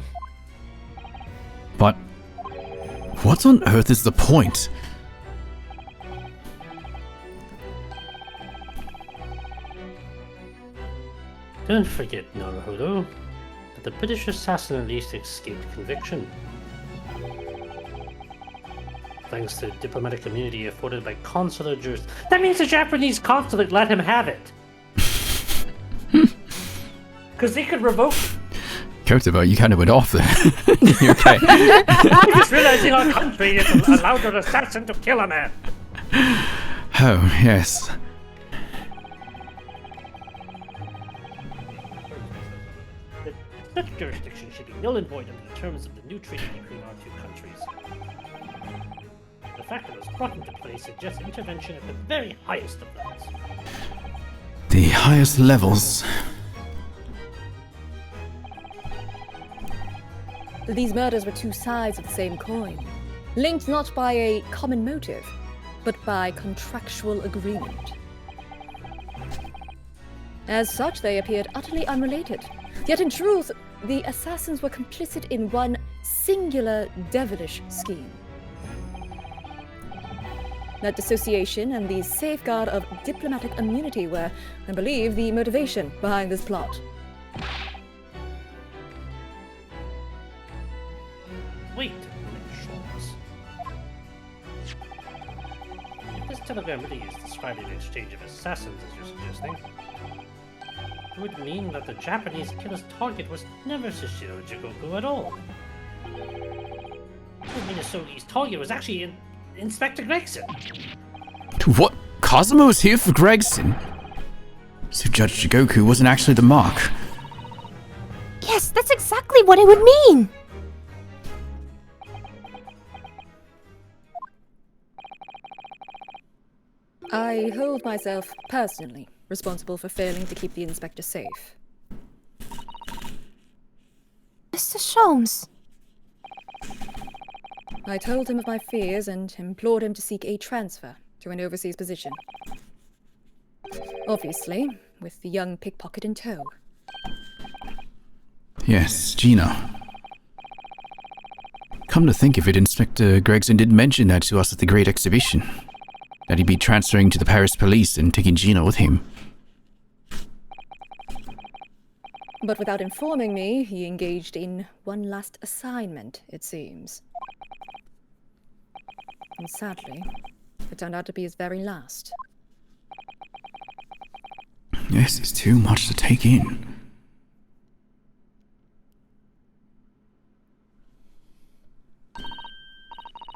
But what on earth is the point? Don't forget, Naruhodo, that the British assassin at least escaped conviction. Thanks to diplomatic immunity afforded by consular jurisdiction. That means the Japanese consulate let him have it! Because they could revoke it. Kotoba, you kind of went off there. You're okay. I'm just realizing our country is allowed an assassin to kill a man. Oh, yes. Such jurisdiction should be null and void under the terms of the new treaty between our two countries. The fact that it was brought into place suggests intervention at the very highest of levels. The highest levels. These murders were two sides of the same coin, linked not by a common motive, but by contractual agreement. As such, they appeared utterly unrelated. Yet in truth, the assassins were complicit in one singular devilish scheme. That dissociation and the safeguard of diplomatic immunity were, I believe, the motivation behind this plot. Wait a minute, Shawls. If this telegram really is describing an exchange of assassins, as you're suggesting, it would mean that the Japanese killer's target was never Shishiro Jigoku at all. It would mean Asogi's target was actually Inspector Gregson. What? Kazuma was here for Gregson? So Judge Jigoku wasn't actually the mark. Yes, that's exactly what it would mean. I hold myself personally responsible for failing to keep the inspector safe. Mr. Sholmes. I told him of my fears and implored him to seek a transfer to an overseas position. Obviously, with the young pickpocket in tow. Yes, Gina. Come to think of it, Inspector Gregson did mention that to us at the Great Exhibition. That he'd be transferring to the Paris police and taking Gina with him. But without informing me, he engaged in one last assignment, it seems. And sadly, it turned out to be his very last. Yes, it's too much to take in.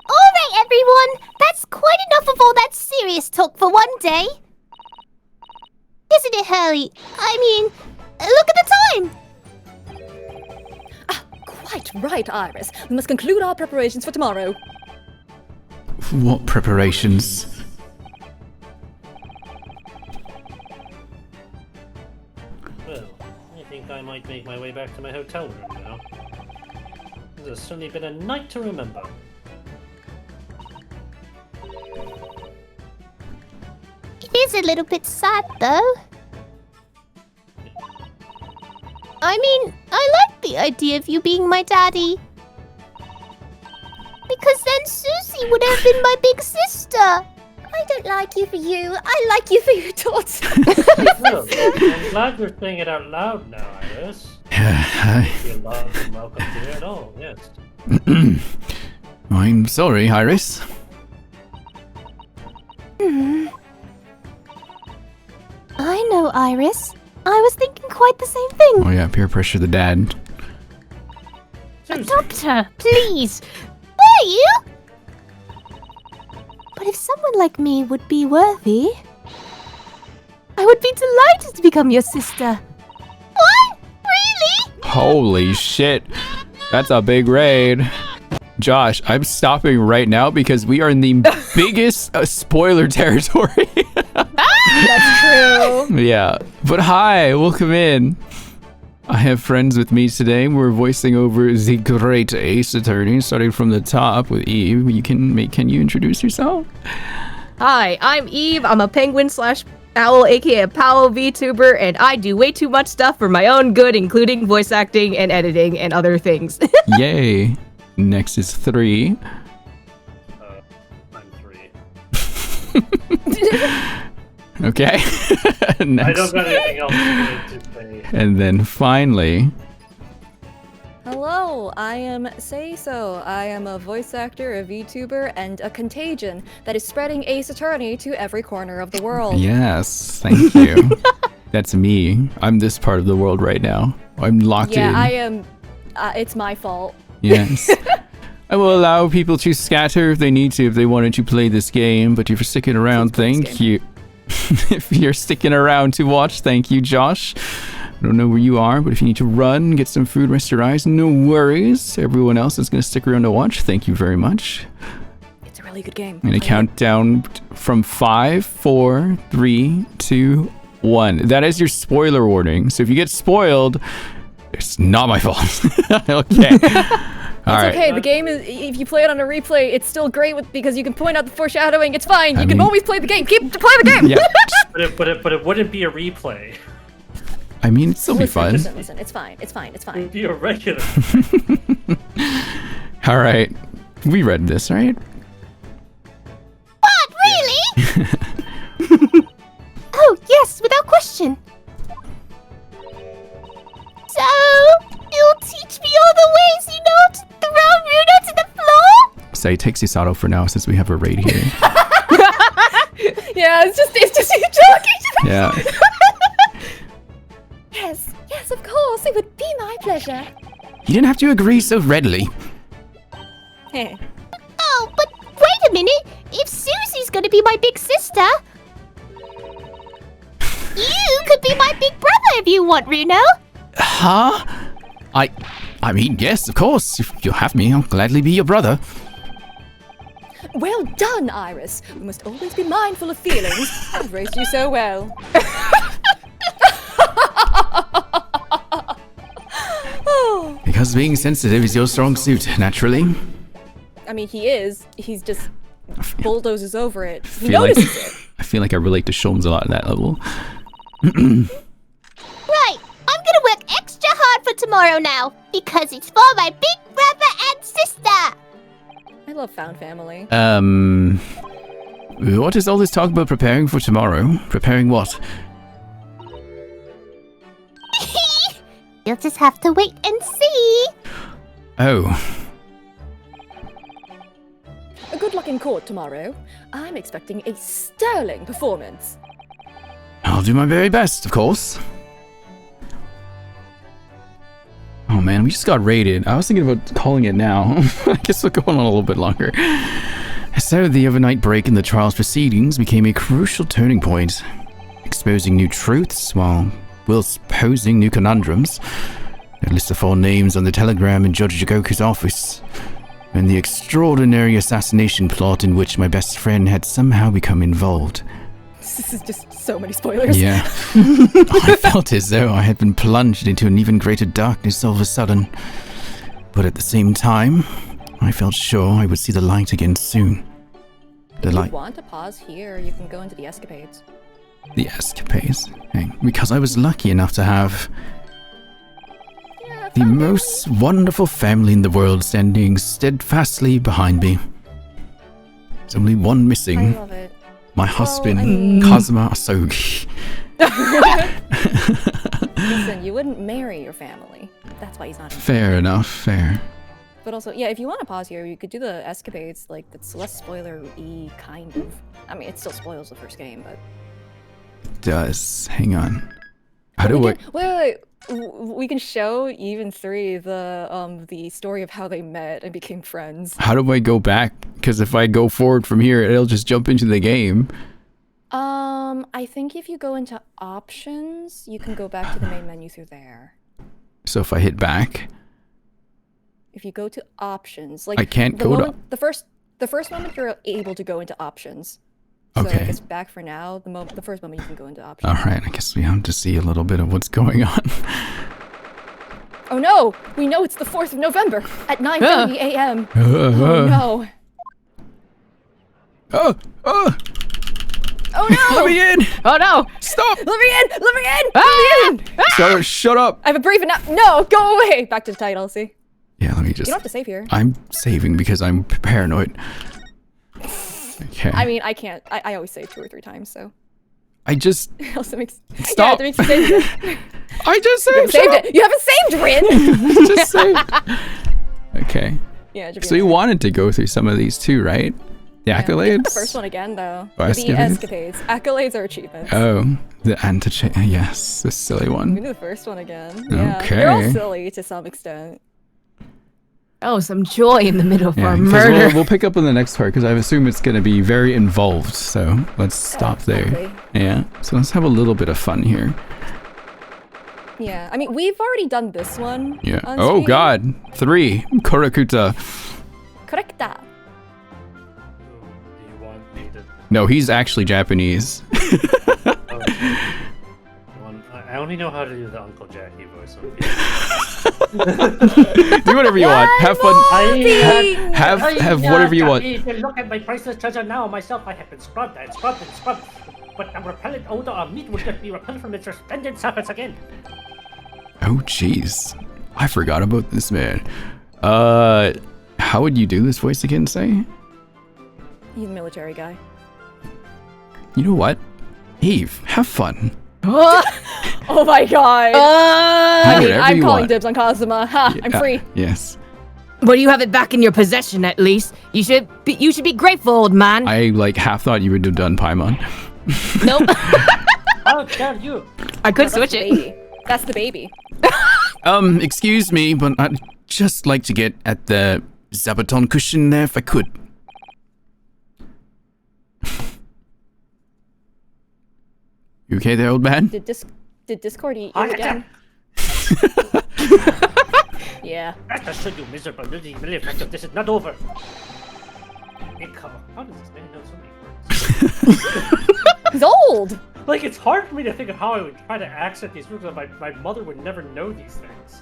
Alright, everyone! That's quite enough of all that serious talk for one day! Isn't it, Hurley? I mean, look at the time! Quite right, Iris. We must conclude our preparations for tomorrow. What preparations? Well, I think I might make my way back to my hotel room now. This has certainly been a night to remember. It is a little bit sad, though. I mean, I like the idea of you being my daddy. Because then Susie would have been my big sister. I don't like you for you. I like you for your daughter. Well, I'm glad you're saying it out loud now, Iris. You're loved and welcome to hear it all, yes. I'm sorry, Iris. I know, Iris. I was thinking quite the same thing. Oh yeah, peer pressure the dad. Adopt her, please. Will you? But if someone like me would be worthy, I would be delighted to become your sister. What? Really? Holy shit. That's a big raid. Josh, I'm stopping right now because we are in the biggest spoiler territory. That's true. Yeah. But hi, welcome in. I have friends with me today. We're voicing over the great Ace Attorney, starting from the top with Eve. Can you introduce yourself? Hi, I'm Eve. I'm a penguin/owl, aka a Powell VTuber, and I do way too much stuff for my own good, including voice acting and editing and other things. Yay. Next is 3. I'm 3. Okay. Next. I don't got anything else to say. And then finally, Hello, I am Say So. I am a voice actor, a VTuber, and a contagion that is spreading Ace Attorney to every corner of the world. yes, thank you. That's me. I'm this part of the world right now. I'm locked in. Yeah, I am. It's my fault. Yes. I will allow people to scatter if they need to, if they wanted to play this game, but if you're sticking around, thank you. If you're sticking around to watch, thank you, Josh. I don't know where you are, but if you need to run, get some food, rest your eyes, no worries. Everyone else is going to stick around to watch. Thank you very much. It's a really good game. I'm going to count down from 5, 4, 3, 2, 1. That is your spoiler warning. So if you get spoiled, it's not my fault. Okay. All right. Okay, the game is, if you play it on a replay, it's still great because you can point out the foreshadowing. It's fine. You can always play the game. Keep play the game. Yeah. But it wouldn't be a replay. I mean, it'd still be fun. Listen. It's fine. It's It would fine. be a regular. All right. We read this, right? What, really? Oh, yes, without question. So, you'll teach me all the ways you know to throw Runo to the floor? Say, take Cisato for now since we have a raid here. Yeah, it's just you joking. Yeah. Yes, of course. It would be my pleasure. You didn't have to agree so readily. Hey. Oh, but wait a minute. If Susie's gonna be my big sister, you could be my big brother if you want, Runo. Huh? I mean, yes, of course. If you'll have me, I'll gladly be your brother. Well done, Iris. We must always be mindful of feelings. I've raised you so well. Because being sensitive is your strong suit, naturally. I mean, he is. He's just bulldozes over it. He Feel like, notices it. I feel like I relate to Sholmes a lot at that level. Right, I'm gonna work extra hard for tomorrow now, because it's for my big brother and sister. I love found family. What is all this talk about preparing for tomorrow? Preparing what? You'll just have to wait and see. Oh, Good luck in court tomorrow. I'm expecting a sterling performance. I'll do my very best, of course. Oh man, we just got raided. I was thinking about calling it now. I guess we'll go on a little bit longer. So the overnight break in the trial's proceedings became a crucial turning point, exposing new truths whilst posing new conundrums. A list of 4 names on the telegram in Judge Jagoku's office, and the extraordinary assassination plot in which my best friend had somehow become involved. This is just so many spoilers. Yeah. I felt as though I had been plunged into an even greater darkness all of a sudden. But at the same time, I felt sure I would see the light again soon. The If you light. want to pause here, you can go into the escapades. The escapades. Because I was lucky enough to have Yeah, the most wonderful family in the world standing steadfastly behind me. There's only one I missing. love it. My husband, I mean- Kazuma Asogi. Listen, you wouldn't marry your family. That's why he's not in. Fair enough, fair. But also, yeah, if you want to pause here, you could do the escapades. Like, it's less spoiler-y, kind of. I mean, it still spoils the first game, but... Does. Hang on. How But do we I... can- wait. We can show even 3 the story of how they met and became friends. How do I go back? Because if I go forward from here, it'll just jump into the game. I think if you go into options, you can go back to the main menu through there. So if I hit back... If you go to options, like I can't the go to- moment, the first moment you're able to go into options. So Okay. I guess back for now, the first moment you can go into options. Alright, I guess we have to see a little bit of what's going on. Oh no! We know it's the 4th of November at 9:30 a.m. Oh no! Oh! Oh no! Let me in! Oh no! Stop! Let me in! Let me in! Ah! Let me in! Sir, shut up! I have a brief no, go away! Back to the title, see? Yeah, let me You just... don't have to save here. I'm saving because I'm paranoid. Okay. I mean, I can't. I always save 2 or 3 times, so. I just... It also makes... Stop! Yeah, it makes you save it. I just You saved! saved it! You haven't saved, Rin! Just saved. Okay. Yeah, it should be So you okay. wanted to go through some of these too, right? The Yeah. accolades? The first one again, though. Oh, The escapades? escapades. Accolades are achievements. Oh, the yes, the silly We one. do the first one again. Yeah. Okay. They're all silly to some extent. Oh, some joy in the middle of Yeah, our 'cause murder. we'll pick up on the next part because I assume it's going to be very involved. So let's stop there. Exactly. Yeah. So let's have a little bit of fun here. Yeah, I mean, we've already done this one. Yeah. on Oh stream. God. 3. Korakuta. Correcta. Do you want me to? No, he's actually Japanese. Oh, I only know how to do the Uncle Jackie voice. Do whatever you want. Have fun. Have whatever you want. If you look at my priceless treasure now, myself, I have been scrubbed and scrubbed and scrubbed. But the repellent odor of meat will just be repelled from its resplendent surface again. Oh jeez. I forgot about this man. How would you do this voice again, say? He's a military guy. You know what? Eve, have fun. Oh my god! I mean, whatever I'm you calling want. dibs on Kazuma. Ha! I'm free. Yes. Well, you have it back in your possession at least. You should be grateful, old man. I half thought you would have done Paimon. Nope. How dare you! I could That's switch the it. baby. That's the baby. Excuse me, but I'd just like to get at the Zabaton cushion there if I could. You okay there, old man? Did Discord eat Ah, you again? Yeah. Rest assured, you miserable little malefactor, this is not over. Hey, come on. How does this man know so many words? He's old! Like, it's hard for me to think of how I would try to accent these words, but my mother would never know these things.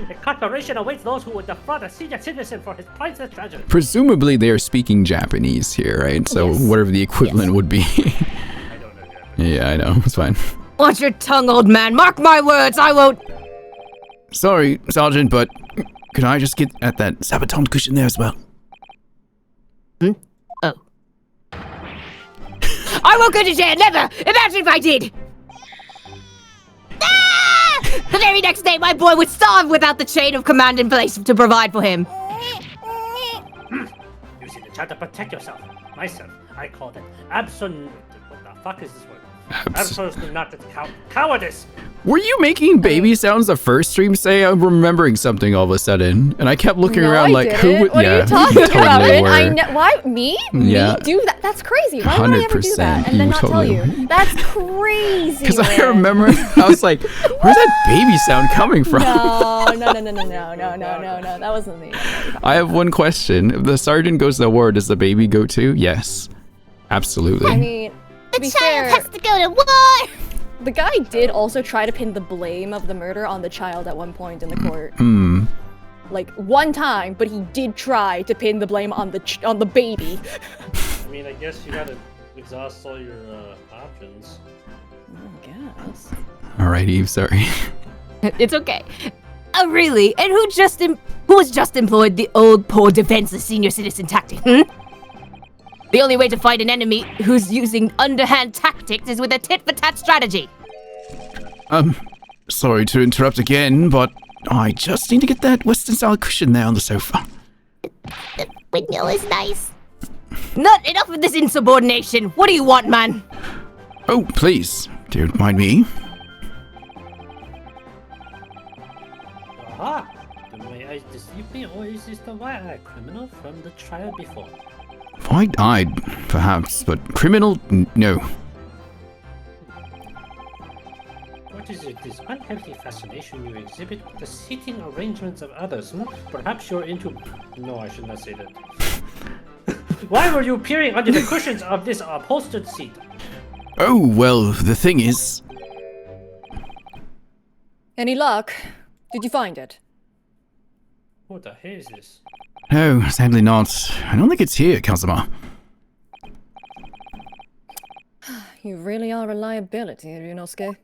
The corporation awaits those who would defraud a senior citizen for his priceless treasure. Presumably they are speaking Japanese here, right? So Yes. whatever the equivalent would be. I don't know Japanese. Yeah, I know. It's fine. Watch your tongue, old man. Mark my words, I won't. Sorry, Sergeant, but could I just get at that Zabaton cushion there as well? Oh. I won't go to jail, never! Imagine if I did! Ah! The very next day, my boy would starve without the chain of command in place to provide for him. Using the child to protect yourself. Myself, I call that absolute. What the fuck is this word? Absolutely not the cowardice. Were you making baby sounds the first stream? Say I'm remembering something all of a sudden, and I kept looking No, around I like, didn't. who would? What yeah, are you talking you about? totally Rin? I were. know. Why me? Yeah. Me do that? That's crazy. Why would I ever do that 100% and then you not totally tell you? That's crazy. Because I Rin. remember, I was like, where's that baby sound coming from? No. That wasn't me. I have one question. If the sergeant goes to the war, does the baby go too? Yes. Absolutely. I mean, to be The child fair, has to go to war! the guy did also try to pin the blame of the murder on the child at one point in the court. Like one time, but he did try to pin the blame on the baby. I mean, I guess you gotta exhaust all your options. I guess. All right, Eve, sorry. It's okay. Really? And who has just employed the old, poor, defenseless senior citizen tactic, The only way to fight an enemy who's using underhand tactics is with a tit-for-tat strategy. Sorry to interrupt again, but I just need to get that Western-style cushion there on the sofa. Windmill is nice. Not enough of this insubordination. What do you want, man? Oh, please, don't mind me. Aha! May I deceive me, or is this the white-eyed criminal from the trial before? Wide-eyed, perhaps, but criminal, no. What is it, this unhealthy fascination you exhibit with the seating arrangements of others? Perhaps you're into... No, I should not say that. Why were you peering under the cushions of this upholstered seat? Oh, well, the thing is... Any luck? Did you find it? What the hell is this? No, sadly not. I don't think it's here, Kazuma. You really are a liability, Ryunosuke.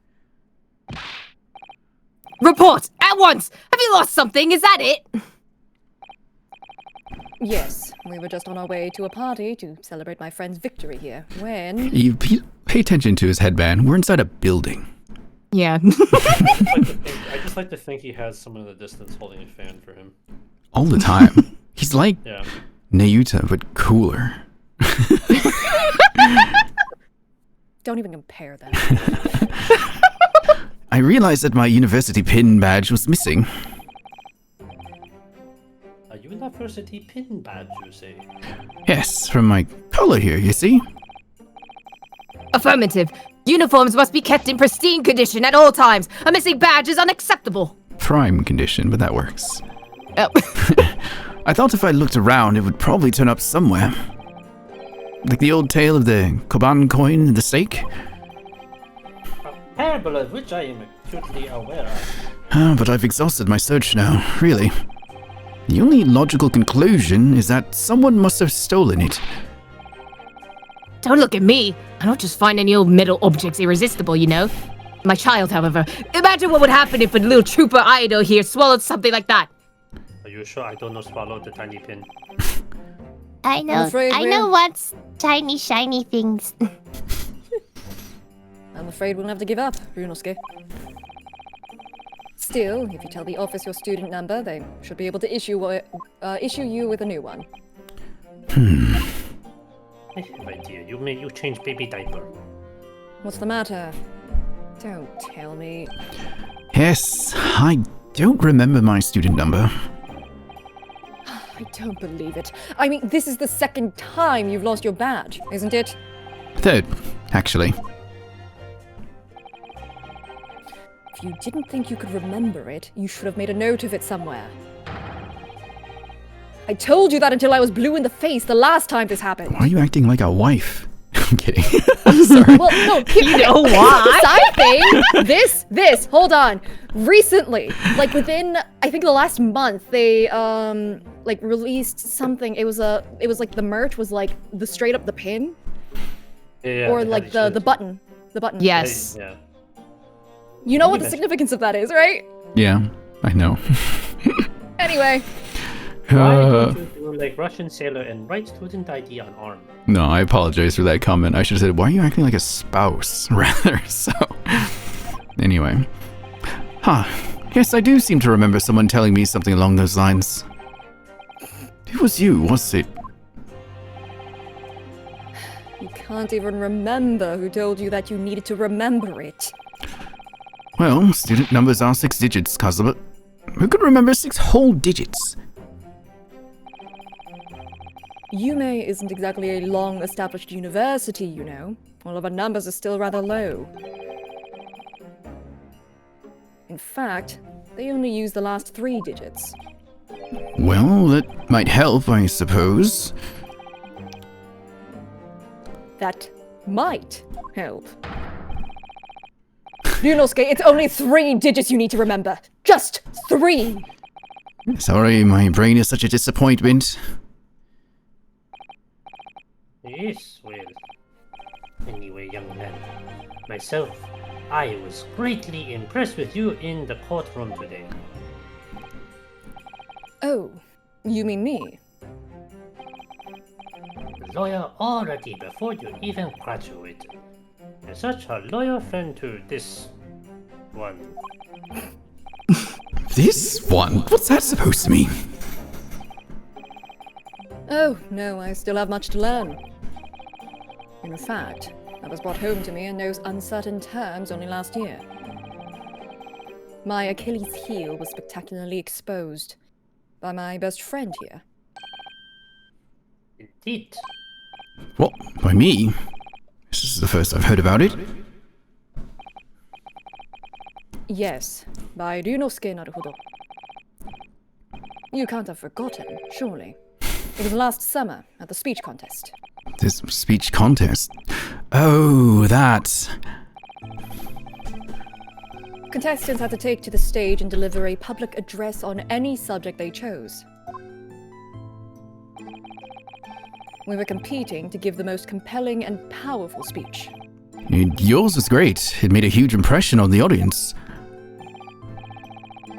Report! At once! Have you lost something? Is that it? Yes, we were just on our way to a party to celebrate my friend's victory here, when... You pay attention to his headband. We're inside a building. Yeah. I just like to think he has someone in the distance holding a fan for him. All the time. He's like Yeah. Nayuta, but cooler. Don't even compare them. I realized that my university pin badge was missing. A university pin badge, you say? Yes, from my collar here, you see? Affirmative. Uniforms must be kept in pristine condition at all times. A missing badge is unacceptable. Prime condition, but that works. Oh. I thought if I looked around, it would probably turn up somewhere. Like the old tale of the Koban coin and the stake. A parable of which I am acutely aware of. But I've exhausted my search now, really. The only logical conclusion is that someone must have stolen it. Don't look at me. I don't just find any old metal objects irresistible, you know. My child, however. Imagine what would happen if a little trooper idol here swallowed something like that. Are you sure I don't know swallow the tiny pin? I know. afraid I we're- know what's tiny shiny things. I'm afraid we'll have to give up, Ryunosuke. Still, if you tell the office your student number, they should be able to issue you with a new one. I have an idea. You change baby diaper. What's the matter? Don't tell me. Yes, I don't remember my student number. I don't believe it. I mean, this is the second time you've lost your badge, isn't it? Third, actually. If you didn't think you could remember it, you should have made a note of it somewhere. I told you that until I was blue in the face the last time this happened. Why are you acting like a wife? I'm kidding. I'm sorry. Well, no, you know why? Side thing. This. Hold on. Recently, like within, I think the last month, they like released something. It was like the merch was like the straight up the pin, Yeah, or they like had the these button, Yes. Yeah. You know what the Mention- significance of that is, right? Yeah, I know. Anyway, Why don't you do like Russian sailor and write student ID on arm? No, I apologize for that comment. I should have said, why are you acting like a spouse? Rather, so. Anyway. Huh. Yes, I do seem to remember someone telling me something along those lines. It was you, was it? you can't even remember who told you that you needed to remember it. Well, student numbers are 6 digits, Kazuma. Who could remember 6 whole digits? Yume isn't exactly a long-established university, you know. All of our numbers are still rather low. In fact, they only use the last 3 digits. Well, that might help, I suppose. That might help. Ryunosuke, it's only 3 digits you need to remember. Just 3! Sorry, my brain is such a disappointment. Yes, well. Anyway, young man. Myself, I was greatly impressed with you in the courtroom today. Oh, you mean me? Lawyer already before you even graduated. You're such a loyal friend to this one. This one? What's that supposed to mean? Oh, no, I still have much to learn. In fact, that was brought home to me in those uncertain terms only last year. My Achilles heel was spectacularly exposed by my best friend here. Indeed. What? By me? This is the first I've heard about it. Yes, by Ryunosuke Naruhodo. You can't have forgotten, surely. It was last summer at the speech contest. This speech contest? Oh, that. Contestants had to take to the stage and deliver a public address on any subject they chose. We were competing to give the most compelling and powerful speech. Yours was great. It made a huge impression on the audience.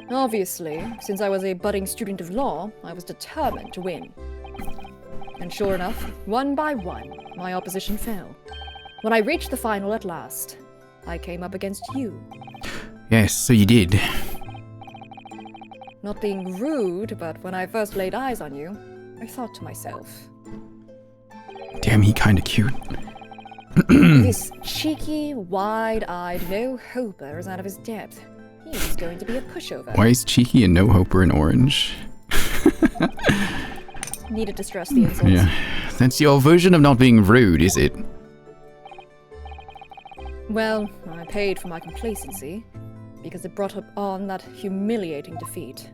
Obviously, since I was a budding student of law, I was determined to win. And sure enough, one by one, my opposition fell. When I reached the final at last, I came up against you. Yes, so you did. Not being rude, but when I first laid eyes on you, I thought to myself, Damn, he kinda cute. this cheeky, wide-eyed no-hoper is out of his depth. He's going to be a pushover. Why is Cheeky and No Hoper in orange? Needed to stress the insults. Yeah. That's your version of not being rude, is it? Well, I paid for my complacency, because it brought up on that humiliating defeat.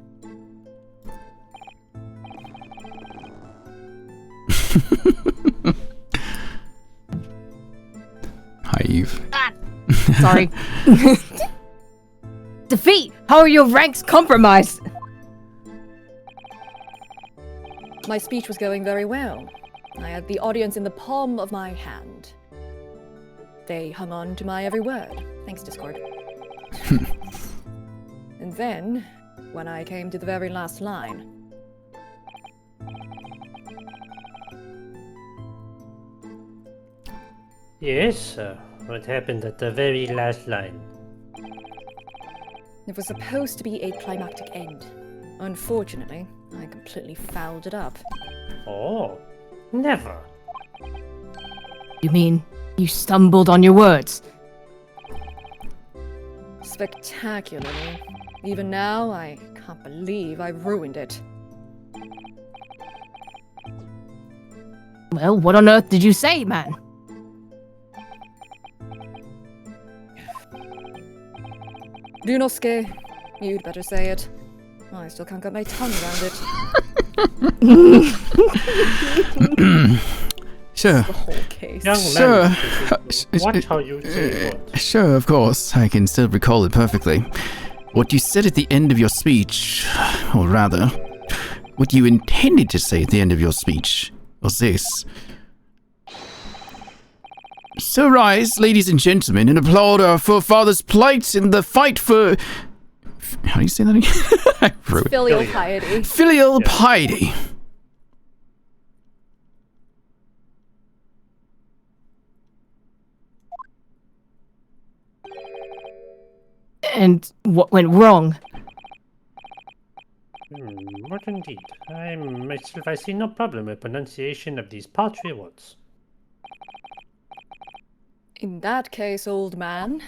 Hi, Eve. Sorry. Defeat! How are your ranks compromised? My speech was going very well. I had the audience in the palm of my hand. They hung on to my every word. Thanks, Discord. And then, when I came to the very last line, Yes, what happened at the very last line? it was supposed to be a climactic end. Unfortunately, I completely fouled it up. Oh, never. You mean you stumbled on your words? Spectacularly. Even now, I can't believe I ruined it. Well, what on earth did you say, man? Ryunosuke, you'd better say it. I still can't get my tongue around it. Sure. The whole case. Young Sure. man, watch how you say what. Sure, of course. I can still recall it perfectly. What you said at the end of your speech, or rather, what you intended to say at the end of your speech, was this. So rise, ladies and gentlemen, and applaud our forefathers' plight in the fight for... How do you say that again? I wrote it. Filial piety. Filial Yeah. piety. And what went wrong? What indeed? I see no problem with pronunciation of these paltry words. In that case, old man,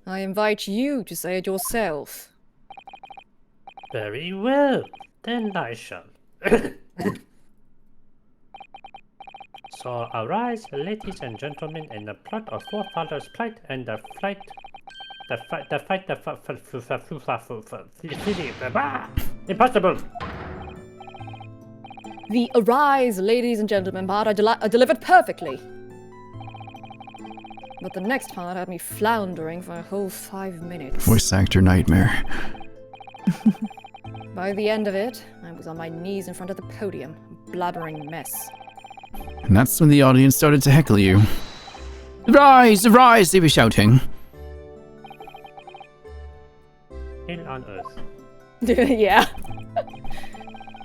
I invite you to say it yourself. Very well, then I shall. So arise, ladies and gentlemen, in the plot of forefathers' plight and the fight. Impossible! The arise, ladies and gentlemen part I delivered perfectly. But the next part had me floundering for a whole 5 minutes. Voice actor nightmare. By the end of it, I was on my knees in front of the podium, a blabbering mess. And that's when the audience started to heckle you. Rise, rise, they were shouting. Hell on earth. Yeah.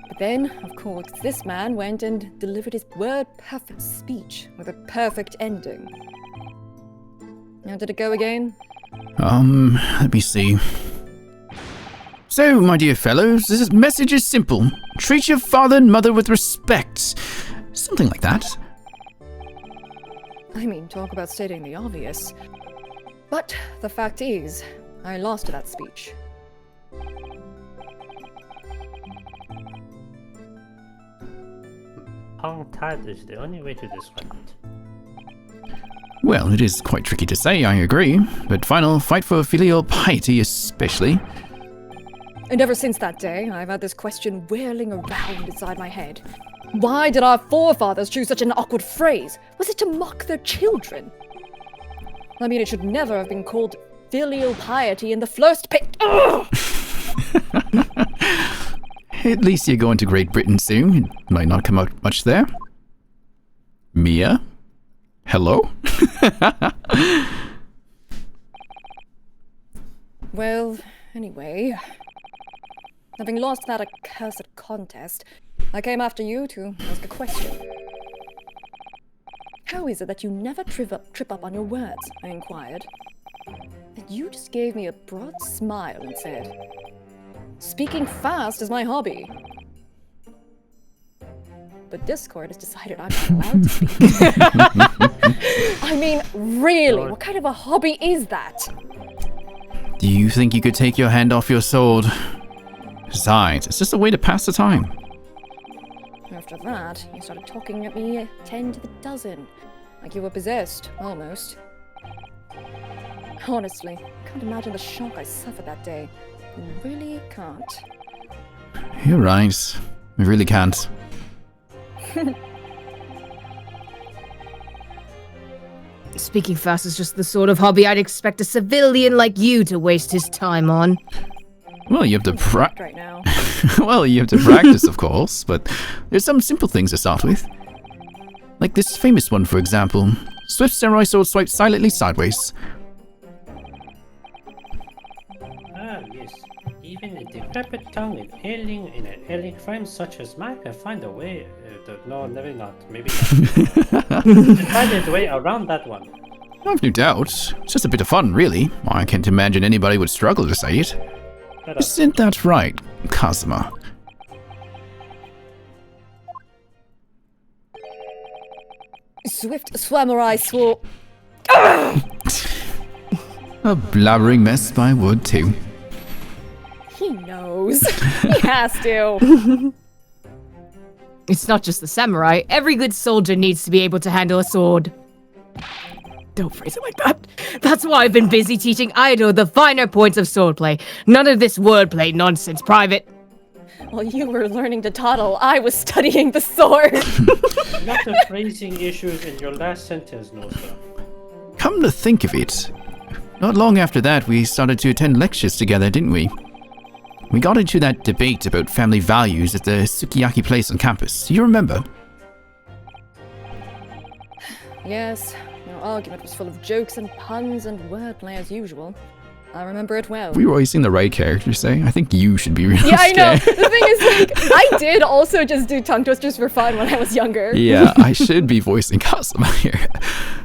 But then, of course, this man went and delivered his word-perfect speech with a perfect ending. How did it go again? Let me see. So, my dear fellows, this message is simple. Treat your father and mother with respect. Something like that. I mean, talk about stating the obvious. But the fact is, I lost that speech. Tongue-tied is the only way to describe it. Well, it is quite tricky to say, I agree. But final fight for filial piety especially. And ever since that day, I've had this question whirling around inside my head. Why did our forefathers choose such an awkward phrase? Was it to mock their children? I mean, it should never have been called filial piety in the first Ugh! At least you're going to Great Britain soon. It might not come out much there. Mia? Hello? Well, anyway, having lost that accursed contest, I came after you to ask a question. How is it that you never trip up on your words? I inquired. And you just gave me a broad smile and said, "Speaking fast is my hobby." But Discord has decided I'm not allowed to speak. I mean, really, what kind of a hobby is that? Do you think you could take your hand off your sword? Besides, it's just a way to pass the time. After that, you started talking at me 10 to the dozen. Like you were possessed, almost. Honestly, I can't imagine the shock I suffered that day. You really can't. You're right. We really can't. Speaking fast is just the sort of hobby I'd expect a civilian like you to waste his time on. Well, you have to Right now. Well, you have to practice, of course, but there's some simple things to start with. Like this famous one, for example. Swift samurai sword swipe silently sideways. Ah, yes. Even a decrepit tongue and ailing in an ailing frame such as mine can find a way. No, never not. Maybe not. To find its way around that one. I've no doubt. It's just a bit of fun, really. I can't imagine anybody would struggle to say it. Isn't that right, Kazuma? Swift samurai sword. A blabbering mess by Wood, too. He knows. He has to. It's not just the samurai. Every good soldier needs to be able to handle a sword. Don't phrase it like that. That's why I've been busy teaching Ido the finer points of swordplay. None of this wordplay nonsense, Private. While you were learning to toddle, I was studying the sword. Not the phrasing issues in your last sentence, no sir. Come to think of it, not long after that we started to attend lectures together, didn't we? We got into that debate about family values at the Sukiyaki place on campus. Do you remember? Yes, your argument was full of jokes and puns and wordplay as usual. I remember it well. We were voicing the right character, say. I think you should be really Yeah, I know. scared. The thing is, like, I did also just do tongue twisters for fun when I was younger. Yeah, I should be voicing Kazuma here.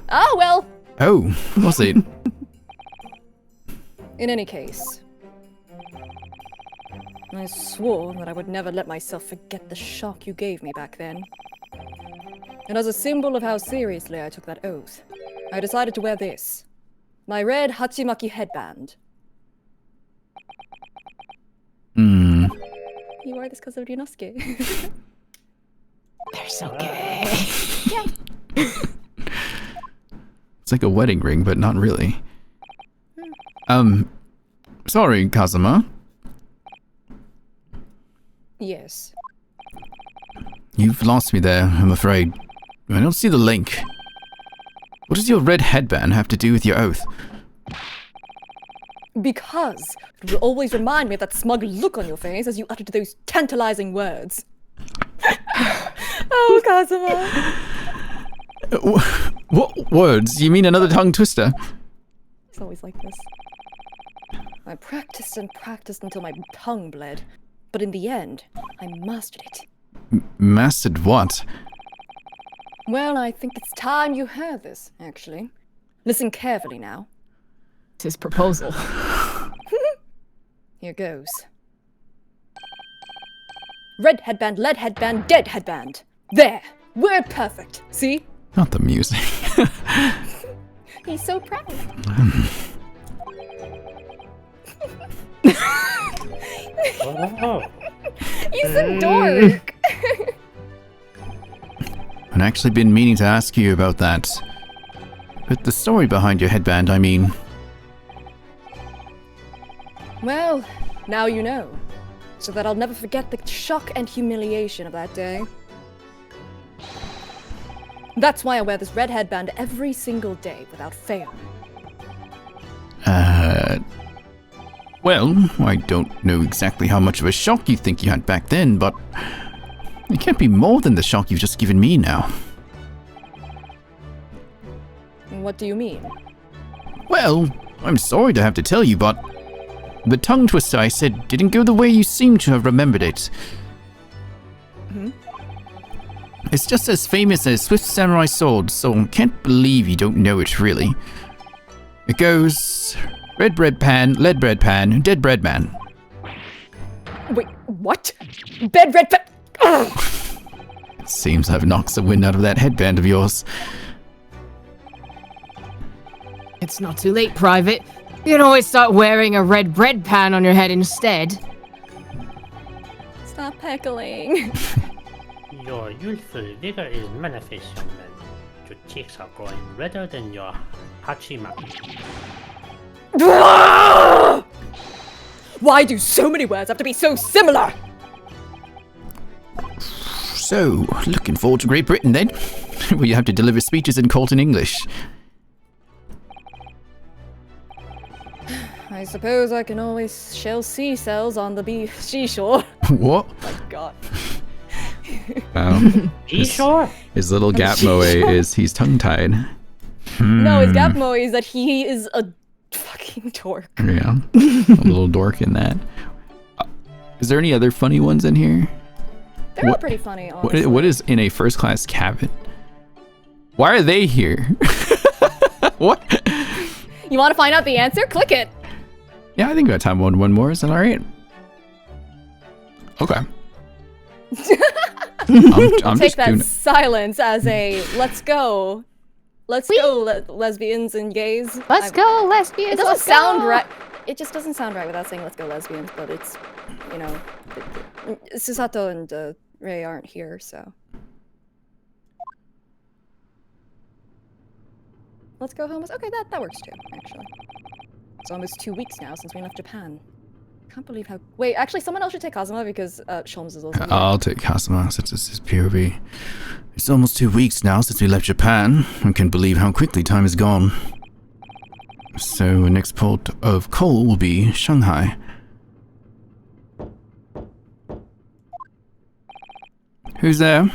Oh, well. Oh, was it? In any case, I swore that I would never let myself forget the shock you gave me back then. And as a symbol of how seriously I took that oath, I decided to wear this. My red Hachimaki headband. Hmm. You wear this because of Ryunosuke. They're so gay. It's like a wedding ring, but not really. Sorry, Kazuma. Yes. You've lost me there, I'm afraid. I don't see the link. What does your red headband have to do with your oath? Because it will always remind me of that smug look on your face as you uttered those tantalizing words. Oh, Kazuma. What words? You mean another tongue twister? It's always like this. I practiced and practiced until my tongue bled. But in the end, I mastered it. Mastered what? Well, I think it's time you heard this, actually. Listen carefully now. It's his proposal. Here goes. Red headband, lead headband, dead headband. There! Word perfect. See? Not the music. He's so proud. Oh. He's a dork. I'd actually been meaning to ask you about that. But the story behind your headband, I mean. Well, now you know. So that I'll never forget the shock and humiliation of that day. That's why I wear this red headband every single day without fail. Well, I don't know exactly how much of a shock you think you had back then, but it can't be more than the shock you've just given me now. What do you mean? Well, I'm sorry to have to tell you, but the tongue twister I said didn't go the way you seem to have remembered it. It's just as famous as Swift Samurai Sword, so can't believe you don't know it, really. It goes... red bread pan, lead bread pan, dead bread man. Wait, what? Bed red It seems I've knocked some wind out of that headband of yours. It's not too late, Private. You can always start wearing a red bread pan on your head instead. Stop heckling. Your youthful vigor is manifest, young man. Your cheeks are growing redder than your hachimaki. Why do so many words have to be so similar? So, looking forward to Great Britain then? Where you have to deliver speeches in Colton English. I suppose I can always shell sea cells on the seashore. What? My God. Seashore? His little gap moe is he's tongue-tied. No, his gap moe is that he is a fucking dork. Yeah, a little dork in that. Is there any other funny ones in here? They're all pretty funny, honestly. What is in a first-class cabin? Why are they here? What? You want to find out the answer? Click it. Yeah, I think we got time for one more. Is that all right? Okay. I'm Take just that doing. silence as a let's go. Let's go, lesbians and gays. Let's go, lesbians. It doesn't let's sound go. right. It just doesn't sound right without saying let's go, lesbians, but it's, you know, Susato and Ray aren't here, so. Let's go home. Okay, that works too, actually. It's almost 2 weeks now since we left Japan. Can't believe how. Wait, actually, someone else should take Kazuma because Sholmes is also here. I'll take Kazuma since this is POV. It's almost 2 weeks now since we left Japan. I can't believe how quickly time has gone. So, the next port of call will be Shanghai. Who's there?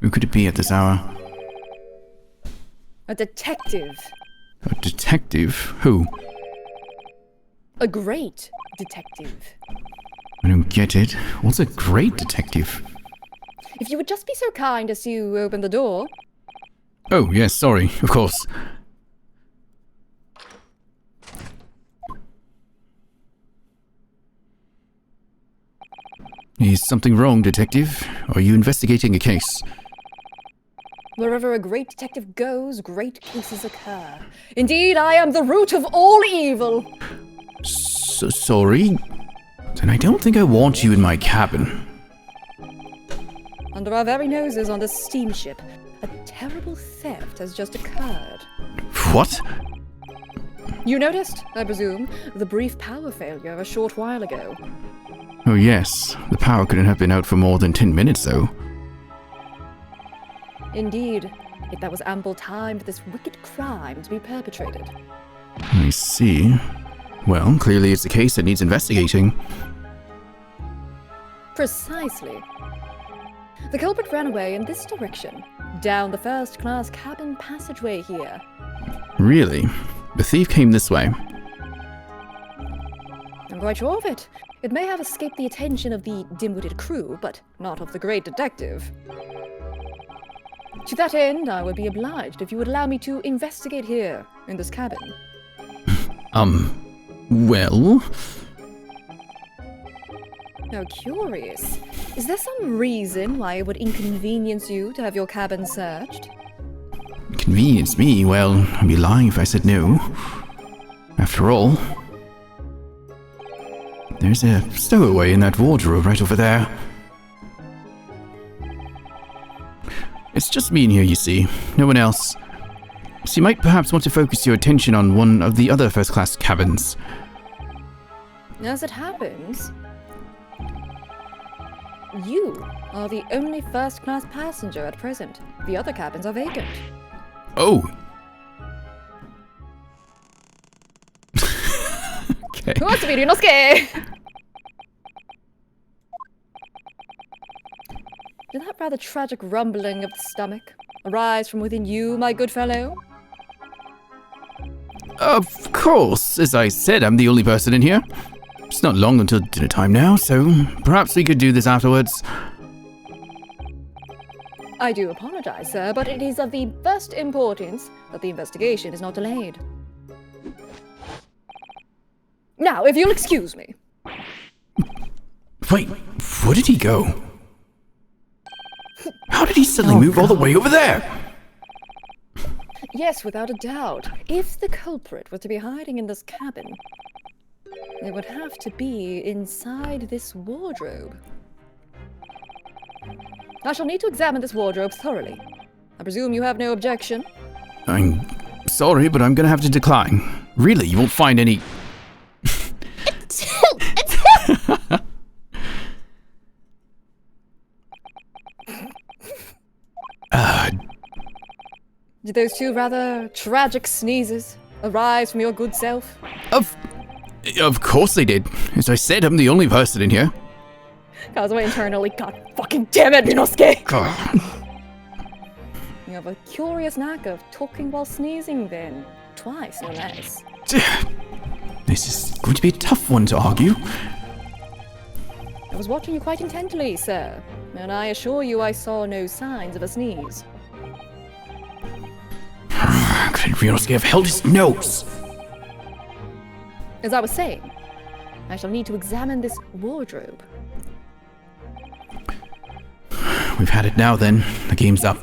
Who could it be at this hour? A detective. A detective? Who? A great detective. I don't get it. What's a great detective? If you would just be so kind as to open the door. Oh, yes, sorry, of course. Is something wrong, detective? Are you investigating a case? Wherever a great detective goes, great cases occur. Indeed, I am the root of all evil. Sorry? Then I don't think I want you in my cabin. Under our very noses on this steamship, a terrible theft has just occurred. What? You noticed, I presume, the brief power failure a short while ago. Oh yes, the power couldn't have been out for more than 10 minutes though. Indeed, yet that was ample time for this wicked crime to be perpetrated. I see. Well, clearly it's a case that needs investigating. Precisely. The culprit ran away in this direction, down the first-class cabin passageway here. Really? The thief came this way. I'm quite sure of it. It may have escaped the attention of the dim-witted crew, but not of the great detective. To that end, I would be obliged if you would allow me to investigate here, in this cabin. Well? Now, curious. Is there some reason why it would inconvenience you to have your cabin searched? Convenience me? Well, I'd be lying if I said no. After all, there's a stowaway in that wardrobe right over there. It's just me in here, you see. No one else. So you might perhaps want to focus your attention on one of the other first-class cabins. As it happens, you are the only first-class passenger at present. The other cabins are vacant. Oh! Okay. Who wants to be Ryunosuke? Did that rather tragic rumbling of the stomach arise from within you, my good fellow? Of course, as I said, I'm the only person in here. It's not long until dinner time now, so perhaps we could do this afterwards. I do apologize, sir, but it is of the first importance that the investigation is not delayed. Now, if you'll excuse me. Wait, where did he go? How did he suddenly move all the way over there? Yes, without a doubt. If the culprit were to be hiding in this cabin, it would have to be inside this wardrobe. I shall need to examine this wardrobe thoroughly. I presume you have no objection? I'm sorry, but I'm gonna have to decline. Really, you won't find any... Did those two rather tragic sneezes arise from your good self? Of course they did. As I said, I'm the only person in here. Kazuma internally, God fucking damn it, Ryunosuke! God. You have a curious knack of talking while sneezing then. Twice, no less. This is going to be a tough one to argue. I was watching you quite intently, sir, and I assure you I saw no signs of a sneeze. Couldn't Ryunosuke have held his nose? As I was saying, I shall need to examine this wardrobe. We've had it now then. The game's up.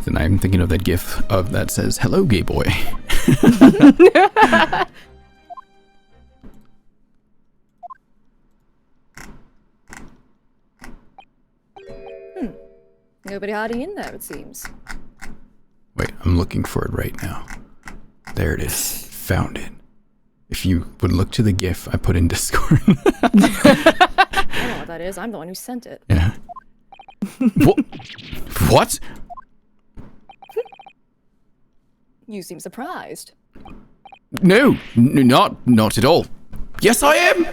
Then I'm thinking of that gif of that says, "Hello, gay boy." Nobody hiding in there, it seems. Wait, I'm looking for it right now. There it is. Found it. If you would look to the gif I put in Discord. I don't know what that is. I'm the one who sent it. Yeah. What? You seem surprised. No, not at all. Yes, I am.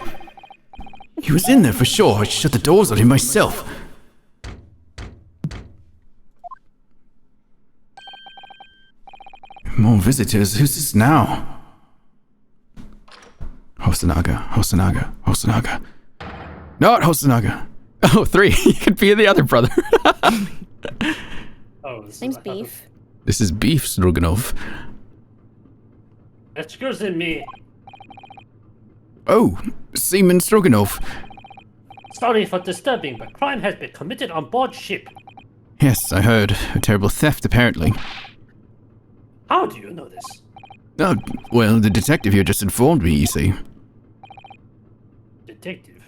He was in there for sure. I shut the doors on him myself. More visitors. Who's this now? Hosonaga. Not Hosonaga. Oh, 3. You could be the other brother. Name's Beef. This is Beef Stroganov. Excuse me. Oh, Seaman Stroganov. Sorry for disturbing, but crime has been committed on board ship. Yes, I heard. A terrible theft, apparently. How do you know this? Well, the detective here just informed me, you see. Detective?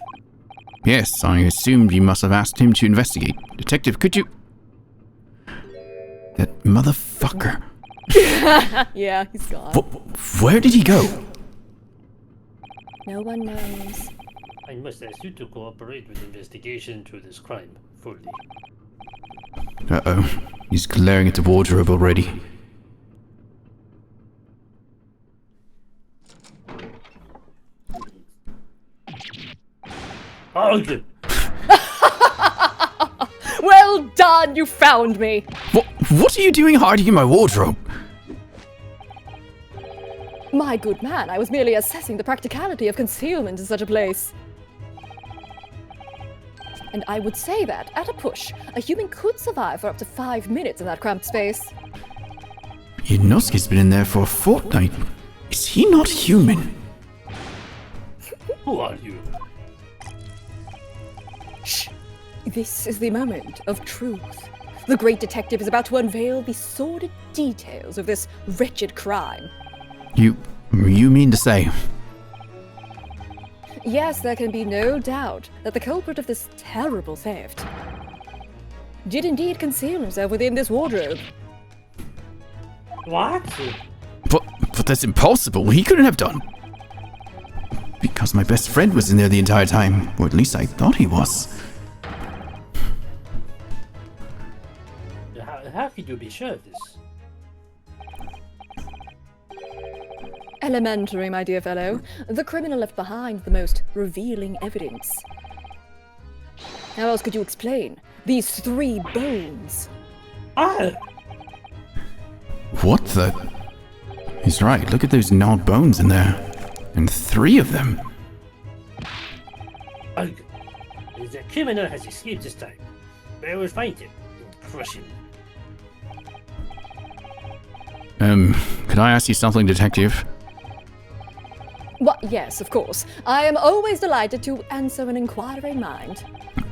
Yes, I assumed you must have asked him to investigate. Detective, could you... That motherfucker. Yeah, he's gone. Where did he go? No one knows. I must ask you to cooperate with the investigation into this crime fully. Uh-oh. He's glaring at the wardrobe already. Oh, good. Well done, you found me! What are you doing hiding in my wardrobe? My good man, I was merely assessing the practicality of concealment in such a place. And I would say that, at a push, a human could survive for up to 5 minutes in that cramped space. Inosuke's been in there for a fortnight. Is he not human? Who are you? Shh! This is the moment of truth. The great detective is about to unveil the sordid details of this wretched crime. You mean to say... Yes, there can be no doubt that the culprit of this terrible theft did indeed conceal himself within this wardrobe. What? But that's impossible. He couldn't have done. Because my best friend was in there the entire time. Or at least I thought he was. How could you be sure of this? Elementary, my dear fellow. The criminal left behind the most revealing evidence. How else could you explain these 3 bones? Ah! What the? He's right, look at those gnawed bones in there. And 3 of them. Ugh. The criminal has escaped this time. But I will find him and crush him. Could I ask you something, Detective? What? Yes, of course. I am always delighted to answer an inquiring mind.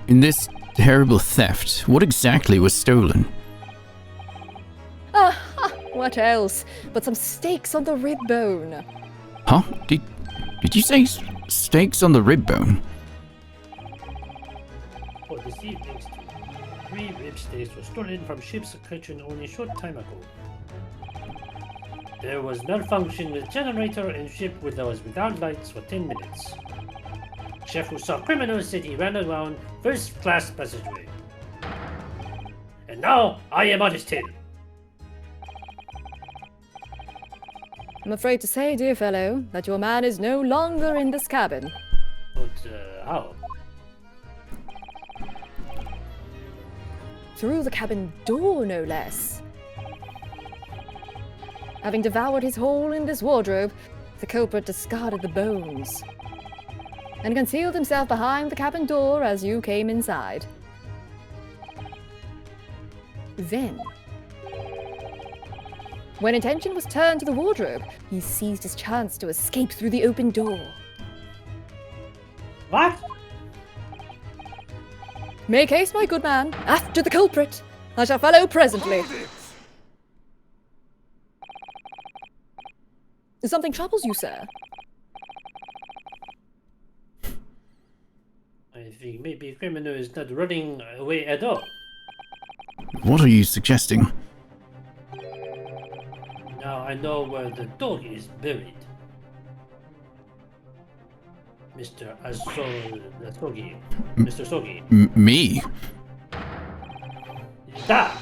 In this terrible theft, what exactly was stolen? What else but some steaks on the rib bone? Huh? Did you say steaks on the rib bone? For this evening's 3 rib steaks were stolen from ship's kitchen only a short time ago. There was malfunction with generator and ship was without lights for 10 minutes. Chef who saw criminals said he ran around first class passageway. And now I am on his tail. I'm afraid to say, dear fellow, that your man is no longer in this cabin. But how? Through the cabin door, no less. Having devoured his hole in this wardrobe, the culprit discarded the bones and concealed himself behind the cabin door as you came inside. Then, when attention was turned to the wardrobe, he seized his chance to escape through the open door. What? Make haste, my good man, after the culprit. I shall follow presently. Something troubles you, sir? I think maybe a criminal is not running away at all. What are you suggesting? Now I know where the dog is buried. Mr. Sogi. Mr. Sogi. Me? Da!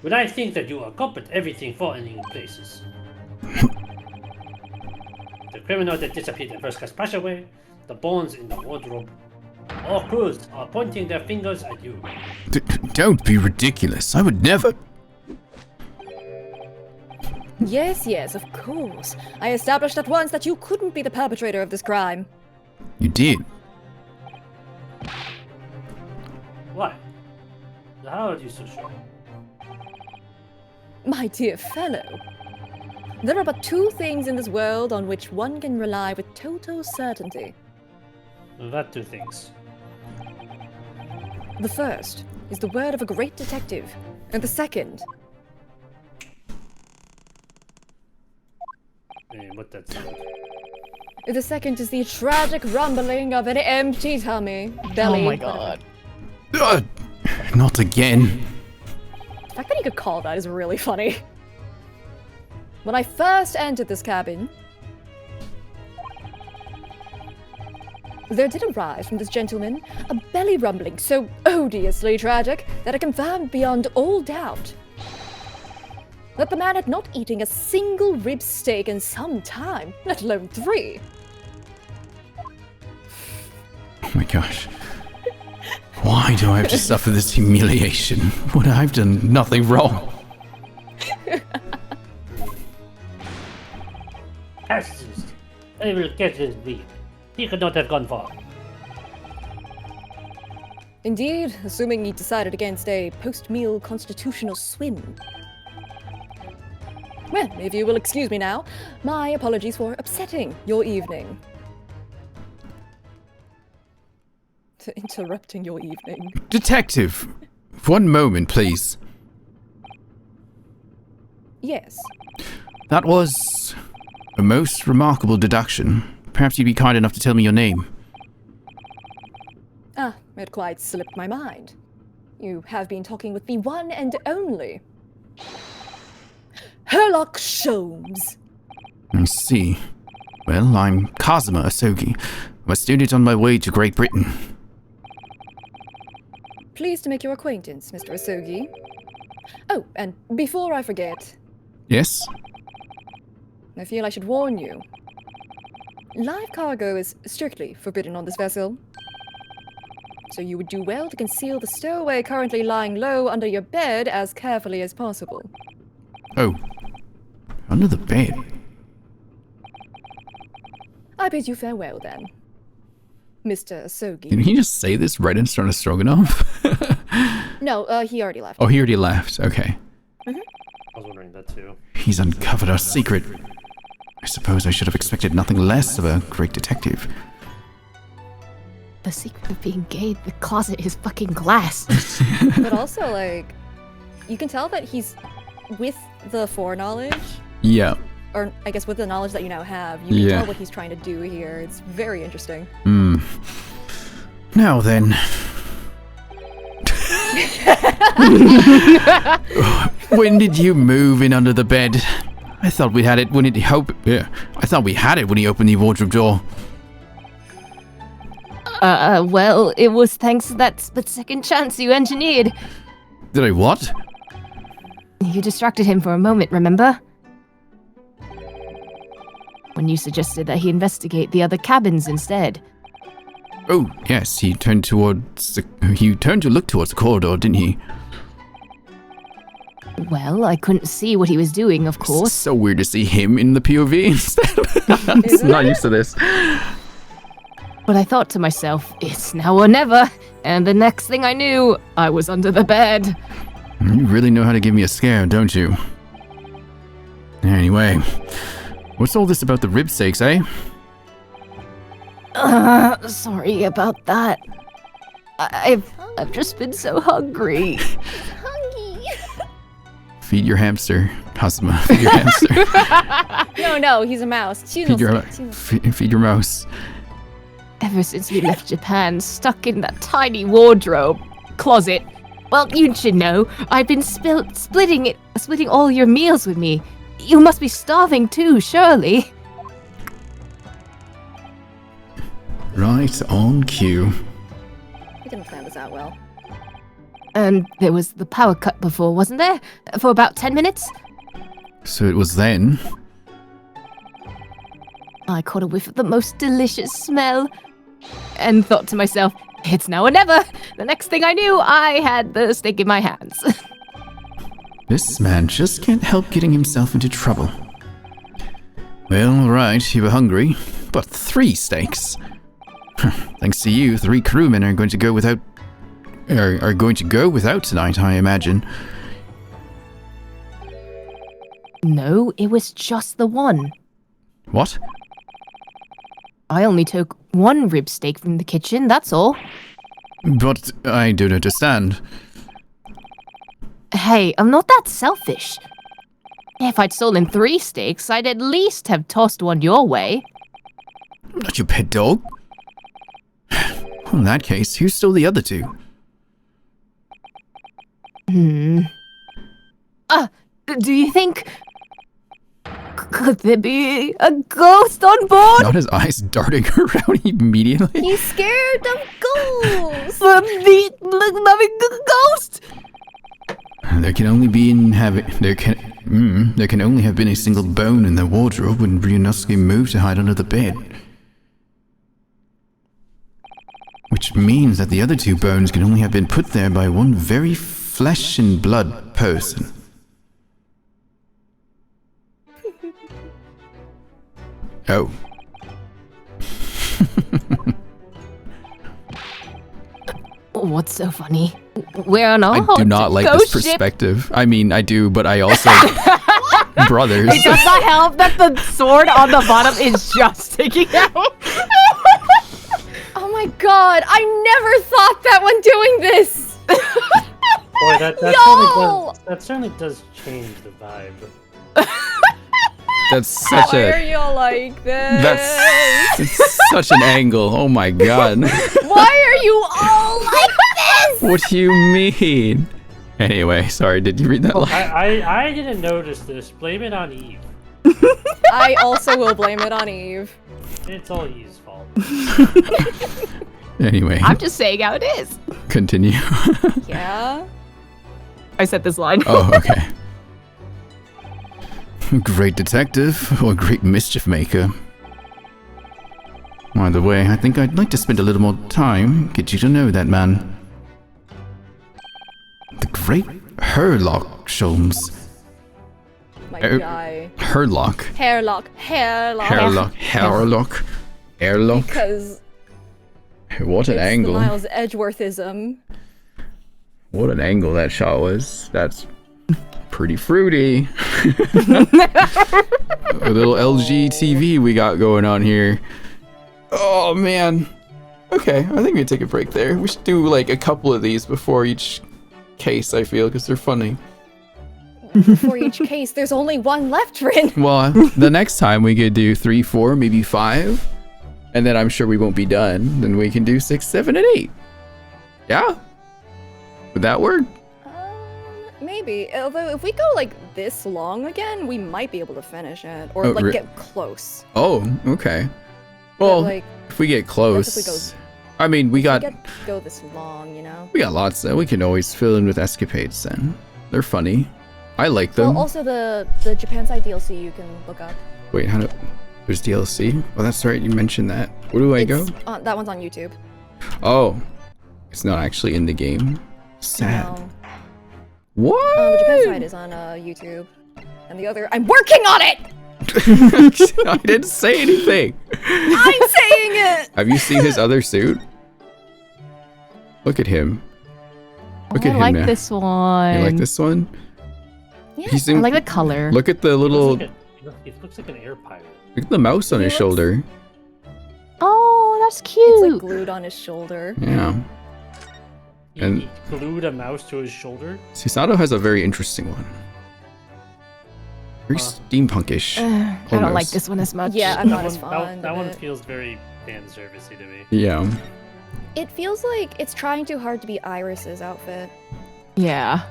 When I think that you are culprit, everything falling in places. The criminal that disappeared in first class passageway, the bones in the wardrobe. All crews are pointing their fingers at you. Don't be ridiculous. I would never. Yes, of course. I established at once that you couldn't be the perpetrator of this crime. You did. Why? How are you so sure? My dear fellow, there are but 2 things in this world on which one can rely with total certainty. What 2 things? The first is the word of a great detective, and the second... What that's about? The second is the tragic rumbling of an empty tummy, belly... Oh my god. Not again. The fact that you could call that is really funny. When I first entered this cabin, there did arise from this gentleman a belly rumbling so odiously tragic that it confirmed beyond all doubt that the man had not eaten a single rib steak in some time, let alone 3. Oh my gosh. Why do I have to suffer this humiliation when I've done nothing wrong? Asses! I will catch this beast. He could not have gone far. Indeed, assuming he decided against a post-meal constitutional swim. Well, if you will excuse me now, my apologies for upsetting your evening. To interrupting your evening. Detective, 1 moment, please. Yes. That was a most remarkable deduction. Perhaps you'd be kind enough to tell me your name. Ah, it quite slipped my mind. You have been talking with the one and only Herlock Sholmes. I see. Well, I'm Kazuma Asogi. I'm a student on my way to Great Britain. Pleased to make your acquaintance, Mr. Asogi. Oh, and before I forget, Yes? I feel I should warn you. live cargo is strictly forbidden on this vessel. So you would do well to conceal the stowaway currently lying low under your bed as carefully as possible. Oh. Under the bed? I bid you farewell then, Mr. Asogi. Did he just say this right in front of Stroganoff? No, he already left. Oh, he already left. Okay. I was wondering that too. He's uncovered our secret. I suppose I should have expected nothing less of a great detective. The secret of being gay, the closet is fucking glass. But also, like, you can tell that he's with the foreknowledge, Yeah. or I guess with the knowledge that you now have, you can Yeah. tell what he's trying to do here. It's very interesting. Now then. When did you move in under the bed? I thought we had it when it I thought we had it when he opened the wardrobe door. Well, it was thanks to that split-second chance you engineered. Did I what? You distracted him for a moment, remember? When you suggested that he investigate the other cabins instead. Oh, yes, he turned to look towards the corridor, didn't he? Well, I couldn't see what he was doing, of course. So weird to see him in the POV instead. Isn't Not it? used to this. But I thought to myself, it's now or never. And the next thing I knew, I was under the bed. You really know how to give me a scare, don't you? Anyway, what's all this about the rib steaks, eh? Sorry about that. I've just been so hungry. Hungry. Feed your hamster, Kazuma. Feed your hamster. No, he's a mouse. Feed your mouse. Ever since we left Japan, stuck in that tiny wardrobe closet. Well, you should know, I've been splitting all your meals with me. You must be starving too, surely. Right on cue. We didn't plan this out well. And there was the power cut before, wasn't there? For about 10 minutes? So it was then. I caught a whiff of the most delicious smell and thought to myself, it's now or never. The next thing I knew, I had the steak in my hands. This man just can't help getting himself into trouble. Well, right, you were hungry, but 3 steaks. Thanks to you, 3 crewmen are going to go without tonight, I imagine. No, it was just the one. What? I only took 1 rib steak from the kitchen, that's all. But I don't understand. Hey, I'm not that selfish. If I'd stolen 3 steaks, I'd at least have tossed one your way. Not your pet dog? In that case, who stole the other 2? Do you think... Could there be a ghost on board? Not his eyes darting around immediately. He's scared of ghosts! A meat-loving ghost? There can only have been a single bone in the wardrobe when Ryunosuke moved to hide under the bed. Which means that the other 2 bones can only have been put there by one very flesh and blood person. Oh. What's so funny? We're on I do not like this perspective. I mean, I do, but I also... Brothers. It does not help that the sword on the bottom is just sticking out. Oh my god, I never thought that when doing this! Boy, that No! certainly does change the vibe. That's such Why are a... you like this? It's such an angle. Oh my god. Why are you all like this? What do you mean? Anyway, sorry, did you read that line? I didn't notice this. Blame it on Eve. I also will blame it on Eve. It's all Eve's fault. Anyway, I'm just saying how it is. continue. Yeah? I said this line. Oh, okay. Great detective or great mischief maker? By the way, I think I'd like to spend a little more time, get you to know that man. The great Herlock Sholmes. My guy. Herlock. Hairlock. Herlock. Because What an it's angle. the Miles Edgeworthism. What an angle that shot was. That's pretty fruity. A little LG TV we got going on here. Oh man. Okay, I think we take a break there. We should do like a couple of these before each case, I feel, because they're funny. For each case, there's only one left, Rin. Well, the next time we could do 3, 4, maybe 5. And then I'm sure we won't be done. Then we can do 6, 7, and 8. Yeah? Would that work? Maybe. Although if we go like this long again, we might be able to finish it. Or Oh, like get close. Oh, okay. Well, like, if we get If close. we go, I mean, we got go this long, you know? we got lots that we can always fill in with escapades then. They're funny. I like them. Well, also the Japan side DLC you can look up. Wait, how do... There's DLC? Oh, that's right, you mentioned that. Where do I go? That one's on YouTube. Oh. It's not actually in the game. Sad. No. What? The Japan side is on YouTube. And the other, I'm working on it! I didn't say anything. I'm saying it! Have you seen his other suit? Look at him. Look I at him like now. this one. You like this one? Yeah, He's I in, like the color. look at the little... It looks like an air pirate. Look at the mouse on his looks- shoulder. Oh, that's It's cute. like glued on his shoulder. Yeah. And- He glued a mouse to his shoulder. Susato has a very interesting one. Very steampunkish. I don't like almost. this one as much. Yeah, I'm not That as one, fond that of one it. feels very fan servicey to me. Yeah. It feels like it's trying too hard to be Iris's outfit. Yeah.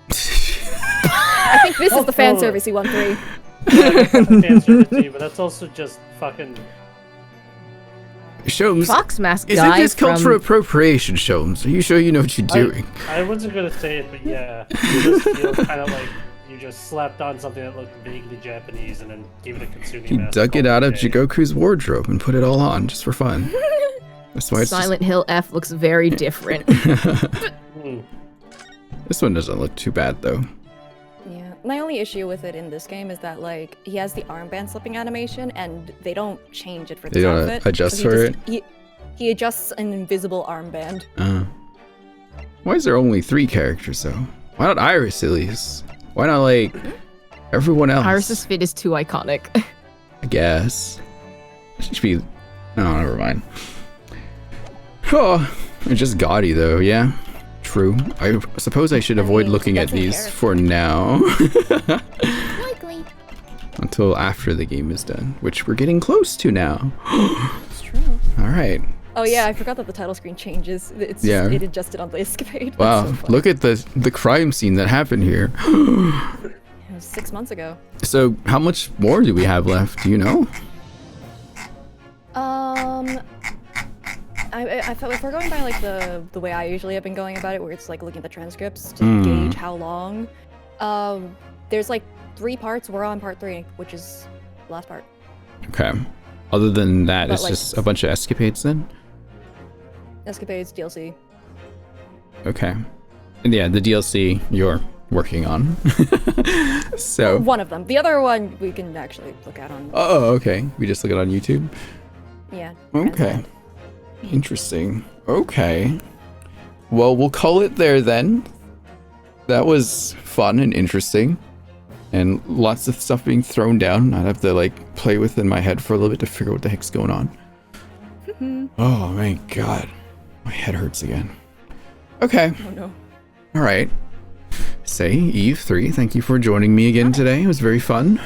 I think this is the fan servicey one 3. Fan servicey, but that's also just fucking. Sholmes, Fox mask isn't guy this cultural from... appropriation, Sholmes? Are you sure you know what you're doing? I wasn't gonna say it, but yeah, it just feels kind of like you just slapped on something that looked vaguely Japanese and then gave it a Kitsune He mask. dug it out of Jay. Jigoku's wardrobe and put it all on just for fun. That's why it's Silent Hill F looks very different. This one doesn't look too bad though. Yeah. My only issue with it in this game is that like he has the armband slipping animation and they don't change it for They this don't outfit. adjust he for just- He adjusts an invisible armband. Why is there only 3 characters though? Why not Iris at least? Why not like everyone else? Iris's fit is too iconic. I guess. It should be. Oh, never mind. Oh, it's just gaudy though, yeah. True. I suppose I should avoid looking at that's these inherent. for now. Likely. Until after the game is done, which we're getting close to now. It's true. Alright. Oh yeah, I forgot that the title screen changes. It's Yeah. it adjusted on the Escapade. Wow, That's so funny. look at the crime scene that happened here. It was 6 months ago. So, how much more do we have left? Do you know? I felt if we're going by like the way I usually have been going about it, where it's like looking at the transcripts to gauge how long. There's like 3 parts. We're on part 3, which is the last part. Okay. Other than that, But, it's like- just a bunch of escapades then? Escapades DLC. Okay. And yeah, the DLC you're working on. So. One of them. The other one we can actually look at on. Oh, okay. We just look it on YouTube? Yeah. Okay. Interesting. Okay. Well, we'll call it there then. That was fun and interesting. And lots of stuff being thrown down. I'd have to like play with in my head for a little bit to figure out what the heck's going on. Oh my god. My head hurts again. Okay. Oh no. Alright. Say, Eve3, thank you for joining me again today. It was very fun.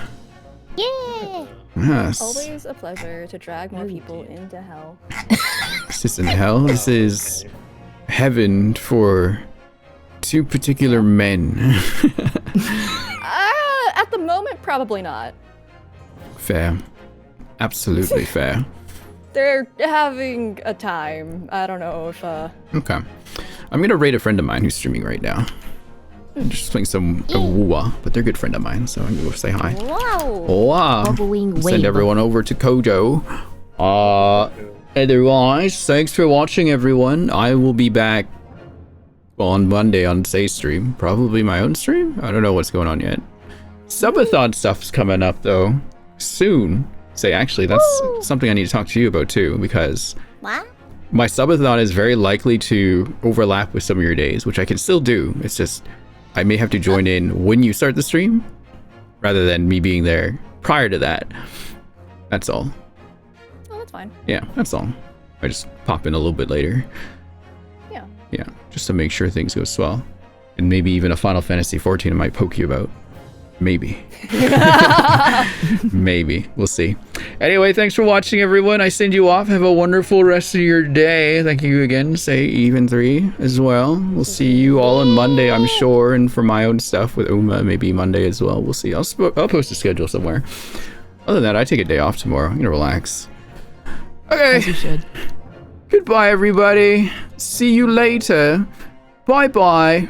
Yeah. Yes. Always a pleasure to drag more people into hell. This isn't hell. This is heaven for 2 particular men. At the moment, probably not. Fair. Absolutely fair. They're having a time. I don't know if Okay. I'm gonna raid a friend of mine who's streaming right now. I'm just playing some Awua, but they're a good friend of mine, so I'm gonna go say hi. Wow. Wow. Bubbling Send wave. everyone over to Kojo. Otherwise, thanks for watching, everyone. I will be back on Monday on Say stream. Probably my own stream? I don't know what's going on yet. Subathon stuff's coming up, though. Soon. Say, actually, that's something I need to talk to you about, too, because... What? My subathon is very likely to overlap with some of your days, which I can still do. It's just, I may have to join in when you start the stream, rather than me being there prior to that. That's all. Oh, that's fine. Yeah, that's all. I just pop in a little bit later. Yeah. Yeah, just to make sure things go swell. And maybe even a Final Fantasy 14 I might poke you about. Maybe. Maybe. We'll see. Anyway, thanks for watching, everyone. I send you off. Have a wonderful rest of your day. Thank you again. Say Even 3 as well. We'll see you all on Monday, I'm sure. And for my own stuff with Uma, maybe Monday as well. We'll see. I'll post a schedule somewhere. Other than that, I take a day off tomorrow. I'm gonna relax. Okay. As you should. Goodbye, everybody. See you later. Bye-bye.